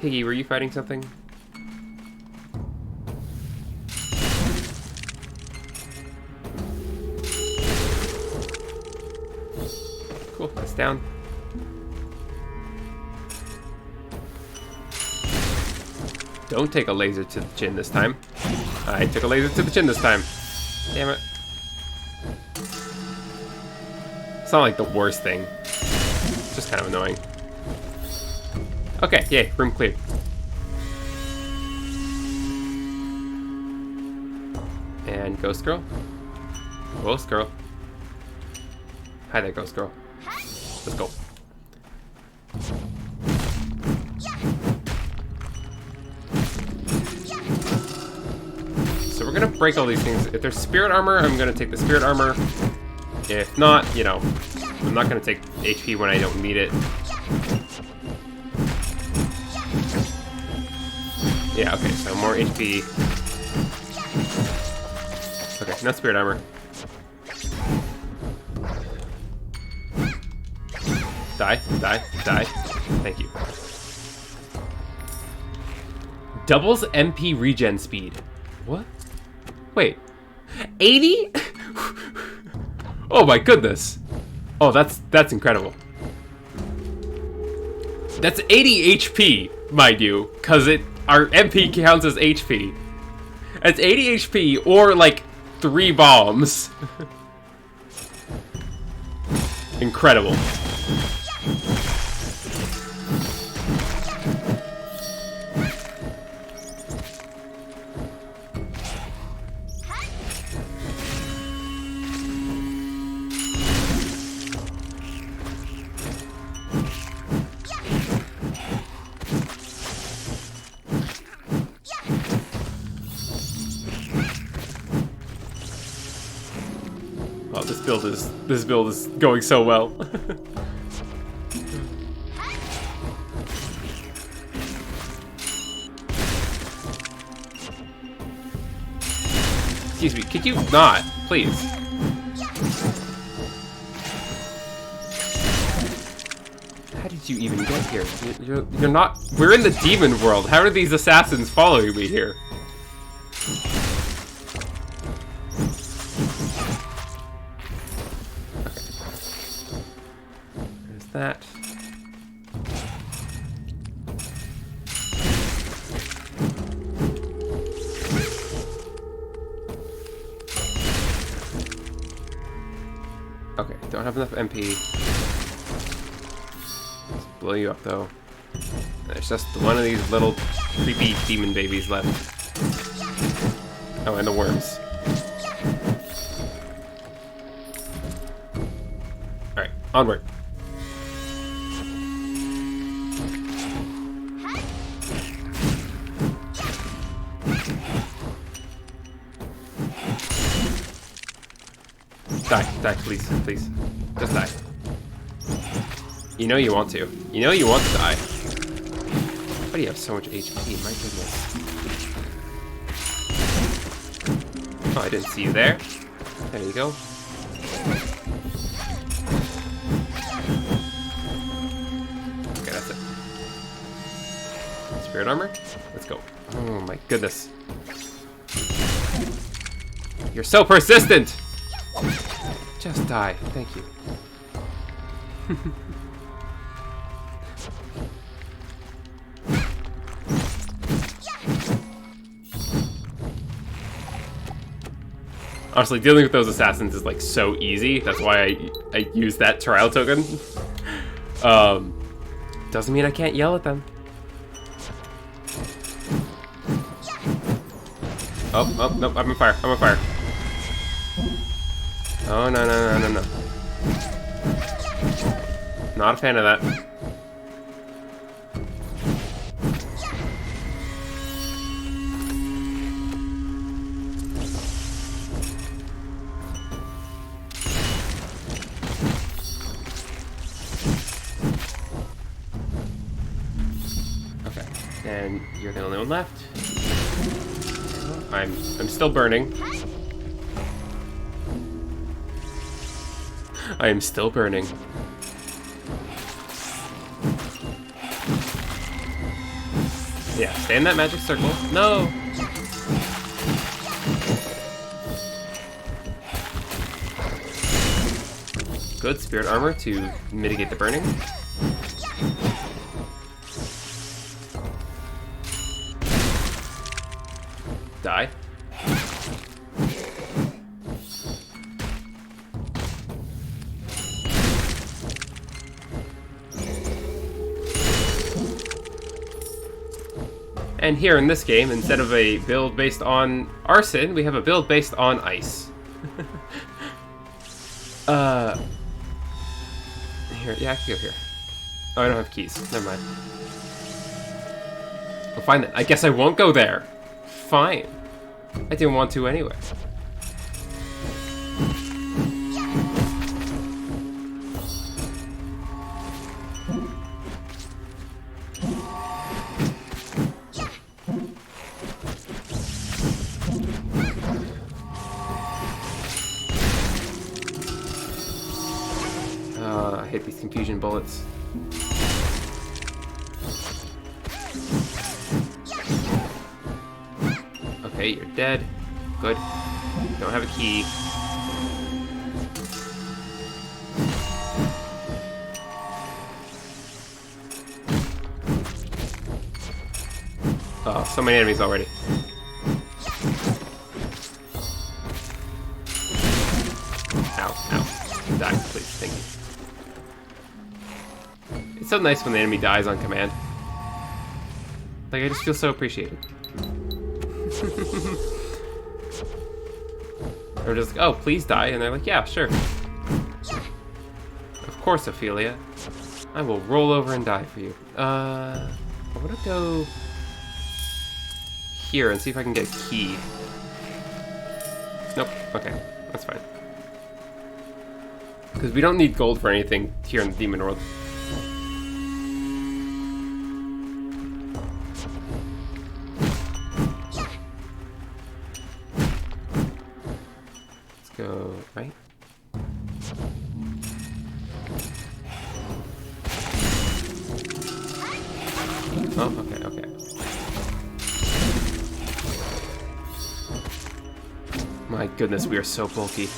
Piggy, were you fighting something? Cool, that's down. Don't take a laser to the chin this time. I took a laser to the chin this time. Damn it. It's not like the worst thing. It's just kind of annoying. Okay, yay, room cleared. And Ghost Girl. Ghost Girl. Hi there, Ghost Girl. Let's go. gonna break all these things. If there's spirit armor, I'm gonna take the spirit armor. If not, you know, I'm not gonna take HP when I don't need it. Yeah, okay, so more HP. Okay, no spirit armor. Die, die, die. Thank you. Doubles MP regen speed. What? Wait. 80? Oh my goodness. Oh, that's incredible. That's 80 HP, mind you, because our MP counts as HP. It's 80 HP or like 3 bombs. Incredible. Oh, this build is going so well. Excuse me, could you not, please? How did you even get here? You're not. We're in the demon world. How are these assassins following me here? That. Okay, don't have enough MP. Let's blow you up though. There's just one of these little creepy demon babies left. Oh, and the worms. Alright, onward. Die, please, please. Just die. You know you want to. You know you want to die. Why do you have so much HP? My goodness. Oh, I didn't see you there. There you go. Okay, that's it. Spirit armor? Let's go. Oh my goodness. You're so persistent! Just die. Thank you. Honestly, dealing with those assassins is like so easy. That's why I use that trial token. Doesn't mean I can't yell at them. Oh, no, I'm on fire. I'm on fire. Oh, no. Not a fan of that. Okay, and you're the only one left. I'm still burning. I am still burning. Yeah, stay in that magic circle. No! Good spirit armor to mitigate the burning. Die. And here in this game, instead of a build based on arson, we have a build based on ice. Here, yeah, I can go here. Oh, I don't have keys. Never mind. I'll find it. I guess I won't go there. Fine. I didn't want to anyway. I hate these confusion bullets. Okay, you're dead. Good. Don't have a key. Oh, so many enemies already. Ow, ow. Die, please. Thank you. It's so nice when the enemy dies on command. Like, I just feel so appreciated. They're just like, oh, please die. And they're like, yeah, sure. Of course, Ophelia. I will roll over and die for you. I want to go here and see if I can get a key. Nope. Okay. That's fine. Because we don't need gold for anything here in the Demon World. Let's go right. Oh, okay, okay. My goodness, we are so bulky.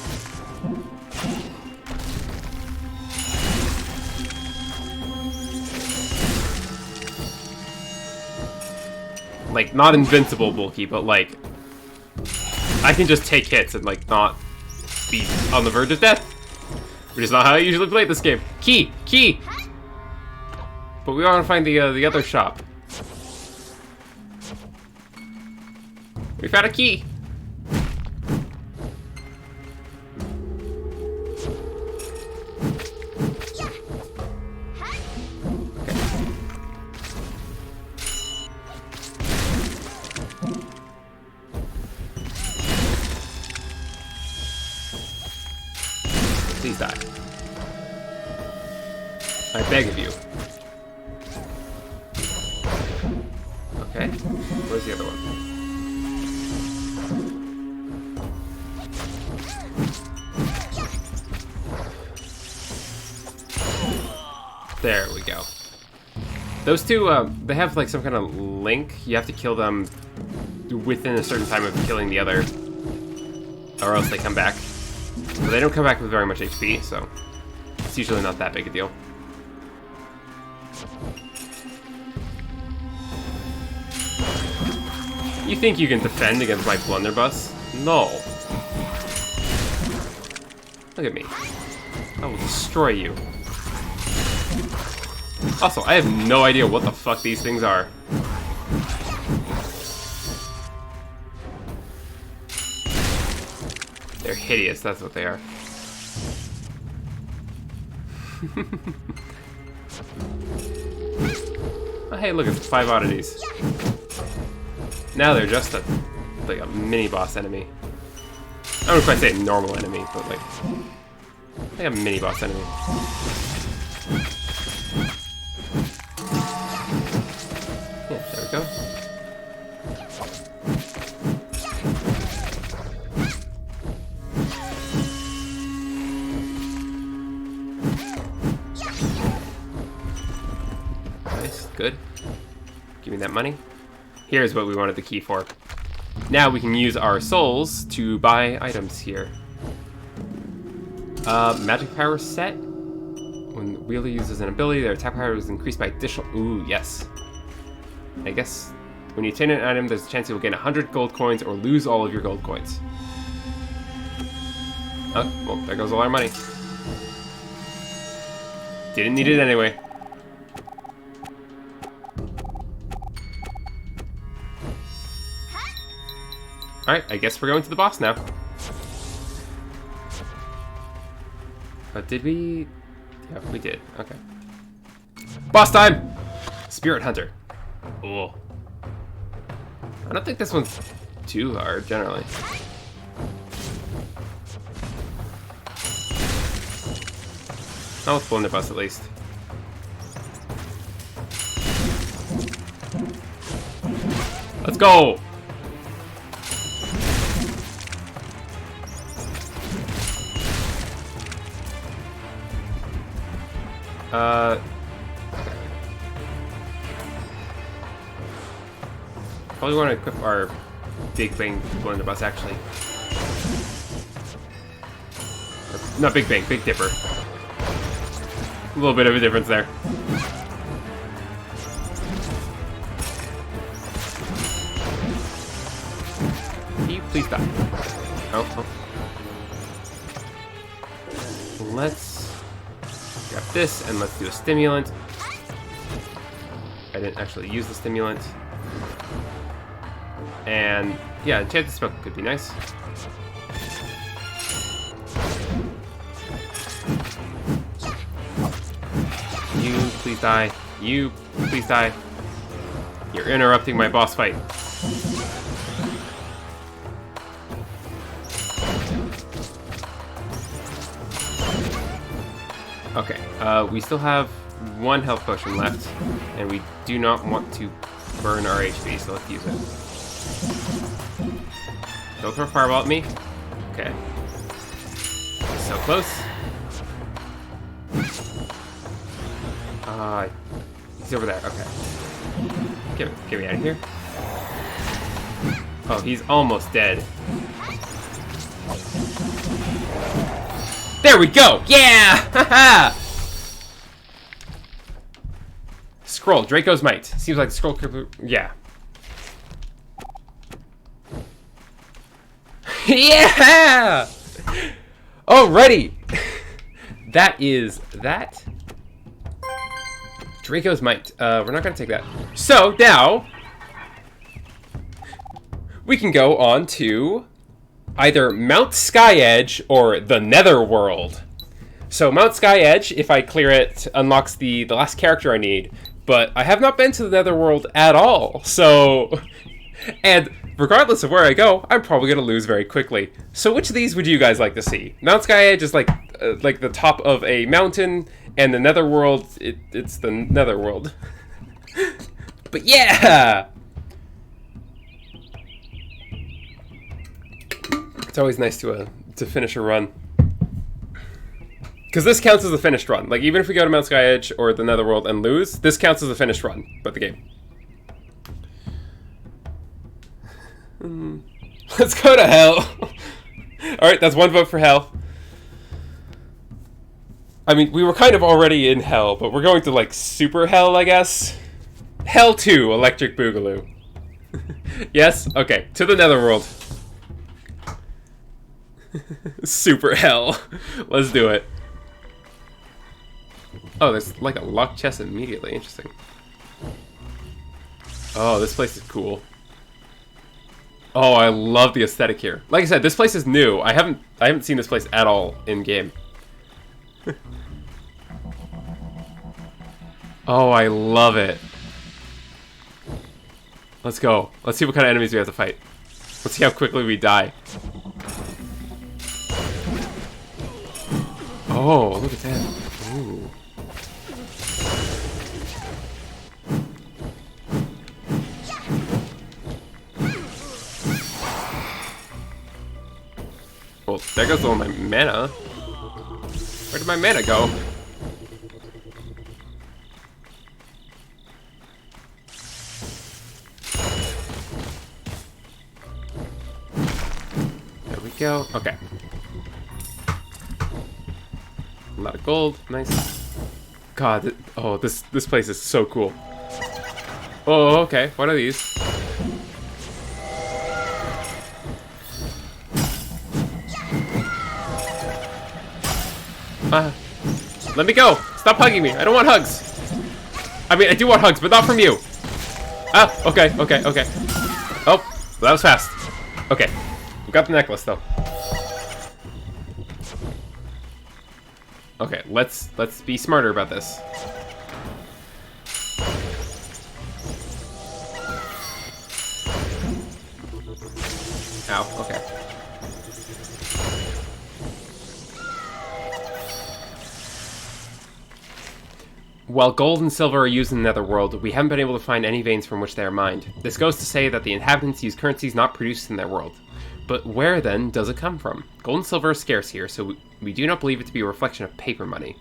Like, not invincible bulky, but like, I can just take hits and like not be on the verge of death. Which is not how I usually play this game. Key! Key! But we want to find the other shop. We found a key! Please die. I beg of you. Okay. Where's the other one? There we go. Those two, they have like some kind of link. You have to kill them within a certain time of killing the other, or else they come back. But they don't come back with very much HP, so it's usually not that big a deal. You think you can defend against my blunderbuss? No. Look at me. I will destroy you. Also, I have no idea what the fuck these things are. They're hideous, that's what they are. Oh, hey, look, it's 5 oddities. Now they're just like a mini boss enemy. I don't quite say normal enemy, but like a mini boss enemy. Yeah, there we go. Nice, good. Give me that money. Here's what we wanted the key for. Now we can use our souls to buy items here. Magic power set. When the wielder uses an ability, their attack power is increased by additional... Ooh, yes. I guess when you obtain an item, there's a chance you'll gain 100 gold coins or lose all of your gold coins. Oh, well, there goes all our money. Didn't need it anyway. Alright, I guess we're going to the boss now. Did we... Yeah, we did. Okay. Boss time! Spirit Hunter. Oh. I don't think this one's too hard, generally. Not with blunderbuss, at least. Let's go! Probably want to equip our Big Bang blunderbuss, actually. Or, not Big Bang, Big Dipper. A little bit of a difference there. Can you please die? Oh. Let's grab this and let's do a stimulant. I didn't actually use the stimulant. And yeah, enchanted smoke could be nice. You please die. You please die. You're interrupting my boss fight. Okay, we still have one health potion left, and we do not want to burn our HP, so let's use it. Don't throw a fireball at me. Okay. So close. He's over there. Okay. Get me out of here. Oh, he's almost dead. There we go! Yeah! Haha! Scroll. Draco's Might. Seems like the scroll could... Yeah. Yeah! Alrighty! That is that. Draco's Might. We're not gonna take that. So, now... we can go on to... either Mount Skyedge or the Netherworld. So Mount Skyedge, if I clear it, unlocks the last character I need. But I have not been to the Netherworld at all. So, and regardless of where I go, I'm probably going to lose very quickly. So which of these would you guys like to see? Mount Skyedge is like the top of a mountain, and the Netherworld, it's the Netherworld. But yeah! It's always nice to finish a run. Because this counts as a finished run. Like, even if we go to Mount Skyedge or the Netherworld and lose, this counts as a finished run, but the game. Let's go to hell. Alright, that's one vote for hell. I mean, we were kind of already in hell, but we're going to, like, super hell, I guess. Hell 2, Electric Boogaloo. Yes? Okay, to the Netherworld. Super hell. Let's do it. Oh, there's like a locked chest immediately. Interesting. Oh, this place is cool. Oh, I love the aesthetic here. Like I said, this place is new. I haven't seen this place at all in game. Oh, I love it. Let's go. Let's see what kind of enemies we have to fight. Let's see how quickly we die. Oh, look at that. Ooh. Well, there goes all my mana. Where did my mana go? There we go. Okay. A lot of gold, nice. God, oh, this place is so cool. Oh, okay. What are these? Let me go! Stop hugging me! I don't want hugs! I mean, I do want hugs, but not from you! Ah, okay. Oh, well, that was fast. Okay, we got the necklace, though. Okay, let's be smarter about this. Ow, okay. While gold and silver are used in the Netherworld, we haven't been able to find any veins from which they are mined. This goes to say that the inhabitants use currencies not produced in their world. But where, then, does it come from? Gold and silver is scarce here, so we do not believe it to be a reflection of paper money.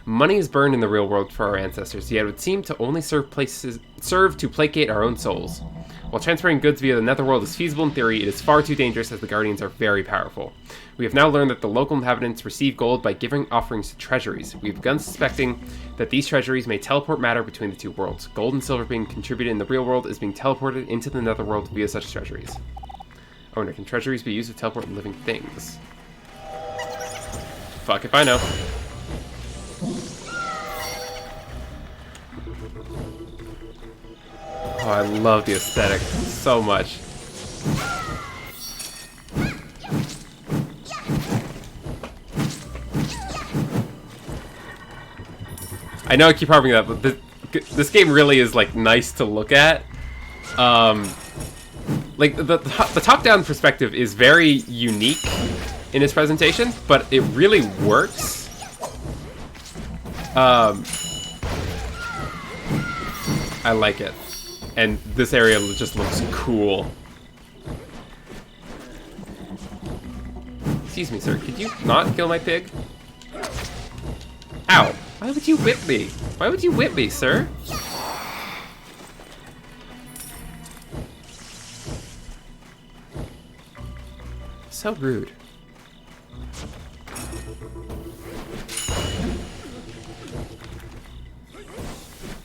Money is burned in the real world for our ancestors, yet it would seem to only serve to placate our own souls. While transferring goods via the Netherworld is feasible in theory, it is far too dangerous as the Guardians are very powerful. We have now learned that the local inhabitants receive gold by giving offerings to treasuries. We have begun suspecting that these treasuries may teleport matter between the two worlds. Gold and silver being contributed in the real world is being teleported into the Netherworld via such treasuries. Oh, and can treasuries be used to teleport living things? Fuck if I know. Oh, I love the aesthetic so much. I know I keep harping that, but this game really is like nice to look at. Like the top-down perspective is very unique in its presentation, but it really works. I like it. And this area just looks cool. Excuse me, sir. Could you not kill my pig? Ow. Why would you whip me? Why would you whip me, sir? So rude.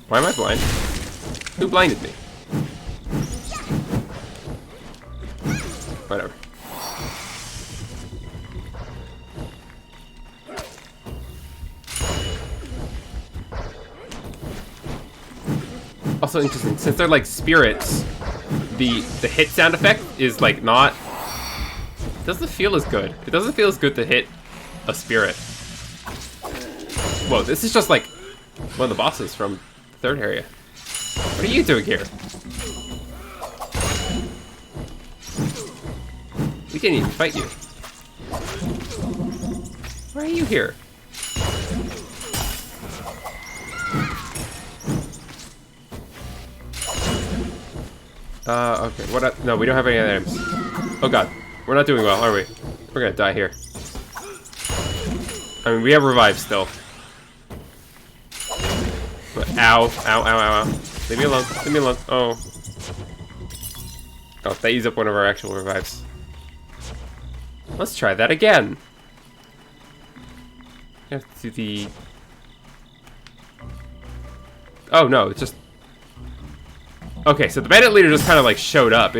Why am I blind? Who blinded me? Whatever. Also interesting, since they're like spirits, the hit sound effect is like not... It doesn't feel as good. It doesn't feel as good to hit a spirit. Whoa, this is just like one of the bosses from the third area. What are you doing here? We didn't even fight you. Why are you here? Okay, what no, we don't have any other items. Oh god, we're not doing well, are we? We're gonna die here. I mean, we have revive still. But ow, ow, ow, ow, ow. Leave me alone, leave me alone. Oh. Oh, that used up one of our actual revives. Let's try that again. You have to do the... Oh no, it's just... Okay, so the bandit leader just kind of like showed up.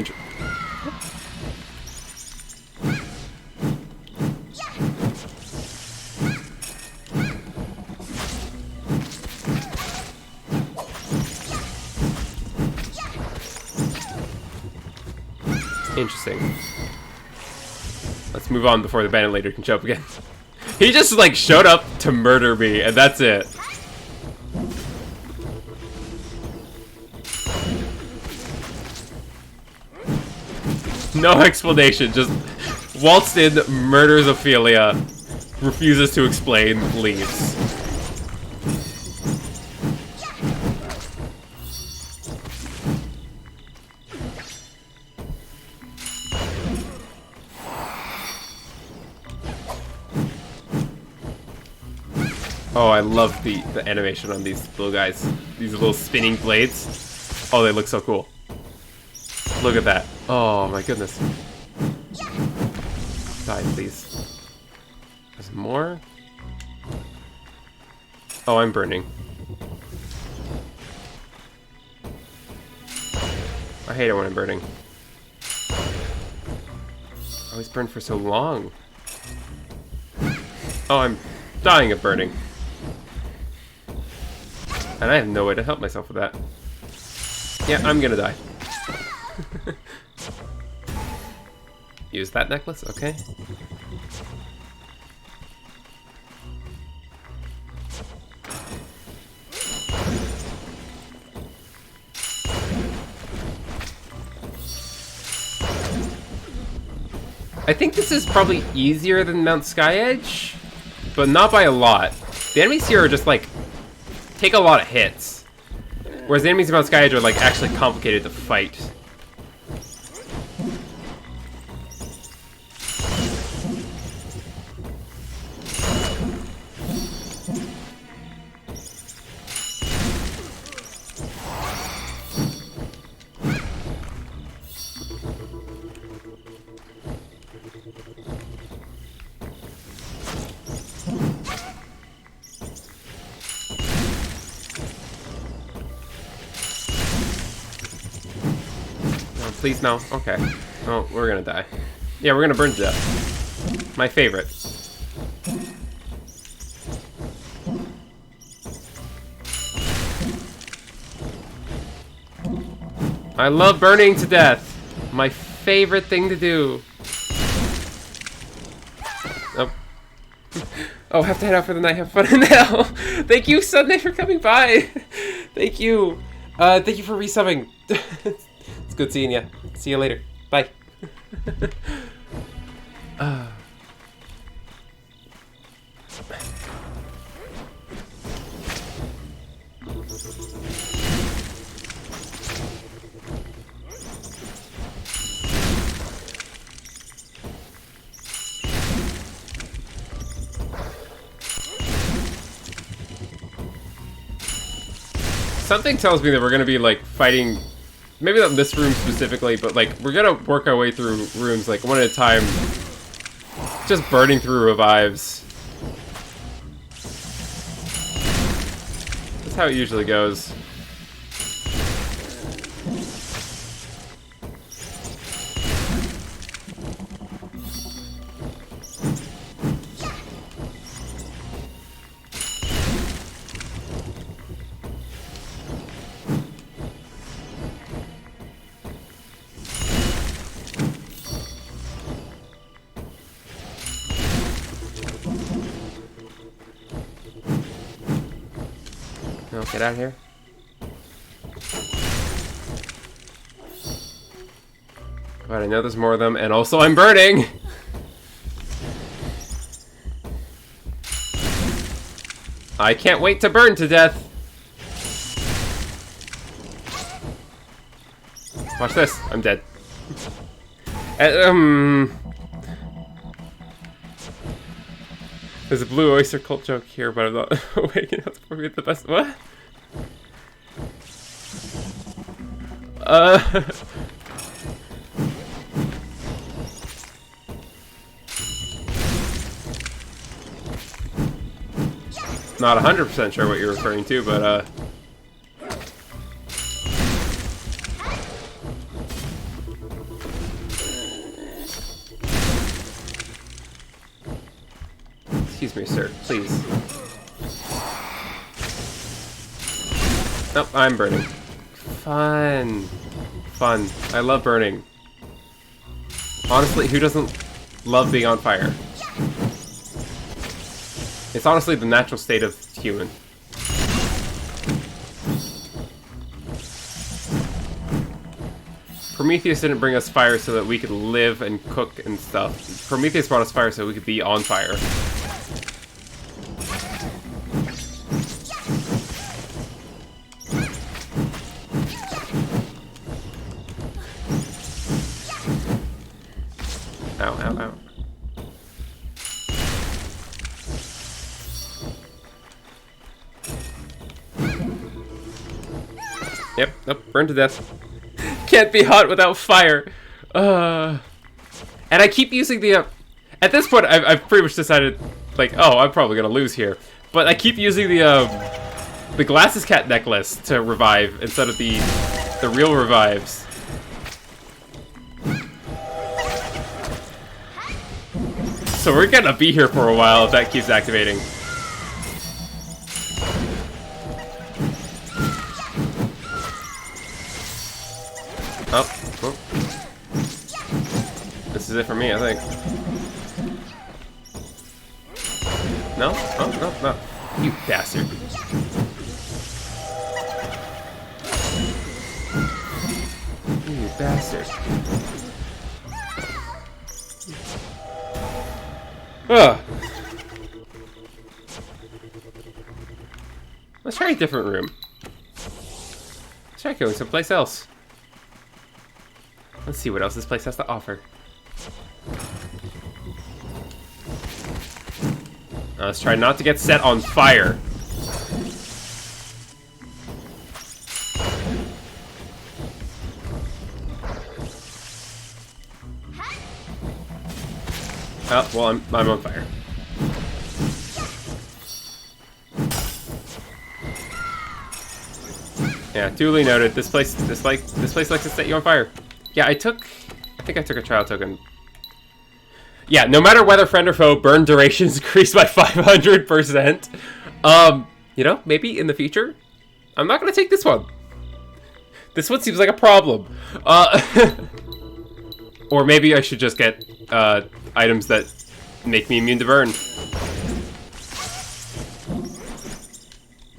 Interesting. Let's move on before the bandit leader can show up again. He just like showed up to murder me, and that's it. No explanation, just waltzed in, murders Ophelia, refuses to explain, leaves. Oh, I love the animation on these little guys. These little spinning blades. Oh, they look so cool. Look at that. Oh my goodness. Die, please. There's more? Oh, I'm burning. I hate it when I'm burning. I always burn for so long. Oh, I'm dying of burning. And I have no way to help myself with that. Yeah, I'm gonna die. Use that necklace, okay. I think this is probably easier than Mount Sky Edge, but not by a lot. The enemies here are just like take a lot of hits, whereas the enemies in Mount Sky Edge are like actually complicated to fight. Please, no. Okay. Oh, we're gonna die. Yeah, we're gonna burn to death. My favorite. I love burning to death. My favorite thing to do. Oh. Oh, have to head out for the night. Have fun in hell. Thank you, Sunday, for coming by. Thank you. Thank you for resubbing. It's good seeing you. See you later. Bye. Something tells me that we're gonna be like fighting, maybe not this room specifically, but like we're gonna work our way through rooms like one at a time, just burning through revives. That's how it usually goes. No, get out of here. But I know there's more of them, and also I'm burning! I can't wait to burn to death! Watch this, I'm dead. There's a blue oyster cult joke here, but I'm not waking up to forget the best. What? Not 100% sure what you're referring to, but excuse me, sir, please. Nope, I'm burning. Fun. Fun. I love burning. Honestly, who doesn't love being on fire? It's honestly the natural state of human. Prometheus didn't bring us fire so that we could live and cook and stuff. Prometheus brought us fire so we could be on fire. Ow, ow, ow. Yep, nope, burned to death. Can't be hot without fire. And I keep using the, at this point, I've pretty much decided, like, oh, I'm probably gonna lose here. But I keep using the glasses cat necklace to revive instead of the real revives. So we're gonna be here for a while if that keeps activating. Oh, oh. This is it for me, I think. No? Oh, no, no. You bastard. You bastard. Ugh. Let's try a different room. Let's try going someplace else. Let's see what else this place has to offer. Now let's try not to get set on fire. Oh, well, I'm on fire. Yeah, duly noted. This place likes to set you on fire. Yeah, I think I took a trial token. Yeah, no matter whether friend or foe, burn duration is increased by 500%. You know, maybe in the future, I'm not gonna take this one. This one seems like a problem. Or maybe I should just get items that make me immune to burn.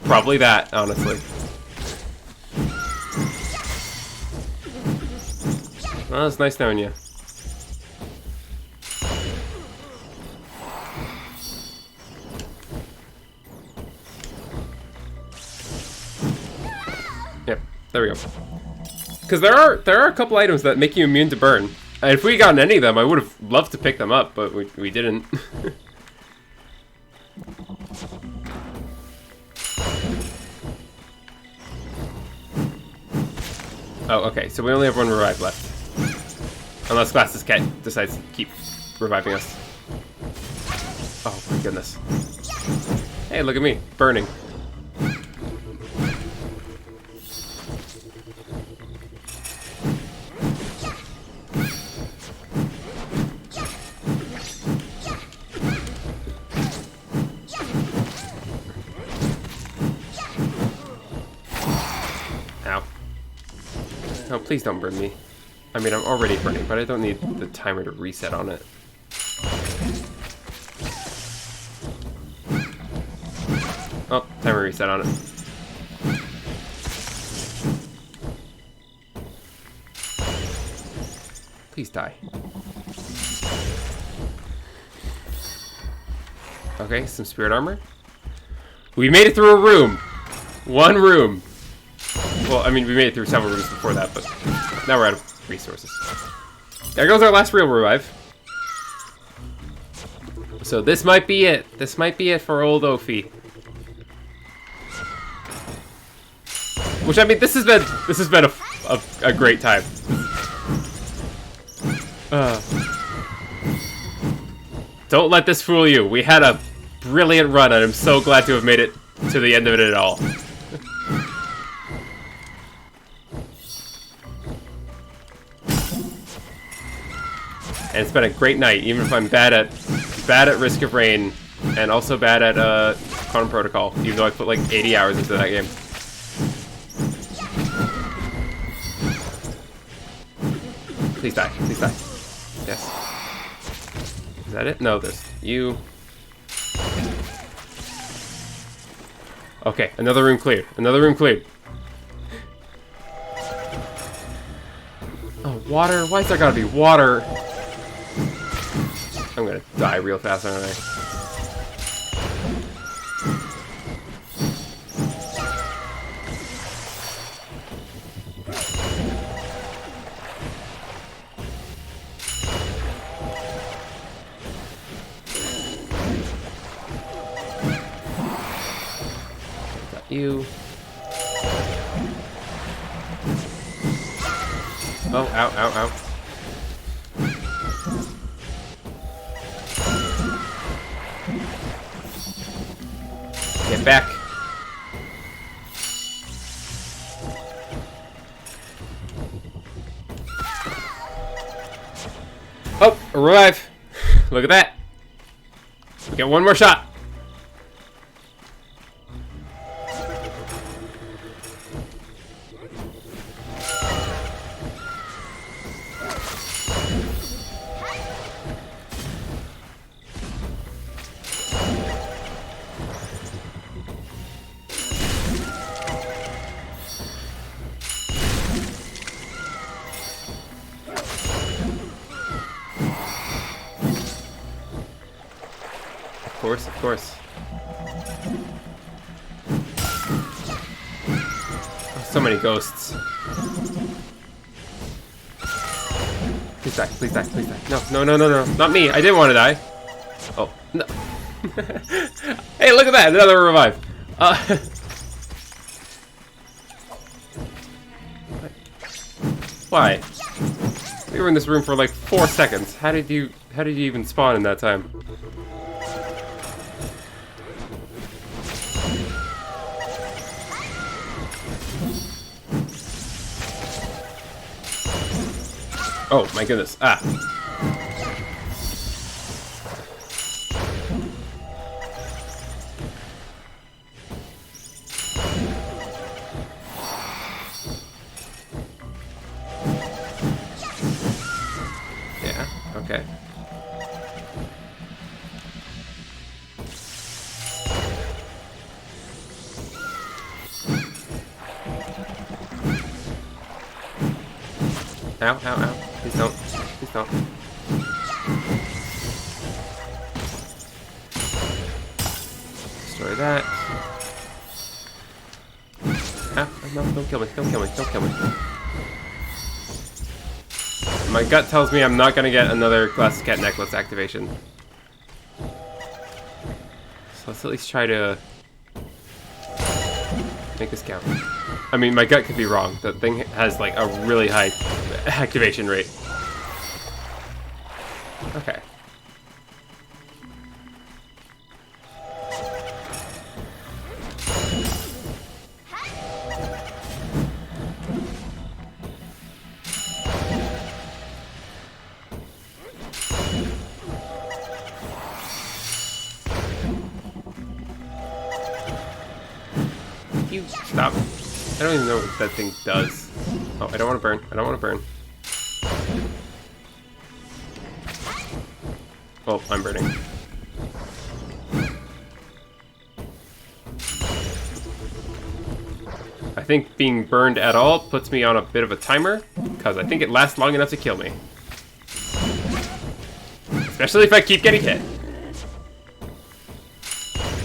Probably that, honestly. Well, it's nice knowing you. Yep, there we go. Because there are a couple items that make you immune to burn. And if we gotten any of them, I would have loved to pick them up, but we didn't. Oh, okay, so we only have one revive left. Unless Glasses Cat decides to keep reviving us. Oh my goodness. Hey, look at me, burning. Ow. Oh, please don't burn me. I mean, I'm already burning, but I don't need the timer to reset on it. Oh, timer reset on it. Please die. Okay, some spirit armor. We made it through a room. One room. Well, I mean, we made it through several rooms before that, but now we're out of resources. There goes our last real revive. So this might be it. This might be it for old Ophi. Which, I mean, this has been a great time. Don't let this fool you. We had a brilliant run, and I'm so glad to have made it to the end of it all. And it's been a great night, even if I'm bad at Risk of Rain, and also bad at Quantum Protocol, even though I put like 80 hours into that game. Please die. Please die. Yes. Is that it? No, there's you. Okay, another room cleared. Another room cleared. Oh, water? Why's there gotta be water? I'm gonna die real fast, aren't I? Got you. Oh, ow, ow, ow. Get back. Oh, a revive. Look at that. We got one more shot. course, of course. Oh, so many ghosts. Please die, please die, please die. No, no, no, no, no. Not me. I didn't want to die. Oh, no. Hey, look at that. Another revive. Why? We were in this room for like 4 seconds. How did you even spawn in that time? Oh my goodness. Ah. Yeah, okay. Ow, ow, ow. Please don't. Please don't. Destroy that. Ah, no, don't kill me. Don't kill me. Don't kill me. My gut tells me I'm not going to get another Glass Cat Necklace activation. So let's at least try to make this count. I mean, my gut could be wrong. That thing has like a really high activation rate. Okay. You stop. I don't even know what that thing does. Oh, I don't want to burn. I don't want to burn. Oh, I'm burning. I think being burned at all puts me on a bit of a timer, because I think it lasts long enough to kill me. Especially if I keep getting hit.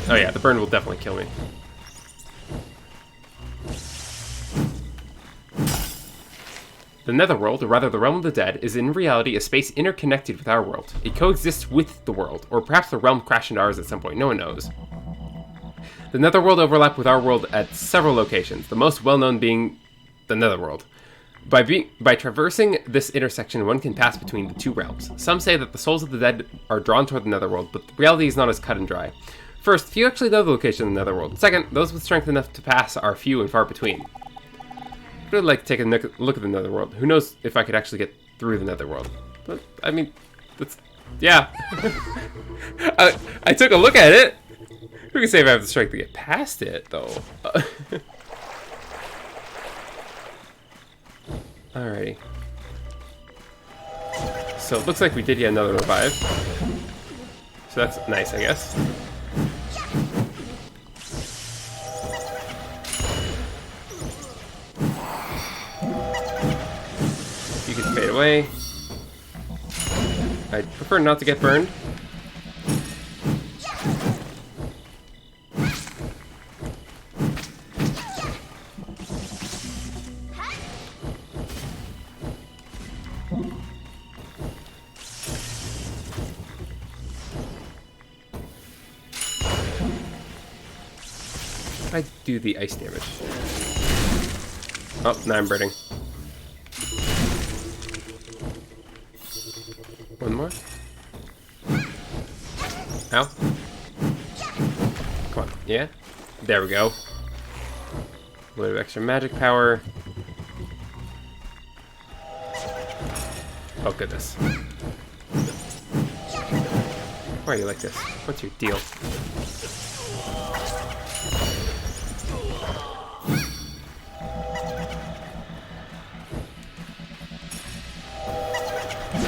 Oh yeah, the burn will definitely kill me. The Netherworld, or rather the Realm of the Dead, is in reality a space interconnected with our world. It coexists with the world, or perhaps the realm crashed into ours at some point, no one knows. The Netherworld overlapped with our world at several locations, the most well-known being the Netherworld. By traversing this intersection, one can pass between the two realms. Some say that the souls of the dead are drawn toward the Netherworld, but the reality is not as cut and dry. First, few actually know the location of the Netherworld. Second, those with strength enough to pass are few and far between. I'd really like to take a look at the Netherworld. Who knows if I could actually get through the Netherworld. But, I mean, that's... yeah. I took a look at it. Who can say if I have the strength to get past it, though? Alrighty. So it looks like we did get another revive. So that's nice, I guess. You can fade away. I prefer not to get burned. I do the ice damage. Oh, now I'm burning. One more. Ow. Come on. Yeah? There we go. A little bit of extra magic power. Oh, goodness. Why are you like this? What's your deal?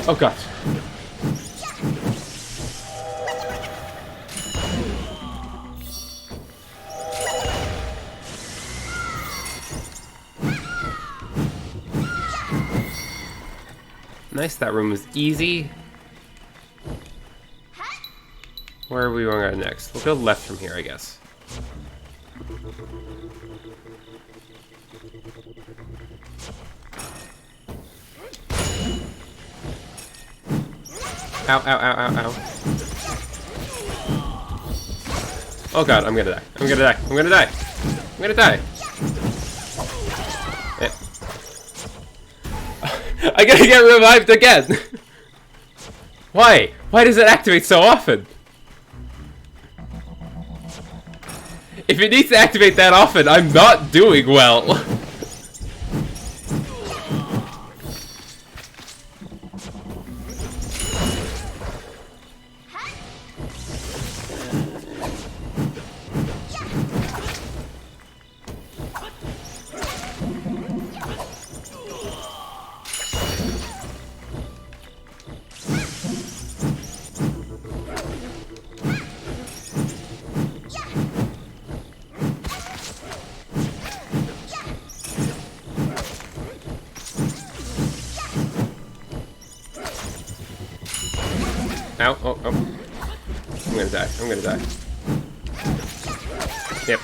Oh gosh. Nice, that room was easy. Where are we going next? We'll go left from here, I guess. Ow, ow, ow, ow, ow. Oh god, I'm gonna die. I'm gonna die. I'm gonna die. I'm gonna die. I gotta get revived again! Why? Why does it activate so often? If it needs to activate that often, I'm not doing well. Ow, oh, oh. I'm gonna die. I'm gonna die. Yep.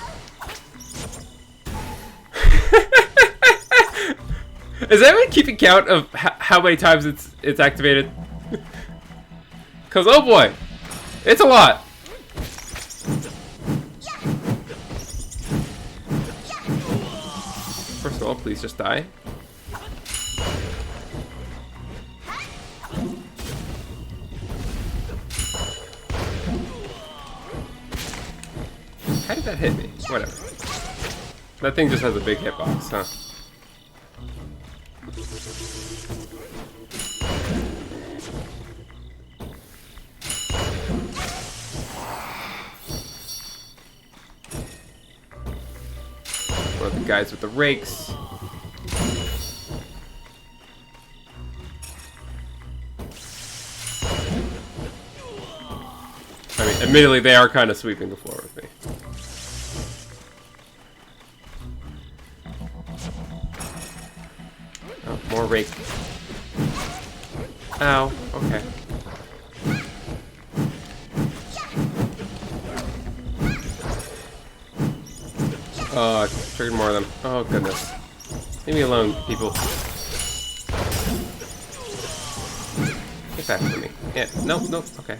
Is anyone keeping count of how many times it's activated? Cause oh boy, it's a lot. First of all, please just die. How did that hit me? Whatever. That thing just has a big hitbox, huh? One of the guys with the rakes. I mean, admittedly, they are kind of sweeping the floor with me. Oh, more rake. Ow, okay. Oh, I triggered more of them. Oh, goodness. Leave me alone, people. Get back from me. Yeah, nope, nope, okay.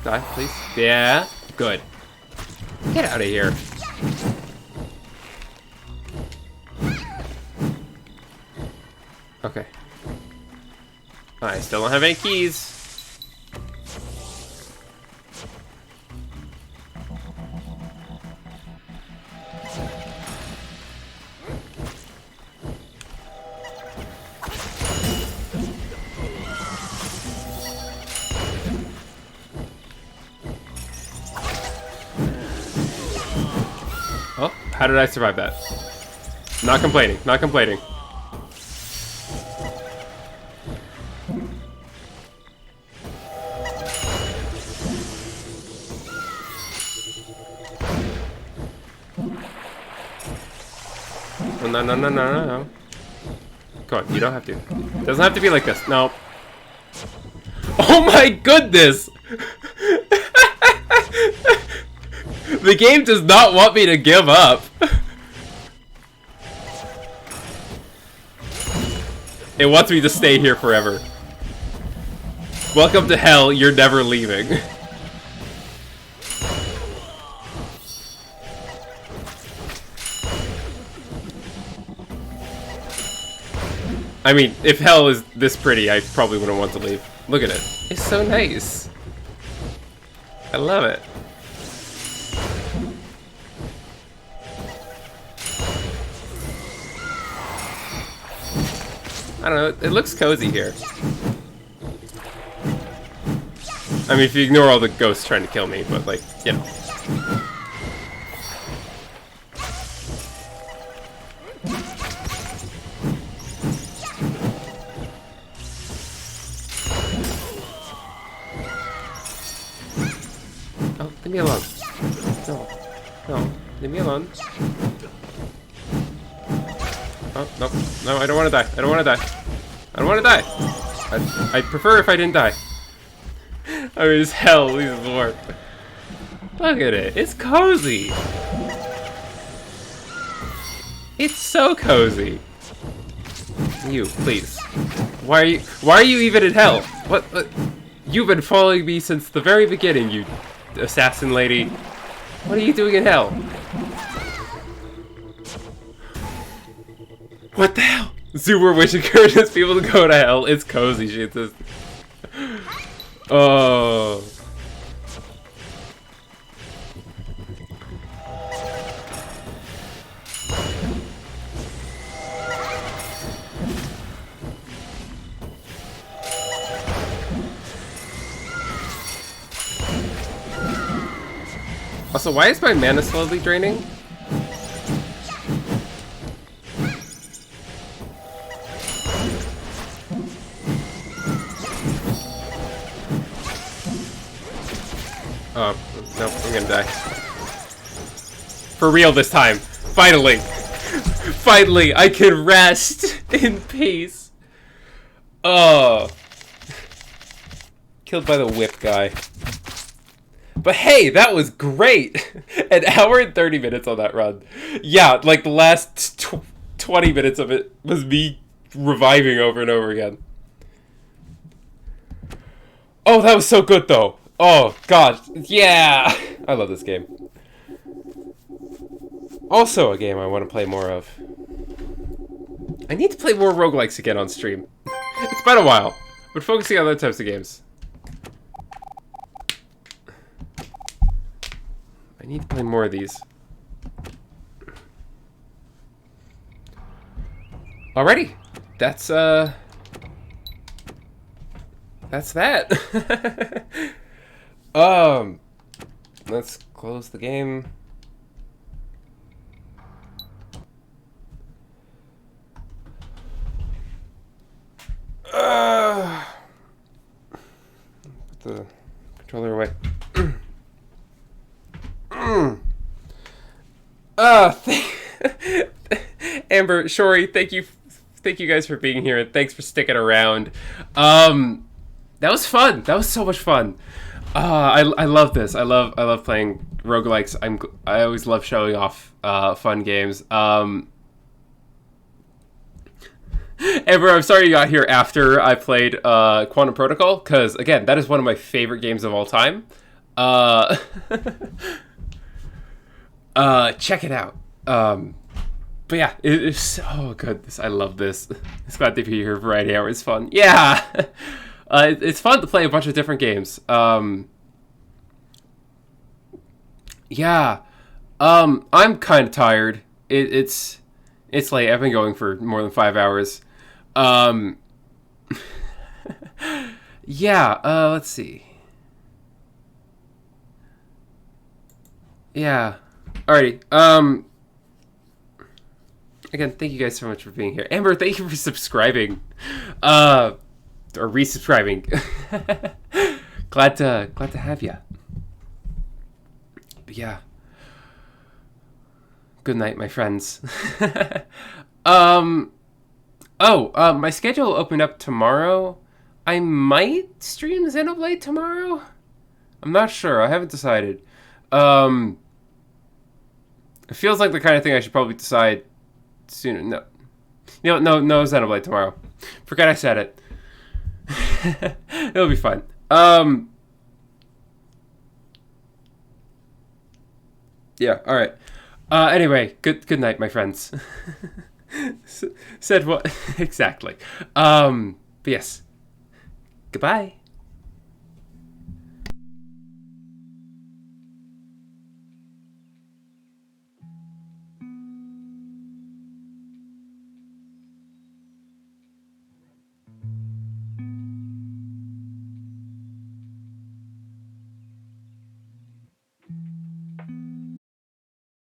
Die, please. Yeah, good. Get out of here. Okay. I still don't have any keys. Oh, how did I survive that? Not complaining, not complaining. No, no, no, no, no, no. Come on, you don't have to. It doesn't have to be like this. No. Oh my goodness! The game does not want me to give up. It wants me to stay here forever. Welcome to hell, you're never leaving. I mean, if hell is this pretty, I probably wouldn't want to leave. Look at it. It's so nice. I love it. I don't know, it looks cozy here. I mean, if you ignore all the ghosts trying to kill me, but like, you know. Leave me alone. No. No. Leave me alone. Oh, no. No, I don't want to die. I don't want to die. I don't want to die. I'd prefer if I didn't die. I mean, it's hell, leaves more. Look at it. It's cozy. It's so cozy. You, please. Why are you even in hell? What? You've been following me since the very beginning, you assassin lady. What are you doing in hell? What the hell? Super wish encourages people to go to hell. It's cozy shit. Oh. Also, why is my mana slowly draining? Oh, no, I'm gonna die. For real this time. Finally! Finally, I can rest in peace. Oh. Killed by the whip guy. But hey, that was great! An hour and 30 minutes on that run. Yeah, like the last 20 minutes of it was me reviving over and over again. Oh, that was so good though. Oh, God. Yeah! I love this game. Also a game I want to play more of. I need to play more roguelikes again on stream. It's been a while, but focusing on other types of games. I need to play more of these. Alrighty. That's that. Let's close the game. Put the controller away. Amber, Shori, thank you guys for being here, and thanks for sticking around. That was fun. That was so much fun. I love this. I love playing roguelikes. I always love showing off fun games. Amber, I'm sorry you got here after I played Quantum Protocol, because again, that is one of my favorite games of all time. Check it out. But yeah, it's so good. I love this. It's glad to be here. Variety Hour is fun. Yeah. It's fun to play a bunch of different games. Yeah. I'm kind of tired. It's late. I've been going for more than 5 hours. Yeah. Let's see. Yeah. Alrighty. Again, thank you guys so much for being here. Amber, thank you for subscribing. Or resubscribing. glad to have you. But yeah. Good night, my friends. My schedule opened up tomorrow. I might stream Xenoblade tomorrow. I'm not sure. I haven't decided. It feels like the kind of thing I should probably decide sooner. No. No Xenoblade tomorrow. Forget I said it. It'll be fun. Yeah, alright. Anyway, good night, my friends. Said what? Exactly. But yes. Goodbye.